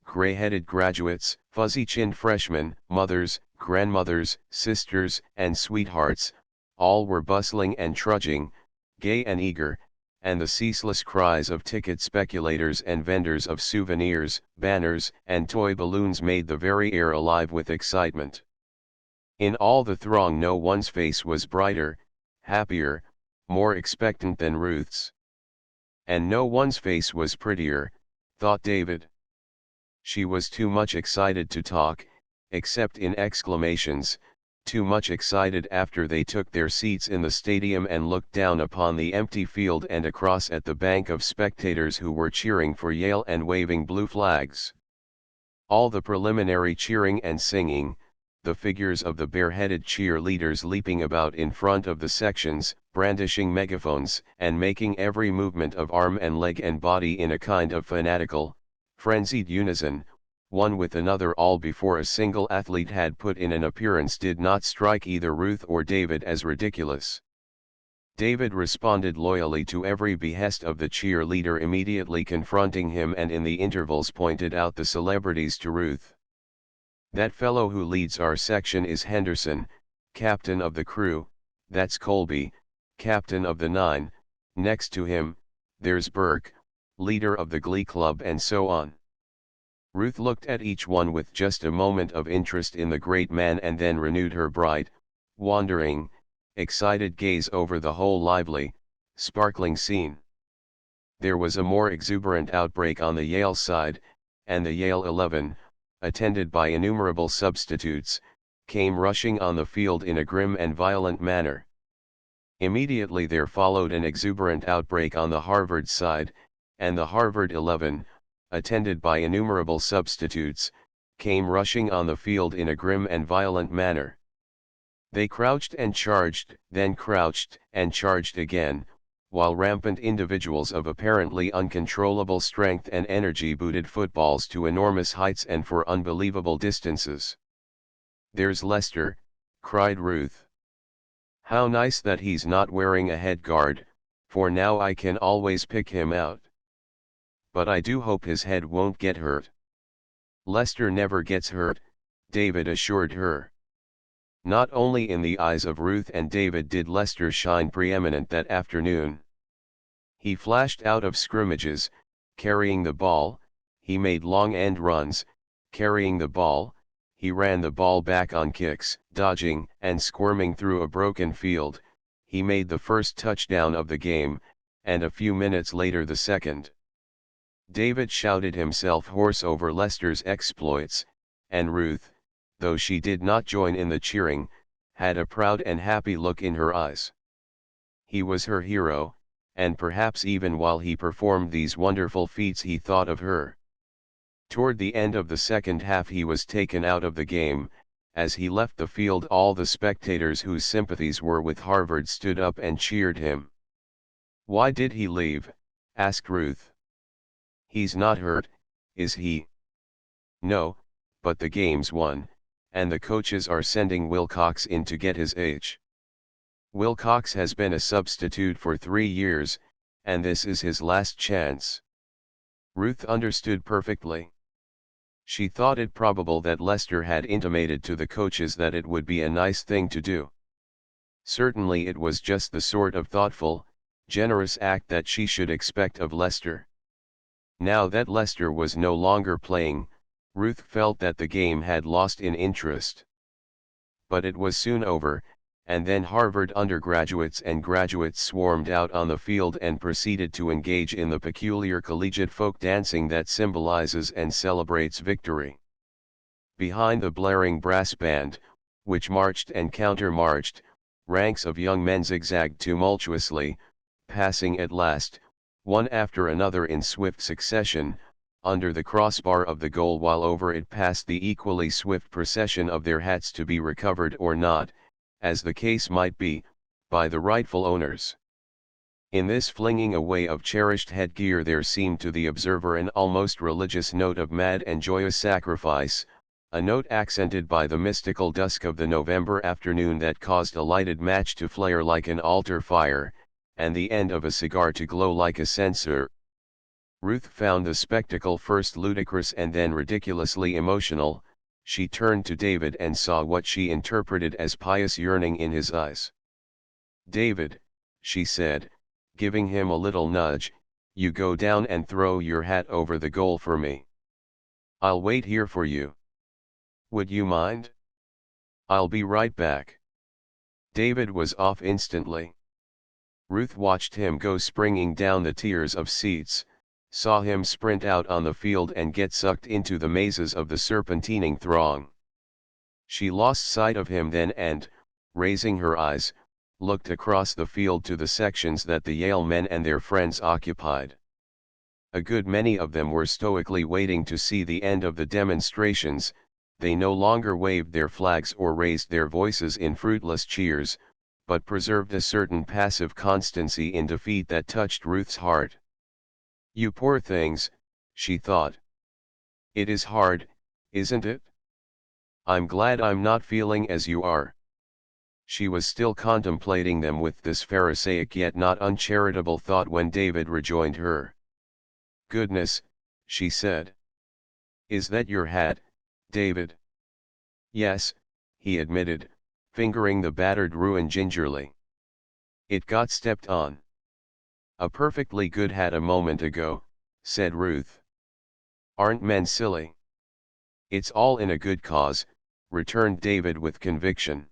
gray-headed graduates, fuzzy-chinned freshmen, mothers, grandmothers, sisters, and sweethearts, all were bustling and trudging, gay and eager, and the ceaseless cries of ticket speculators and vendors of souvenirs, banners, and toy balloons made the very air alive with excitement. In all the throng no one's face was brighter, happier, more expectant than Ruth's. And no one's face was prettier, thought David. She was too much excited to talk, except in exclamations, too much excited after they took their seats in the stadium and looked down upon the empty field and across at the bank of spectators who were cheering for Yale and waving blue flags. All the preliminary cheering and singing, the figures of the bareheaded cheerleaders leaping about in front of the sections, brandishing megaphones and making every movement of arm and leg and body in a kind of fanatical, frenzied unison, one with another all before a single athlete had put in an appearance did not strike either Ruth or David as ridiculous. David responded loyally to every behest of the cheerleader immediately confronting him and in the intervals pointed out the celebrities to Ruth. That fellow who leads our section is Henderson, captain of the crew, that's Colby, captain of the 9, next to him, there's Burke, leader of the glee club, and so on. Ruth looked at each one with just a moment of interest in the great man and then renewed her bright, wandering, excited gaze over the whole lively, sparkling scene. There was a more exuberant outbreak on the Yale side, and the Yale 11, attended by innumerable substitutes, came rushing on the field in a grim and violent manner. Immediately there followed an exuberant outbreak on the Harvard side, and the Harvard 11, attended by innumerable substitutes, came rushing on the field in a grim and violent manner. They crouched and charged, then crouched and charged again, while rampant individuals of apparently uncontrollable strength and energy booted footballs to enormous heights and for unbelievable distances. "There's Lester," cried Ruth. "How nice that he's not wearing a head guard, for now I can always pick him out. But I do hope his head won't get hurt." "Lester never gets hurt," David assured her. Not only in the eyes of Ruth and David did Lester shine preeminent that afternoon. He flashed out of scrimmages, carrying the ball, he made long end runs, carrying the ball, he ran the ball back on kicks, dodging and squirming through a broken field, he made the first touchdown of the game, and a few minutes later the second. David shouted himself hoarse over Lester's exploits, and Ruth, though she did not join in the cheering, had a proud and happy look in her eyes. He was her hero, and perhaps even while he performed these wonderful feats he thought of her. Toward the end of the second half he was taken out of the game. As he left the field all the spectators whose sympathies were with Harvard stood up and cheered him. "Why did he leave?" asked Ruth. "He's not hurt, is he?" "No, but the game's won, and the coaches are sending Wilcox in to get his H. Wilcox has been a substitute for 3 years, and this is his last chance." Ruth understood perfectly. She thought it probable that Lester had intimated to the coaches that it would be a nice thing to do. Certainly it was just the sort of thoughtful, generous act that she should expect of Lester. Now that Lester was no longer playing, Ruth felt that the game had lost in interest. But it was soon over, and then Harvard undergraduates and graduates swarmed out on the field and proceeded to engage in the peculiar collegiate folk dancing that symbolizes and celebrates victory. Behind the blaring brass band, which marched and counter-marched, ranks of young men zigzagged tumultuously, passing at last, one after another in swift succession, under the crossbar of the goal, while over it passed the equally swift procession of their hats to be recovered or not, as the case might be, by the rightful owners. In this flinging away of cherished headgear there seemed to the observer an almost religious note of mad and joyous sacrifice, a note accented by the mystical dusk of the November afternoon that caused a lighted match to flare like an altar fire, and the end of a cigar to glow like a censer. Ruth found the spectacle first ludicrous and then ridiculously emotional. She turned to David and saw what she interpreted as pious yearning in his eyes. "David," she said, giving him a little nudge, "you go down and throw your hat over the goal for me. I'll wait here for you. Would you mind?" "I'll be right back." David was off instantly. Ruth watched him go springing down the tiers of seats, saw him sprint out on the field and get sucked into the mazes of the serpentining throng. She lost sight of him then and, raising her eyes, looked across the field to the sections that the Yale men and their friends occupied. A good many of them were stoically waiting to see the end of the demonstrations. They no longer waved their flags or raised their voices in fruitless cheers, but preserved a certain passive constancy in defeat that touched Ruth's heart. "You poor things," she thought. "It is hard, isn't it? I'm glad I'm not feeling as you are." She was still contemplating them with this Pharisaic yet not uncharitable thought when David rejoined her. "Goodness," she said. "Is that your hat, David?" Yes, he admitted, fingering the battered ruin gingerly. It got stepped on. A perfectly good hat a moment ago, said Ruth. Aren't men silly? It's all in a good cause, returned David with conviction.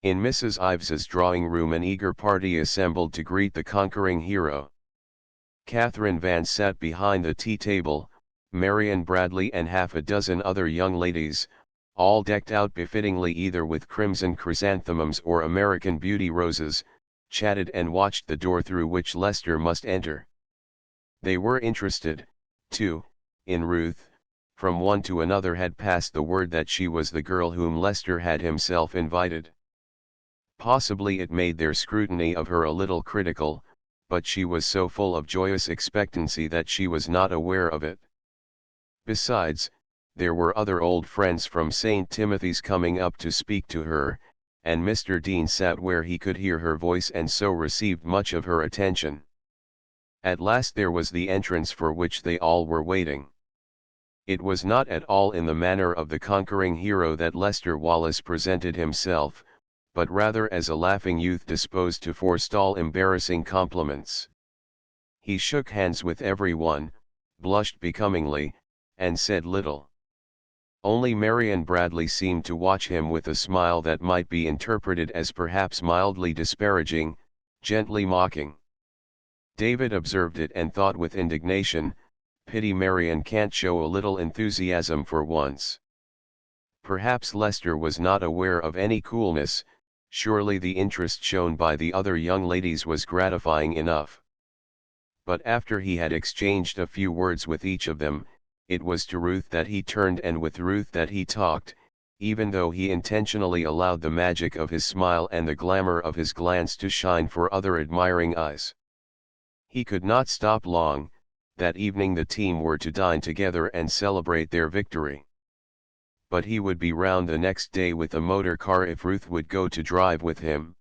In Mrs. Ives's drawing room an eager party assembled to greet the conquering hero. Catherine Vance sat behind the tea table, Marion Bradley and half a dozen other young ladies, all decked out befittingly either with crimson chrysanthemums or American beauty roses, chatted and watched the door through which Lester must enter. They were interested, too, in Ruth. From one to another had passed the word that she was the girl whom Lester had himself invited. Possibly it made their scrutiny of her a little critical, but she was so full of joyous expectancy that she was not aware of it. Besides, there were other old friends from St. Timothy's coming up to speak to her, and Mr. Dean sat where he could hear her voice and so received much of her attention. At last there was the entrance for which they all were waiting. It was not at all in the manner of the conquering hero that Lester Wallace presented himself, but rather as a laughing youth disposed to forestall embarrassing compliments. He shook hands with everyone, blushed becomingly, and said little. Only Marion Bradley seemed to watch him with a smile that might be interpreted as perhaps mildly disparaging, gently mocking. David observed it and thought with indignation, pity Marion can't show a little enthusiasm for once. Perhaps Lester was not aware of any coolness, surely the interest shown by the other young ladies was gratifying enough. But after he had exchanged a few words with each of them, it was to Ruth that he turned and with Ruth that he talked, even though he intentionally allowed the magic of his smile and the glamour of his glance to shine for other admiring eyes. He could not stop long. That evening the team were to dine together and celebrate their victory. But he would be round the next day with a motor car if Ruth would go to drive with him.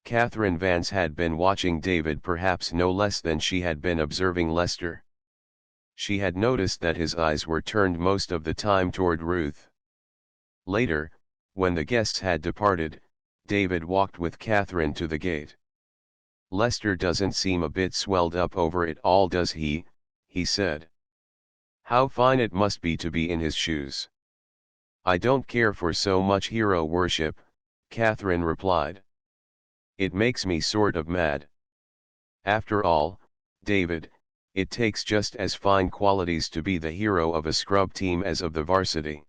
Catherine Vance had been watching David perhaps no less than she had been observing Lester. She had noticed that his eyes were turned most of the time toward Ruth. Later, when the guests had departed, David walked with Catherine to the gate. "Lester doesn't seem a bit swelled up over it all, does he?" he said. "How fine it must be to be in his shoes." "I don't care for so much hero worship," Catherine replied. "It makes me sort of mad. After all, David, it takes just as fine qualities to be the hero of a scrub team as of the varsity."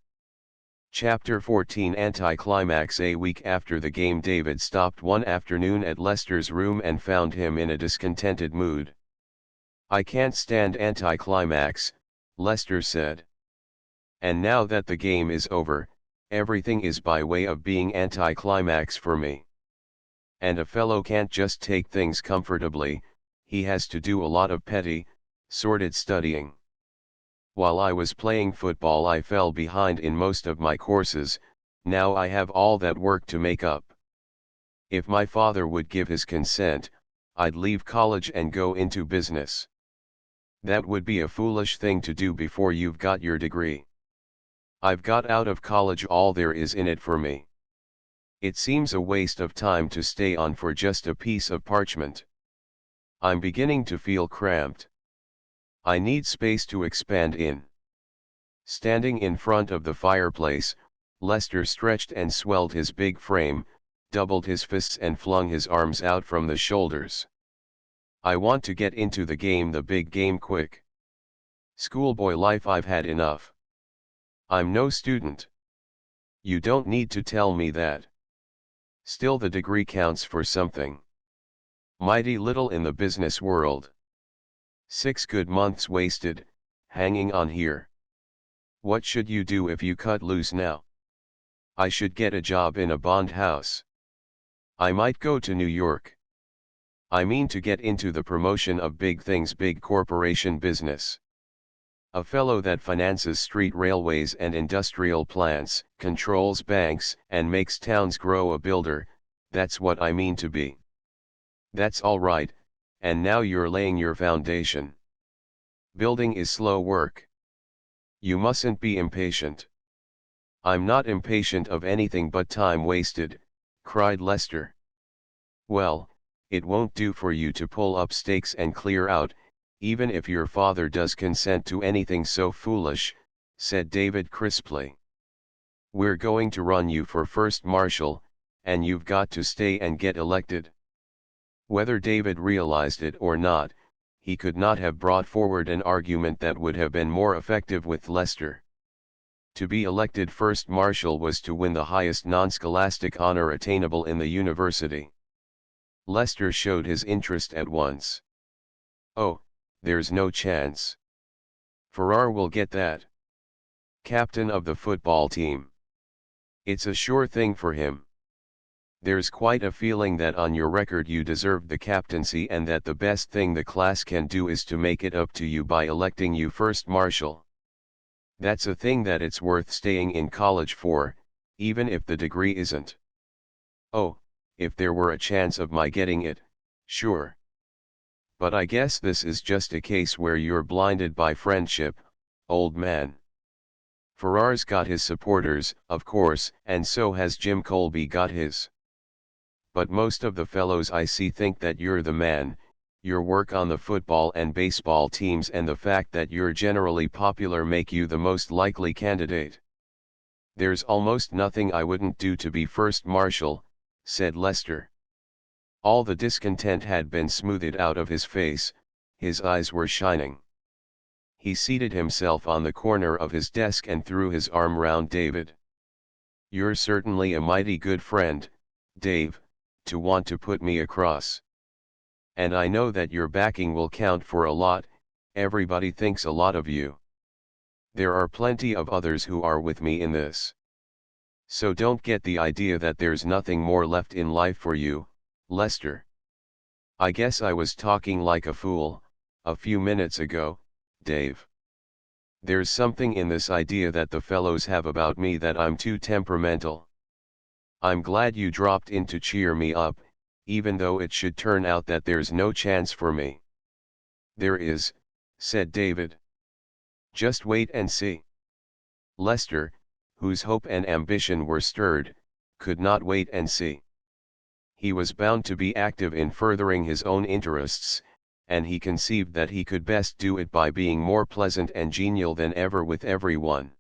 Chapter 14 Anticlimax. A week after the game, David stopped one afternoon at Lester's room and found him in a discontented mood. "I can't stand anticlimax," Lester said. "And now that the game is over, everything is by way of being anticlimax for me. And a fellow can't just take things comfortably, he has to do a lot of petty, sordid studying. While I was playing football I fell behind in most of my courses, now I have all that work to make up. If my father would give his consent, I'd leave college and go into business. That would be a foolish thing to do before you've got your degree. I've got out of college all there is in it for me. It seems a waste of time to stay on for just a piece of parchment. I'm beginning to feel cramped. I need space to expand in." Standing in front of the fireplace, Lester stretched and swelled his big frame, doubled his fists and flung his arms out from the shoulders. "I want to get into the game, the big game, quick. Schoolboy life I've had enough. I'm no student. You don't need to tell me that. Still the degree counts for something. Mighty little in the business world. 6 good months wasted, hanging on here. What should you do if you cut loose now?" "I should get a job in a bond house. I might go to New York. I mean to get into the promotion of big things, big corporation business. A fellow that finances street railways and industrial plants, controls banks and makes towns grow, a builder, that's what I mean to be." "That's all right, and now you're laying your foundation. Building is slow work. You mustn't be impatient. I'm not impatient of anything but time wasted, cried Lester. Well, it won't do for you to pull up stakes and clear out, even if your father does consent to anything so foolish, said David crisply. We're going to run you for first marshal, and you've got to stay and get elected. Whether David realized it or not, he could not have brought forward an argument that would have been more effective with Lester. To be elected first marshal was to win the highest non-scholastic honor attainable in the university. Lester showed his interest at once. Oh, there's no chance. Farrar will get that. Captain of the football team. It's a sure thing for him. There's quite a feeling that on your record you deserved the captaincy and that the best thing the class can do is to make it up to you by electing you first marshal. That's a thing that it's worth staying in college for, even if the degree isn't. Oh, if there were a chance of my getting it, sure. But I guess this is just a case where you're blinded by friendship, old man. Farrar's got his supporters, of course, and so has Jim Colby got his. But most of the fellows I see think that you're the man. Your work on the football and baseball teams and the fact that you're generally popular make you the most likely candidate. There's almost nothing I wouldn't do to be first marshal, said Lester. All the discontent had been smoothed out of his face, his eyes were shining. He seated himself on the corner of his desk and threw his arm round David. You're certainly a mighty good friend, Dave, to want to put me across. And I know that your backing will count for a lot, everybody thinks a lot of you. There are plenty of others who are with me in this. So don't get the idea that there's nothing more left in life for you, Lester. I guess I was talking like a fool, a few minutes ago, Dave. There's something in this idea that the fellows have about me that I'm too temperamental. I'm glad you dropped in to cheer me up, even though it should turn out that there's no chance for me. There is, said David. Just wait and see. Lester, whose hope and ambition were stirred, could not wait and see. He was bound to be active in furthering his own interests, and he conceived that he could best do it by being more pleasant and genial than ever with everyone.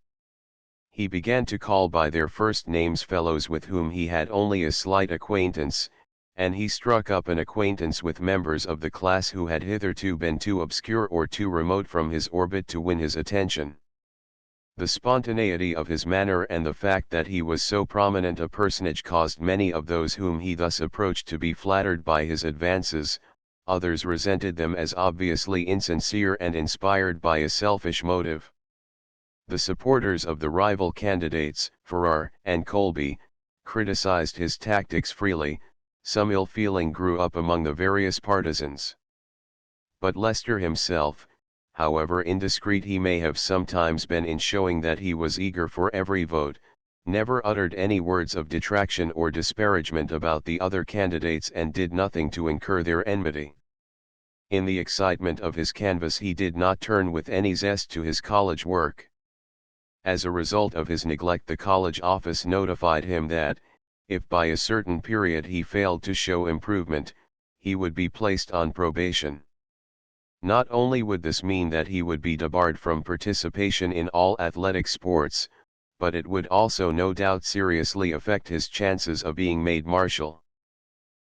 He began to call by their first names fellows with whom he had only a slight acquaintance, and he struck up an acquaintance with members of the class who had hitherto been too obscure or too remote from his orbit to win his attention. The spontaneity of his manner and the fact that he was so prominent a personage caused many of those whom he thus approached to be flattered by his advances, others resented them as obviously insincere and inspired by a selfish motive. The supporters of the rival candidates, Farrar and Colby, criticized his tactics freely. Some ill feeling grew up among the various partisans. But Lester himself, however indiscreet he may have sometimes been in showing that he was eager for every vote, never uttered any words of detraction or disparagement about the other candidates and did nothing to incur their enmity. In the excitement of his canvass he did not turn with any zest to his college work. As a result of his neglect, the college office notified him that, if by a certain period he failed to show improvement, he would be placed on probation. Not only would this mean that he would be debarred from participation in all athletic sports, but it would also no doubt seriously affect his chances of being made marshal.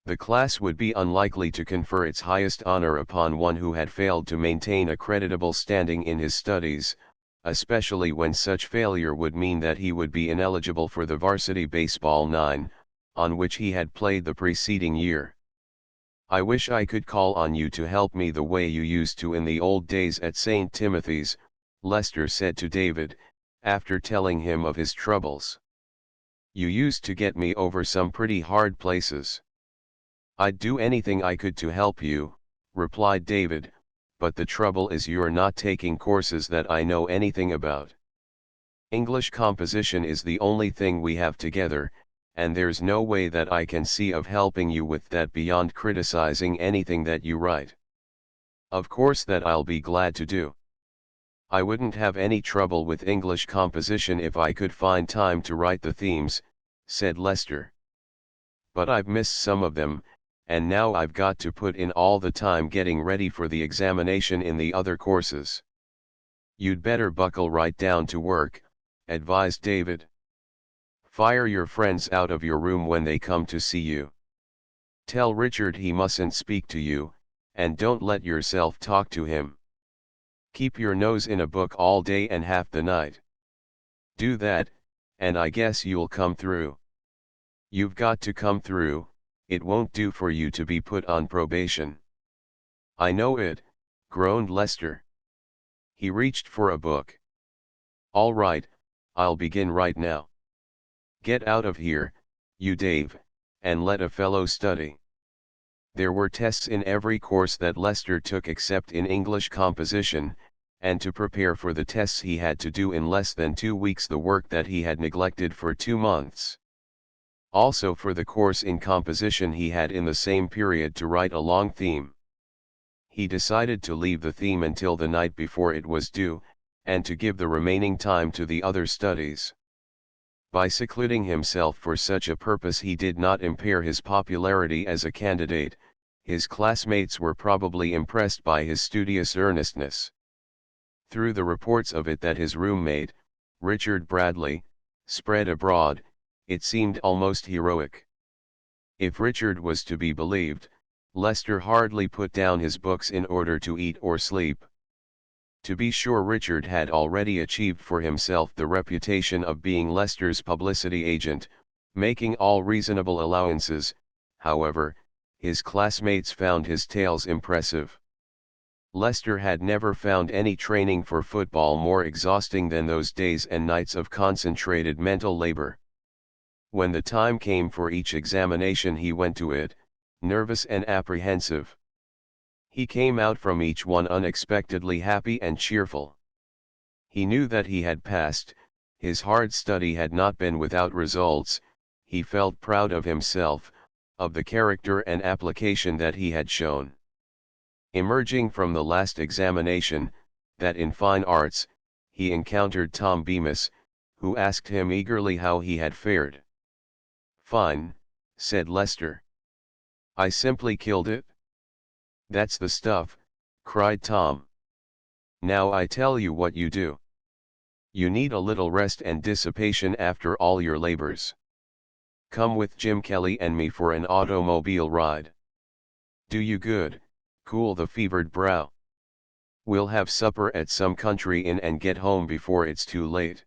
The class would be unlikely to confer its highest honor upon one who had failed to maintain a creditable standing in his studies, especially when such failure would mean that he would be ineligible for the varsity baseball nine, on which he had played the preceding year. I wish I could call on you to help me the way you used to in the old days at St. Timothy's, Lester said to David, after telling him of his troubles. You used to get me over some pretty hard places. I'd do anything I could to help you, replied David, but the trouble is you're not taking courses that I know anything about. English composition is the only thing we have together, and there's no way that I can see of helping you with that beyond criticizing anything that you write. Of course that I'll be glad to do. I wouldn't have any trouble with English composition if I could find time to write the themes, said Lester. But I've missed some of them, and now I've got to put in all the time getting ready for the examination in the other courses. You'd better buckle right down to work, advised David. Fire your friends out of your room when they come to see you. Tell Richard he mustn't speak to you, and don't let yourself talk to him. Keep your nose in a book all day and half the night. Do that, and I guess you'll come through. You've got to come through, it won't do for you to be put on probation. I know it, groaned Lester. He reached for a book. All right, I'll begin right now. Get out of here, you Dave, and let a fellow study. There were tests in every course that Lester took except in English composition, and to prepare for the tests he had to do in less than 2 weeks the work that he had neglected for 2 months. Also for the course in composition he had in the same period to write a long theme. He decided to leave the theme until the night before it was due, and to give the remaining time to the other studies. By secluding himself for such a purpose he did not impair his popularity as a candidate. His classmates were probably impressed by his studious earnestness. Through the reports of it that his roommate, Richard Bradley, spread abroad, it seemed almost heroic. If Richard was to be believed, Lester hardly put down his books in order to eat or sleep. To be sure, Richard had already achieved for himself the reputation of being Lester's publicity agent, making all reasonable allowances. However, his classmates found his tales impressive. Lester had never found any training for football more exhausting than those days and nights of concentrated mental labor. When the time came for each examination he went to it, nervous and apprehensive. He came out from each one unexpectedly happy and cheerful. He knew that he had passed, his hard study had not been without results, he felt proud of himself, of the character and application that he had shown. Emerging from the last examination, that in fine arts, he encountered Tom Bemis, who asked him eagerly how he had fared. "Fine," said Lester. "I simply killed it." "That's the stuff," cried Tom. "Now I tell you what you do. You need a little rest and dissipation after all your labors. Come with Jim Kelly and me for an automobile ride. Do you good, cool the fevered brow. We'll have supper at some country inn and get home before it's too late."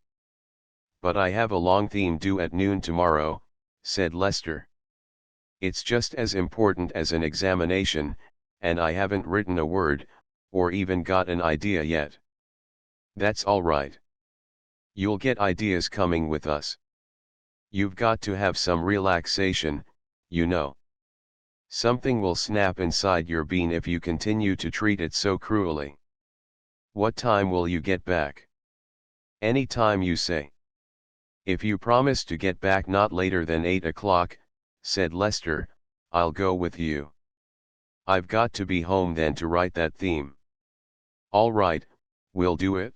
"But I have a long theme due at noon tomorrow," said Lester. "It's just as important as an examination, and I haven't written a word, or even got an idea yet." "That's all right. You'll get ideas coming with us. You've got to have some relaxation, you know. Something will snap inside your bean if you continue to treat it so cruelly. What time will you get back?" "Any time you say." "If you promise to get back not later than 8 o'clock, said Lester, "I'll go with you. I've got to be home then to write that theme." "All right, we'll do it.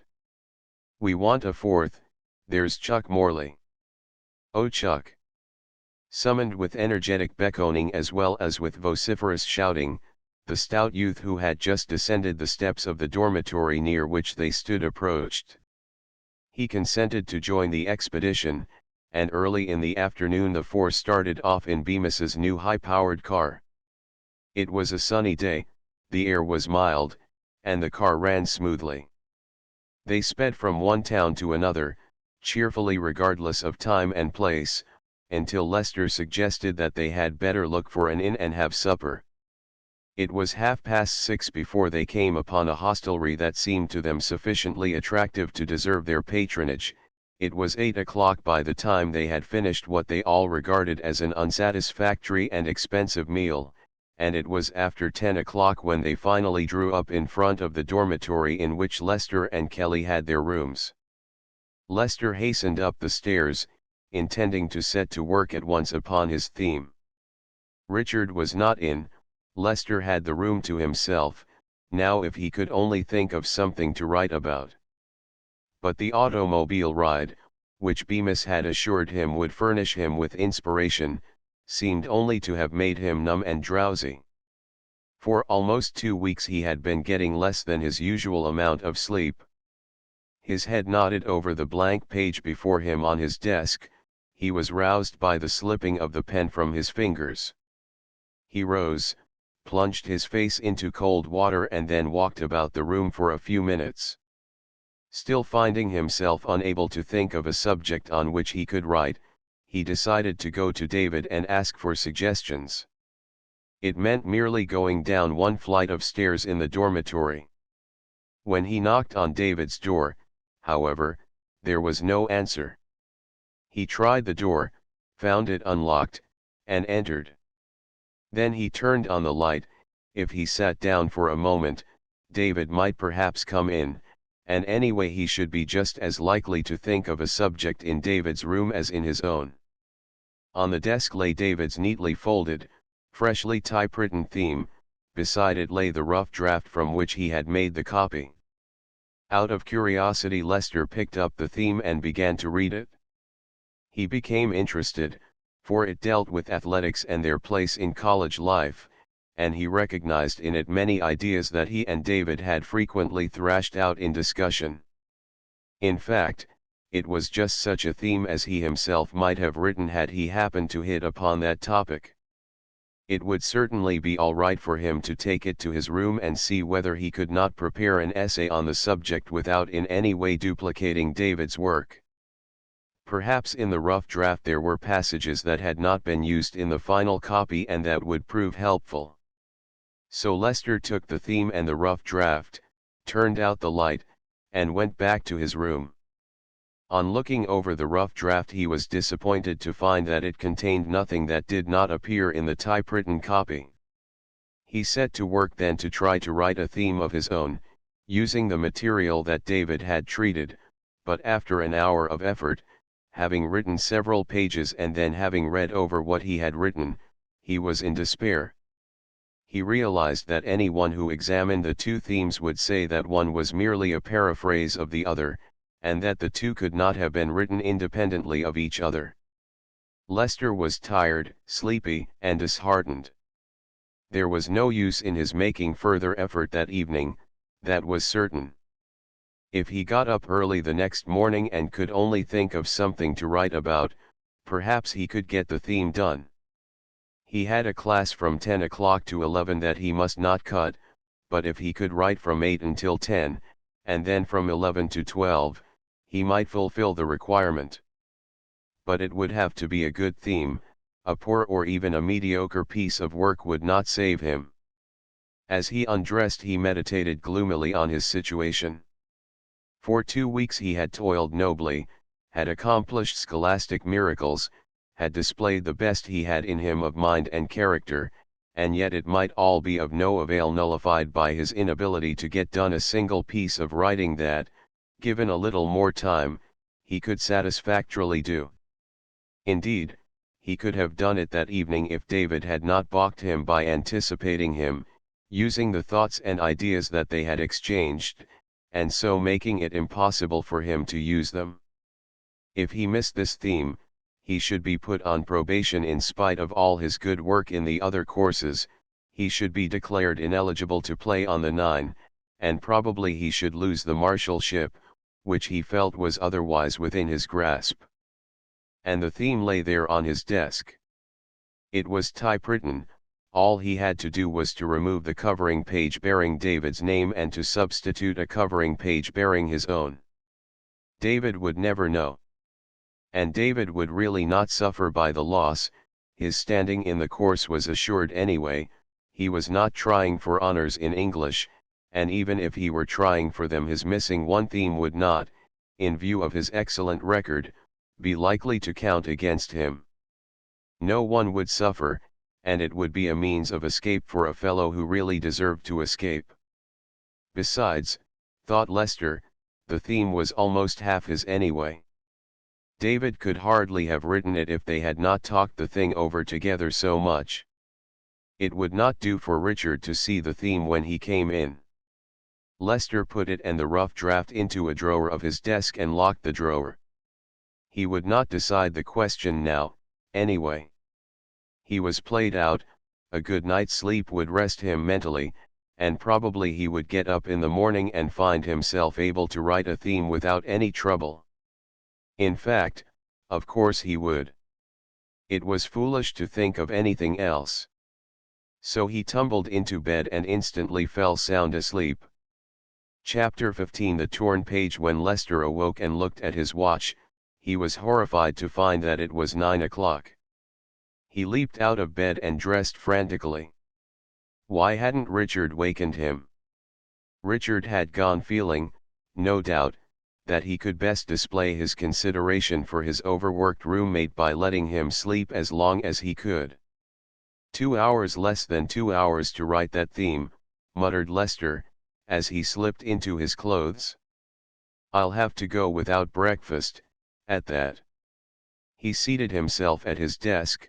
We want a fourth, there's Chuck Morley." "Oh Chuck." Summoned with energetic beckoning as well as with vociferous shouting, the stout youth who had just descended the steps of the dormitory near which they stood approached. He consented to join the expedition, and early in the afternoon the four started off in Bemis's new high-powered car. It was a sunny day, the air was mild, and the car ran smoothly. They sped from one town to another, cheerfully regardless of time and place, until Lester suggested that they had better look for an inn and have supper. It was 6:30 before they came upon a hostelry that seemed to them sufficiently attractive to deserve their patronage. It was 8 o'clock by the time they had finished what they all regarded as an unsatisfactory and expensive meal, and it was after 10 o'clock when they finally drew up in front of the dormitory in which Lester and Kelly had their rooms. Lester hastened up the stairs, intending to set to work at once upon his theme. Richard was not in. Lester had the room to himself, now if he could only think of something to write about. But the automobile ride, which Bemis had assured him would furnish him with inspiration, seemed only to have made him numb and drowsy. For almost 2 weeks he had been getting less than his usual amount of sleep. His head nodded over the blank page before him on his desk. He was roused by the slipping of the pen from his fingers. He rose, plunged his face into cold water and then walked about the room for a few minutes. Still finding himself unable to think of a subject on which he could write, he decided to go to David and ask for suggestions. It meant merely going down one flight of stairs in the dormitory. When he knocked on David's door, however, there was no answer. He tried the door, found it unlocked, and entered. Then he turned on the light. If he sat down for a moment, David might perhaps come in, and anyway he should be just as likely to think of a subject in David's room as in his own. On the desk lay David's neatly folded, freshly typewritten theme. Beside it lay the rough draft from which he had made the copy. Out of curiosity Lester picked up the theme and began to read it. He became interested, for it dealt with athletics and their place in college life, and he recognized in it many ideas that he and David had frequently thrashed out in discussion. In fact, it was just such a theme as he himself might have written had he happened to hit upon that topic. It would certainly be all right for him to take it to his room and see whether he could not prepare an essay on the subject without in any way duplicating David's work. Perhaps in the rough draft there were passages that had not been used in the final copy and that would prove helpful. So Lester took the theme and the rough draft, turned out the light, and went back to his room. On looking over the rough draft he was disappointed to find that it contained nothing that did not appear in the typewritten copy. He set to work then to try to write a theme of his own, using the material that David had treated, but after an hour of effort, having written several pages and then having read over what he had written, he was in despair. He realized that anyone who examined the two themes would say that one was merely a paraphrase of the other, and that the two could not have been written independently of each other. Lester was tired, sleepy, and disheartened. There was no use in his making further effort that evening, that was certain. If he got up early the next morning and could only think of something to write about, perhaps he could get the theme done. He had a class from 10 o'clock to 11 that he must not cut, but if he could write from 8 until 10, and then from 11 to 12, he might fulfill the requirement. But it would have to be a good theme. A poor or even a mediocre piece of work would not save him. As he undressed he meditated gloomily on his situation. For 2 weeks he had toiled nobly, had accomplished scholastic miracles, had displayed the best he had in him of mind and character, and yet it might all be of no avail, nullified by his inability to get done a single piece of writing that, given a little more time, he could satisfactorily do. Indeed, he could have done it that evening if David had not balked him by anticipating him, using the thoughts and ideas that they had exchanged, and so making it impossible for him to use them. If he missed this theme, he should be put on probation in spite of all his good work in the other courses, he should be declared ineligible to play on the nine, and probably he should lose the marshalship, which he felt was otherwise within his grasp. And the theme lay there on his desk. It was typewritten. All he had to do was to remove the covering page bearing David's name and to substitute a covering page bearing his own. David would never know. And David would really not suffer by the loss. His standing in the course was assured anyway. He was not trying for honors in English, and even if he were trying for them his missing one theme would not, in view of his excellent record, be likely to count against him. No one would suffer, and it would be a means of escape for a fellow who really deserved to escape. Besides, thought Lester, the theme was almost half his anyway. David could hardly have written it if they had not talked the thing over together so much. It would not do for Richard to see the theme when he came in. Lester put it and the rough draft into a drawer of his desk and locked the drawer. He would not decide the question now, anyway. He was played out, a good night's sleep would rest him mentally, and probably he would get up in the morning and find himself able to write a theme without any trouble. In fact, of course he would. It was foolish to think of anything else. So he tumbled into bed and instantly fell sound asleep. Chapter 15 The torn page. When Lester awoke and looked at his watch, he was horrified to find that it was 9 o'clock. He leaped out of bed and dressed frantically. Why hadn't Richard wakened him? Richard had gone feeling, no doubt, that he could best display his consideration for his overworked roommate by letting him sleep as long as he could. 2 hours, less than 2 hours to write that theme, muttered Lester, as he slipped into his clothes. I'll have to go without breakfast, at that. He seated himself at his desk,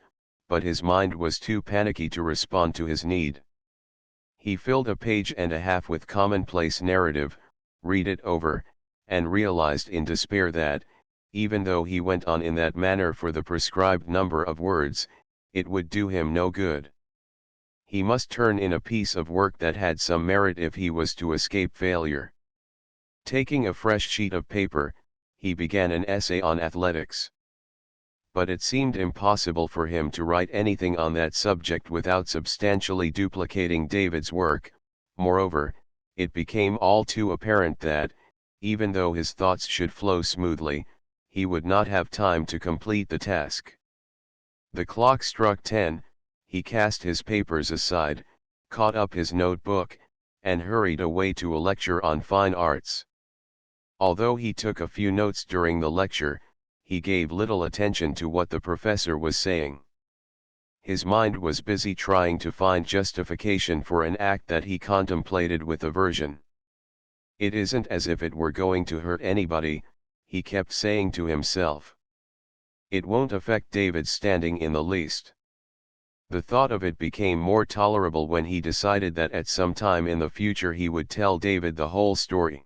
but his mind was too panicky to respond to his need. He filled a page and a half with commonplace narrative, read it over, and realized in despair that, even though he went on in that manner for the prescribed number of words, it would do him no good. He must turn in a piece of work that had some merit if he was to escape failure. Taking a fresh sheet of paper, he began an essay on athletics. But it seemed impossible for him to write anything on that subject without substantially duplicating David's work. Moreover, it became all too apparent that, even though his thoughts should flow smoothly, he would not have time to complete the task. The clock struck 10, he cast his papers aside, caught up his notebook, and hurried away to a lecture on fine arts. Although he took a few notes during the lecture, he gave little attention to what the professor was saying. His mind was busy trying to find justification for an act that he contemplated with aversion. It isn't as if it were going to hurt anybody, he kept saying to himself. It won't affect David's standing in the least. The thought of it became more tolerable when he decided that at some time in the future he would tell David the whole story.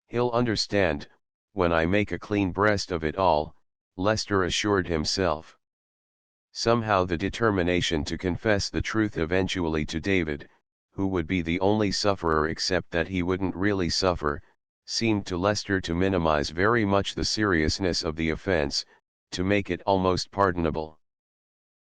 He'll understand, when I make a clean breast of it all, Lester assured himself. Somehow the determination to confess the truth eventually to David, who would be the only sufferer except that he wouldn't really suffer, seemed to Lester to minimize very much the seriousness of the offense, to make it almost pardonable.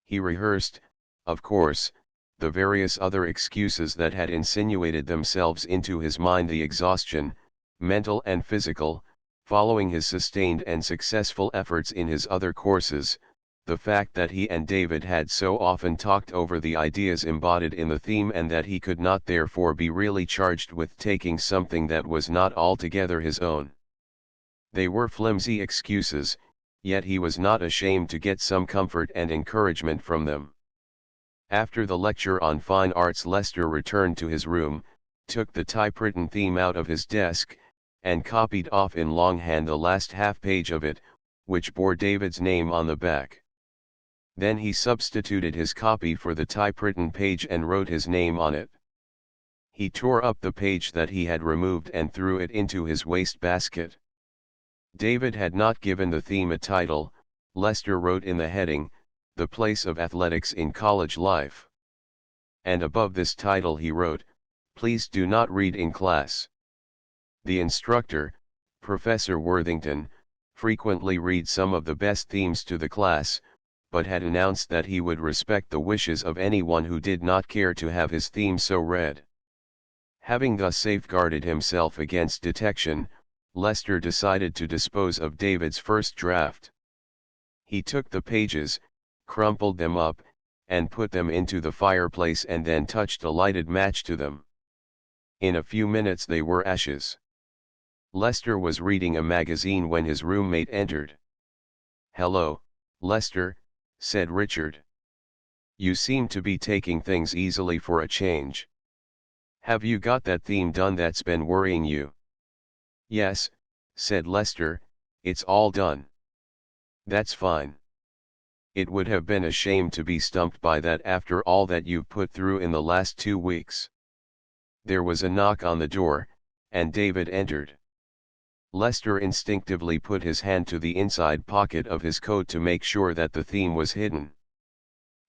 He rehearsed, of course, the various other excuses that had insinuated themselves into his mind: the exhaustion, mental and physical, following his sustained and successful efforts in his other courses, the fact that he and David had so often talked over the ideas embodied in the theme and that he could not therefore be really charged with taking something that was not altogether his own. They were flimsy excuses, yet he was not ashamed to get some comfort and encouragement from them. After the lecture on fine arts, Lester returned to his room, took the typewritten theme out of his desk, and copied off in longhand the last half-page of it, which bore David's name on the back. Then he substituted his copy for the typewritten page and wrote his name on it. He tore up the page that he had removed and threw it into his wastebasket. David had not given the theme a title. Lester wrote in the heading, "The Place of Athletics in College Life." And above this title he wrote, "Please do not read in class." The instructor, Professor Worthington, frequently read some of the best themes to the class, but had announced that he would respect the wishes of anyone who did not care to have his theme so read. Having thus safeguarded himself against detection, Lester decided to dispose of David's first draft. He took the pages, crumpled them up, and put them into the fireplace and then touched a lighted match to them. In a few minutes they were ashes. Lester was reading a magazine when his roommate entered. "Hello, Lester," said Richard. "You seem to be taking things easily for a change. Have you got that theme done that's been worrying you?" "Yes," said Lester, "it's all done." "That's fine. It would have been a shame to be stumped by that after all that you've put through in the last 2 weeks." There was a knock on the door, and David entered. Lester instinctively put his hand to the inside pocket of his coat to make sure that the theme was hidden.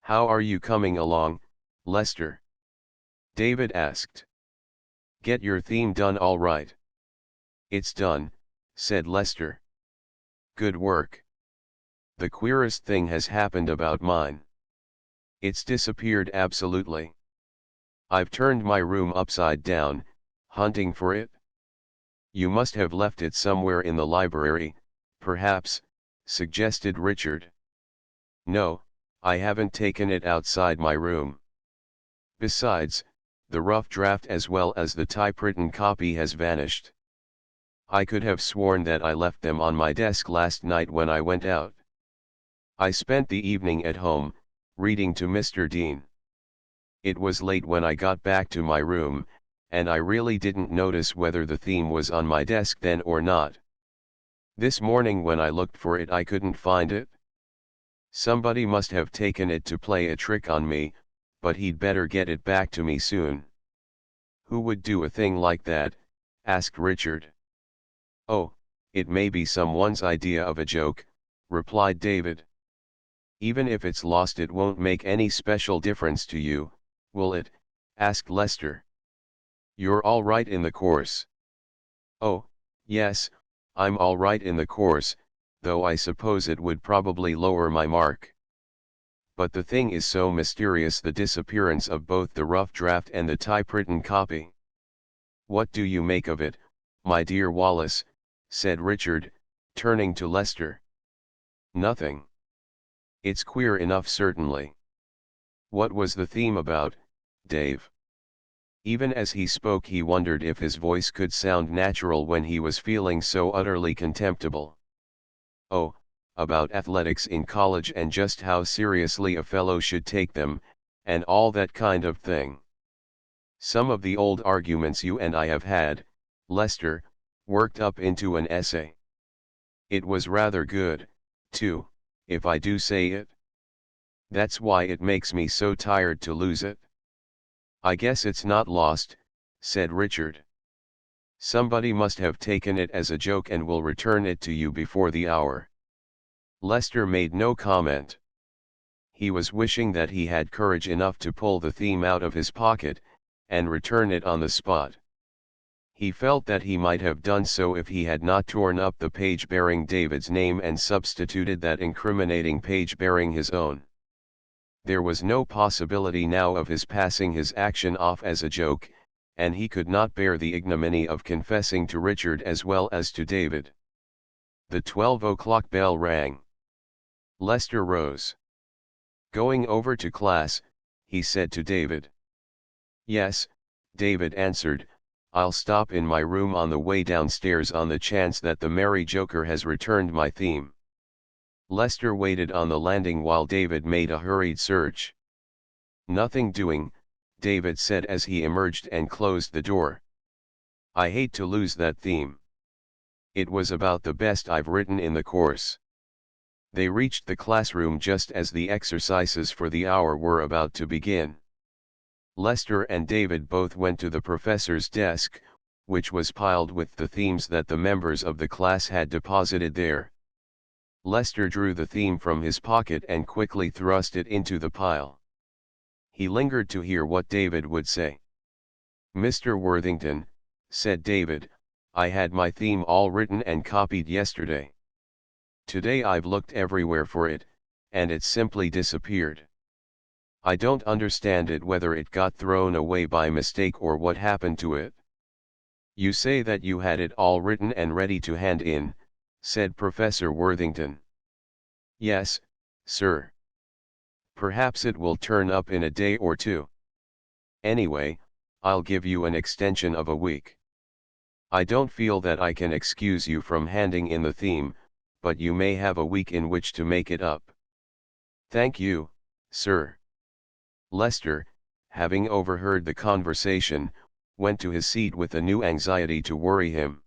"How are you coming along, Lester?" David asked. "Get your theme done all right?" "It's done," said Lester. "Good work. The queerest thing has happened about mine. It's disappeared absolutely. I've turned my room upside down, hunting for it." "You must have left it somewhere in the library, perhaps," suggested Richard. "No, I haven't taken it outside my room. Besides, the rough draft as well as the typewritten copy has vanished. I could have sworn that I left them on my desk last night when I went out. I spent the evening at home, reading to Mr. Dean. It was late when I got back to my room, and I really didn't notice whether the theme was on my desk then or not. This morning when I looked for it I couldn't find it. Somebody must have taken it to play a trick on me, but he'd better get it back to me soon." "Who would do a thing like that?" asked Richard. "Oh, it may be someone's idea of a joke," replied David. "Even if it's lost it won't make any special difference to you, will it?" asked Lester. "You're all right in the course?" "Oh, yes, I'm all right in the course, though I suppose it would probably lower my mark. But the thing is so mysterious, the disappearance of both the rough draft and the typewritten copy." "What do you make of it, my dear Wallace?" said Richard, turning to Lester. "Nothing. It's queer enough certainly. What was the theme about, Dave?" Even as he spoke he wondered if his voice could sound natural when he was feeling so utterly contemptible. "Oh, about athletics in college and just how seriously a fellow should take them, and all that kind of thing. Some of the old arguments you and I have had, Lester, worked up into an essay. It was rather good, too, if I do say it. That's why it makes me so tired to lose it." "I guess it's not lost," said Richard. "Somebody must have taken it as a joke and will return it to you before the hour." Lester made no comment. He was wishing that he had courage enough to pull the theme out of his pocket, and return it on the spot. He felt that he might have done so if he had not torn up the page bearing David's name and substituted that incriminating page bearing his own. There was no possibility now of his passing his action off as a joke, and he could not bear the ignominy of confessing to Richard as well as to David. The 12 o'clock bell rang. Lester rose. "Going over to class?" he said to David. "Yes," David answered, "I'll stop in my room on the way downstairs on the chance that the merry joker has returned my theme." Lester waited on the landing while David made a hurried search. "Nothing doing," David said as he emerged and closed the door. "I hate to lose that theme. It was about the best I've written in the course." They reached the classroom just as the exercises for the hour were about to begin. Lester and David both went to the professor's desk, which was piled with the themes that the members of the class had deposited there. Lester drew the theme from his pocket and quickly thrust it into the pile. He lingered to hear what David would say. "Mr. Worthington," said David, "I had my theme all written and copied yesterday. Today I've looked everywhere for it, and it's simply disappeared. I don't understand it, whether it got thrown away by mistake or what happened to it." "You say that you had it all written and ready to hand in," said Professor Worthington. "Yes, sir. Perhaps it will turn up in a day or two. Anyway, I'll give you an extension of a week. I don't feel that I can excuse you from handing in the theme, but you may have a week in which to make it up." "Thank you, sir." Lester, having overheard the conversation, went to his seat with a new anxiety to worry him.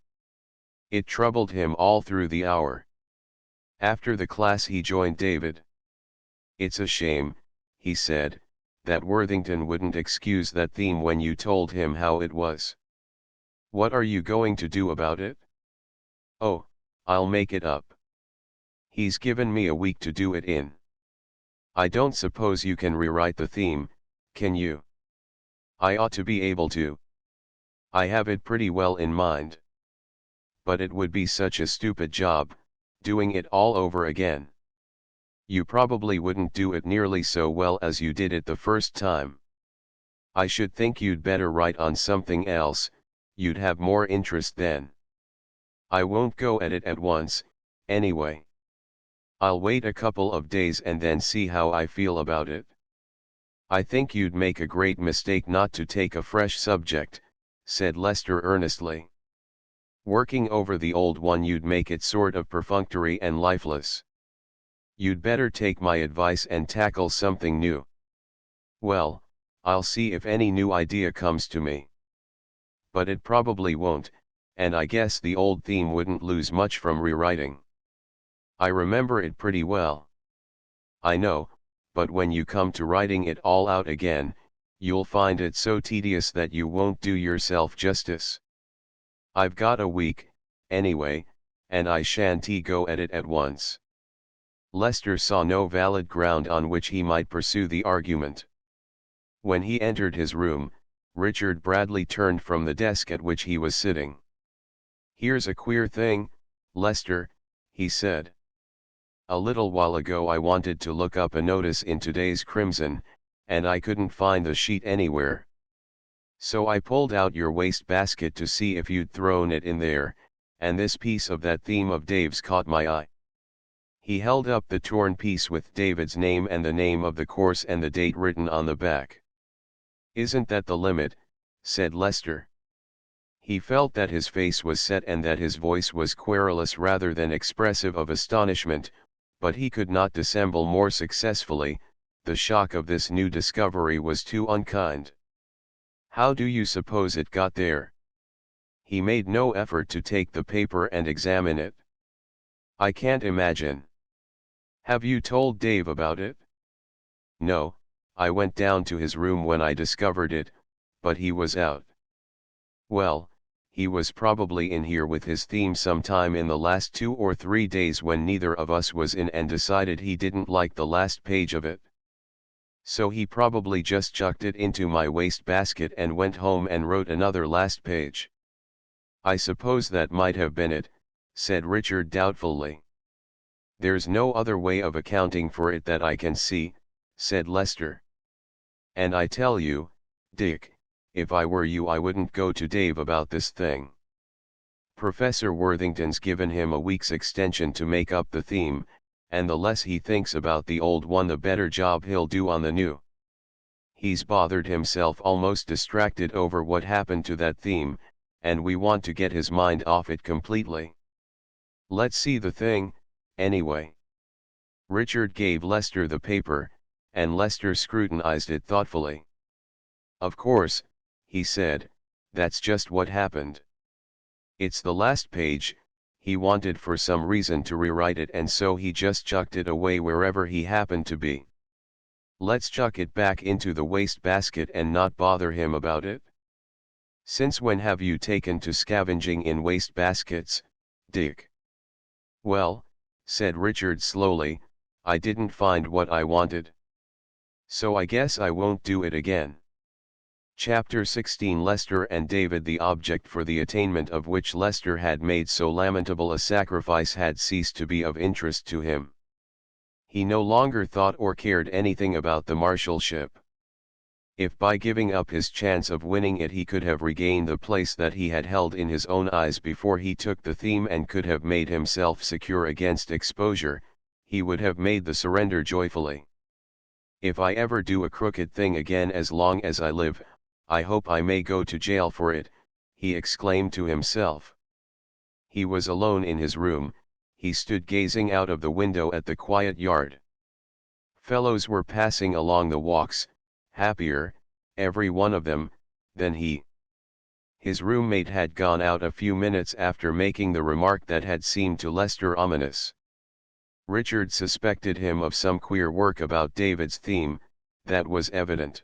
It troubled him all through the hour. After the class he joined David. "It's a shame," he said, "that Worthington wouldn't excuse that theme when you told him how it was." What are you going to do about it? Oh, I'll make it up. He's given me a week to do it in. I don't suppose you can rewrite the theme, can you? I ought to be able to. I have it pretty well in mind. But it would be such a stupid job, doing it all over again. You probably wouldn't do it nearly so well as you did it the first time. I should think you'd better write on something else, you'd have more interest then. I won't go at it at once, anyway. I'll wait a couple of days and then see how I feel about it. I think you'd make a great mistake not to take a fresh subject, said Lester earnestly. Working over the old one you'd make it sort of perfunctory and lifeless. You'd better take my advice and tackle something new. Well, I'll see if any new idea comes to me. But it probably won't, and I guess the old theme wouldn't lose much from rewriting. I remember it pretty well. I know, but when you come to writing it all out again, you'll find it so tedious that you won't do yourself justice. I've got a week, anyway, and I shan't go at it at once. Lester saw no valid ground on which he might pursue the argument. When he entered his room, Richard Bradley turned from the desk at which he was sitting. "Here's a queer thing, Lester," he said. "A little while ago I wanted to look up a notice in today's Crimson, and I couldn't find the sheet anywhere. So I pulled out your wastebasket to see if you'd thrown it in there, and this piece of that theme of Dave's caught my eye." He held up the torn piece with David's name and the name of the course and the date written on the back. "Isn't that the limit?" said Lester. He felt that his face was set and that his voice was querulous rather than expressive of astonishment, but he could not dissemble more successfully. The shock of this new discovery was too unkind. "How do you suppose it got there?" He made no effort to take the paper and examine it. "I can't imagine." "Have you told Dave about it?" "No, I went down to his room when I discovered it, but he was out." "Well, he was probably in here with his theme sometime in the last 2 or 3 days when neither of us was in and decided he didn't like the last page of it. So he probably just chucked it into my wastebasket and went home and wrote another last page." "I suppose that might have been it," said Richard doubtfully. "There's no other way of accounting for it that I can see," said Lester. "And I tell you, Dick, if I were you I wouldn't go to Dave about this thing. Professor Worthington's given him a week's extension to make up the theme, and the less he thinks about the old one the better job he'll do on the new. He's bothered himself almost distracted over what happened to that theme, and we want to get his mind off it completely. Let's see the thing, anyway." Richard gave Lester the paper, and Lester scrutinized it thoughtfully. "Of course," he said, "that's just what happened. It's the last page. He wanted for some reason to rewrite it and so he just chucked it away wherever he happened to be. Let's chuck it back into the wastebasket and not bother him about it." "Since when have you taken to scavenging in wastebaskets, Dick?" "Well," said Richard slowly, "I didn't find what I wanted. So I guess I won't do it again." Chapter 16 Lester and David. The object for the attainment of which Lester had made so lamentable a sacrifice had ceased to be of interest to him. He no longer thought or cared anything about the marshalship. If by giving up his chance of winning it he could have regained the place that he had held in his own eyes before he took the theme and could have made himself secure against exposure, he would have made the surrender joyfully. "If I ever do a crooked thing again as long as I live, I hope I may go to jail for it," he exclaimed to himself. He was alone in his room. He stood gazing out of the window at the quiet yard. Fellows were passing along the walks, happier, every one of them, than he. His roommate had gone out a few minutes after making the remark that had seemed to Lester ominous. Richard suspected him of some queer work about David's theme, that was evident.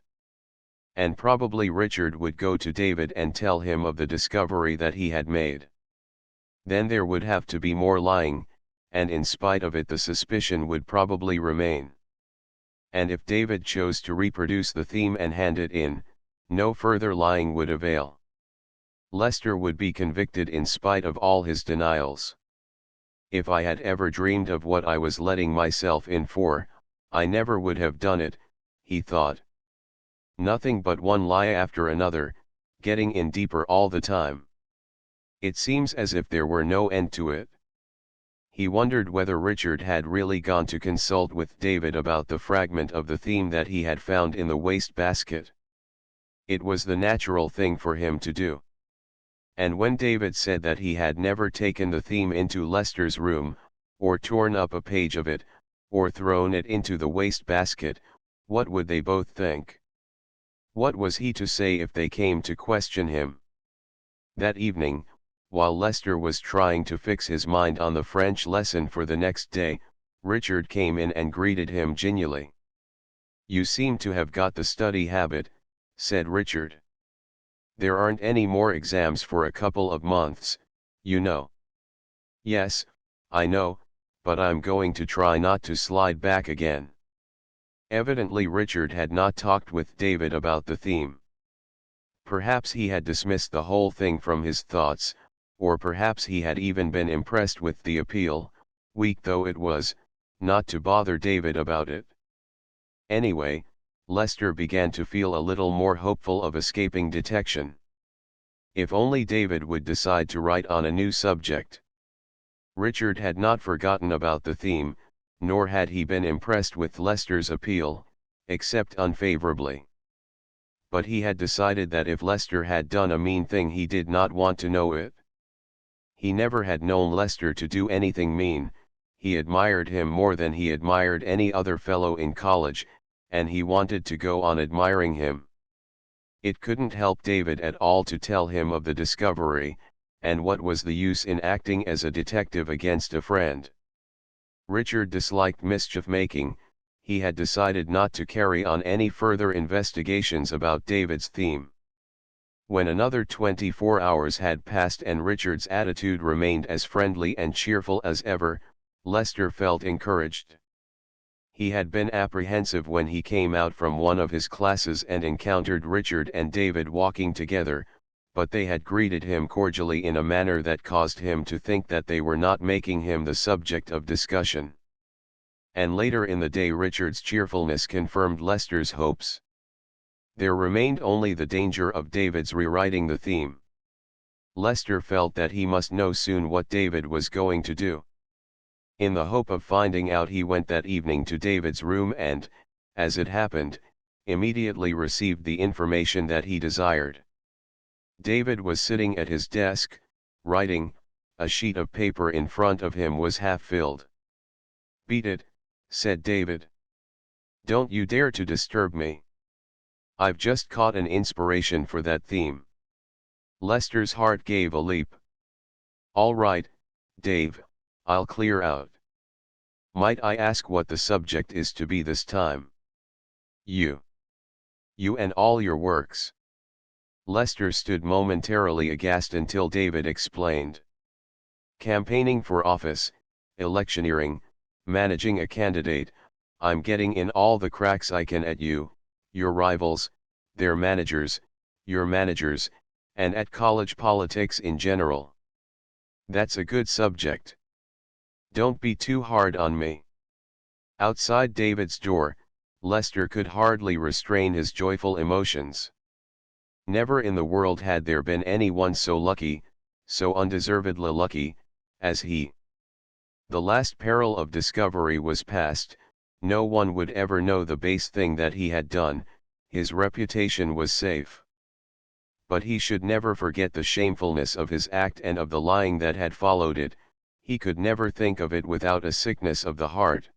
And probably Richard would go to David and tell him of the discovery that he had made. Then there would have to be more lying, and in spite of it the suspicion would probably remain. And if David chose to reproduce the theme and hand it in, no further lying would avail. Lester would be convicted in spite of all his denials. If I had ever dreamed of what I was letting myself in for, I never would have done it, he thought. Nothing but one lie after another, getting in deeper all the time. It seems as if there were no end to it. He wondered whether Richard had really gone to consult with David about the fragment of the theme that he had found in the wastebasket. It was the natural thing for him to do. And when David said that he had never taken the theme into Lester's room, or torn up a page of it, or thrown it into the wastebasket, what would they both think? What was he to say if they came to question him? That evening, while Lester was trying to fix his mind on the French lesson for the next day, Richard came in and greeted him genially. "You seem to have got the study habit," said Richard. "There aren't any more exams for a couple of months, you know." "Yes, I know, but I'm going to try not to slide back again." Evidently Richard had not talked with David about the theme. Perhaps he had dismissed the whole thing from his thoughts, or perhaps he had even been impressed with the appeal, weak though it was, not to bother David about it. Anyway, Lester began to feel a little more hopeful of escaping detection. If only David would decide to write on a new subject. Richard had not forgotten about the theme, nor had he been impressed with Lester's appeal, except unfavorably. But he had decided that if Lester had done a mean thing he did not want to know it. He never had known Lester to do anything mean, he admired him more than he admired any other fellow in college, and he wanted to go on admiring him. It couldn't help David at all to tell him of the discovery, and what was the use in acting as a detective against a friend? Richard disliked mischief-making. He had decided not to carry on any further investigations about David's theme. When another 24 hours had passed and Richard's attitude remained as friendly and cheerful as ever, Lester felt encouraged. He had been apprehensive when he came out from one of his classes and encountered Richard and David walking together, but they had greeted him cordially in a manner that caused him to think that they were not making him the subject of discussion. And later in the day Richard's cheerfulness confirmed Lester's hopes. There remained only the danger of David's rewriting the theme. Lester felt that he must know soon what David was going to do. In the hope of finding out he went that evening to David's room and, as it happened, immediately received the information that he desired. David was sitting at his desk, writing. A sheet of paper in front of him was half filled. "Beat it," said David. "Don't you dare to disturb me. I've just caught an inspiration for that theme." Lester's heart gave a leap. "All right, Dave, I'll clear out. Might I ask what the subject is to be this time?" You and all your works." Lester stood momentarily aghast until David explained. "Campaigning for office, electioneering, managing a candidate, I'm getting in all the cracks I can at you, your rivals, their managers, your managers, and at college politics in general. That's a good subject. Don't be too hard on me." Outside David's door, Lester could hardly restrain his joyful emotions. Never in the world had there been anyone so lucky, so undeservedly lucky, as he. The last peril of discovery was past, no one would ever know the base thing that he had done, his reputation was safe. But he should never forget the shamefulness of his act and of the lying that had followed it. He could never think of it without a sickness of the heart.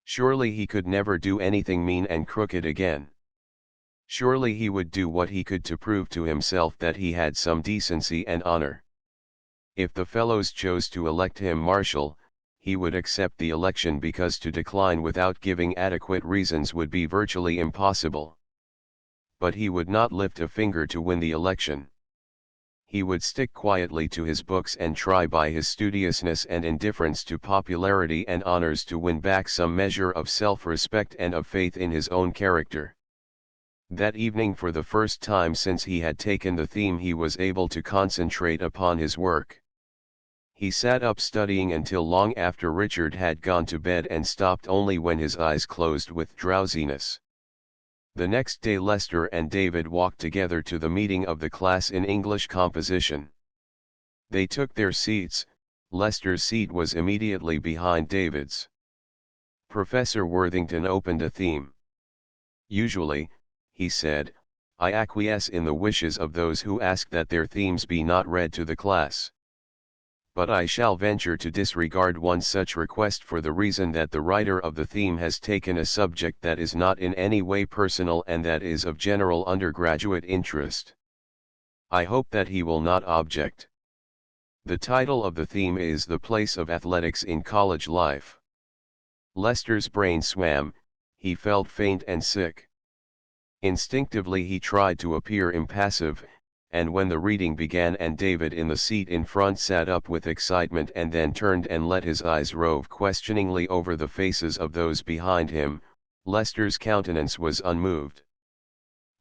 Surely he could never do anything mean and crooked again. Surely he would do what he could to prove to himself that he had some decency and honor. If the fellows chose to elect him marshal, he would accept the election because to decline without giving adequate reasons would be virtually impossible. but he would not lift a finger to win the election. He would stick quietly to his books and try by his studiousness and indifference to popularity and honors to win back some measure of self-respect and of faith in his own character. That evening, for the first time since he had taken the theme, he was able to concentrate upon his work. He sat up studying until long after Richard had gone to bed and stopped only when his eyes closed with drowsiness. The next day Lester and David walked together to the meeting of the class in English composition. They took their seats. Lester's seat was immediately behind David's. Professor Worthington opened a theme. "Usually," he said, "I acquiesce in the wishes of those who ask that their themes be not read to the class. But I shall venture to disregard one such request for the reason that the writer of the theme has taken a subject that is not in any way personal and that is of general undergraduate interest. I hope that he will not object. The title of the theme is The Place of Athletics in College Life." Lester's brain swam, he felt faint and sick. Instinctively he tried to appear impassive, and when the reading began and David in the seat in front sat up with excitement and then turned and let his eyes rove questioningly over the faces of those behind him, Lester's countenance was unmoved.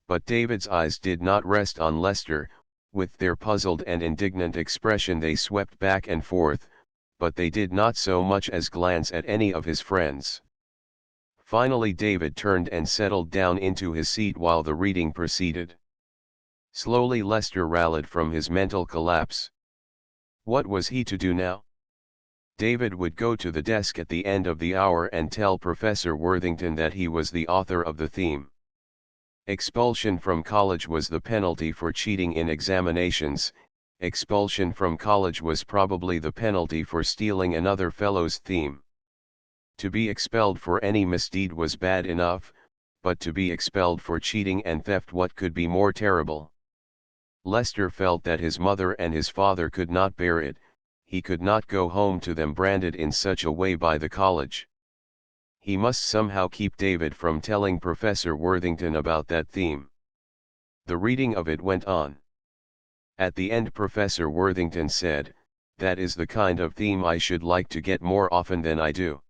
But David's eyes did not rest on Lester. With their puzzled and indignant expression they swept back and forth, but they did not so much as glance at any of his friends. Finally David turned and settled down into his seat while the reading proceeded. Slowly Lester rallied from his mental collapse. What was he to do now? David would go to the desk at the end of the hour and tell Professor Worthington that he was the author of the theme. Expulsion from college was the penalty for cheating in examinations. Expulsion from college was probably the penalty for stealing another fellow's theme. To be expelled for any misdeed was bad enough, but to be expelled for cheating and theft, what could be more terrible? Lester felt that his mother and his father could not bear it. He could not go home to them branded in such a way by the college. He must somehow keep David from telling Professor Worthington about that theme. The reading of it went on. At the end Professor Worthington said, "That is the kind of theme I should like to get more often than I do.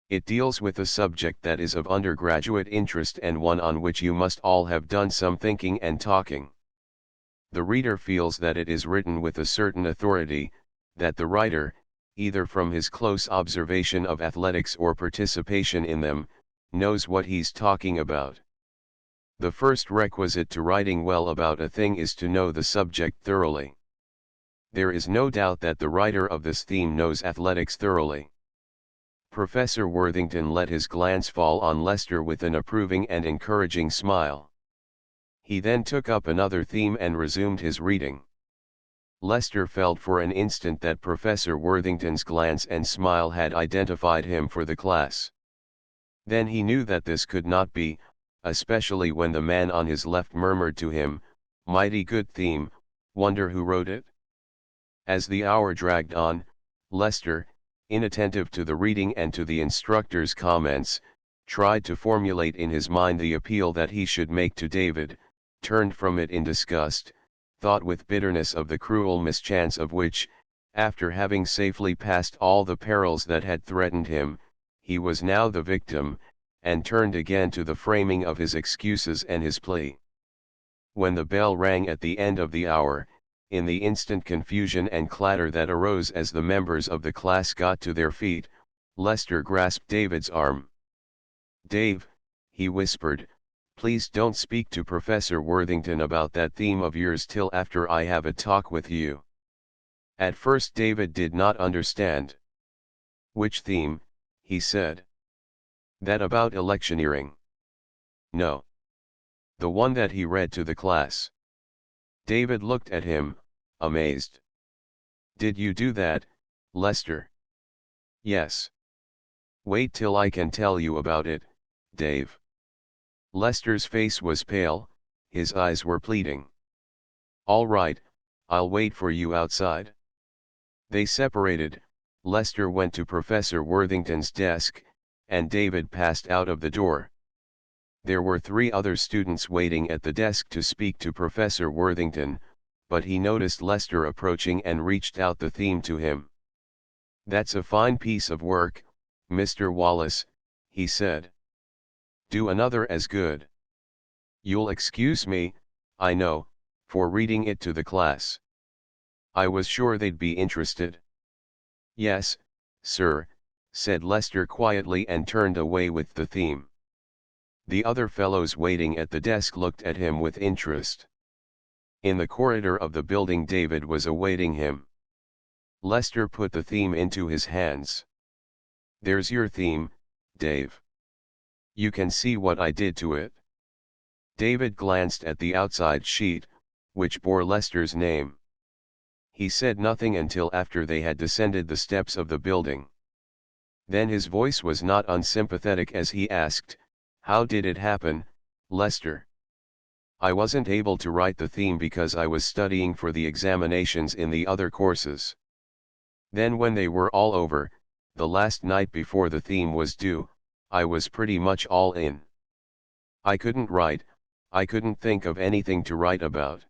It deals with a subject that is of undergraduate interest and one on which you must all have done some thinking and talking. The reader feels that it is written with a certain authority, that the writer, either from his close observation of athletics or participation in them, knows what he's talking about. The first requisite to writing well about a thing is to know the subject thoroughly. There is no doubt that the writer of this theme knows athletics thoroughly." Professor Worthington let his glance fall on Lester with an approving and encouraging smile. He then took up another theme and resumed his reading. Lester felt for an instant that Professor Worthington's glance and smile had identified him for the class. Then he knew that this could not be, especially when the man on his left murmured to him, "Mighty good theme, wonder who wrote it?" As the hour dragged on, Lester, inattentive to the reading and to the instructor's comments, tried to formulate in his mind the appeal that he should make to David, turned from it in disgust, thought with bitterness of the cruel mischance of which, after having safely passed all the perils that had threatened him, he was now the victim, and turned again to the framing of his excuses and his plea. When the bell rang at the end of the hour, in the instant confusion and clatter that arose as the members of the class got to their feet, Lester grasped David's arm. "Dave," he whispered, "please don't speak to Professor Worthington about that theme of yours till after I have a talk with you." At first David did not understand. "Which theme?" he said. "That about electioneering." "No. The one that he read to the class." David looked at him, amazed. "Did you do that, Lester?" "Yes." "Wait till I can tell you about it, Dave." Lester's face was pale, his eyes were pleading. "All right, I'll wait for you outside." They separated. Lester went to Professor Worthington's desk, and David passed out of the door. There were 3 other students waiting at the desk to speak to Professor Worthington, but he noticed Lester approaching and reached out the theme to him. "That's a fine piece of work, Mr. Wallace," he said. "Do another as good. You'll excuse me, I know, for reading it to the class. I was sure they'd be interested." "Yes, sir," said Lester quietly and turned away with the theme. The other fellows waiting at the desk looked at him with interest. In the corridor of the building David was awaiting him. Lester put the theme into his hands. "There's your theme, Dave. You can see what I did to it." David glanced at the outside sheet, which bore Lester's name. He said nothing until after they had descended the steps of the building. Then his voice was not unsympathetic as he asked, "How did it happen, Lester?" "I wasn't able to write the theme because I was studying for the examinations in the other courses. Then when they were all over, the last night before the theme was due, I was pretty much all in. I couldn't write, I couldn't think of anything to write about.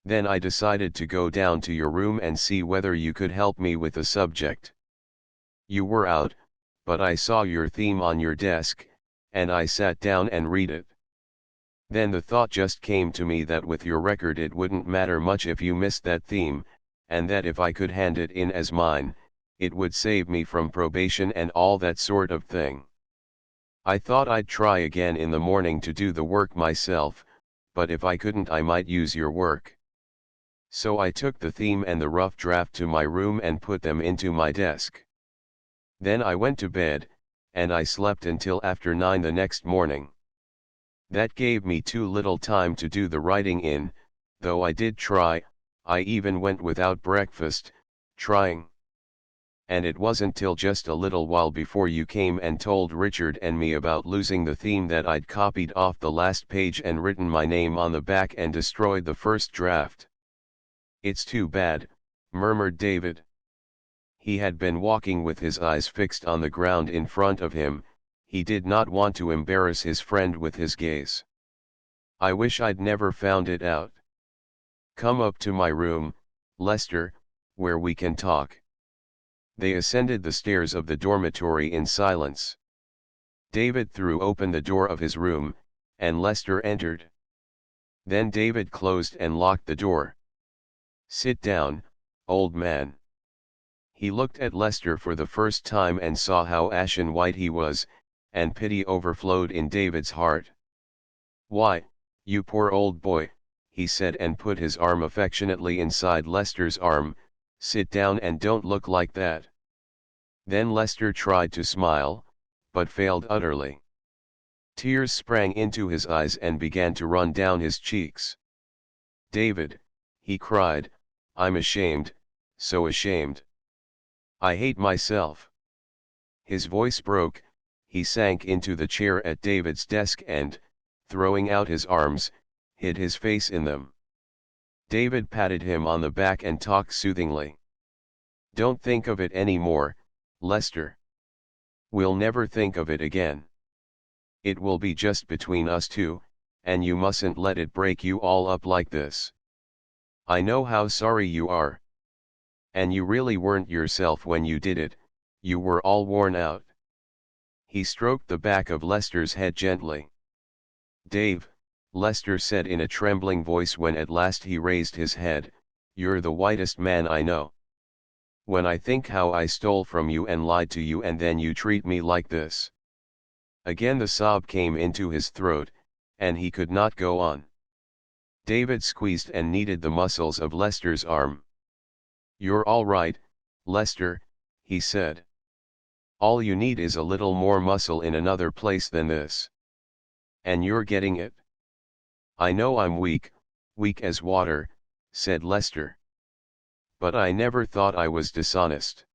Then I decided to go down to your room and see whether you could help me with the subject. You were out, but I saw your theme on your desk, and I sat down and read it. Then the thought just came to me that with your record it wouldn't matter much if you missed that theme, and that if I could hand it in as mine, it would save me from probation and all that sort of thing. I thought I'd try again in the morning to do the work myself, but if I couldn't I might use your work. So I took the theme and the rough draft to my room and put them into my desk. Then I went to bed, and I slept until after 9 the next morning. That gave me too little time to do the writing in, though I did try. I even went without breakfast, trying. And it wasn't till just a little while before you came and told Richard and me about losing the theme that I'd copied off the last page and written my name on the back and destroyed the first draft." "It's too bad," murmured David. He had been walking with his eyes fixed on the ground in front of him. He did not want to embarrass his friend with his gaze. "I wish I'd never found it out. Come up to my room, Lester, where we can talk." They ascended the stairs of the dormitory in silence. David threw open the door of his room, and Lester entered. Then David closed and locked the door. "Sit down, old man." He looked at Lester for the first time and saw how ashen white he was, and pity overflowed in David's heart. "Why, you poor old boy," he said and put his arm affectionately inside Lester's arm. "Sit down and don't look like that." Then Lester tried to smile, but failed utterly. Tears sprang into his eyes and began to run down his cheeks. "David," he cried, "I'm ashamed, so ashamed. I hate myself." His voice broke. He sank into the chair at David's desk and, throwing out his arms, hid his face in them. David patted him on the back and talked soothingly. "Don't think of it any more, Lester. We'll never think of it again. It will be just between us two, and you mustn't let it break you all up like this. I know how sorry you are. And you really weren't yourself when you did it, you were all worn out." He stroked the back of Lester's head gently. "Dave," Lester said in a trembling voice when at last he raised his head, "you're the whitest man I know. When I think how I stole from you and lied to you and then you treat me like this." Again the sob came into his throat, and he could not go on. David squeezed and kneaded the muscles of Lester's arm. "You're all right, Lester," he said. "All you need is a little more muscle in another place than this. And you're getting it." "I know I'm weak as water," said Lester. "But I never thought I was dishonest.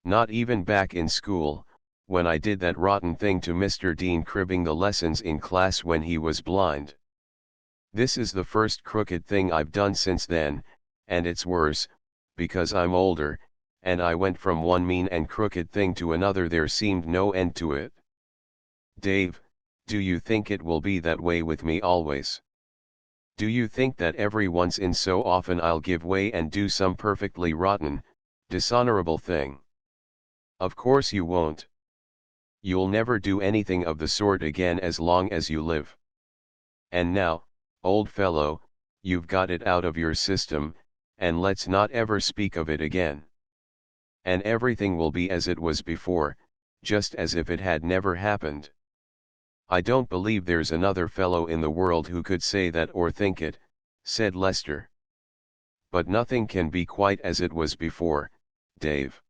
Not even back in school, when I did that rotten thing to Mr. Dean cribbing the lessons in class when he was blind. This is the first crooked thing I've done since then, and it's worse, because I'm older, and I went from one mean and crooked thing to another. There seemed no end to it. Dave, Do you think it will be that way with me always? Do you think that every once in so often I'll give way and do some perfectly rotten, dishonorable thing? Of course you won't. You'll never do anything of the sort again as long as you live. And now, old fellow, you've got it out of your system, and let's not ever speak of it again. And everything will be as it was before, just as if it had never happened. I don't believe there's another fellow in the world who could say that or think it, said Lester. But nothing can be quite as it was before, Dave.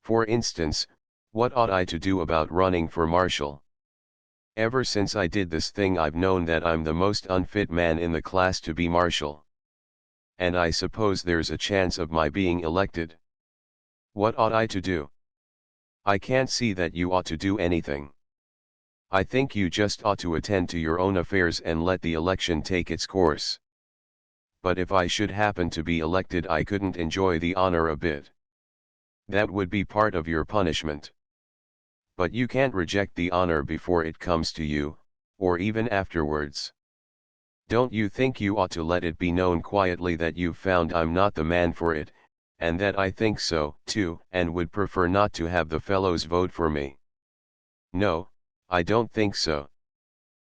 For instance, what ought I to do about running for marshal? Ever since I did this thing I've known that I'm the most unfit man in the class to be marshal. And I suppose there's a chance of my being elected. What ought I to do? I can't see that you ought to do anything. I think you just ought to attend to your own affairs and let the election take its course. But if I should happen to be elected, I couldn't enjoy the honor a bit. That would be part of your punishment. But you can't reject the honor before it comes to you, or even afterwards. Don't you think you ought to let it be known quietly that you've found I'm not the man for it, and that I think so, too, and would prefer not to have the fellows vote for me? No, I don't think so.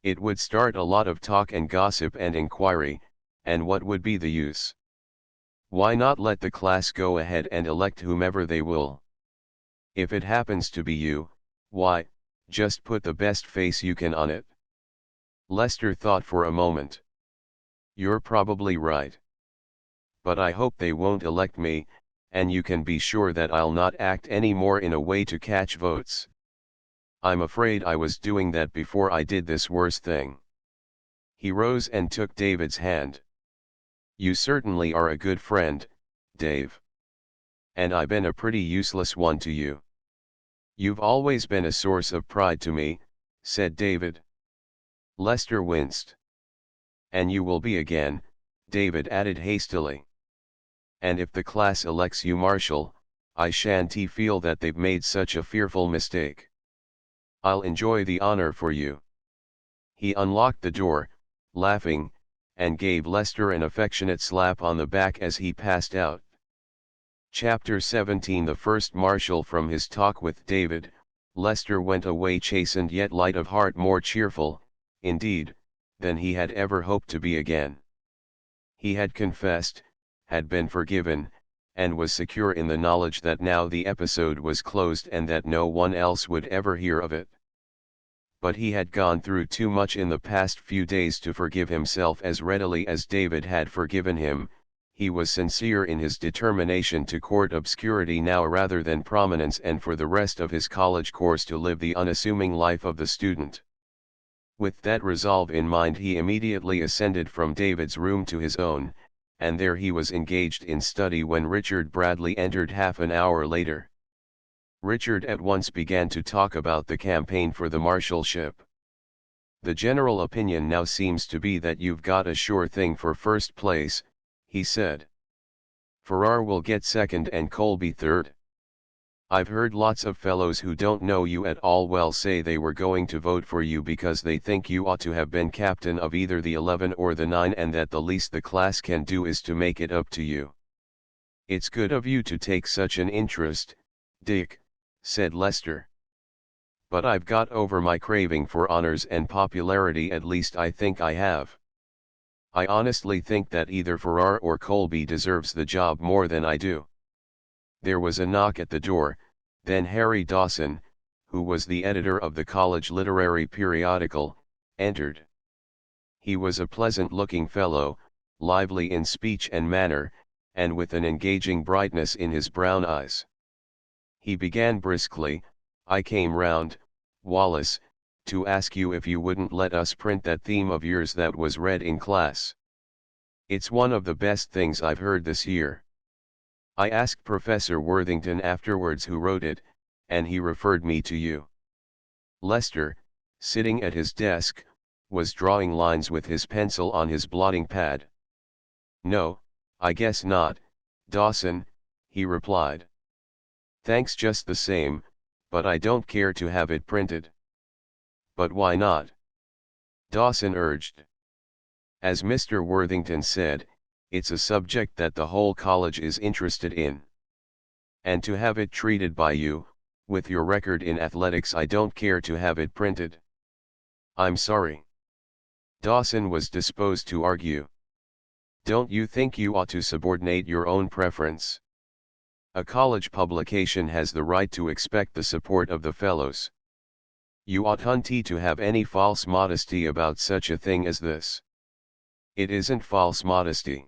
It would start a lot of talk and gossip and inquiry, and what would be the use? Why not let the class go ahead and elect whomever they will? If it happens to be you, why, just put the best face you can on it. Lester thought for a moment. You're probably right. But I hope they won't elect me, and you can be sure that I'll not act any more in a way to catch votes. I'm afraid I was doing that before I did this worse thing. He rose and took David's hand. You certainly are a good friend, Dave. And I've been a pretty useless one to you. You've always been a source of pride to me, said David. Lester winced. And you will be again, David added hastily. And if the class elects you marshal, I shan't feel that they've made such a fearful mistake. I'll enjoy the honor for you. He unlocked the door, laughing, and gave Lester an affectionate slap on the back as he passed out. Chapter 17. The first marshal. From his talk with David, Lester went away chastened yet light of heart, more cheerful, indeed, than he had ever hoped to be again. He had confessed, had been forgiven, and was secure in the knowledge that now the episode was closed and that no one else would ever hear of it. But he had gone through too much in the past few days to forgive himself as readily as David had forgiven him. He was sincere in his determination to court obscurity now rather than prominence, and for the rest of his college course to live the unassuming life of the student. With that resolve in mind, he immediately ascended from David's room to his own, and there he was engaged in study when Richard Bradley entered half an hour later. Richard at once began to talk about the campaign for the marshalship. The general opinion now seems to be that you've got a sure thing for first place, he said. Farrar will get second and Colby third. I've heard lots of fellows who don't know you at all well say they were going to vote for you because they think you ought to have been captain of either the 11 or the 9, and that the least the class can do is to make it up to you. It's good of you to take such an interest, Dick, said Lester. But I've got over my craving for honors and popularity, at least I think I have. I honestly think that either Farrar or Colby deserves the job more than I do. There was a knock at the door, then Harry Dawson, who was the editor of the college literary periodical, entered. He was a pleasant-looking fellow, lively in speech and manner, and with an engaging brightness in his brown eyes. He began briskly, I came round, Wallace, to ask you if you wouldn't let us print that theme of yours that was read in class. It's one of the best things I've heard this year. I asked Professor Worthington afterwards who wrote it, and he referred me to you. Lester, sitting at his desk, was drawing lines with his pencil on his blotting pad. No, I guess not, Dawson, he replied. Thanks just the same, but I don't care to have it printed. But why not? Dawson urged. As Mr. Worthington said, it's a subject that the whole college is interested in. And to have it treated by you, with your record in athletics, I don't care to have it printed. I'm sorry. Dawson was disposed to argue. Don't you think you ought to subordinate your own preference? A college publication has the right to expect the support of the fellows. You oughtn't to have any false modesty about such a thing as this. It isn't false modesty.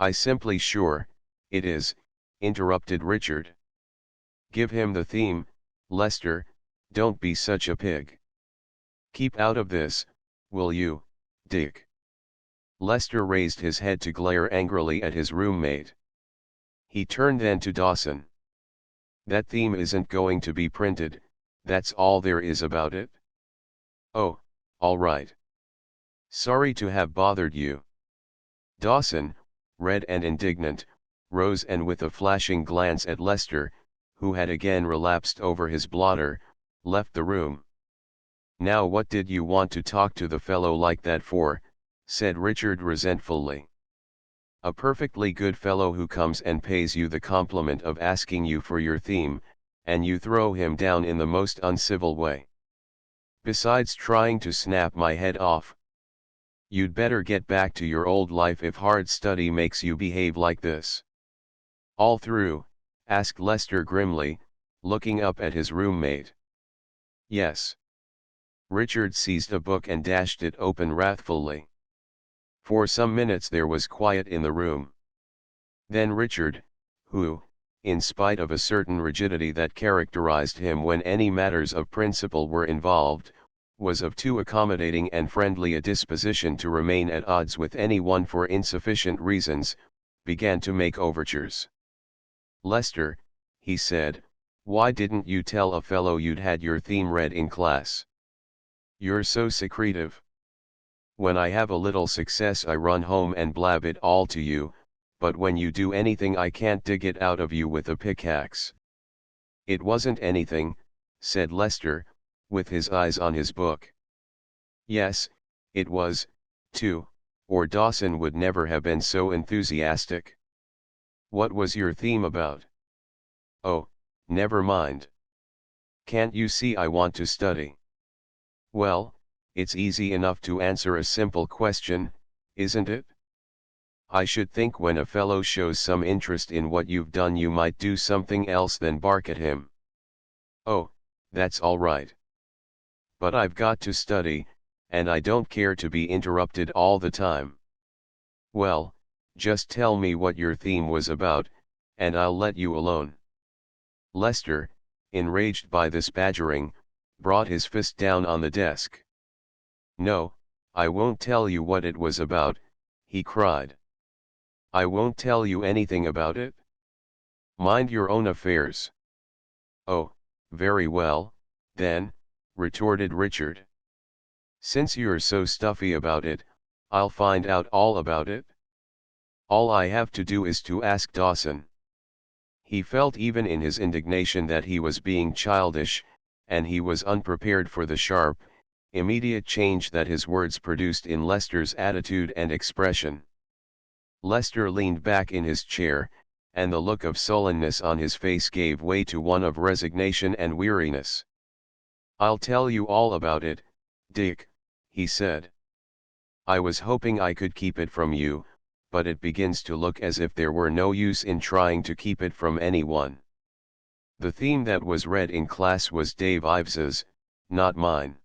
I simply sure, it is, interrupted Richard. Give him the theme, Lester, don't be such a pig. Keep out of this, will you, Dick? Lester raised his head to glare angrily at his roommate. He turned then to Dawson. That theme isn't going to be printed, that's all there is about it. Oh, all right. Sorry to have bothered you. Dawson, red and indignant, rose and with a flashing glance at Lester, who had again relapsed over his blotter, left the room. Now what did you want to talk to the fellow like that for? Said Richard resentfully. A perfectly good fellow who comes and pays you the compliment of asking you for your theme, and you throw him down in the most uncivil way. Besides trying to snap my head off. You'd better get back to your old life if hard study makes you behave like this. All through? Asked Lester grimly, looking up at his roommate. Yes. Richard seized a book and dashed it open wrathfully. For some minutes there was quiet in the room. Then Richard, who, in spite of a certain rigidity that characterized him when any matters of principle were involved, was of too accommodating and friendly a disposition to remain at odds with anyone for insufficient reasons, began to make overtures. Lester, he said, why didn't you tell a fellow you'd had your theme read in class? You're so secretive. When I have a little success I run home and blab it all to you, but when you do anything I can't dig it out of you with a pickaxe. It wasn't anything, said Lester, with his eyes on his book. Yes, it was, too, or Dawson would never have been so enthusiastic. What was your theme about? Oh, never mind. Can't you see I want to study? Well, it's easy enough to answer a simple question, isn't it? I should think when a fellow shows some interest in what you've done you might do something else than bark at him. Oh, that's all right. But I've got to study, and I don't care to be interrupted all the time. Well, just tell me what your theme was about, and I'll let you alone. Lester, enraged by this badgering, brought his fist down on the desk. No, I won't tell you what it was about, he cried. I won't tell you anything about it. Mind your own affairs. Oh, very well, then, retorted Richard. Since you're so stuffy about it, I'll find out all about it. All I have to do is to ask Dawson. He felt even in his indignation that he was being childish, and he was unprepared for the sharp, immediate change that his words produced in Lester's attitude and expression. Lester leaned back in his chair, and the look of sullenness on his face gave way to one of resignation and weariness. I'll tell you all about it, Dick, he said. I was hoping I could keep it from you, but it begins to look as if there were no use in trying to keep it from anyone. The theme that was read in class was Dave Ives's, not mine.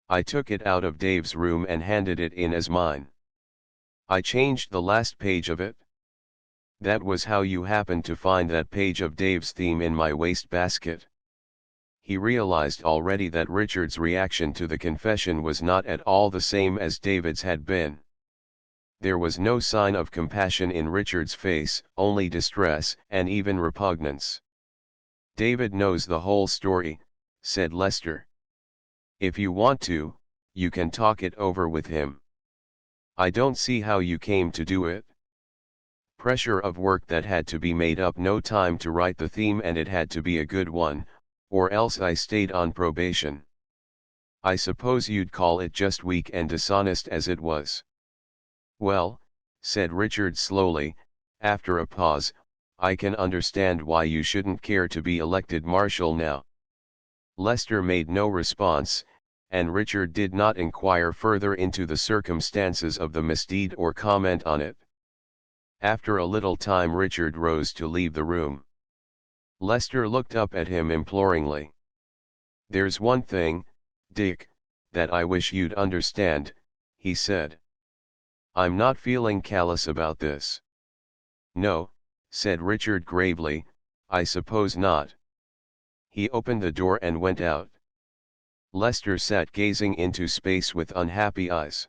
I took it out of Dave's room and handed it in as mine. I changed the last page of it. That was how you happened to find that page of Dave's theme in my wastebasket. He realized already that Richard's reaction to the confession was not at all the same as David's had been. There was no sign of compassion in Richard's face, only distress and even repugnance. David knows the whole story, said Lester. If you want to, you can talk it over with him. I don't see how you came to do it. Pressure of work that had to be made up, no time to write the theme, and it had to be a good one, or else I stayed on probation. I suppose you'd call it just weak and dishonest as it was. Well, said Richard slowly, after a pause, I can understand why you shouldn't care to be elected marshal now. Lester made no response, and Richard did not inquire further into the circumstances of the misdeed or comment on it. After a little time Richard rose to leave the room. Lester looked up at him imploringly. There's one thing, Dick, that I wish you'd understand, he said. I'm not feeling callous about this. No, said Richard gravely, I suppose not. He opened the door and went out. Lester sat gazing into space with unhappy eyes.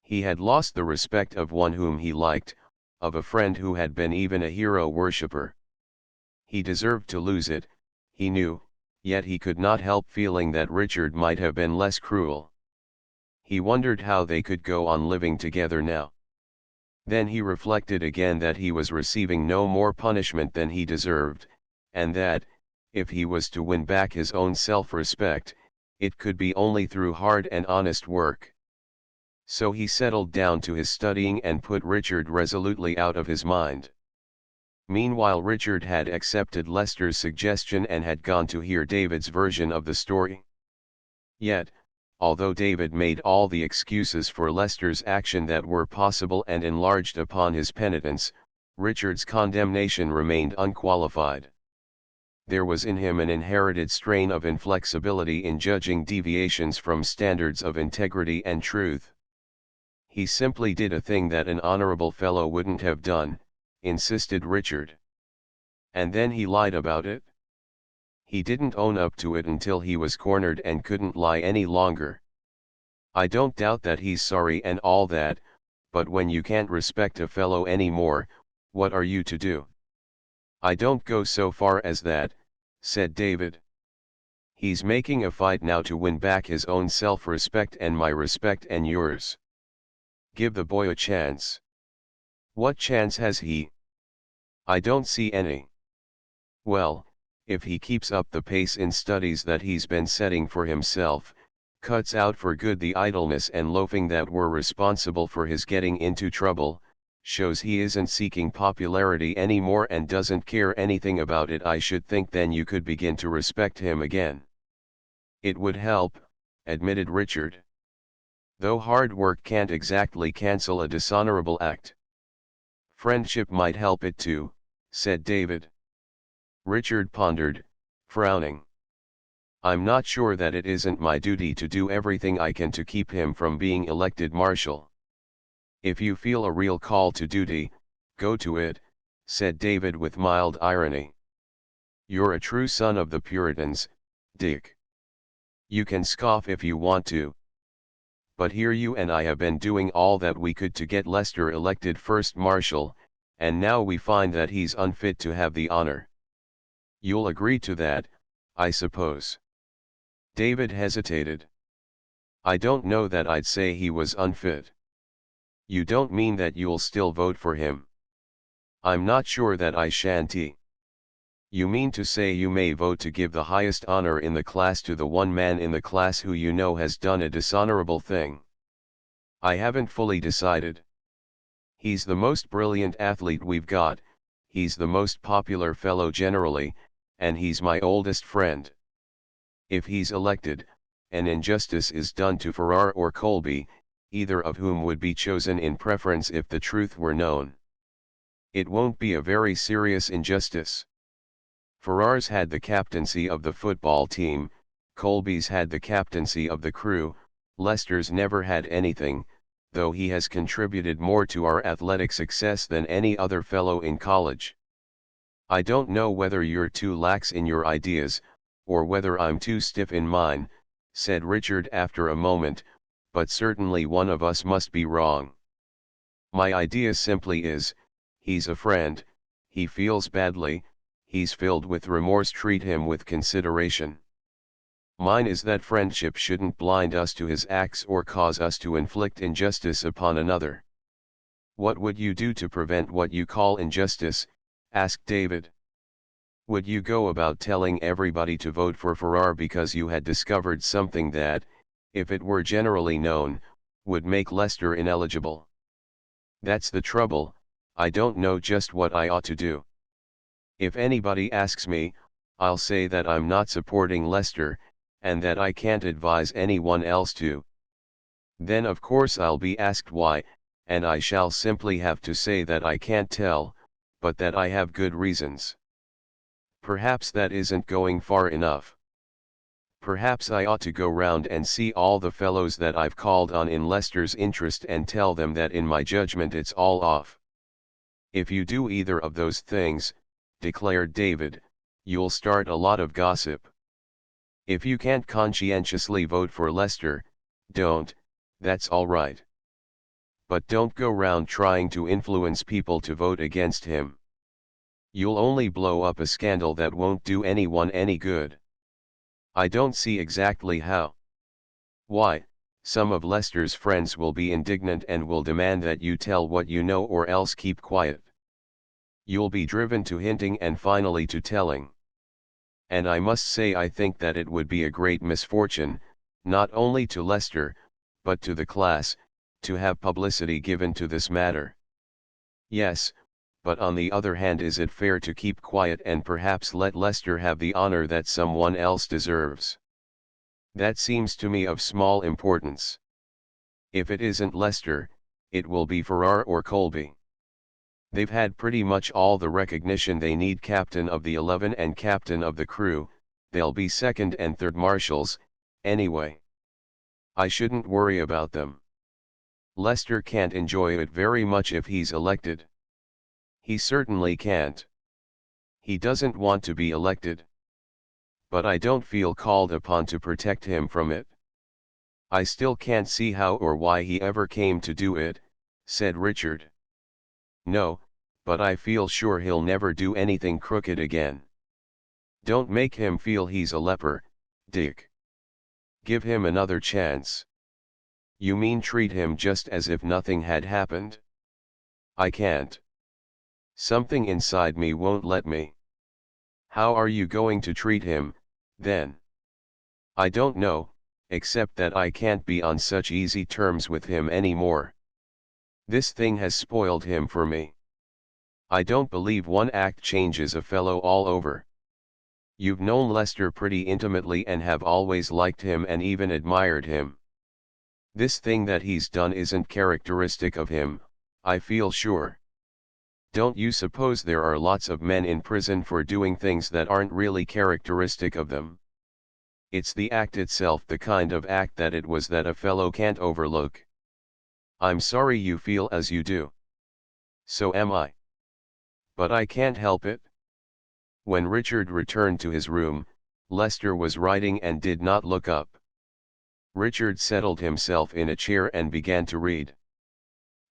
He had lost the respect of one whom he liked, of a friend who had been even a hero worshipper. He deserved to lose it, he knew, yet he could not help feeling that Richard might have been less cruel. He wondered how they could go on living together now. Then he reflected again that he was receiving no more punishment than he deserved, and that, if he was to win back his own self-respect, it could be only through hard and honest work. So he settled down to his studying and put Richard resolutely out of his mind. Meanwhile Richard had accepted Lester's suggestion and had gone to hear David's version of the story. Yet, although David made all the excuses for Lester's action that were possible and enlarged upon his penitence, Richard's condemnation remained unqualified. There was in him an inherited strain of inflexibility in judging deviations from standards of integrity and truth. He simply did a thing that an honorable fellow wouldn't have done, insisted Richard. And then he lied about it? He didn't own up to it until he was cornered and couldn't lie any longer. I don't doubt that he's sorry and all that, but when you can't respect a fellow anymore, what are you to do? I don't go so far as that, said David. He's making a fight now to win back his own self-respect and my respect and yours. Give the boy a chance. What chance has he? I don't see any. Well, if he keeps up the pace in studies that he's been setting for himself, cuts out for good the idleness and loafing that were responsible for his getting into trouble, shows he isn't seeking popularity anymore and doesn't care anything about it, I should think then you could begin to respect him again. It would help, admitted Richard. Though hard work can't exactly cancel a dishonorable act. Friendship might help it too, said David. Richard pondered, frowning. I'm not sure that it isn't my duty to do everything I can to keep him from being elected marshal. If you feel a real call to duty, go to it, said David with mild irony. You're a true son of the Puritans, Dick. You can scoff if you want to. But here you and I have been doing all that we could to get Lester elected first marshal, and now we find that he's unfit to have the honor. You'll agree to that, I suppose. David hesitated. I don't know that I'd say he was unfit. You don't mean that you'll still vote for him? I'm not sure that I shan't. You mean to say you may vote to give the highest honor in the class to the one man in the class who you know has done a dishonorable thing? I haven't fully decided. He's the most brilliant athlete we've got, he's the most popular fellow generally, and he's my oldest friend. If he's elected, an injustice is done to Farrar or Colby, either of whom would be chosen in preference if the truth were known. It won't be a very serious injustice. Farrar's had the captaincy of the football team, Colby's had the captaincy of the crew, Lester's never had anything, though he has contributed more to our athletic success than any other fellow in college. I don't know whether you're too lax in your ideas, or whether I'm too stiff in mine, said Richard after a moment, but certainly one of us must be wrong. My idea simply is, he's a friend, he feels badly, he's filled with remorse, treat him with consideration. Mine is that friendship shouldn't blind us to his acts or cause us to inflict injustice upon another. What would you do to prevent what you call injustice? Asked David. Would you go about telling everybody to vote for Farrar because you had discovered something that, if it were generally known, would make Leicester ineligible? That's the trouble, I don't know just what I ought to do. If anybody asks me, I'll say that I'm not supporting Leicester, and that I can't advise anyone else to. Then of course I'll be asked why, and I shall simply have to say that I can't tell, but that I have good reasons. Perhaps that isn't going far enough. Perhaps I ought to go round and see all the fellows that I've called on in Leicester's interest and tell them that in my judgment it's all off. If you do either of those things, declared David, you'll start a lot of gossip. If you can't conscientiously vote for Leicester, don't, that's all right. But don't go round trying to influence people to vote against him. You'll only blow up a scandal that won't do anyone any good. I don't see exactly how. Why, some of Leicester's friends will be indignant and will demand that you tell what you know or else keep quiet. You'll be driven to hinting and finally to telling. And I must say I think that it would be a great misfortune, not only to Leicester, but to the class, to have publicity given to this matter. Yes, but on the other hand, is it fair to keep quiet and perhaps let Leicester have the honor that someone else deserves? That seems to me of small importance. If it isn't Leicester, it will be Farrar or Colby. They've had pretty much all the recognition they need. Captain of the 11 and captain of the crew, they'll be second and third marshals, anyway. I shouldn't worry about them. Leicester can't enjoy it very much if he's elected. He certainly can't. He doesn't want to be elected. But I don't feel called upon to protect him from it. I still can't see how or why he ever came to do it, said Richard. No, but I feel sure he'll never do anything crooked again. Don't make him feel he's a leper, Dick. Give him another chance. You mean treat him just as if nothing had happened? I can't. Something inside me won't let me. How are you going to treat him, then? I don't know, except that I can't be on such easy terms with him anymore. This thing has spoiled him for me. I don't believe one act changes a fellow all over. You've known Leicester pretty intimately and have always liked him and even admired him. This thing that he's done isn't characteristic of him, I feel sure. Don't you suppose there are lots of men in prison for doing things that aren't really characteristic of them? It's the act itself, the kind of act that it was, that a fellow can't overlook. I'm sorry you feel as you do. So am I. But I can't help it. When Richard returned to his room, Leicester was writing and did not look up. Richard settled himself in a chair and began to read.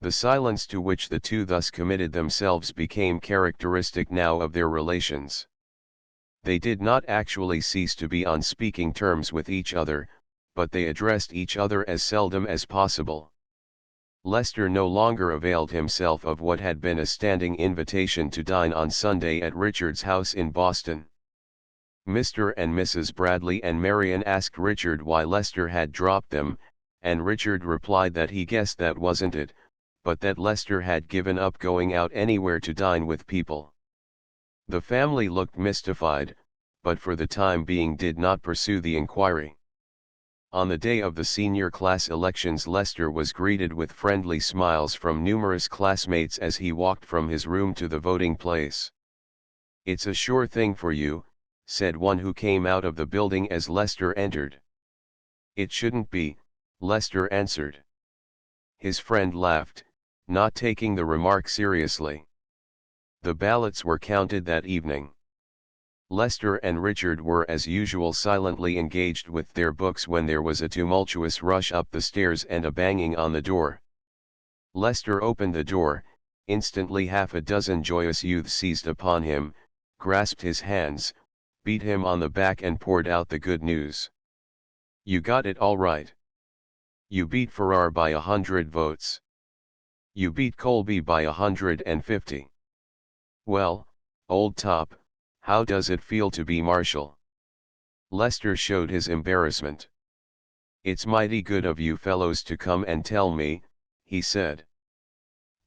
The silence to which the two thus committed themselves became characteristic now of their relations. They did not actually cease to be on speaking terms with each other, but they addressed each other as seldom as possible. Leicester no longer availed himself of what had been a standing invitation to dine on Sunday at Richard's house in Boston. Mr. and Mrs. Bradley and Marion asked Richard why Leicester had dropped them, and Richard replied that he guessed that wasn't it, but that Leicester had given up going out anywhere to dine with people. The family looked mystified, but for the time being did not pursue the inquiry. On the day of the senior class elections, Leicester was greeted with friendly smiles from numerous classmates as he walked from his room to the voting place. "It's a sure thing for you," said one who came out of the building as Leicester entered. "It shouldn't be," Leicester answered. His friend laughed, not taking the remark seriously. The ballots were counted that evening. Leicester and Richard were as usual silently engaged with their books when there was a tumultuous rush up the stairs and a banging on the door. Leicester opened the door. Instantly half a dozen joyous youths seized upon him, grasped his hands, beat him on the back and poured out the good news. "You got it all right. You beat Farrar by 100 votes. You beat Colby by 150. Well, old top, How does it feel to be Marshal? Lester showed his embarrassment. It's mighty good of you fellows to come and tell me, he said.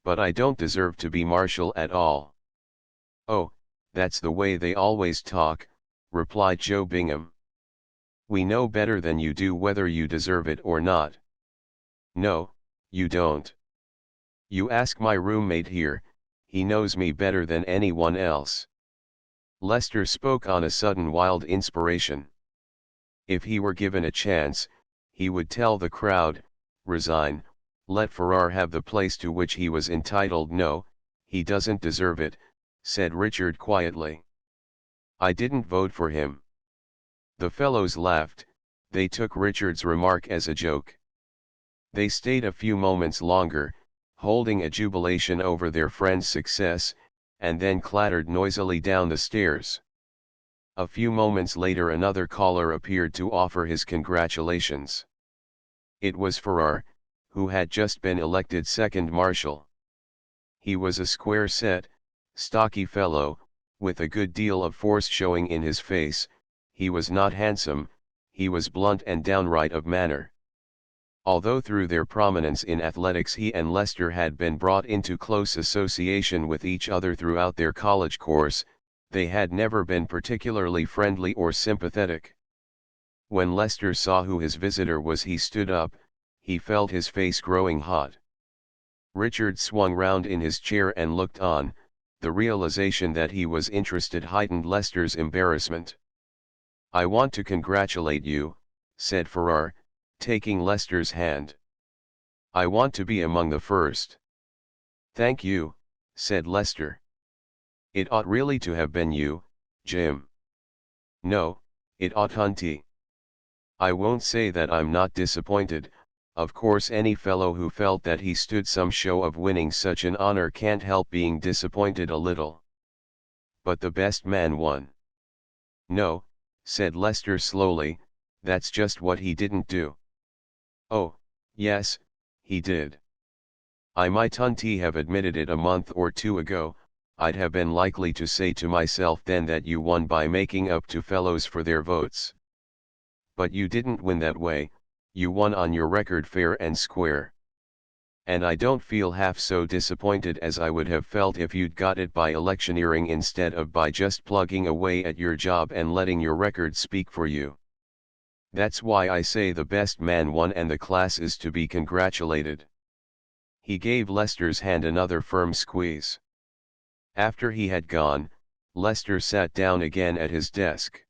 But I don't deserve to be Marshal at all. Oh, that's the way they always talk, replied Joe Bingham. We know better than you do whether you deserve it or not. No, you don't. You ask my roommate here, he knows me better than anyone else. Lester spoke on a sudden wild inspiration. If he were given a chance, he would tell the crowd, resign, let Farrar have the place to which he was entitled. No, he doesn't deserve it, said Richard quietly. I didn't vote for him. The fellows laughed, they took Richard's remark as a joke. They stayed a few moments longer, holding a jubilation over their friend's success, and then clattered noisily down the stairs. A few moments later another caller appeared to offer his congratulations. It was Farrar, who had just been elected second Marshal. He was a square-set, stocky fellow, with a good deal of force showing in his face. He was not handsome, he was blunt and downright of manner. Although through their prominence in athletics he and Lester had been brought into close association with each other throughout their college course, they had never been particularly friendly or sympathetic. When Lester saw who his visitor was, he stood up, he felt his face growing hot. Richard swung round in his chair and looked on. The realization that he was interested heightened Lester's embarrassment. I want to congratulate you, said Farrar, taking Lester's hand. I want to be among the first. Thank you, said Lester. It ought really to have been you, Jim. No, it ought Hunty. I won't say that I'm not disappointed. Of course any fellow who felt that he stood some show of winning such an honor can't help being disappointed a little. But the best man won. No, said Lester slowly, that's just what he didn't do. Oh, yes, he did. I might have admitted it a month or two ago. I'd have been likely to say to myself then that you won by making up to fellows for their votes. But you didn't win that way, you won on your record fair and square. And I don't feel half so disappointed as I would have felt if you'd got it by electioneering instead of by just plugging away at your job and letting your record speak for you. That's why I say the best man won and the class is to be congratulated. He gave Lester's hand another firm squeeze. After he had gone, Lester sat down again at his desk.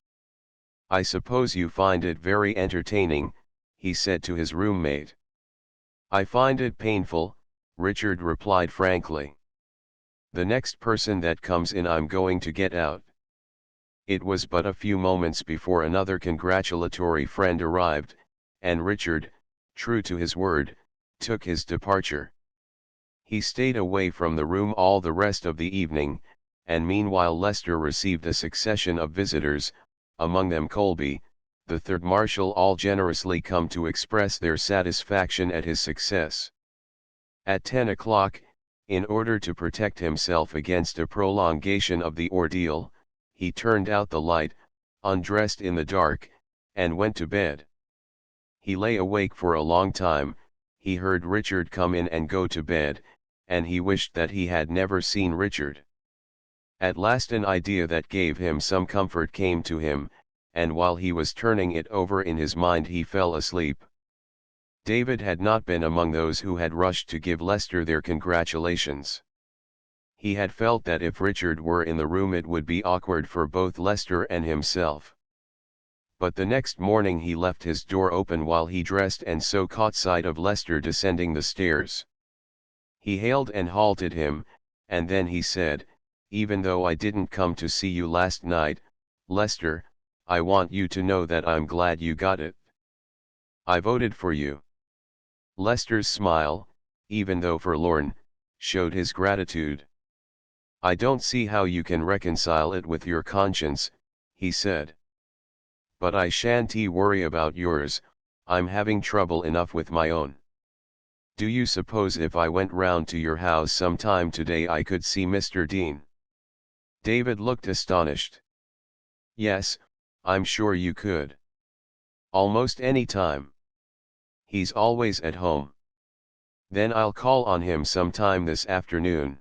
I suppose you find it very entertaining, he said to his roommate. I find it painful, Richard replied frankly. The next person that comes in I'm going to get out. It was but a few moments before another congratulatory friend arrived, and Richard, true to his word, took his departure. He stayed away from the room all the rest of the evening, and meanwhile Lester received a succession of visitors, among them Colby, the third Marshal, all generously come to express their satisfaction at his success. At 10 o'clock, in order to protect himself against a prolongation of the ordeal, he turned out the light, undressed in the dark, and went to bed. He lay awake for a long time. He heard Richard come in and go to bed, and he wished that he had never seen Richard. At last an idea that gave him some comfort came to him, and while he was turning it over in his mind he fell asleep. David had not been among those who had rushed to give Lester their congratulations. He had felt that if Richard were in the room it would be awkward for both Lester and himself. But the next morning he left his door open while he dressed and so caught sight of Lester descending the stairs. He hailed and halted him, and then he said, even though I didn't come to see you last night, Lester, I want you to know that I'm glad you got it. I voted for you. Lester's smile, even though forlorn, showed his gratitude. I don't see how you can reconcile it with your conscience, he said. But I shan't worry about yours, I'm having trouble enough with my own. Do you suppose if I went round to your house some time today I could see Mr. Dean? David looked astonished. Yes, I'm sure you could. Almost any time. He's always at home. Then I'll call on him sometime this afternoon.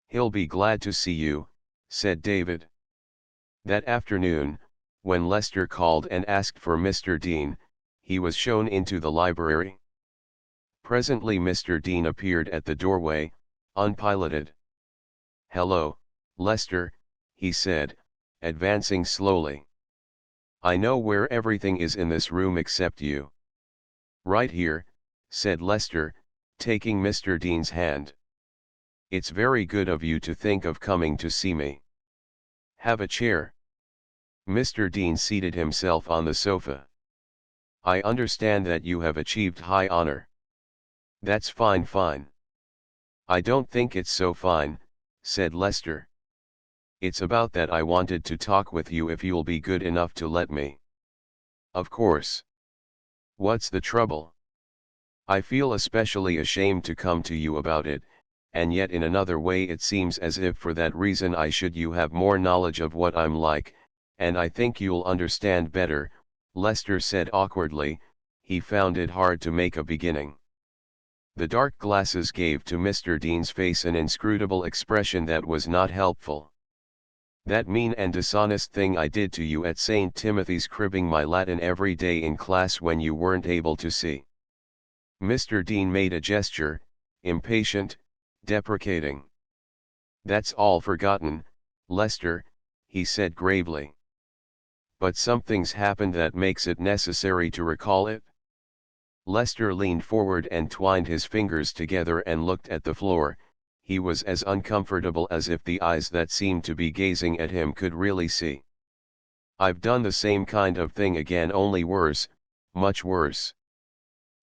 He'll be glad to see you, said David. That afternoon, when Lester called and asked for Mr. Dean, he was shown into the library. Presently Mr. Dean appeared at the doorway, unpiloted. "Hello, Lester," he said, advancing slowly. "I know where everything is in this room except you." "Right here," said Lester, taking Mr. Dean's hand. "It's very good of you to think of coming to see me. Have a chair." Mr. Dean seated himself on the sofa. "I understand that you have achieved high honor." "That's fine, fine." "I don't think it's so fine," said Lester. "It's about that I wanted to talk with you if you'll be good enough to let me." "Of course. What's the trouble?" "I feel especially ashamed to come to you about it, and yet in another way it seems as if for that reason I should you have more knowledge of what I'm like, and I think you'll understand better," Lester said awkwardly. He found it hard to make a beginning. The dark glasses gave to Mr. Dean's face an inscrutable expression that was not helpful. "That mean and dishonest thing I did to you at St. Timothy's, cribbing my Latin every day in class when you weren't able to see." Mr. Dean made a gesture, impatient, deprecating. "That's all forgotten, Lester," he said gravely. "But something's happened that makes it necessary to recall it." Lester leaned forward and twined his fingers together and looked at the floor. He was as uncomfortable as if the eyes that seemed to be gazing at him could really see. "I've done the same kind of thing again, only worse, much worse."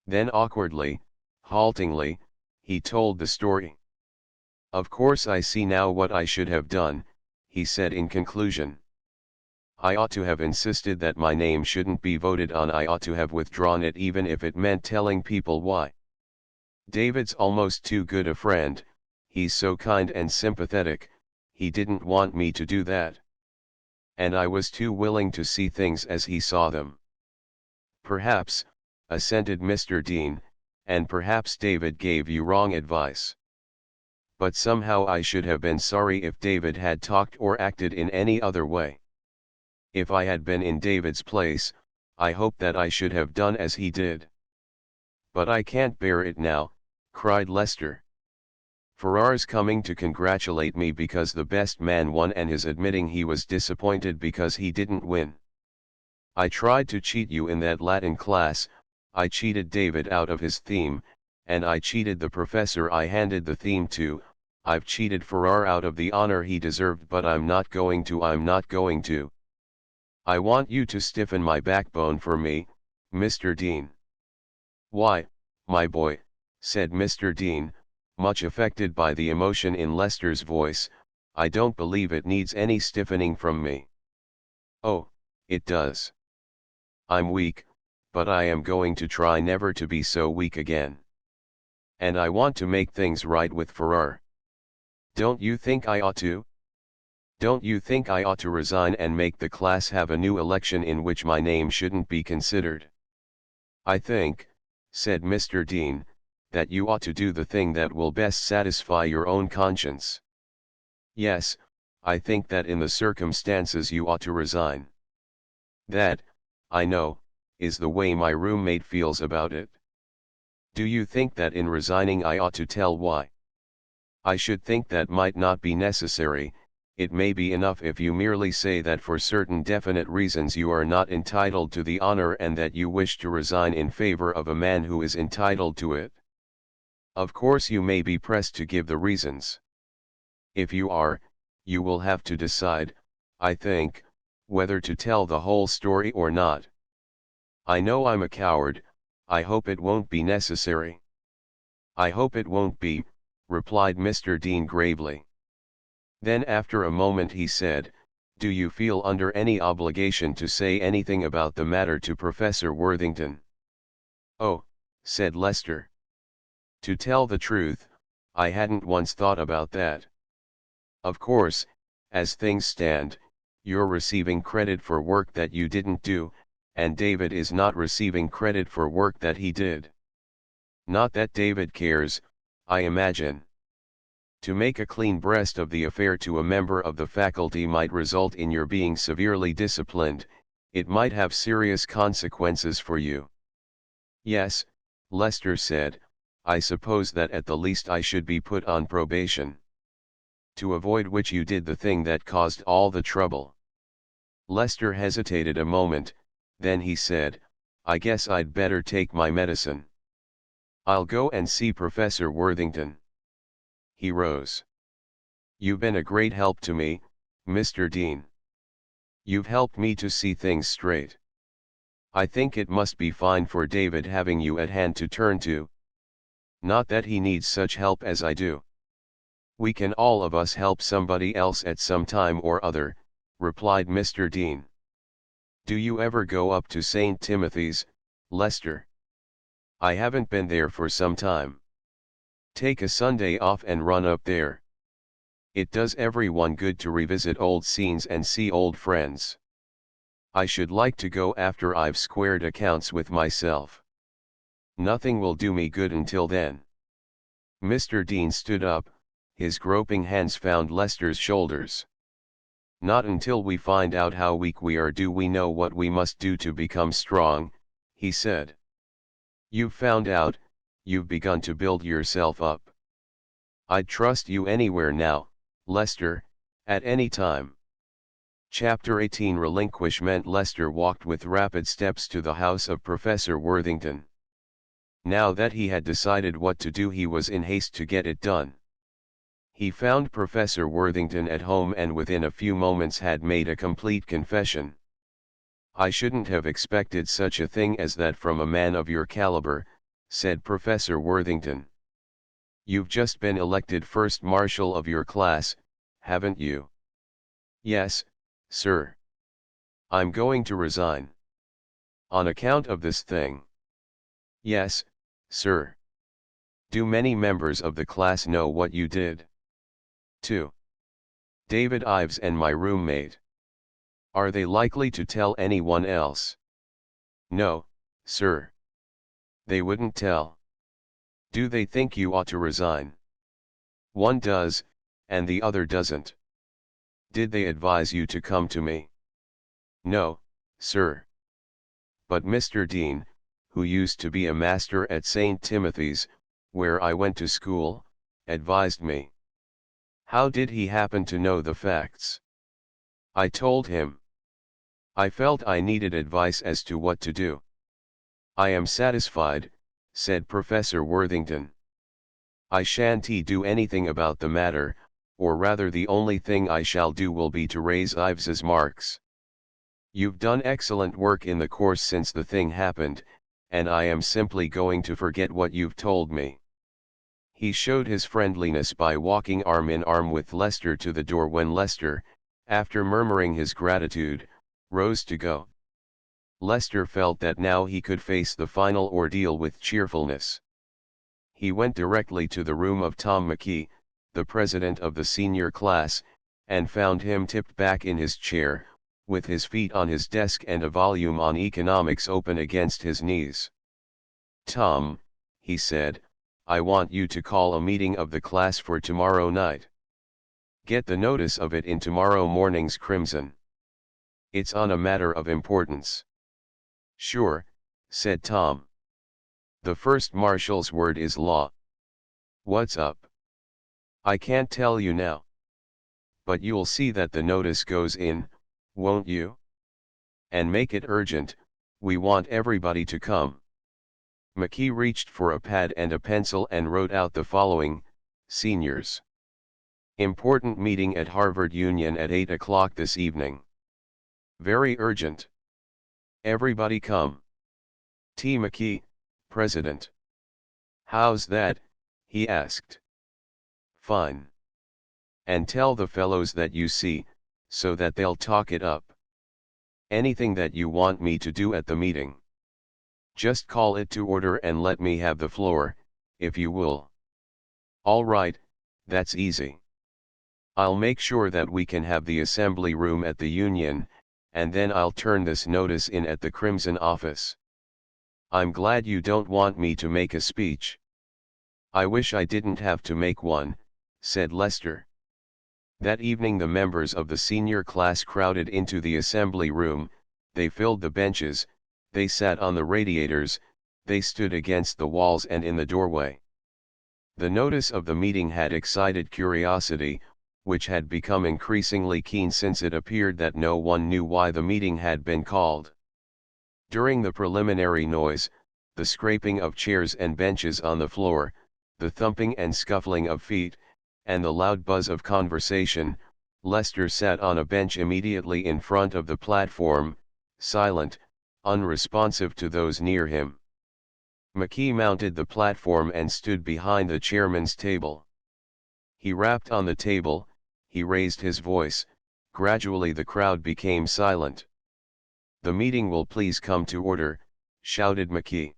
Then awkwardly, haltingly, he told the story. "Of course I see now what I should have done," he said in conclusion. "I ought to have insisted that my name shouldn't be voted on. I ought to have withdrawn it even if it meant telling people why. David's almost too good a friend, he's so kind and sympathetic, he didn't want me to do that. And I was too willing to see things as he saw them." "Perhaps," assented Mr. Dean, "and perhaps David gave you wrong advice. But somehow I should have been sorry if David had talked or acted in any other way. If I had been in David's place, I hope that I should have done as he did." "But I can't bear it now," cried Lester. "Farrar's coming to congratulate me because the best man won, and his admitting he was disappointed because he didn't win. I tried to cheat you in that Latin class, I cheated David out of his theme, and I cheated the professor I handed the theme to. I've cheated Farrar out of the honor he deserved, but I'm not going to. I want you to stiffen my backbone for me, Mr. Dean." "Why, my boy," said Mr. Dean, much affected by the emotion in Lester's voice, "I don't believe it needs any stiffening from me." "Oh, it does. I'm weak, but I am going to try never to be so weak again. And I want to make things right with Farrar. Don't you think I ought to? Don't you think I ought to resign and make the class have a new election in which my name shouldn't be considered?" "I think," said Mr. Dean, "that you ought to do the thing that will best satisfy your own conscience." "Yes, I think that in the circumstances you ought to resign. That, I know, is the way my roommate feels about it." "Do you think that in resigning I ought to tell why?" "I should think that might not be necessary. It may be enough if you merely say that for certain definite reasons you are not entitled to the honor and that you wish to resign in favor of a man who is entitled to it. Of course you may be pressed to give the reasons. If you are, you will have to decide, I think, whether to tell the whole story or not." "I know I'm a coward, I hope it won't be necessary." "I hope it won't be," replied Mr. Dean gravely. Then after a moment he said, "Do you feel under any obligation to say anything about the matter to Professor Worthington?" "Oh," said Lester. "To tell the truth, I hadn't once thought about that. Of course, as things stand, You're receiving credit for work that you didn't do, and David is not receiving credit for work that he did. Not that David cares, I imagine. To make a clean breast of the affair to a member of the faculty might result in your being severely disciplined. It might have serious consequences for you. Yes, Lester said, I suppose that at the least I should be put on probation. To avoid which you did the thing that caused all the trouble. Lester hesitated a moment, then he said, I guess I'd better take my medicine. I'll go and see Professor Worthington. He rose. You've been a great help to me, Mr. Dean. You've helped me to see things straight. I think it must be fine for David having you at hand to turn to. Not that he needs such help as I do. We can all of us help somebody else at some time or other, replied Mr. Dean. Do you ever go up to St. Timothy's, Lester? I haven't been there for some time. Take a Sunday off and run up there. It does everyone good to revisit old scenes and see old friends. I should like to go after I've squared accounts with myself. Nothing will do me good until then. Mr. Dean stood up, his groping hands found Lester's shoulders. Not until we find out how weak we are do we know what we must do to become strong, he said. You've found out, you've begun to build yourself up. I'd trust you anywhere now, Lester, at any time. Chapter 18 Relinquishment. Lester walked with rapid steps to the house of Professor Worthington. Now that he had decided what to do, he was in haste to get it done. He found Professor Worthington at home and within a few moments had made a complete confession. I shouldn't have expected such a thing as that from a man of your caliber, said Professor Worthington. You've just been elected first marshal of your class, haven't you? Yes, sir. I'm going to resign. On account of this thing? Yes, sir. Do many members of the class know what you did? 2. David Ives and my roommate. Are they likely to tell anyone else? No, sir. They wouldn't tell. Do they think you ought to resign? One does, and the other doesn't. Did they advise you to come to me? No, sir. But Mr. Dean, who used to be a master at St. Timothy's, where I went to school, advised me. How did he happen to know the facts? I told him. I felt I needed advice as to what to do. I am satisfied, said Professor Worthington. I shan't do anything about the matter, or rather the only thing I shall do will be to raise Ives's marks. You've done excellent work in the course since the thing happened, and I am simply going to forget what you've told me. He showed his friendliness by walking arm in arm with Lester to the door when Lester, after murmuring his gratitude, rose to go. Lester felt that now he could face the final ordeal with cheerfulness. He went directly to the room of Tom McKee, the president of the senior class, and found him tipped back in his chair, with his feet on his desk and a volume on economics open against his knees. Tom, he said, I want you to call a meeting of the class for tomorrow night. Get the notice of it in tomorrow morning's Crimson. It's on a matter of importance. Sure, said Tom. The first marshal's word is law. What's up? I can't tell you now. But you'll see that the notice goes in, won't you? And make it urgent, we want everybody to come. McKee reached for a pad and a pencil and wrote out the following: Seniors. Important meeting at Harvard Union at 8 o'clock this evening. Very urgent. Everybody come. T. McKee, President. How's that? He asked. Fine. And tell the fellows that you see, so that they'll talk it up. Anything that you want me to do at the meeting, just call it to order and let me have the floor, if you will. All right, that's easy. I'll make sure that we can have the assembly room at the Union, and then I'll turn this notice in at the Crimson office. I'm glad you don't want me to make a speech. I wish I didn't have to make one, said Lester. That evening the members of the senior class crowded into the assembly room, they filled the benches, they sat on the radiators, they stood against the walls and in the doorway. The notice of the meeting had excited curiosity, which had become increasingly keen since it appeared that no one knew why the meeting had been called. During the preliminary noise, the scraping of chairs and benches on the floor, the thumping and scuffling of feet, and the loud buzz of conversation, Lester sat on a bench immediately in front of the platform, silent, unresponsive to those near him. McKee mounted the platform and stood behind the chairman's table. He rapped on the table, he raised his voice, gradually the crowd became silent. "The meeting will please come to order," shouted McKee.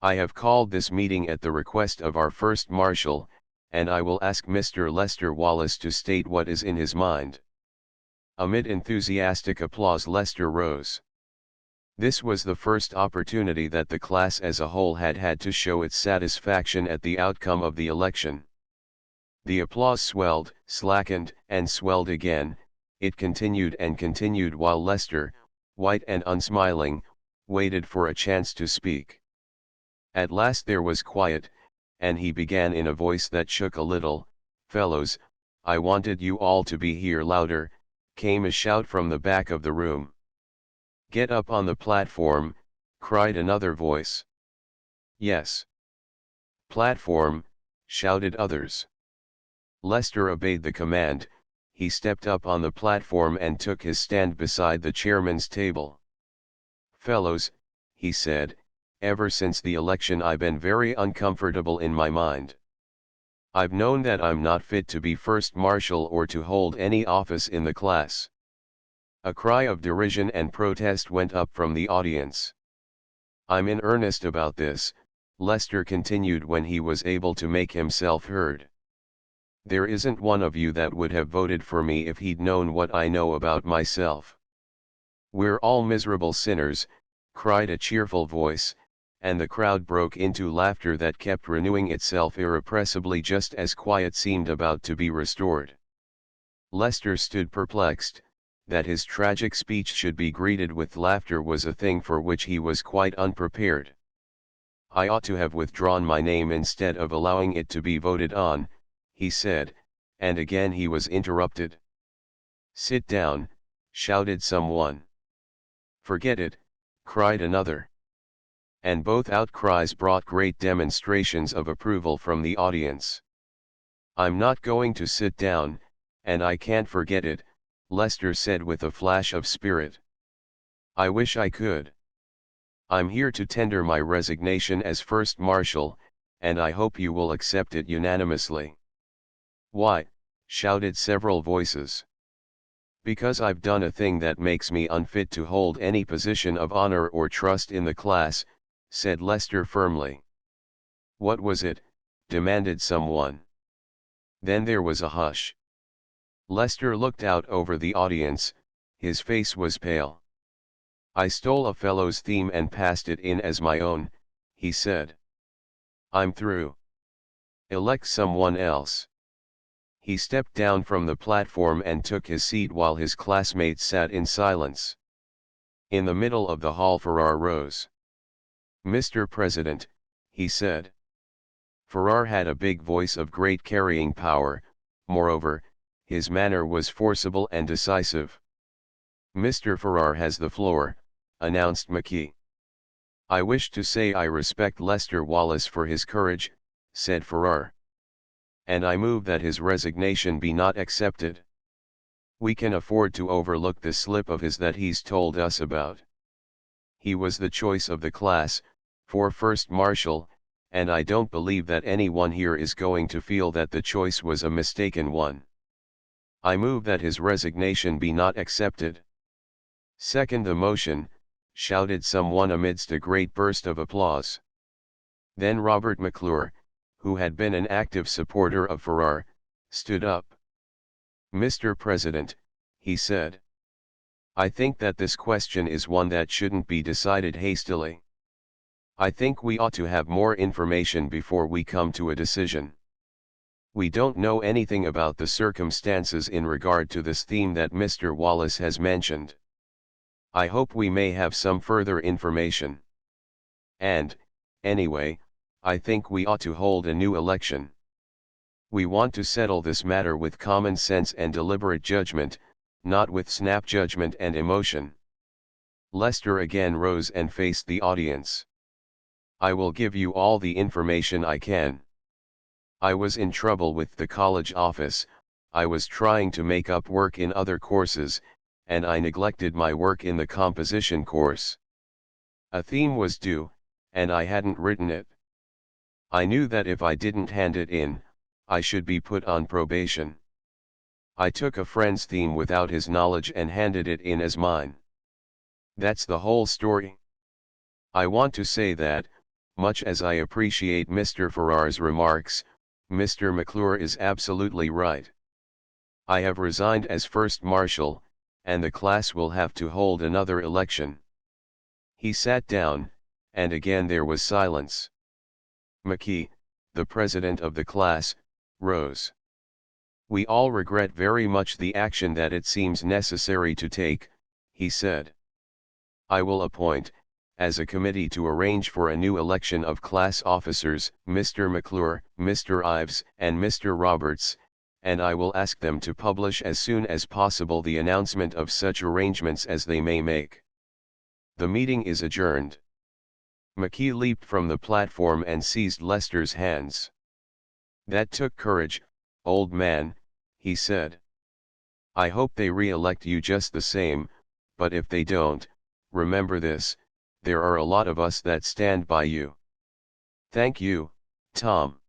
"I have called this meeting at the request of our first marshal, and I will ask Mr. Lester Wallace to state what is in his mind." Amid enthusiastic applause Lester rose. This was the first opportunity that the class as a whole had had to show its satisfaction at the outcome of the election. The applause swelled, slackened, and swelled again. It continued and continued while Lester, white and unsmiling, waited for a chance to speak. At last there was quiet, and he began in a voice that shook a little. "Fellows, I wanted you all to be here louder," came a shout from the back of the room. "Get up on the platform," cried another voice. "Yes. Platform," shouted others. Lester obeyed the command. He stepped up on the platform and took his stand beside the chairman's table. "Fellows," he said, "ever since the election I've been very uncomfortable in my mind. I've known that I'm not fit to be first marshal or to hold any office in the class." A cry of derision and protest went up from the audience. "I'm in earnest about this," Lester continued when he was able to make himself heard. "There isn't one of you that would have voted for me if he'd known what I know about myself." "We're all miserable sinners," cried a cheerful voice, and the crowd broke into laughter that kept renewing itself irrepressibly just as quiet seemed about to be restored. Lester stood perplexed. That his tragic speech should be greeted with laughter was a thing for which he was quite unprepared. "I ought to have withdrawn my name instead of allowing it to be voted on," he said, and again he was interrupted. "Sit down," shouted someone. "Forget it," cried another. And both outcries brought great demonstrations of approval from the audience. "I'm not going to sit down, and I can't forget it," Lester said with a flash of spirit. "I wish I could. I'm here to tender my resignation as first marshal, and I hope you will accept it unanimously." "Why?" shouted several voices. "Because I've done a thing that makes me unfit to hold any position of honor or trust in the class," said Lester firmly. "What was it?" demanded someone. Then there was a hush. Lester looked out over the audience, his face was pale. "I stole a fellow's theme and passed it in as my own," he said. "I'm through. Elect someone else." He stepped down from the platform and took his seat while his classmates sat in silence. In the middle of the hall Farrar rose. "Mr. President," he said. Farrar had a big voice of great carrying power, moreover, his manner was forcible and decisive. "Mr. Farrar has the floor," announced McKee. "I wish to say I respect Lester Wallace for his courage," said Farrar. "And I move that his resignation be not accepted. We can afford to overlook the slip of his that he's told us about. He was the choice of the class, for first marshal, and I don't believe that anyone here is going to feel that the choice was a mistaken one. I move that his resignation be not accepted." "Second the motion," shouted someone amidst a great burst of applause. Then Robert McClure, who had been an active supporter of Farrar, stood up. "Mr. President," he said, "I think that this question is one that shouldn't be decided hastily. I think we ought to have more information before we come to a decision. We don't know anything about the circumstances in regard to this theme that Mr. Wallace has mentioned. I hope we may have some further information. And, anyway, I think we ought to hold a new election. We want to settle this matter with common sense and deliberate judgment, not with snap judgment and emotion." Lester again rose and faced the audience. "I will give you all the information I can. I was in trouble with the college office, I was trying to make up work in other courses, and I neglected my work in the composition course. A theme was due, and I hadn't written it. I knew that if I didn't hand it in, I should be put on probation. I took a friend's theme without his knowledge and handed it in as mine. That's the whole story. I want to say that, much as I appreciate Mr. Farrar's remarks, Mr. McClure is absolutely right. I have resigned as First Marshal, and the class will have to hold another election." He sat down, and again there was silence. McKee, the president of the class, rose. "We all regret very much the action that it seems necessary to take," he said. "I will appoint, as a committee to arrange for a new election of class officers, Mr. McClure, Mr. Ives, and Mr. Roberts, and I will ask them to publish as soon as possible the announcement of such arrangements as they may make. The meeting is adjourned." McKee leaped from the platform and seized Lester's hands. "That took courage, old man," he said. "I hope they re-elect you just the same, but if they don't, remember this, there are a lot of us that stand by you." "Thank you, Tom."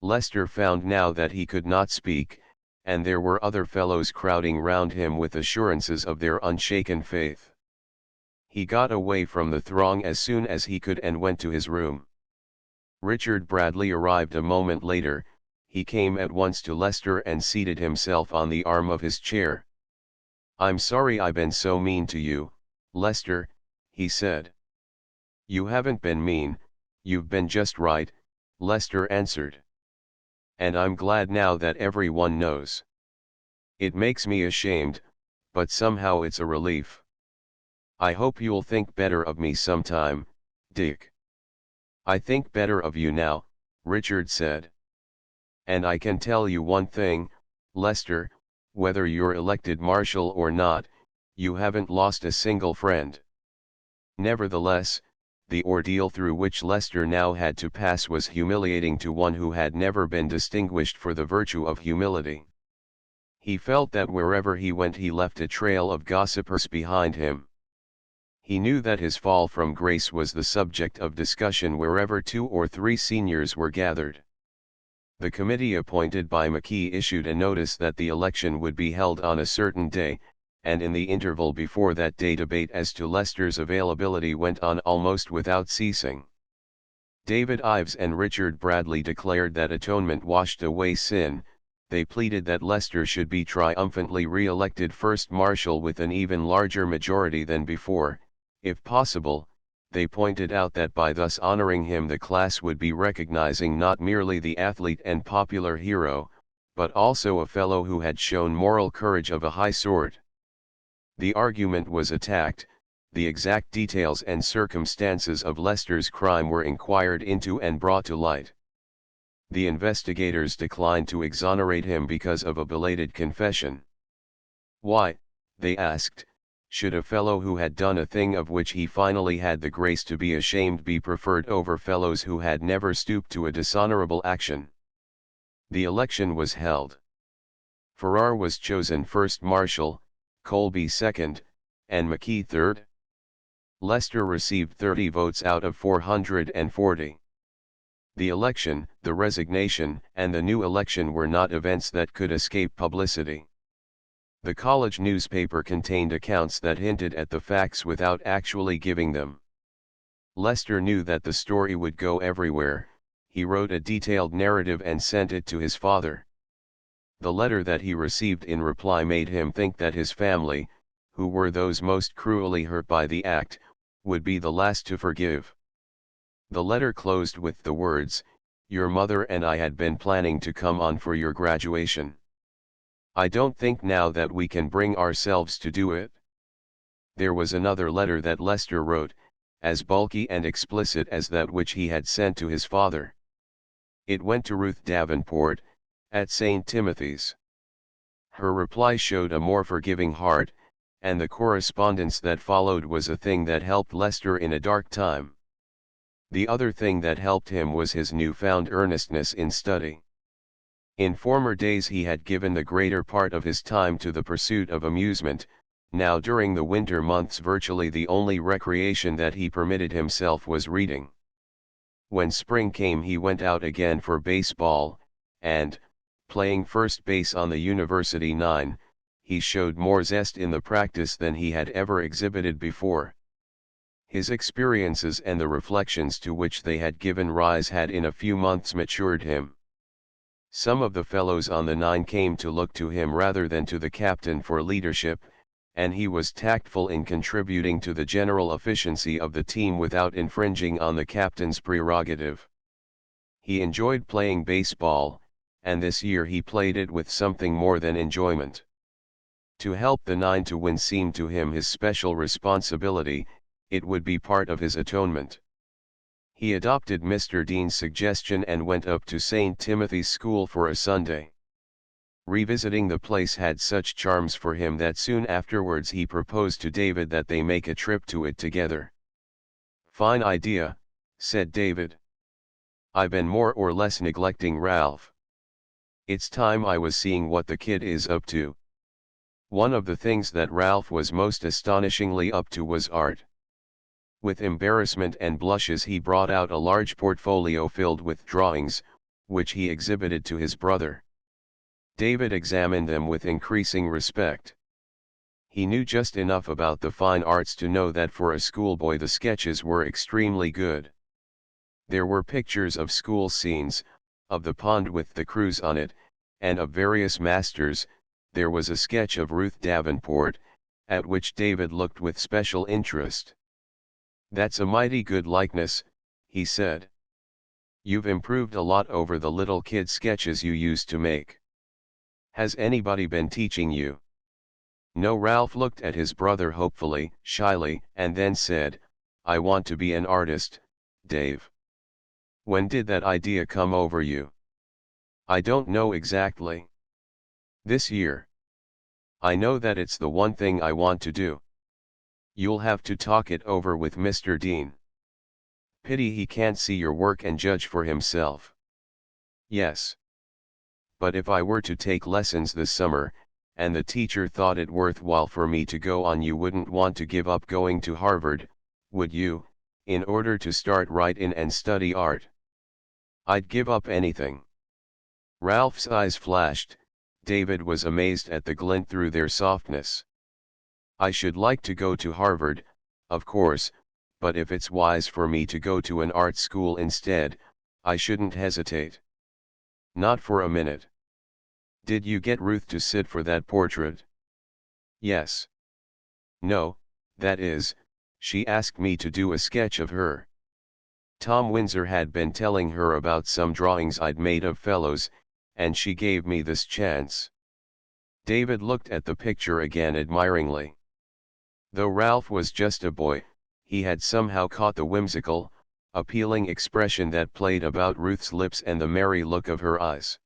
Lester found now that he could not speak, and there were other fellows crowding round him with assurances of their unshaken faith. He got away from the throng as soon as he could and went to his room. Richard Bradley arrived a moment later. He came at once to Lester and seated himself on the arm of his chair. "I'm sorry I been so mean to you, Lester," he said. "You haven't been mean, you've been just right," Lester answered. "And I'm glad now that everyone knows. It makes me ashamed, but somehow it's a relief. I hope you'll think better of me sometime, Dick." "I think better of you now," Richard said. "And I can tell you one thing, Lester, whether you're elected marshal or not, you haven't lost a single friend." Nevertheless, the ordeal through which Lester now had to pass was humiliating to one who had never been distinguished for the virtue of humility. He felt that wherever he went he left a trail of gossipers behind him. He knew that his fall from grace was the subject of discussion wherever 2 or 3 seniors were gathered. The committee appointed by McKee issued a notice that the election would be held on a certain day, and in the interval before that day debate as to Lester's availability went on almost without ceasing. David Ives and Richard Bradley declared that atonement washed away sin. They pleaded that Lester should be triumphantly re-elected First Marshal with an even larger majority than before. If possible, they pointed out that by thus honoring him the class would be recognizing not merely the athlete and popular hero, but also a fellow who had shown moral courage of a high sort. The argument was attacked, the exact details and circumstances of Lester's crime were inquired into and brought to light. The investigators declined to exonerate him because of a belated confession. Why, they asked, should a fellow who had done a thing of which he finally had the grace to be ashamed be preferred over fellows who had never stooped to a dishonorable action? The election was held. Farrar was chosen First Marshal, Colby second, and McKee third. Lester received 30 votes out of 440. The election, the resignation, and the new election were not events that could escape publicity. The college newspaper contained accounts that hinted at the facts without actually giving them. Lester knew that the story would go everywhere. He wrote a detailed narrative and sent it to his father. The letter that he received in reply made him think that his family, who were those most cruelly hurt by the act, would be the last to forgive. The letter closed with the words, "Your mother and I had been planning to come on for your graduation. I don't think now that we can bring ourselves to do it." There was another letter that Lester wrote, as bulky and explicit as that which he had sent to his father. It went to Ruth Davenport, at St. Timothy's. Her reply showed a more forgiving heart, and the correspondence that followed was a thing that helped Lester in a dark time. The other thing that helped him was his newfound earnestness in study. In former days he had given the greater part of his time to the pursuit of amusement. Now during the winter months virtually the only recreation that he permitted himself was reading. When spring came he went out again for baseball, and, playing first base on the University nine, he showed more zest in the practice than he had ever exhibited before. His experiences and the reflections to which they had given rise had in a few months matured him. Some of the fellows on the nine came to look to him rather than to the captain for leadership, and he was tactful in contributing to the general efficiency of the team without infringing on the captain's prerogative. He enjoyed playing baseball, and this year he played it with something more than enjoyment. To help the nine to win seemed to him his special responsibility. It would be part of his atonement. He adopted Mr. Dean's suggestion and went up to St. Timothy's School for a Sunday. Revisiting the place had such charms for him that soon afterwards he proposed to David that they make a trip to it together. "Fine idea," said David. "I've been more or less neglecting Ralph. It's time I was seeing what the kid is up to." One of the things that Ralph was most astonishingly up to was art. With embarrassment and blushes he brought out a large portfolio filled with drawings, which he exhibited to his brother. David examined them with increasing respect. He knew just enough about the fine arts to know that for a schoolboy the sketches were extremely good. There were pictures of school scenes, of the pond with the crews on it, and of various masters. There was a sketch of Ruth Davenport, at which David looked with special interest. "That's a mighty good likeness," he said. "You've improved a lot over the little kid sketches you used to make. Has anybody been teaching you?" "No." Ralph looked at his brother hopefully, shyly, and then said, "I want to be an artist, Dave." "When did that idea come over you?" "I don't know exactly." "This year. I know that it's the one thing I want to do." "You'll have to talk it over with Mr. Dean. Pity he can't see your work and judge for himself." "Yes. But if I were to take lessons this summer, and the teacher thought it worthwhile for me to go on, you wouldn't want to give up going to Harvard, would you, in order to start right in and study art?" "I'd give up anything." Ralph's eyes flashed. David was amazed at the glint through their softness. "I should like to go to Harvard, of course, but if it's wise for me to go to an art school instead, I shouldn't hesitate." "Not for a minute." "Did you get Ruth to sit for that portrait?" "Yes." "No, that is, she asked me to do a sketch of her. Tom Windsor had been telling her about some drawings I'd made of fellows, and she gave me this chance." David looked at the picture again admiringly. Though Ralph was just a boy, he had somehow caught the whimsical, appealing expression that played about Ruth's lips and the merry look of her eyes.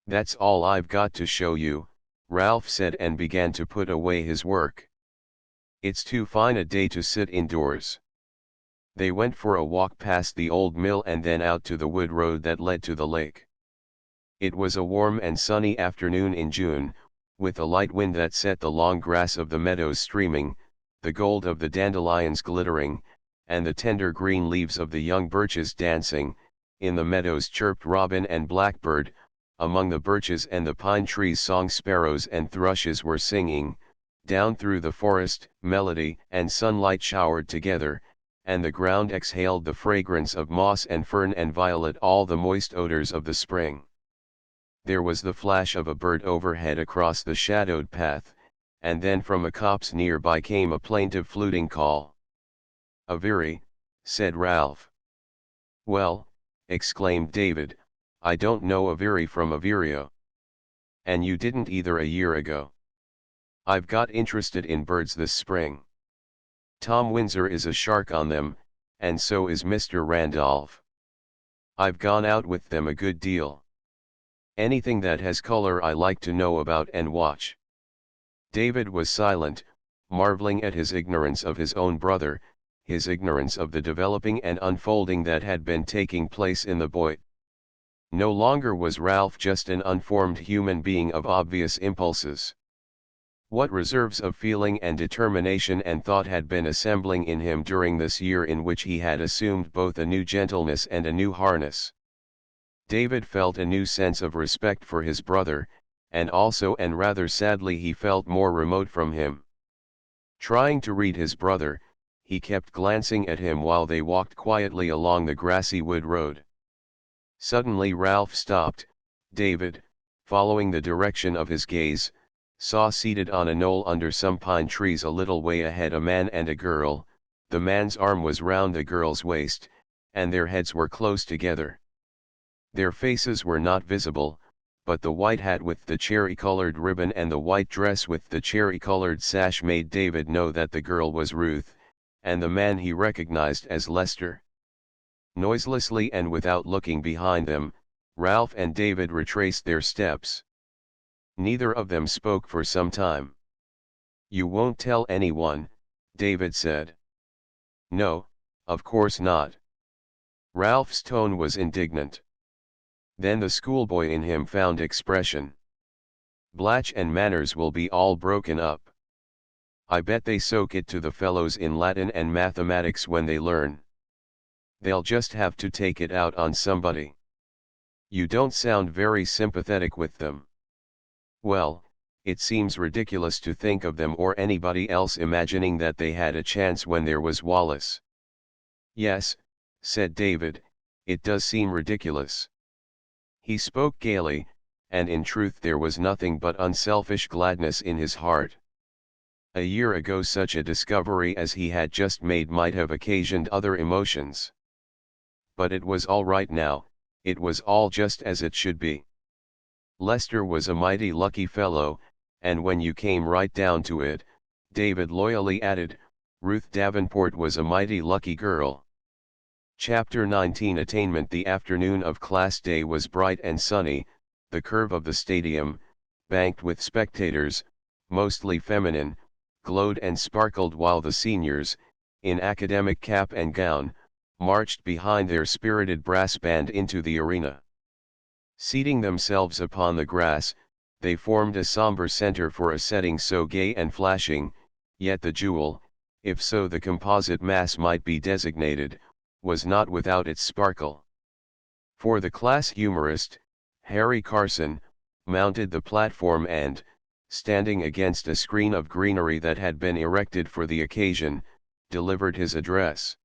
"That's all I've got to show you," Ralph said, and began to put away his work. "It's too fine a day to sit indoors." They went for a walk past the old mill and then out to the wood road that led to the lake. It was a warm and sunny afternoon in June, with a light wind that set the long grass of the meadows streaming, the gold of the dandelions glittering, and the tender green leaves of the young birches dancing. In the meadows chirped robin and blackbird, among the birches and the pine trees song sparrows and thrushes were singing. Down through the forest, melody and sunlight showered together, and the ground exhaled the fragrance of moss and fern and violet, all the moist odors of the spring. There was the flash of a bird overhead across the shadowed path, and then from a copse nearby came a plaintive fluting call. "A veery," said Ralph. "Well," exclaimed David, "I don't know a veery from a vireo. And you didn't either a year ago. I've got interested in birds this spring. Tom Windsor is a shark on them, and so is Mr. Randolph. I've gone out with them a good deal. Anything that has color I like to know about and watch." David was silent, marveling at his ignorance of his own brother, his ignorance of the developing and unfolding that had been taking place in the boy. No longer was Ralph just an unformed human being of obvious impulses. What reserves of feeling and determination and thought had been assembling in him during this year in which he had assumed both a new gentleness and a new harness. David felt a new sense of respect for his brother, and also and rather sadly he felt more remote from him. Trying to read his brother, he kept glancing at him while they walked quietly along the grassy wood road. Suddenly Ralph stopped. David, following the direction of his gaze, saw seated on a knoll under some pine trees a little way ahead a man and a girl. The man's arm was round the girl's waist, and their heads were close together. Their faces were not visible, but the white hat with the cherry-colored ribbon and the white dress with the cherry-colored sash made David know that the girl was Ruth, and the man he recognized as Lester. Noiselessly and without looking behind them, Ralph and David retraced their steps. Neither of them spoke for some time. "You won't tell anyone," David said. "No, of course not." Ralph's tone was indignant. Then the schoolboy in him found expression. "Blatch and Manners will be all broken up. I bet they soak it to the fellows in Latin and mathematics when they learn. They'll just have to take it out on somebody. You don't sound very sympathetic with them." "Well, it seems ridiculous to think of them or anybody else imagining that they had a chance when there was Wallace." "Yes," said David, "it does seem ridiculous." He spoke gaily, and in truth there was nothing but unselfish gladness in his heart. A year ago such a discovery as he had just made might have occasioned other emotions. But it was all right now, it was all just as it should be. Lester was a mighty lucky fellow, and when you came right down to it, David loyally added, Ruth Davenport was a mighty lucky girl. Chapter 19 Attainment. The afternoon of class day was bright and sunny. The curve of the stadium, banked with spectators, mostly feminine, glowed and sparkled while the seniors, in academic cap and gown, marched behind their spirited brass band into the arena. Seating themselves upon the grass, they formed a somber center for a setting so gay and flashing, yet the jewel, if so the composite mass might be designated, was not without its sparkle. For the class humorist, Harry Carson, mounted the platform and, standing against a screen of greenery that had been erected for the occasion, delivered his address.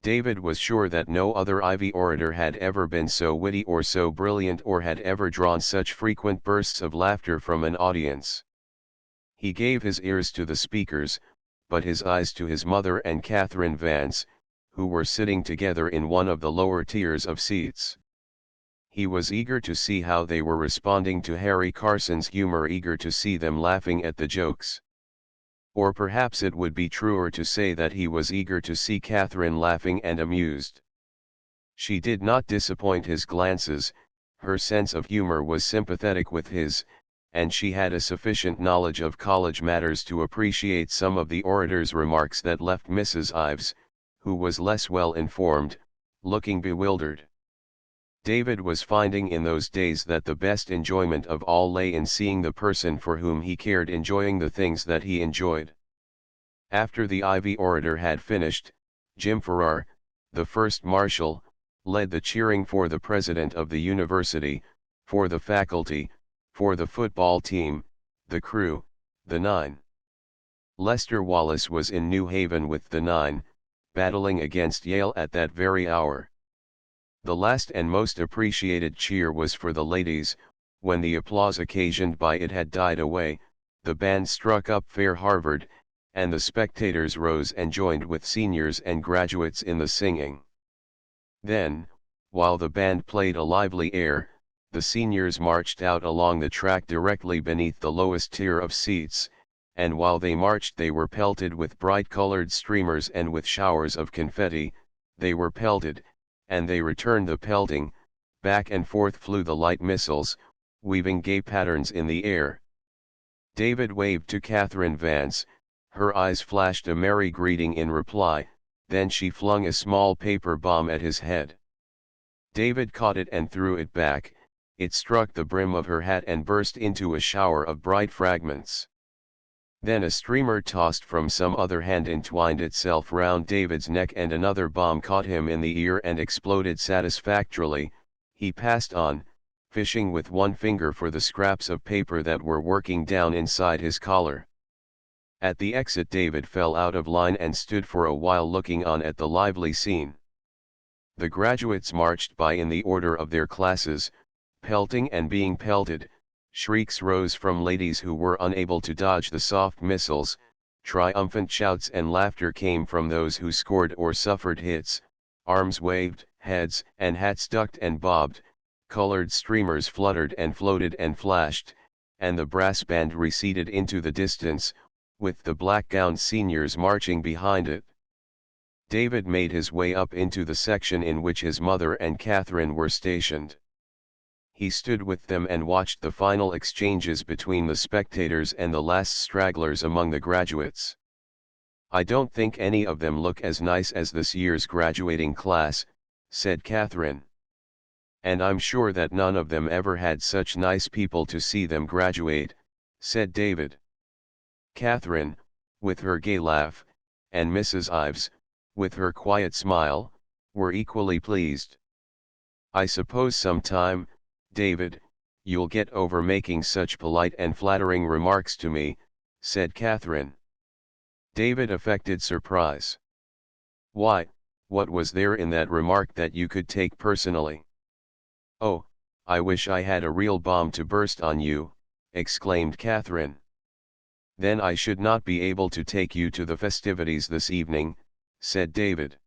David was sure that no other Ivy orator had ever been so witty or so brilliant or had ever drawn such frequent bursts of laughter from an audience. He gave his ears to the speakers, but his eyes to his mother and Catherine Vance, who were sitting together in one of the lower tiers of seats. He was eager to see how they were responding to Harry Carson's humor, eager to see them laughing at the jokes. Or perhaps it would be truer to say that he was eager to see Catherine laughing and amused. She did not disappoint his glances, her sense of humor was sympathetic with his, and she had a sufficient knowledge of college matters to appreciate some of the orator's remarks that left Mrs. Ives, who was less well informed, looking bewildered. David was finding in those days that the best enjoyment of all lay in seeing the person for whom he cared enjoying the things that he enjoyed. After the Ivy orator had finished, Jim Farrar, the first marshal, led the cheering for the president of the university, for the faculty, for the football team, the crew, the nine. Lester Wallace was in New Haven with the nine, battling against Yale at that very hour. The last and most appreciated cheer was for the ladies, when the applause occasioned by it had died away, the band struck up Fair Harvard, and the spectators rose and joined with seniors and graduates in the singing. Then, while the band played a lively air, the seniors marched out along the track directly beneath the lowest tier of seats, and while they marched they were pelted with bright-colored streamers and with showers of confetti. They were pelted, and they returned the pelting. Back and forth flew the light missiles, weaving gay patterns in the air. David waved to Catherine Vance, her eyes flashed a merry greeting in reply, then she flung a small paper bomb at his head. David caught it and threw it back. It struck the brim of her hat and burst into a shower of bright fragments. Then a streamer tossed from some other hand entwined itself round David's neck and another bomb caught him in the ear and exploded satisfactorily. He passed on, fishing with one finger for the scraps of paper that were working down inside his collar. At the exit David fell out of line and stood for a while looking on at the lively scene. The graduates marched by in the order of their classes, pelting and being pelted. Shrieks rose from ladies who were unable to dodge the soft missiles, triumphant shouts and laughter came from those who scored or suffered hits, arms waved, heads and hats ducked and bobbed, colored streamers fluttered and floated and flashed, and the brass band receded into the distance, with the black-gowned seniors marching behind it. David made his way up into the section in which his mother and Catherine were stationed. He stood with them and watched the final exchanges between the spectators and the last stragglers among the graduates. "I don't think any of them look as nice as this year's graduating class," said Catherine. "And I'm sure that none of them ever had such nice people to see them graduate," said David. Catherine, with her gay laugh, and Mrs. Ives, with her quiet smile, were equally pleased. "I suppose sometime, David, you'll get over making such polite and flattering remarks to me," said Catherine. David affected surprise. "Why, what was there in that remark that you could take personally?" "Oh, I wish I had a real bomb to burst on you," exclaimed Catherine. "Then I should not be able to take you to the festivities this evening," said David.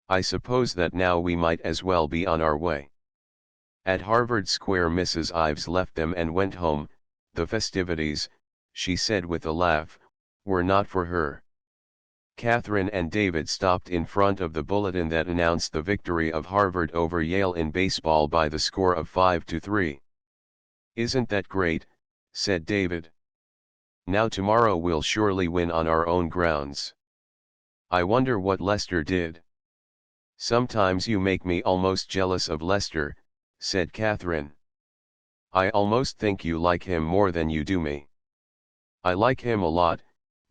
"I suppose that now we might as well be on our way." At Harvard Square Mrs. Ives left them and went home. The festivities, she said with a laugh, were not for her. Catherine and David stopped in front of the bulletin that announced the victory of Harvard over Yale in baseball by the score of 5-3. "Isn't that great?" said David. "Now tomorrow we'll surely win on our own grounds. I wonder what Lester did." "Sometimes you make me almost jealous of Lester," said Catherine. "I almost think you like him more than you do me." "I like him a lot,"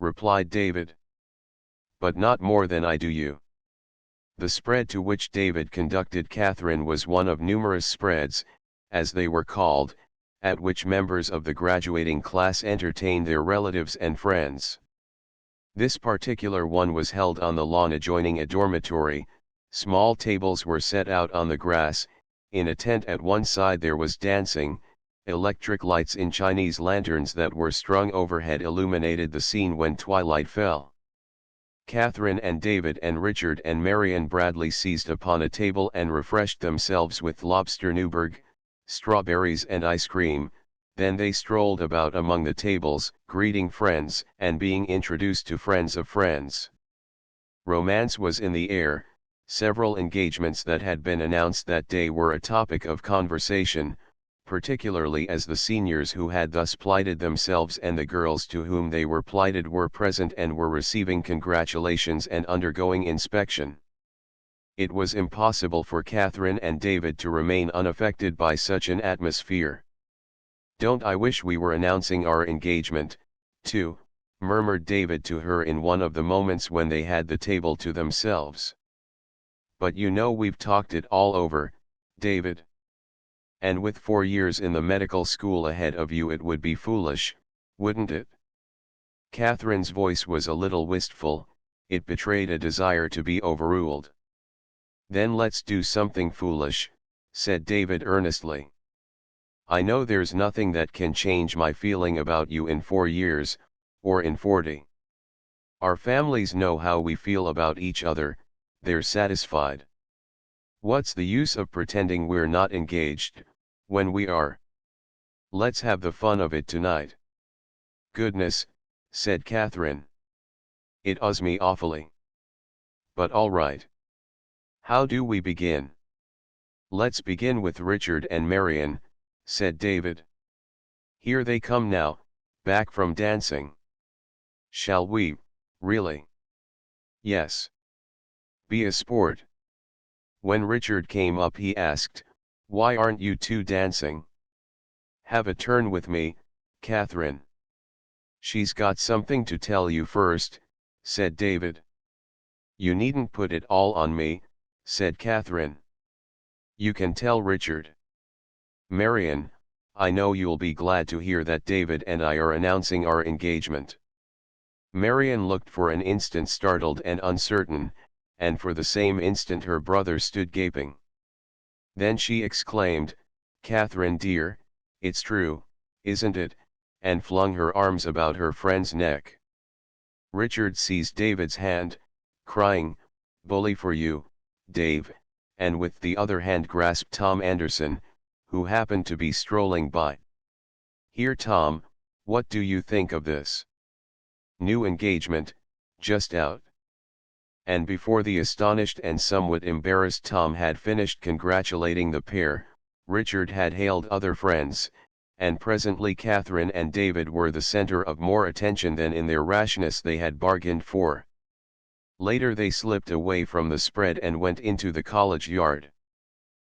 replied David. "But not more than I do you." The spread to which David conducted Catherine was one of numerous spreads, as they were called, at which members of the graduating class entertained their relatives and friends. This particular one was held on the lawn adjoining a dormitory. Small tables were set out on the grass. In a tent at one side there was dancing. Electric lights in Chinese lanterns that were strung overhead illuminated the scene when twilight fell. Catherine and David and Richard and Marion Bradley seized upon a table and refreshed themselves with lobster Newburg, strawberries and ice cream. Then they strolled about among the tables, greeting friends and being introduced to friends of friends. Romance was in the air. Several engagements that had been announced that day were a topic of conversation, particularly as the seniors who had thus plighted themselves and the girls to whom they were plighted were present and were receiving congratulations and undergoing inspection. It was impossible for Catherine and David to remain unaffected by such an atmosphere. "Don't I wish we were announcing our engagement, too," murmured David to her in one of the moments when they had the table to themselves. "But you know we've talked it all over, David. And with 4 years in the medical school ahead of you it would be foolish, wouldn't it?" Catherine's voice was a little wistful, it betrayed a desire to be overruled. "Then let's do something foolish," said David earnestly. I know there's nothing that can change my feeling about you in 4 years, or in 40. Our families know how we feel about each other, they're satisfied. What's the use of pretending we're not engaged, when we are? Let's have the fun of it tonight. Goodness, said Catherine. It us me awfully. But all right. How do we begin? Let's begin with Richard and Marion, said David. Here they come now, back from dancing. Shall we, really? Yes. Be a sport. When Richard came up he asked, why aren't you two dancing? Have a turn with me, Catherine. She's got something to tell you first, said David. You needn't put it all on me, said Catherine. You can tell Richard. Marion, I know you'll be glad to hear that David and I are announcing our engagement. Marion looked for an instant startled and uncertain, and for the same instant her brother stood gaping. Then she exclaimed, Catherine dear, it's true, isn't it, and flung her arms about her friend's neck. Richard seized David's hand, crying, bully for you, Dave, and with the other hand grasped Tom Anderson, who happened to be strolling by. Here Tom, what do you think of this? New engagement, just out. And before the astonished and somewhat embarrassed Tom had finished congratulating the pair, Richard had hailed other friends, and presently Catherine and David were the center of more attention than in their rashness they had bargained for. Later they slipped away from the spread and went into the college yard.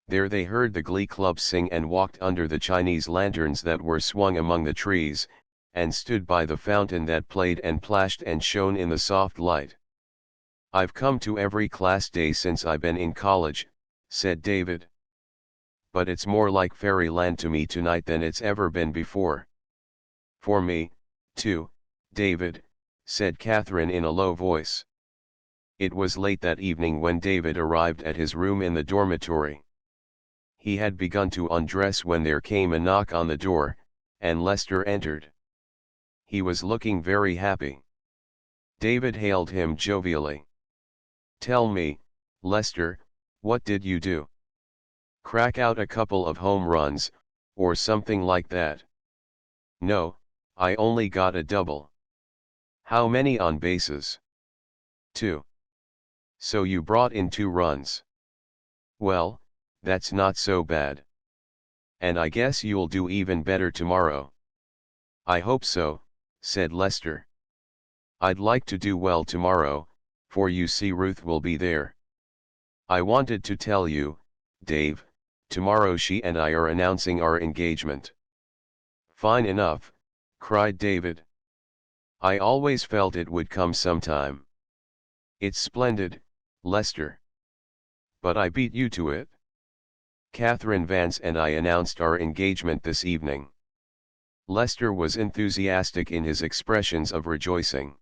There they heard the glee club sing and walked under the Chinese lanterns that were swung among the trees, and stood by the fountain that played and plashed and shone in the soft light. I've come to every class day since I've been in college, said David. But it's more like fairyland to me tonight than it's ever been before. For me, too, David, said Catherine in a low voice. It was late that evening when David arrived at his room in the dormitory. He had begun to undress when there came a knock on the door, and Lester entered. He was looking very happy. David hailed him jovially. Tell me, Lester, what did you do? Crack out a couple of home runs, or something like that? No, I only got a double. How many on bases? 2. So you brought in 2 runs. Well, that's not so bad. And I guess you'll do even better tomorrow. I hope so, said Lester. I'd like to do well tomorrow, for you see Ruth will be there. I wanted to tell you, Dave, tomorrow she and I are announcing our engagement. Fine enough, cried David. I always felt it would come sometime. It's splendid, Lester. But I beat you to it. Catherine Vance and I announced our engagement this evening. Lester was enthusiastic in his expressions of rejoicing.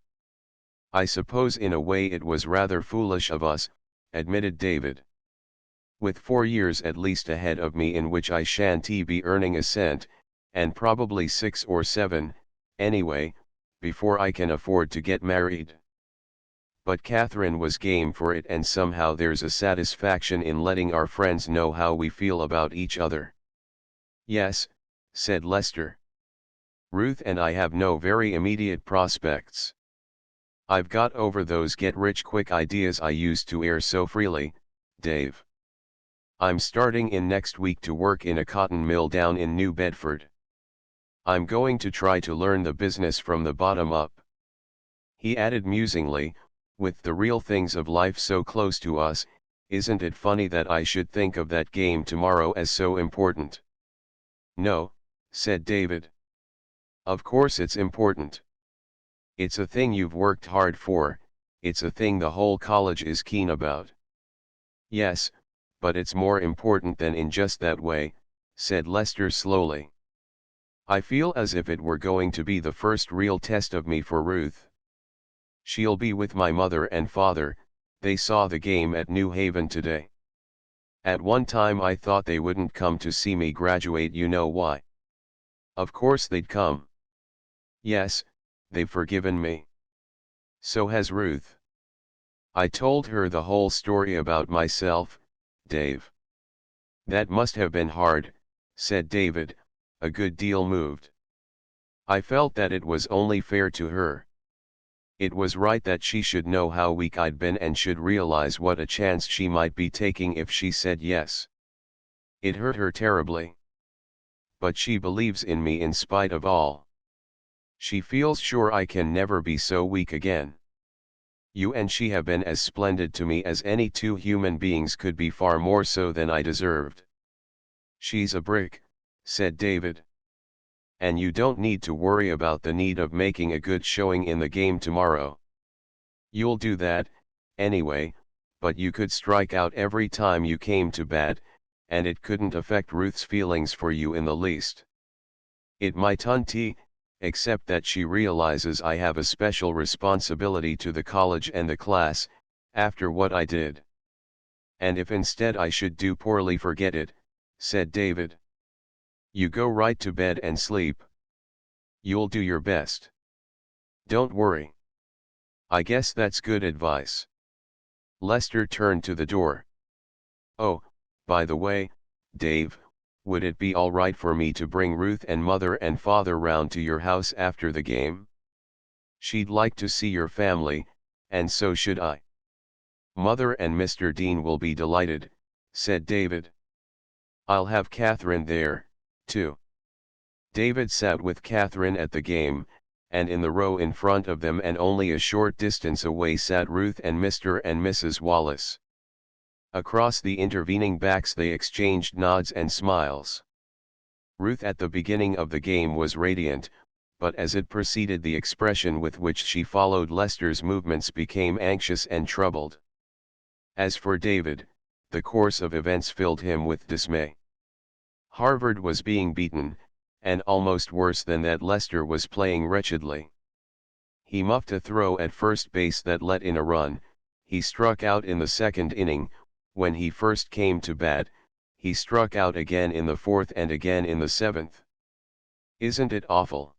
I suppose in a way it was rather foolish of us, admitted David. With 4 years at least ahead of me in which I shan't be earning a cent, and probably 6 or 7, anyway, before I can afford to get married. But Catherine was game for it, and somehow there's a satisfaction in letting our friends know how we feel about each other. Yes, said Lester. Ruth and I have no very immediate prospects. I've got over those get-rich-quick ideas I used to air so freely, Dave. I'm starting in next week to work in a cotton mill down in New Bedford. I'm going to try to learn the business from the bottom up. He added musingly, with the real things of life so close to us, isn't it funny that I should think of that game tomorrow as so important? No, said David. Of course it's important. It's a thing you've worked hard for, it's a thing the whole college is keen about. Yes, but it's more important than in just that way, said Lester slowly. I feel as if it were going to be the first real test of me for Ruth. She'll be with my mother and father, they saw the game at New Haven today. At one time I thought they wouldn't come to see me graduate, you know why? Of course they'd come. Yes, they've forgiven me. So has Ruth. I told her the whole story about myself, Dave. That must have been hard, said David, a good deal moved. I felt that it was only fair to her. It was right that she should know how weak I'd been and should realize what a chance she might be taking if she said yes. It hurt her terribly. But she believes in me in spite of all. She feels sure I can never be so weak again. You and she have been as splendid to me as any two human beings could be, far more so than I deserved. She's a brick, said David. And you don't need to worry about the need of making a good showing in the game tomorrow. You'll do that, anyway, but you could strike out every time you came to bat, and it couldn't affect Ruth's feelings for you in the least. It might, except that she realizes I have a special responsibility to the college and the class, after what I did. And if instead I should do poorly, forget it, said David. You go right to bed and sleep. You'll do your best. Don't worry. I guess that's good advice. Lester turned to the door. Oh, by the way, Dave, would it be all right for me to bring Ruth and Mother and Father round to your house after the game? She'd like to see your family, and so should I. Mother and Mr. Dean will be delighted, said David. I'll have Catherine there, too. David sat with Catherine at the game, and in the row in front of them and only a short distance away sat Ruth and Mr. and Mrs. Wallace. Across the intervening backs they exchanged nods and smiles. Ruth at the beginning of the game was radiant, but as it proceeded the expression with which she followed Lester's movements became anxious and troubled. As for David, the course of events filled him with dismay. Harvard was being beaten, and almost worse than that, Lester was playing wretchedly. He muffed a throw at first base that let in a run. He struck out in the second inning. When he first came to bat, he struck out again in the fourth and again in the seventh. Isn't it awful?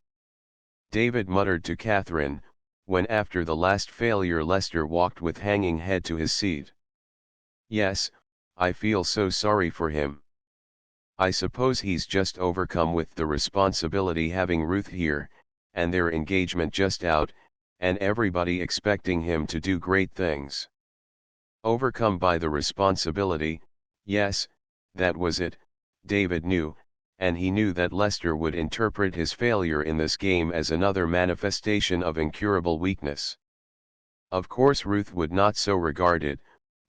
David muttered to Catherine, when after the last failure Lester walked with hanging head to his seat. Yes, I feel so sorry for him. I suppose he's just overcome with the responsibility, having Ruth here, and their engagement just out, and everybody expecting him to do great things. Overcome by the responsibility, yes, that was it, David knew, and he knew that Lester would interpret his failure in this game as another manifestation of incurable weakness. Of course Ruth would not so regard it,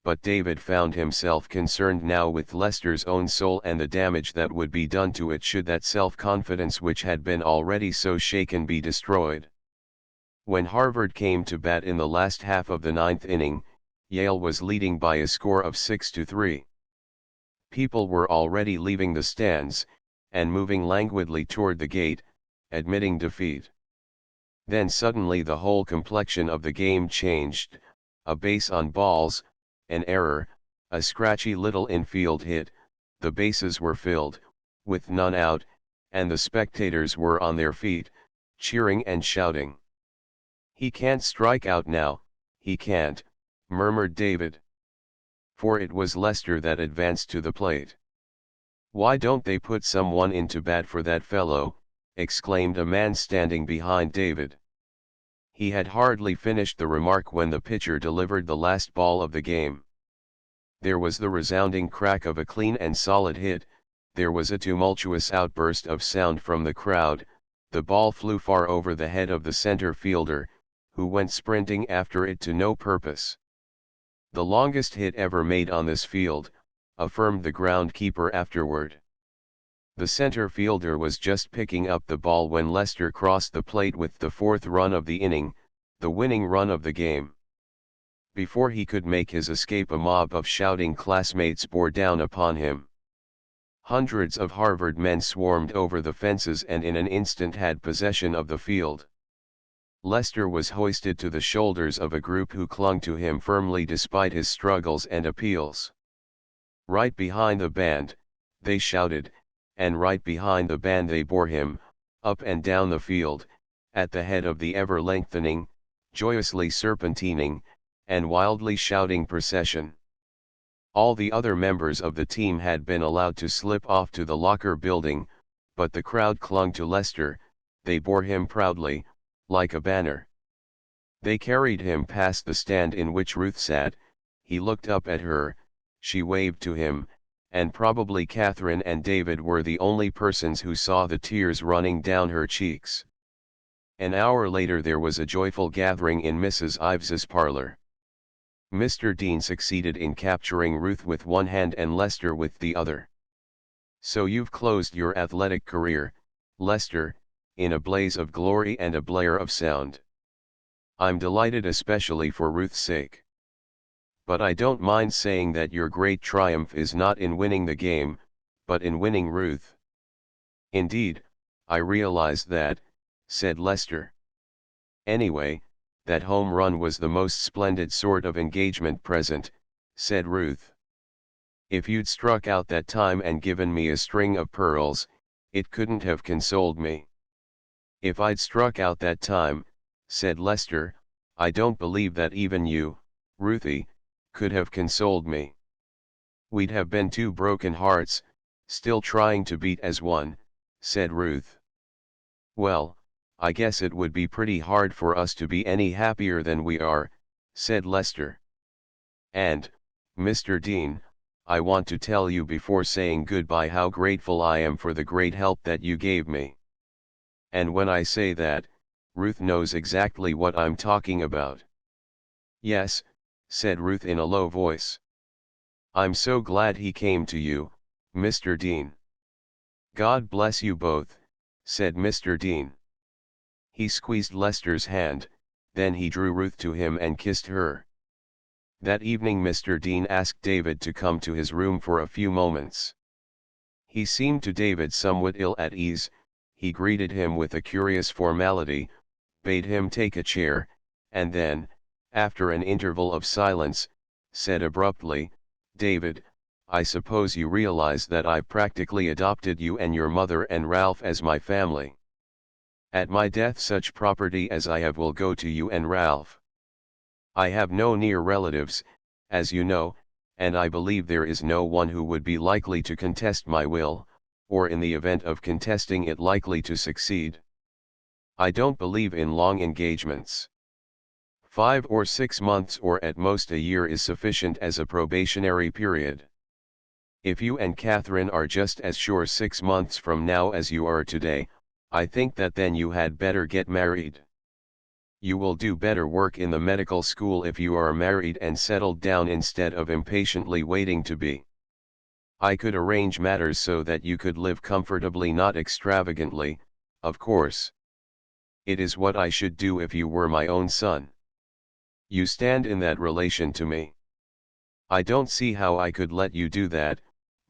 but David found himself concerned now with Lester's own soul and the damage that would be done to it should that self-confidence which had been already so shaken be destroyed. When Harvard came to bat in the last half of the ninth inning, Yale was leading by a score of 6-3. People were already leaving the stands, and moving languidly toward the gate, admitting defeat. Then suddenly the whole complexion of the game changed. A base on balls, an error, a scratchy little infield hit, the bases were filled, with none out, and the spectators were on their feet, cheering and shouting. "He can't strike out now, he can't," murmured David. For it was Lester that advanced to the plate. "Why don't they put someone in to bat for that fellow?" exclaimed a man standing behind David. He had hardly finished the remark when the pitcher delivered the last ball of the game. There was the resounding crack of a clean and solid hit, there was a tumultuous outburst of sound from the crowd, the ball flew far over the head of the center fielder, who went sprinting after it to no purpose. "The longest hit ever made on this field," affirmed the groundkeeper afterward. The center fielder was just picking up the ball when Lester crossed the plate with the fourth run of the inning, the winning run of the game. Before he could make his escape, a mob of shouting classmates bore down upon him. Hundreds of Harvard men swarmed over the fences and in an instant had possession of the field. Lester was hoisted to the shoulders of a group who clung to him firmly despite his struggles and appeals. Right behind the band, they shouted, and right behind the band they bore him, up and down the field, at the head of the ever-lengthening, joyously serpentining, and wildly shouting procession. All the other members of the team had been allowed to slip off to the locker building, but the crowd clung to Lester. They bore him proudly, like a banner. They carried him past the stand in which Ruth sat. He looked up at her, she waved to him, and probably Catherine and David were the only persons who saw the tears running down her cheeks. An hour later there was a joyful gathering in Mrs. Ives's parlor. Mr. Dean succeeded in capturing Ruth with one hand and Lester with the other. "So you've closed your athletic career, Lester," in a blaze of glory and a blare of sound. "I'm delighted, especially for Ruth's sake. But I don't mind saying that your great triumph is not in winning the game, but in winning Ruth." "Indeed, I realize that," said Lester. "Anyway, that home run was the most splendid sort of engagement present," said Ruth. "If you'd struck out that time and given me a string of pearls, it couldn't have consoled me." "If I'd struck out that time," said Lester, "I don't believe that even you, Ruthie, could have consoled me. We'd have been two broken hearts, still trying to beat as one," said Ruth. "Well, I guess it would be pretty hard for us to be any happier than we are," said Lester. "And, Mr. Dean, I want to tell you before saying goodbye how grateful I am for the great help that you gave me. And when I say that, Ruth knows exactly what I'm talking about." "Yes," said Ruth in a low voice. "I'm so glad he came to you, Mr. Dean." "God bless you both," said Mr. Dean. He squeezed Lester's hand, then he drew Ruth to him and kissed her. That evening Mr. Dean asked David to come to his room for a few moments. He seemed to David somewhat ill at ease. He greeted him with a curious formality, bade him take a chair, and then, after an interval of silence, said abruptly, "David, I suppose you realize that I've practically adopted you and your mother and Ralph as my family. At my death such property as I have will go to you and Ralph. I have no near relatives, as you know, and I believe there is no one who would be likely to contest my will, or in the event of contesting it likely to succeed. I don't believe in long engagements. 5 or 6 months or at most a year is sufficient as a probationary period. If you and Catherine are just as sure 6 months from now as you are today, I think that then you had better get married. You will do better work in the medical school if you are married and settled down instead of impatiently waiting to be. I could arrange matters so that you could live comfortably, not extravagantly, of course. It is what I should do if you were my own son. You stand in that relation to me. I don't see how I could let you do that,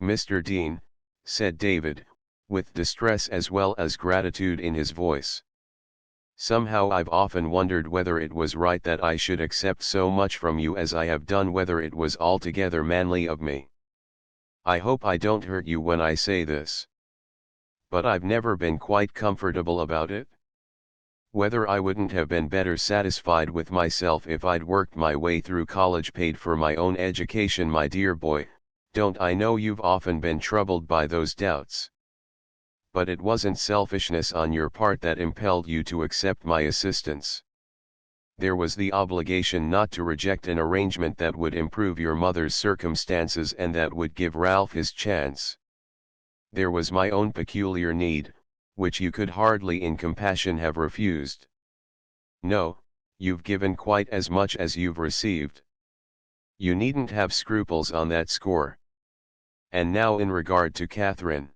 Mr. Dean," said David, with distress as well as gratitude in his voice. "Somehow I've often wondered whether it was right that I should accept so much from you as I have done, whether it was altogether manly of me. I hope I don't hurt you when I say this. But I've never been quite comfortable about it. Whether I wouldn't have been better satisfied with myself if I'd worked my way through college, paid for my own education, my dear boy, don't I know you've often been troubled by those doubts. But it wasn't selfishness on your part that impelled you to accept my assistance. There was the obligation not to reject an arrangement that would improve your mother's circumstances and that would give Ralph his chance. There was my own peculiar need, which you could hardly in compassion have refused. No, you've given quite as much as you've received. You needn't have scruples on that score. And now in regard to Catherine."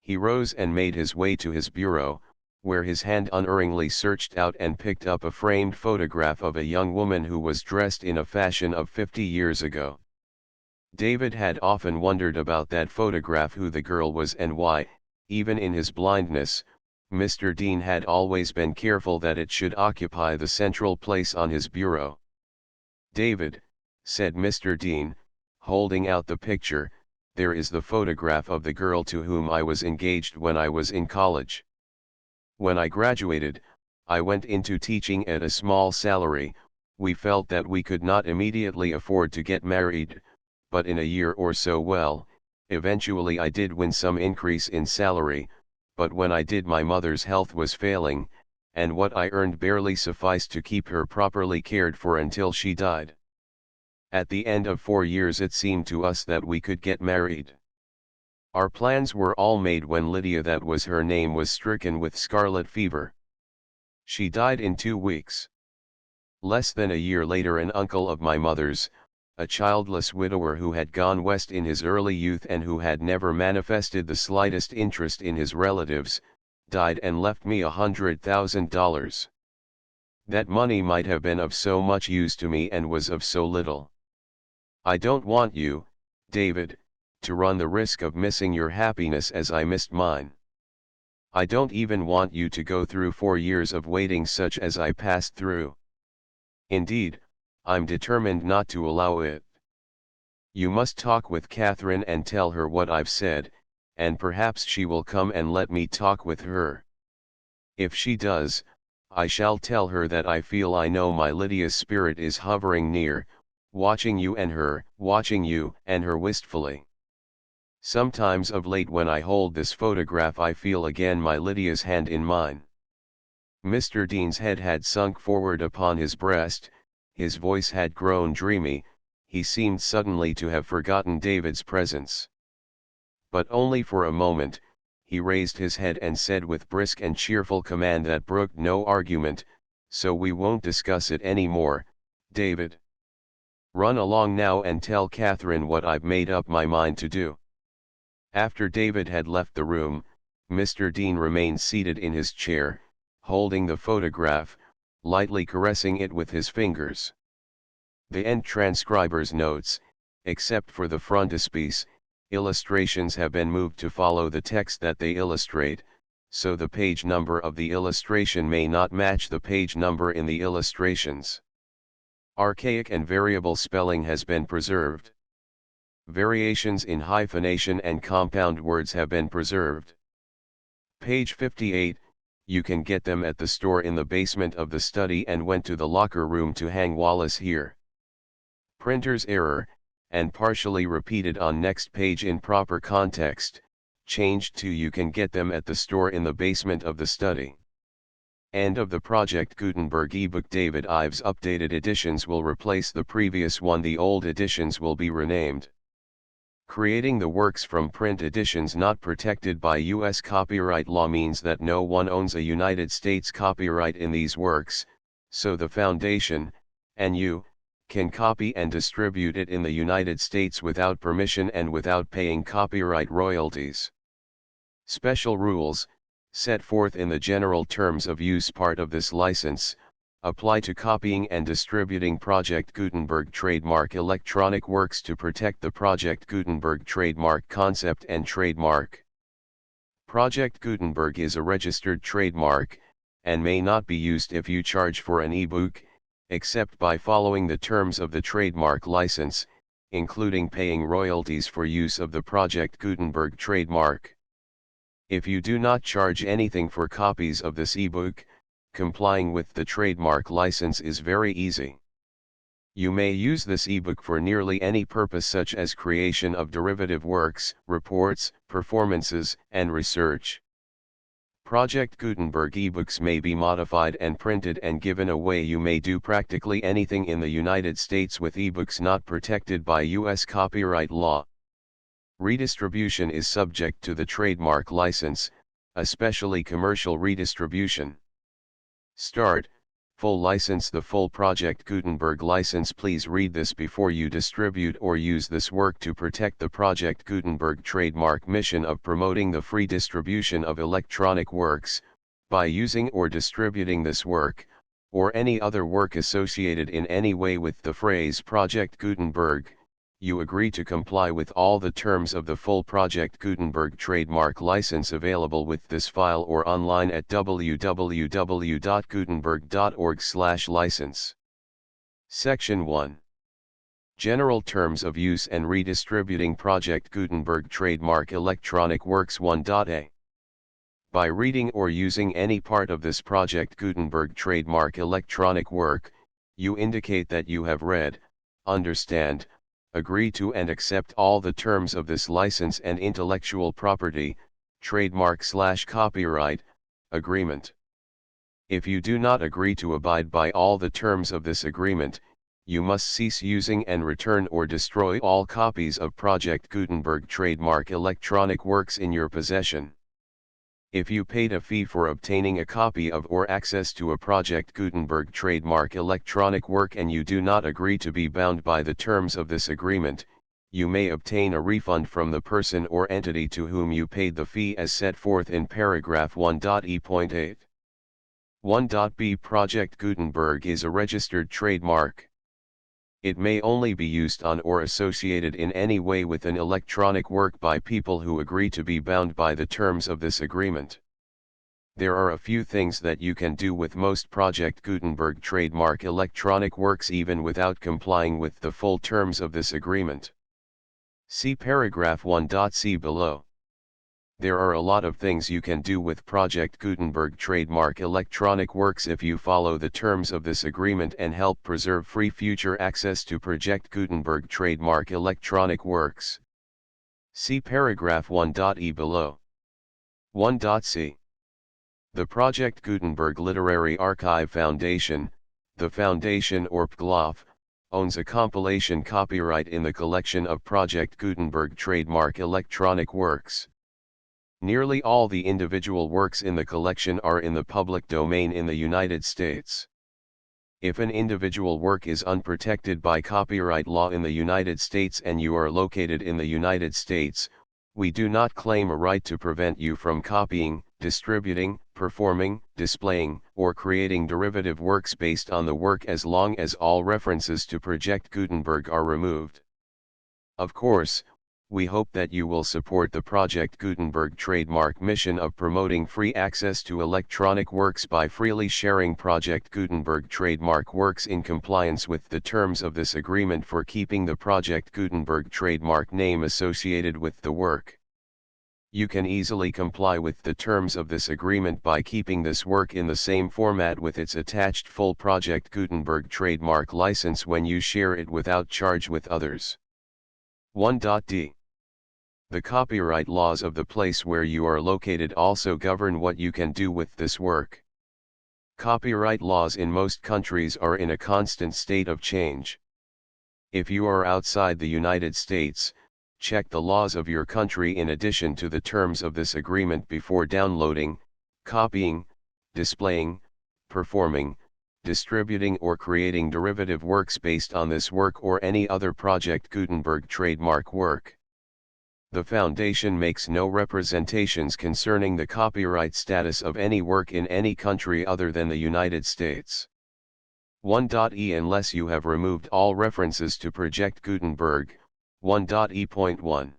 He rose and made his way to his bureau, where his hand unerringly searched out and picked up a framed photograph of a young woman who was dressed in a fashion of 50 years ago. David had often wondered about that photograph, who the girl was and why, even in his blindness, Mr. Dean had always been careful that it should occupy the central place on his bureau. "David," said Mr. Dean, Holding out the picture, there is the photograph of the girl to whom I was engaged when I was in college. When I graduated, I went into teaching at a small salary. We felt that we could not immediately afford to get married, but in a year or so, eventually I did win some increase in salary, but when I did my mother's health was failing, and what I earned barely sufficed to keep her properly cared for until she died. At the end of 4 years it seemed to us that we could get married. Our plans were all made when Lydia, that was her name, was stricken with scarlet fever. She died in 2 weeks. Less than a year later, an uncle of my mother's, a childless widower who had gone west in his early youth and who had never manifested the slightest interest in his relatives, died and left me $100,000. That money might have been of so much use to me and was of so little. I don't want you, David, to run the risk of missing your happiness as I missed mine. I don't even want you to go through 4 years of waiting such as I passed through. Indeed, I'm determined not to allow it. You must talk with Catherine and tell her what I've said, and perhaps she will come and let me talk with her. If she does, I shall tell her that I feel I know my Lydia's spirit is hovering near, watching you and her wistfully. Sometimes of late when I hold this photograph I feel again my Lydia's hand in mine. Mr. Dean's head had sunk forward upon his breast, his voice had grown dreamy, he seemed suddenly to have forgotten David's presence. But only for a moment, he raised his head and said with brisk and cheerful command that brooked no argument, "So we won't discuss it any more, David. Run along now and tell Catherine what I've made up my mind to do." After David had left the room, Mr. Dean remained seated in his chair, holding the photograph, lightly caressing it with his fingers. The end transcriber's notes, except for the frontispiece, illustrations have been moved to follow the text that they illustrate, so the page number of the illustration may not match the page number in the illustrations. Archaic and variable spelling has been preserved. Variations in hyphenation and compound words have been preserved. Page 58, you can get them at the store in the basement of the study and went to the locker room to hang Wallace here. Printer's error, and partially repeated on next page in proper context, changed to you can get them at the store in the basement of the study. End of the Project Gutenberg ebook. David Ives updated editions will replace the previous one. The old editions will be renamed. Creating the works from print editions not protected by U.S. copyright law means that no one owns a United States copyright in these works, so the Foundation, and you, can copy and distribute it in the United States without permission and without paying copyright royalties. Special rules, set forth in the General Terms of Use part of this license, apply to copying and distributing Project Gutenberg trademark electronic works to protect the Project Gutenberg trademark concept and trademark. Project Gutenberg is a registered trademark, and may not be used if you charge for an ebook, except by following the terms of the trademark license, including paying royalties for use of the Project Gutenberg trademark. If you do not charge anything for copies of this ebook, complying with the trademark license is very easy. You may use this ebook for nearly any purpose such as creation of derivative works, reports, performances, and research. Project Gutenberg ebooks may be modified and printed and given away. You may do practically anything in the United States with ebooks not protected by U.S. copyright law. Redistribution is subject to the trademark license, especially commercial redistribution. Start, full license. The full Project Gutenberg license. Please read this before you distribute or use this work to protect the Project Gutenberg trademark mission of promoting the free distribution of electronic works, by using or distributing this work, or any other work associated in any way with the phrase Project Gutenberg. You agree to comply with all the terms of the full Project Gutenberg trademark license available with this file or online at www.gutenberg.org/license. Section 1. General terms of use and redistributing Project Gutenberg trademark electronic works 1.a. By reading or using any part of this Project Gutenberg trademark electronic work, you indicate that you have read, understand, agree to and accept all the terms of this license and intellectual property, trademark/copyright, agreement. If you do not agree to abide by all the terms of this agreement, you must cease using and return or destroy all copies of Project Gutenberg trademark electronic works in your possession. If you paid a fee for obtaining a copy of or access to a Project Gutenberg trademark electronic work and you do not agree to be bound by the terms of this agreement, you may obtain a refund from the person or entity to whom you paid the fee as set forth in paragraph 1.e.8. 1.b Project Gutenberg is a registered trademark. It may only be used on or associated in any way with an electronic work by people who agree to be bound by the terms of this agreement. There are a few things that you can do with most Project Gutenberg trademark electronic works even without complying with the full terms of this agreement. See paragraph 1.c below. There are a lot of things you can do with Project Gutenberg trademark electronic works if you follow the terms of this agreement and help preserve free future access to Project Gutenberg trademark electronic works. See paragraph 1.e below. 1.c. The Project Gutenberg Literary Archive Foundation, the foundation or PGLOF, owns a compilation copyright in the collection of Project Gutenberg trademark electronic works. Nearly all the individual works in the collection are in the public domain in the United States. If an individual work is unprotected by copyright law in the United States and you are located in the United States, we do not claim a right to prevent you from copying, distributing, performing, displaying, or creating derivative works based on the work as long as all references to Project Gutenberg are removed. Of course, we hope that you will support the Project Gutenberg trademark mission of promoting free access to electronic works by freely sharing Project Gutenberg trademark works in compliance with the terms of this agreement for keeping the Project Gutenberg trademark name associated with the work. You can easily comply with the terms of this agreement by keeping this work in the same format with its attached full Project Gutenberg trademark license when you share it without charge with others. 1.d. The copyright laws of the place where you are located also govern what you can do with this work. Copyright laws in most countries are in a constant state of change. If you are outside the United States, check the laws of your country in addition to the terms of this agreement before downloading, copying, displaying, performing, distributing or creating derivative works based on this work or any other Project Gutenberg trademark work. The Foundation makes no representations concerning the copyright status of any work in any country other than the United States. 1.e Unless you have removed all references to Project Gutenberg, 1.e.1.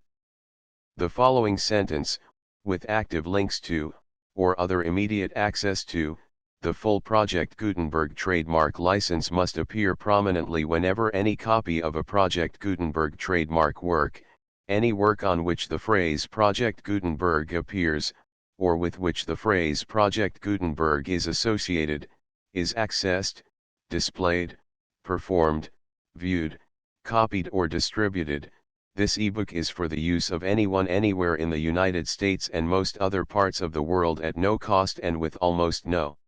The following sentence, with active links to, or other immediate access to, the full Project Gutenberg trademark license must appear prominently whenever any copy of a Project Gutenberg trademark work, any work on which the phrase Project Gutenberg appears, or with which the phrase Project Gutenberg is associated, is accessed, displayed, performed, viewed, copied or distributed. This ebook is for the use of anyone anywhere in the United States and most other parts of the world at no cost and with almost no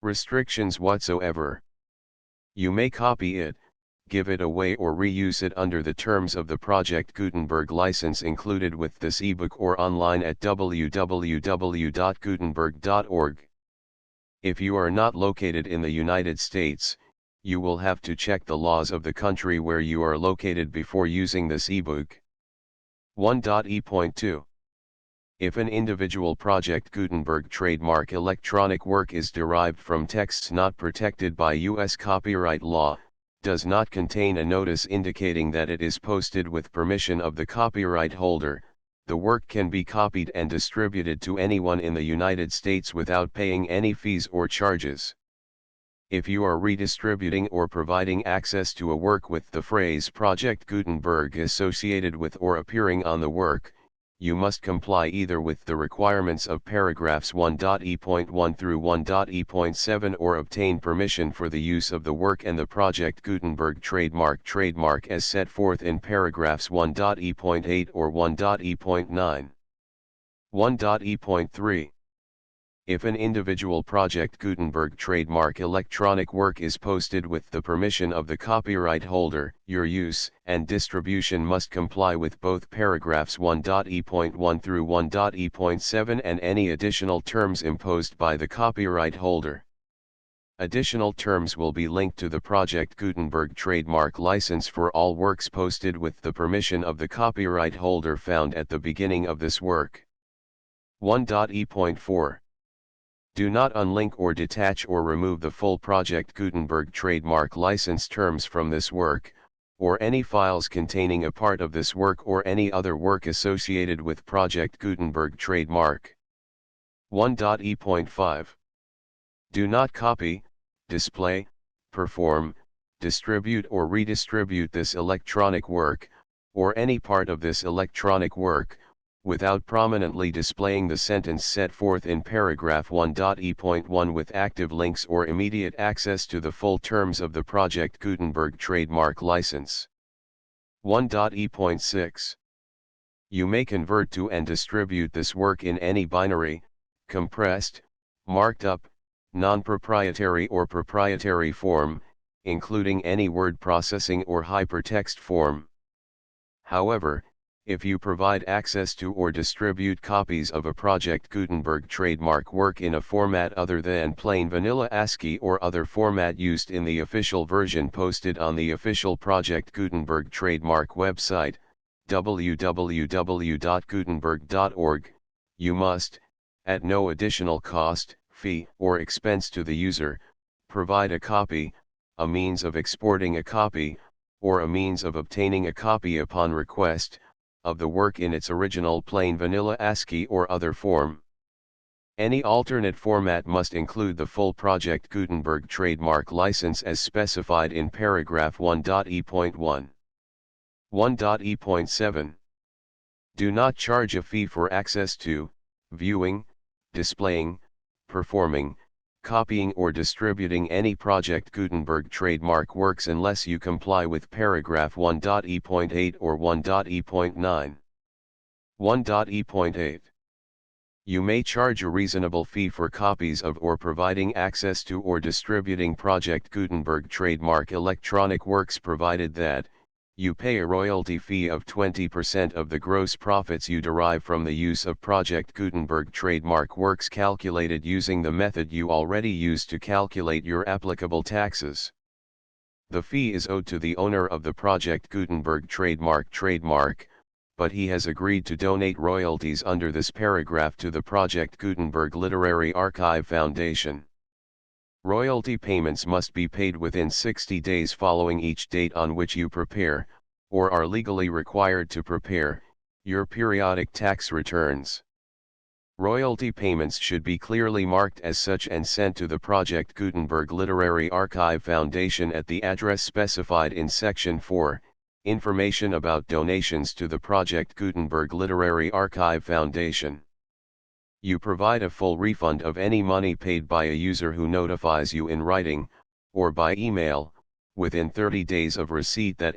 restrictions whatsoever. You may copy it, give it away or reuse it under the terms of the Project Gutenberg license included with this ebook or online at www.gutenberg.org. If you are not located in the United States, you will have to check the laws of the country where you are located before using this ebook. 1.e.2. If an individual Project Gutenberg trademark electronic work is derived from texts not protected by U.S. copyright law, does not contain a notice indicating that it is posted with permission of the copyright holder, the work can be copied and distributed to anyone in the United States without paying any fees or charges. If you are redistributing or providing access to a work with the phrase Project Gutenberg associated with or appearing on the work, you must comply either with the requirements of paragraphs 1.e.1 through 1.e.7 or obtain permission for the use of the work and the Project Gutenberg trademark as set forth in paragraphs 1.e.8 or 1.e.9. 1.e.3. If an individual Project Gutenberg trademark electronic work is posted with the permission of the copyright holder, your use and distribution must comply with both paragraphs 1.e.1 through 1.e.7 and any additional terms imposed by the copyright holder. Additional terms will be linked to the Project Gutenberg trademark license for all works posted with the permission of the copyright holder found at the beginning of this work. 1.e.4. Do not unlink or detach or remove the full Project Gutenberg trademark license terms from this work, or any files containing a part of this work or any other work associated with Project Gutenberg trademark. 1.e.5. Do not copy, display, perform, distribute or redistribute this electronic work, or any part of this electronic work, without prominently displaying the sentence set forth in paragraph 1.e.1 with active links or immediate access to the full terms of the Project Gutenberg trademark license. 1.e.6. You may convert to and distribute this work in any binary, compressed, marked up, non-proprietary or proprietary form, including any word processing or hypertext form. However, if you provide access to or distribute copies of a Project Gutenberg trademark work in a format other than plain vanilla ASCII or other format used in the official version posted on the official Project Gutenberg trademark website, www.gutenberg.org, you must, at no additional cost, fee, or expense to the user, provide a copy, a means of exporting a copy, or a means of obtaining a copy upon request, of the work in its original plain vanilla ASCII or other form. Any alternate format must include the full Project Gutenberg trademark license as specified in paragraph 1.e.1. 1.e.7. Do not charge a fee for access to, viewing, displaying, performing, copying or distributing any Project Gutenberg trademark works unless you comply with paragraph 1.e.8 or 1.e.9. 1.e.8. You may charge a reasonable fee for copies of or providing access to or distributing Project Gutenberg trademark electronic works provided that, you pay a royalty fee of 20% of the gross profits you derive from the use of Project Gutenberg trademark works calculated using the method you already use to calculate your applicable taxes. The fee is owed to the owner of the Project Gutenberg trademark, but he has agreed to donate royalties under this paragraph to the Project Gutenberg Literary Archive Foundation. Royalty payments must be paid within 60 days following each date on which you prepare, or are legally required to prepare, your periodic tax returns. Royalty payments should be clearly marked as such and sent to the Project Gutenberg Literary Archive Foundation at the address specified in Section 4, Information about donations to the Project Gutenberg Literary Archive Foundation. You provide a full refund of any money paid by a user who notifies you in writing, or by email, within 30 days of receipt that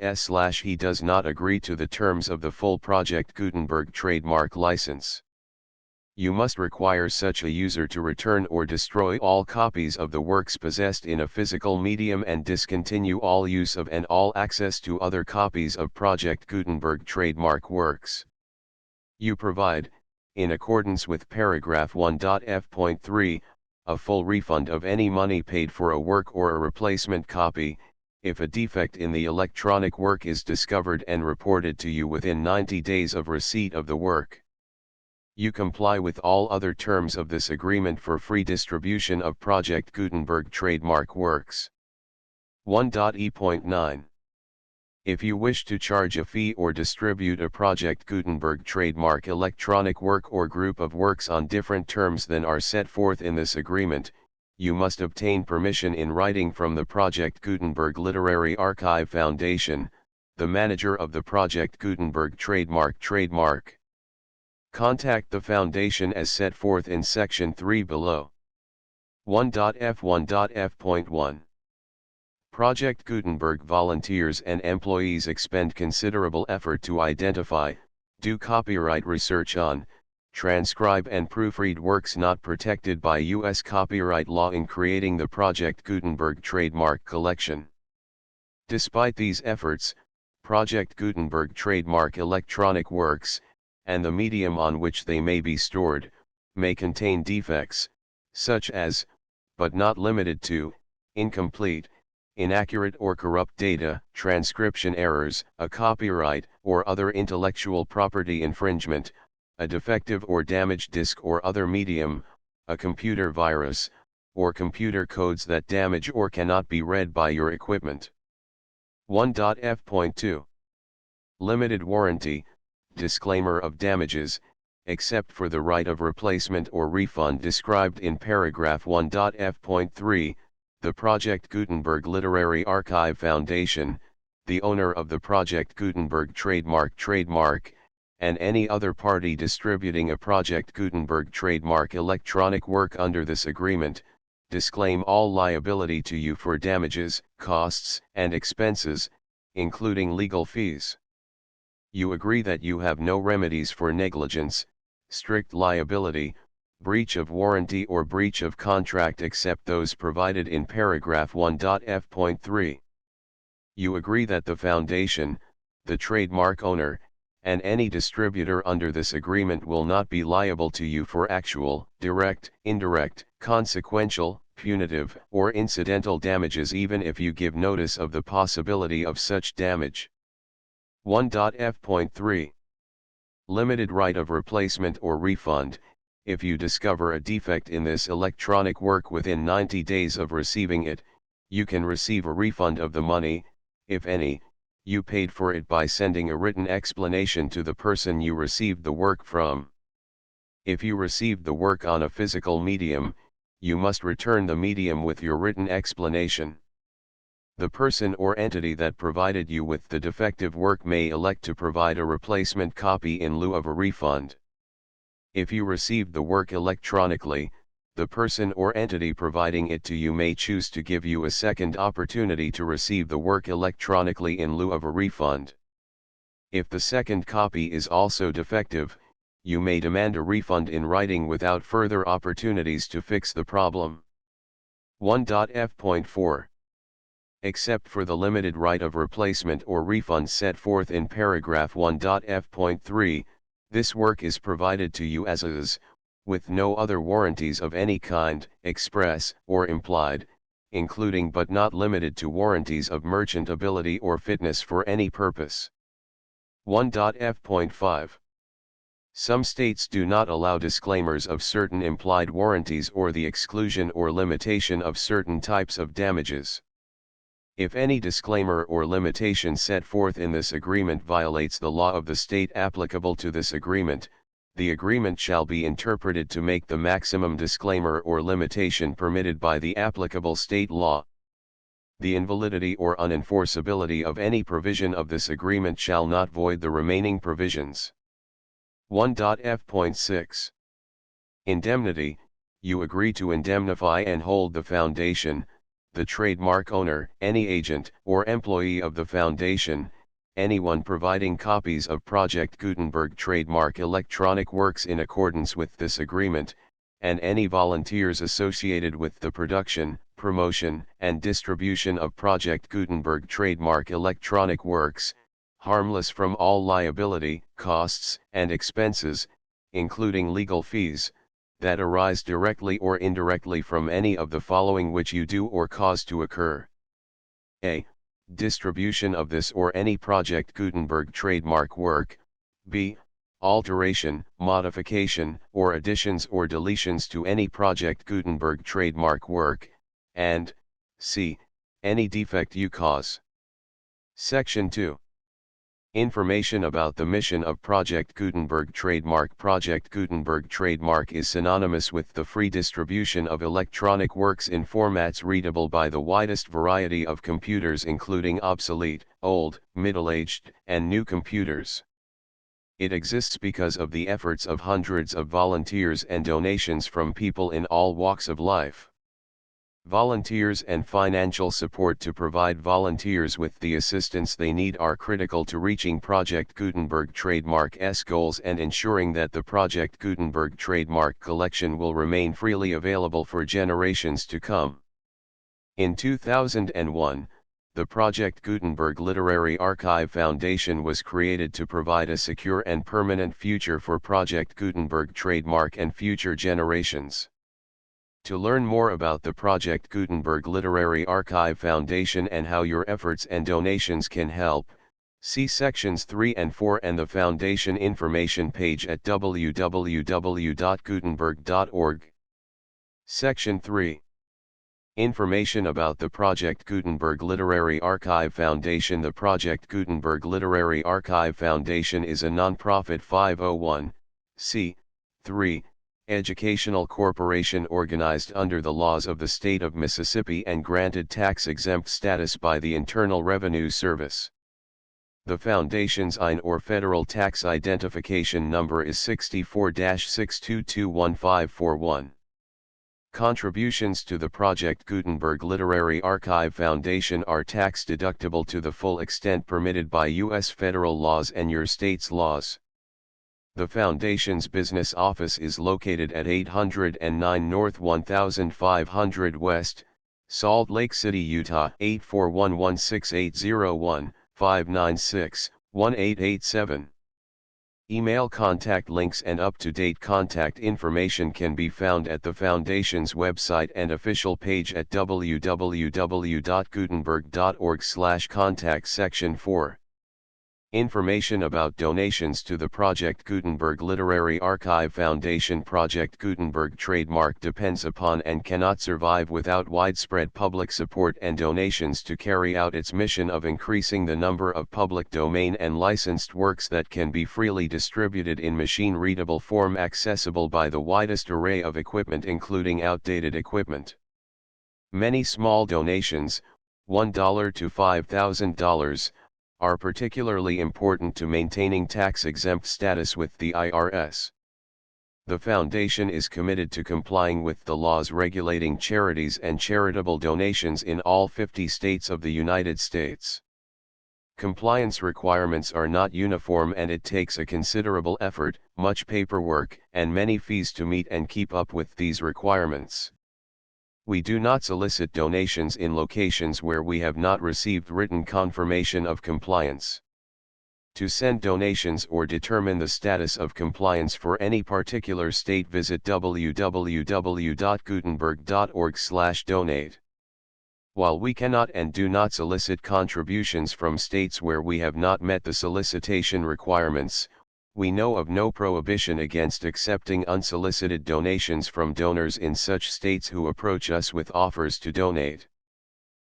he does not agree to the terms of the full Project Gutenberg trademark license. You must require such a user to return or destroy all copies of the works possessed in a physical medium and discontinue all use of and all access to other copies of Project Gutenberg trademark works. You provide, in accordance with paragraph 1.f.3, a full refund of any money paid for a work or a replacement copy, if a defect in the electronic work is discovered and reported to you within 90 days of receipt of the work. You comply with all other terms of this agreement for free distribution of Project Gutenberg trademark works. 1.e.9. If you wish to charge a fee or distribute a Project Gutenberg trademark electronic work or group of works on different terms than are set forth in this agreement, you must obtain permission in writing from the Project Gutenberg Literary Archive Foundation, the manager of the Project Gutenberg trademark. Contact the Foundation as set forth in Section 3 below. 1.f1.f.1 Project Gutenberg volunteers and employees expend considerable effort to identify, do copyright research on, transcribe and proofread works not protected by U.S. copyright law in creating the Project Gutenberg trademark collection. Despite these efforts, Project Gutenberg trademark electronic works, and the medium on which they may be stored, may contain defects, such as, but not limited to, incomplete, inaccurate or corrupt data, transcription errors, a copyright or other intellectual property infringement, a defective or damaged disk or other medium, a computer virus, or computer codes that damage or cannot be read by your equipment. 1.f.2 Limited warranty, disclaimer of damages, except for the right of replacement or refund described in paragraph 1.f.3, the Project Gutenberg Literary Archive Foundation, the owner of the Project Gutenberg trademark, and any other party distributing a Project Gutenberg trademark electronic work under this agreement, disclaim all liability to you for damages, costs, and expenses, including legal fees. You agree that you have no remedies for negligence, strict liability, breach of warranty or breach of contract except those provided in paragraph 1.f.3. You agree that the Foundation, the trademark owner, and any distributor under this agreement will not be liable to you for actual, direct, indirect, consequential, punitive, or incidental damages even if you give notice of the possibility of such damage. 1.f.3 Limited right of replacement or refund. If you discover a defect in this electronic work within 90 days of receiving it, you can receive a refund of the money, if any, you paid for it by sending a written explanation to the person you received the work from. If you received the work on a physical medium, you must return the medium with your written explanation. The person or entity that provided you with the defective work may elect to provide a replacement copy in lieu of a refund. If you received the work electronically, the person or entity providing it to you may choose to give you a second opportunity to receive the work electronically in lieu of a refund. If the second copy is also defective, you may demand a refund in writing without further opportunities to fix the problem. 1.f.4 Except for the limited right of replacement or refund set forth in paragraph 1.f.3, this work is provided to you as is, with no other warranties of any kind, express or implied, including but not limited to warranties of merchantability or fitness for any purpose. 1.f.5 Some states do not allow disclaimers of certain implied warranties or the exclusion or limitation of certain types of damages. If any disclaimer or limitation set forth in this agreement violates the law of the state applicable to this agreement, the agreement shall be interpreted to make the maximum disclaimer or limitation permitted by the applicable state law. The invalidity or unenforceability of any provision of this agreement shall not void the remaining provisions. 1.f.6 Indemnity. You agree to indemnify and hold the Foundation, the trademark owner, any agent or employee of the Foundation, anyone providing copies of Project Gutenberg trademark electronic works in accordance with this agreement, and any volunteers associated with the production, promotion, and distribution of Project Gutenberg trademark electronic works, harmless from all liability, costs, and expenses, including legal fees, that arise directly or indirectly from any of the following which you do or cause to occur. A. Distribution of this or any Project Gutenberg trademark work. B. Alteration, modification, or additions or deletions to any Project Gutenberg trademark work, and C. Any defect you cause. Section 2. Information about the mission of Project Gutenberg trademark. Project Gutenberg trademark is synonymous with the free distribution of electronic works in formats readable by the widest variety of computers, including obsolete, old, middle-aged, and new computers. It exists because of the efforts of hundreds of volunteers and donations from people in all walks of life. Volunteers and financial support to provide volunteers with the assistance they need are critical to reaching Project Gutenberg trademark's goals and ensuring that the Project Gutenberg trademark collection will remain freely available for generations to come. In 2001, the Project Gutenberg Literary Archive Foundation was created to provide a secure and permanent future for Project Gutenberg trademark and future generations. To learn more about the Project Gutenberg Literary Archive Foundation and how your efforts and donations can help, see sections 3 and 4 and the Foundation information page at www.gutenberg.org. Section 3. Information about the Project Gutenberg Literary Archive Foundation. The Project Gutenberg Literary Archive Foundation is a non-profit 501(c)(3) educational corporation organized under the laws of the state of Mississippi and granted tax-exempt status by the Internal Revenue Service. The Foundation's IN or Federal Tax Identification Number is 64-6221541. Contributions to the Project Gutenberg Literary Archive Foundation are tax-deductible to the full extent permitted by U.S. federal laws and your state's laws. The Foundation's business office is located at 809 North 1500 West, Salt Lake City, Utah 841-16801-596-1887. Email contact links and up-to-date contact information can be found at the Foundation's website and official page at www.gutenberg.org/contact. Section 4. Information about donations to the Project Gutenberg Literary Archive Foundation. Project Gutenberg trademark depends upon and cannot survive without widespread public support and donations to carry out its mission of increasing the number of public domain and licensed works that can be freely distributed in machine-readable form accessible by the widest array of equipment, including outdated equipment. Many small donations, $1 to $5,000, are particularly important to maintaining tax-exempt status with the IRS. The Foundation is committed to complying with the laws regulating charities and charitable donations in all 50 states of the United States. Compliance requirements are not uniform and it takes a considerable effort, much paperwork, and many fees to meet and keep up with these requirements. We do not solicit donations in locations where we have not received written confirmation of compliance. To send donations or determine the status of compliance for any particular state, visit www.gutenberg.org/donate. While we cannot and do not solicit contributions from states where we have not met the solicitation requirements, we know of no prohibition against accepting unsolicited donations from donors in such states who approach us with offers to donate.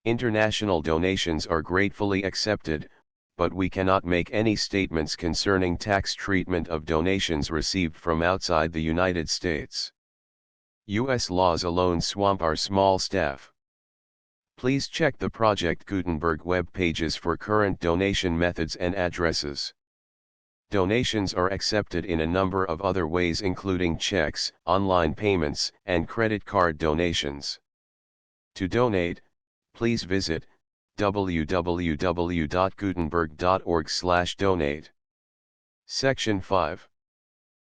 International donations are gratefully accepted, but we cannot make any statements concerning tax treatment of donations received from outside the United States. U.S. laws alone swamp our small staff. Please check the Project Gutenberg web pages for current donation methods and addresses. Donations are accepted in a number of other ways, including checks, online payments, and credit card donations. To donate, please visit www.gutenberg.org/donate. Section 5.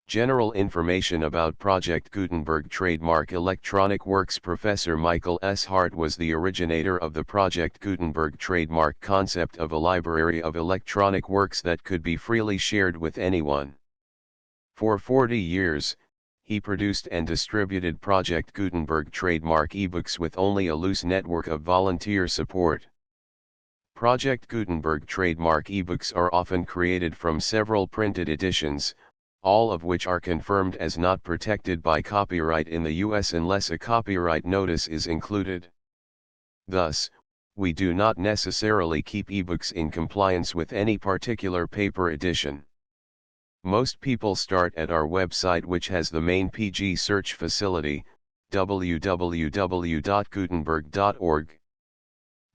General information about Project Gutenberg trademark electronic works. Professor Michael S. Hart was the originator of the Project Gutenberg trademark concept of a library of electronic works that could be freely shared with anyone. For 40 years, he produced and distributed Project Gutenberg trademark ebooks with only a loose network of volunteer support. Project Gutenberg trademark ebooks are often created from several printed editions, all of which are confirmed as not protected by copyright in the U.S. unless a copyright notice is included. Thus, we do not necessarily keep ebooks in compliance with any particular paper edition. Most people start at our website, which has the main PG search facility, www.gutenberg.org.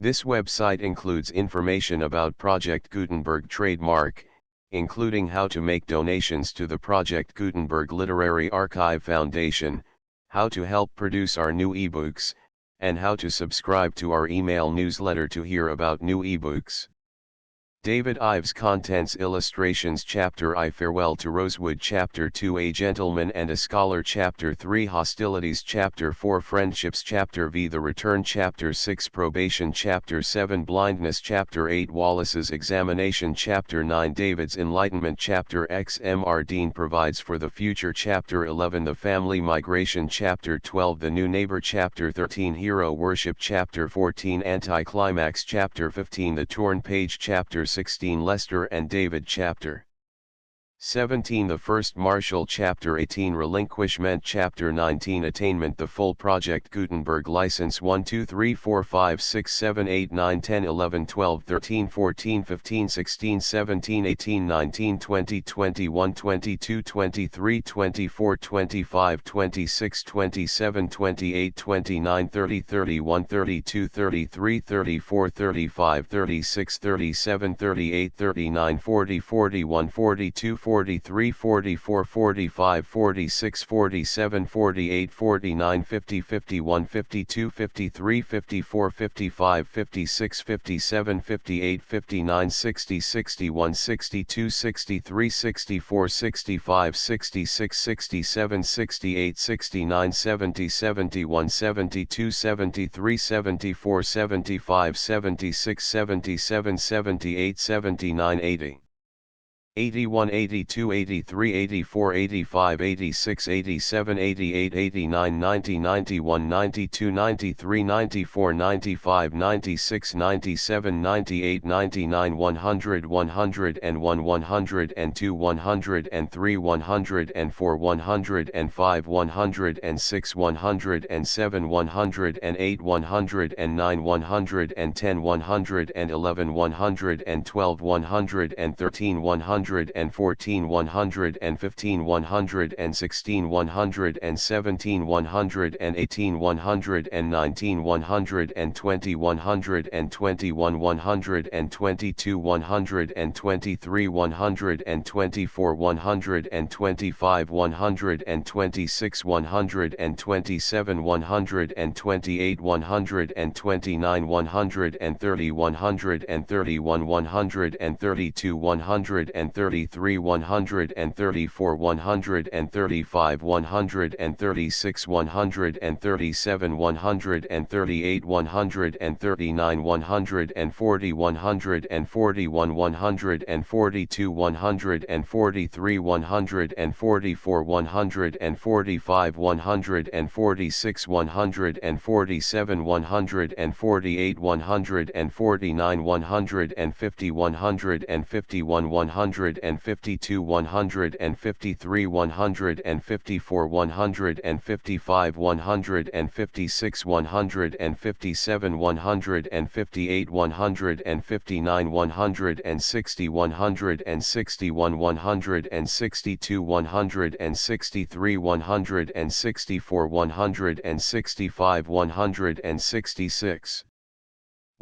This website includes information about Project Gutenberg trademark, including how to make donations to the Project Gutenberg Literary Archive Foundation, how to help produce our new ebooks, and how to subscribe to our email newsletter to hear about new ebooks. David Ives Contents Illustrations Chapter I Farewell to Rosewood Chapter 2 A Gentleman and a Scholar Chapter 3 Hostilities Chapter 4 Friendships Chapter V The Return Chapter 6 Probation Chapter 7 Blindness Chapter 8 Wallace's Examination Chapter 9 David's Enlightenment Chapter X M.R. Dean Provides for the Future Chapter 11 The Family Migration Chapter 12 The New Neighbor Chapter 13 Hero Worship Chapter 14 Anticlimax Chapter 15 The Torn Page Chapter 16 Lester and David Chapter 17 The First Marshal Chapter 18 Relinquishment Chapter 19 Attainment The Full Project Gutenberg License 1 2 3 4 5 6 7 8 9 10 11 12 13 14 15 16 17 18 19 20 21 22 23 24 25 26 27 28 29 30 31 32 33 34 35 36 37 38 39 40 41 42 43 44 45 46 47 48 49 50 51 52 53 54 55 56 57 58 59 60 61 62 63 64 65 66 67 68 69 70 71 72 73 74 75 76 77 78 79 80 81 82 83 84 85 86 87 88 89 90 91 92 93 94 95 96 97 98 99 100 101 102 103 104 105 106 107 108 109 110 111 112 113 114 115 116 117 118 119 120 121 122 123 124 125 126 127 128 129 130 131 132 133 134 135 136 137 138 139 140 141 142 143 144 145 146 147 148 149 150 151 152 153 154 155 156 157 158 159 160 161 162 163 164 165 166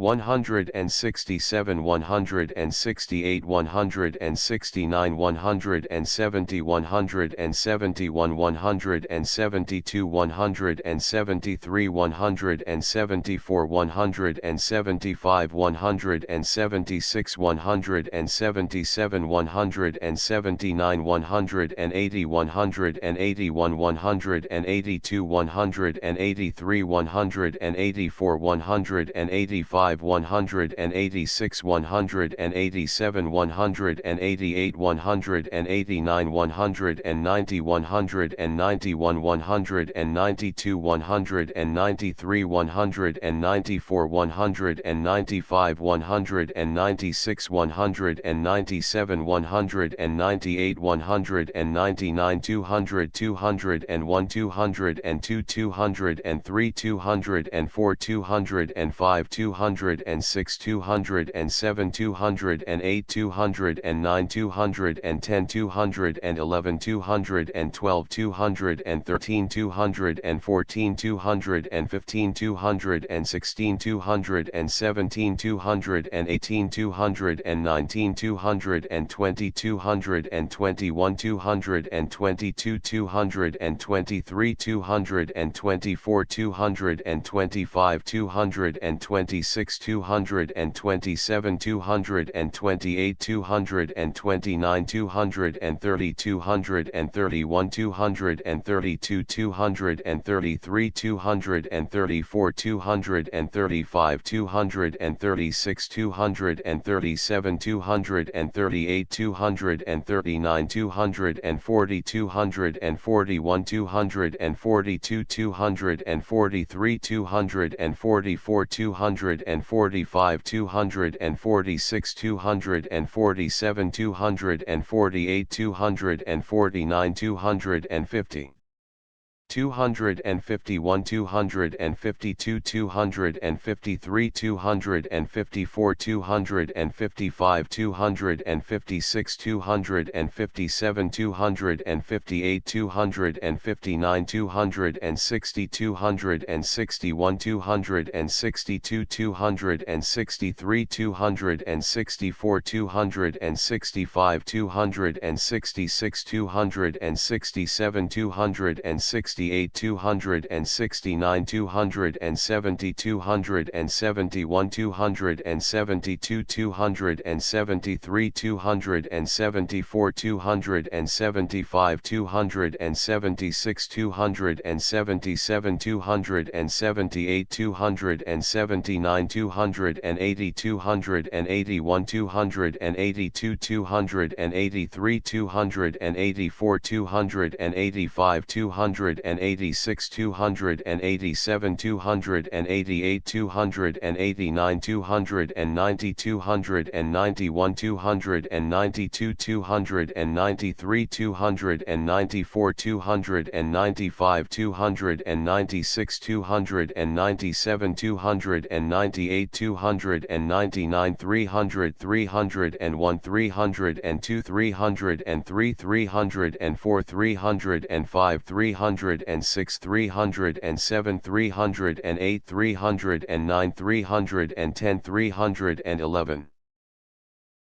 167 168 169 170 171 172 173 174 175 176 177 179 180 181 182 183 184 185 186 187 188 189 190 191 192 193 194 195 196 197 198 199 200 201 202 203 204 205 206 206 207 208 209 210 211 212 213 214 215 216 217 218 219 220 221 222 223 224 225 226 227 228 229 230 231 232 233 234 235 236 237 238 239 240 241 242 243 244 245 246 247 248 249 250 251 252 253 254 255 256 257 258 259 260 261 262 263 264 265 266 267 268 269 270 271 272 273 274 275 276 277 278 279 280 281 282 283 284 285 286 287 288 289 290 291 292 293 294 295 296 297 298 299 300 301 302 303 304 305 306 307 308 309 310 311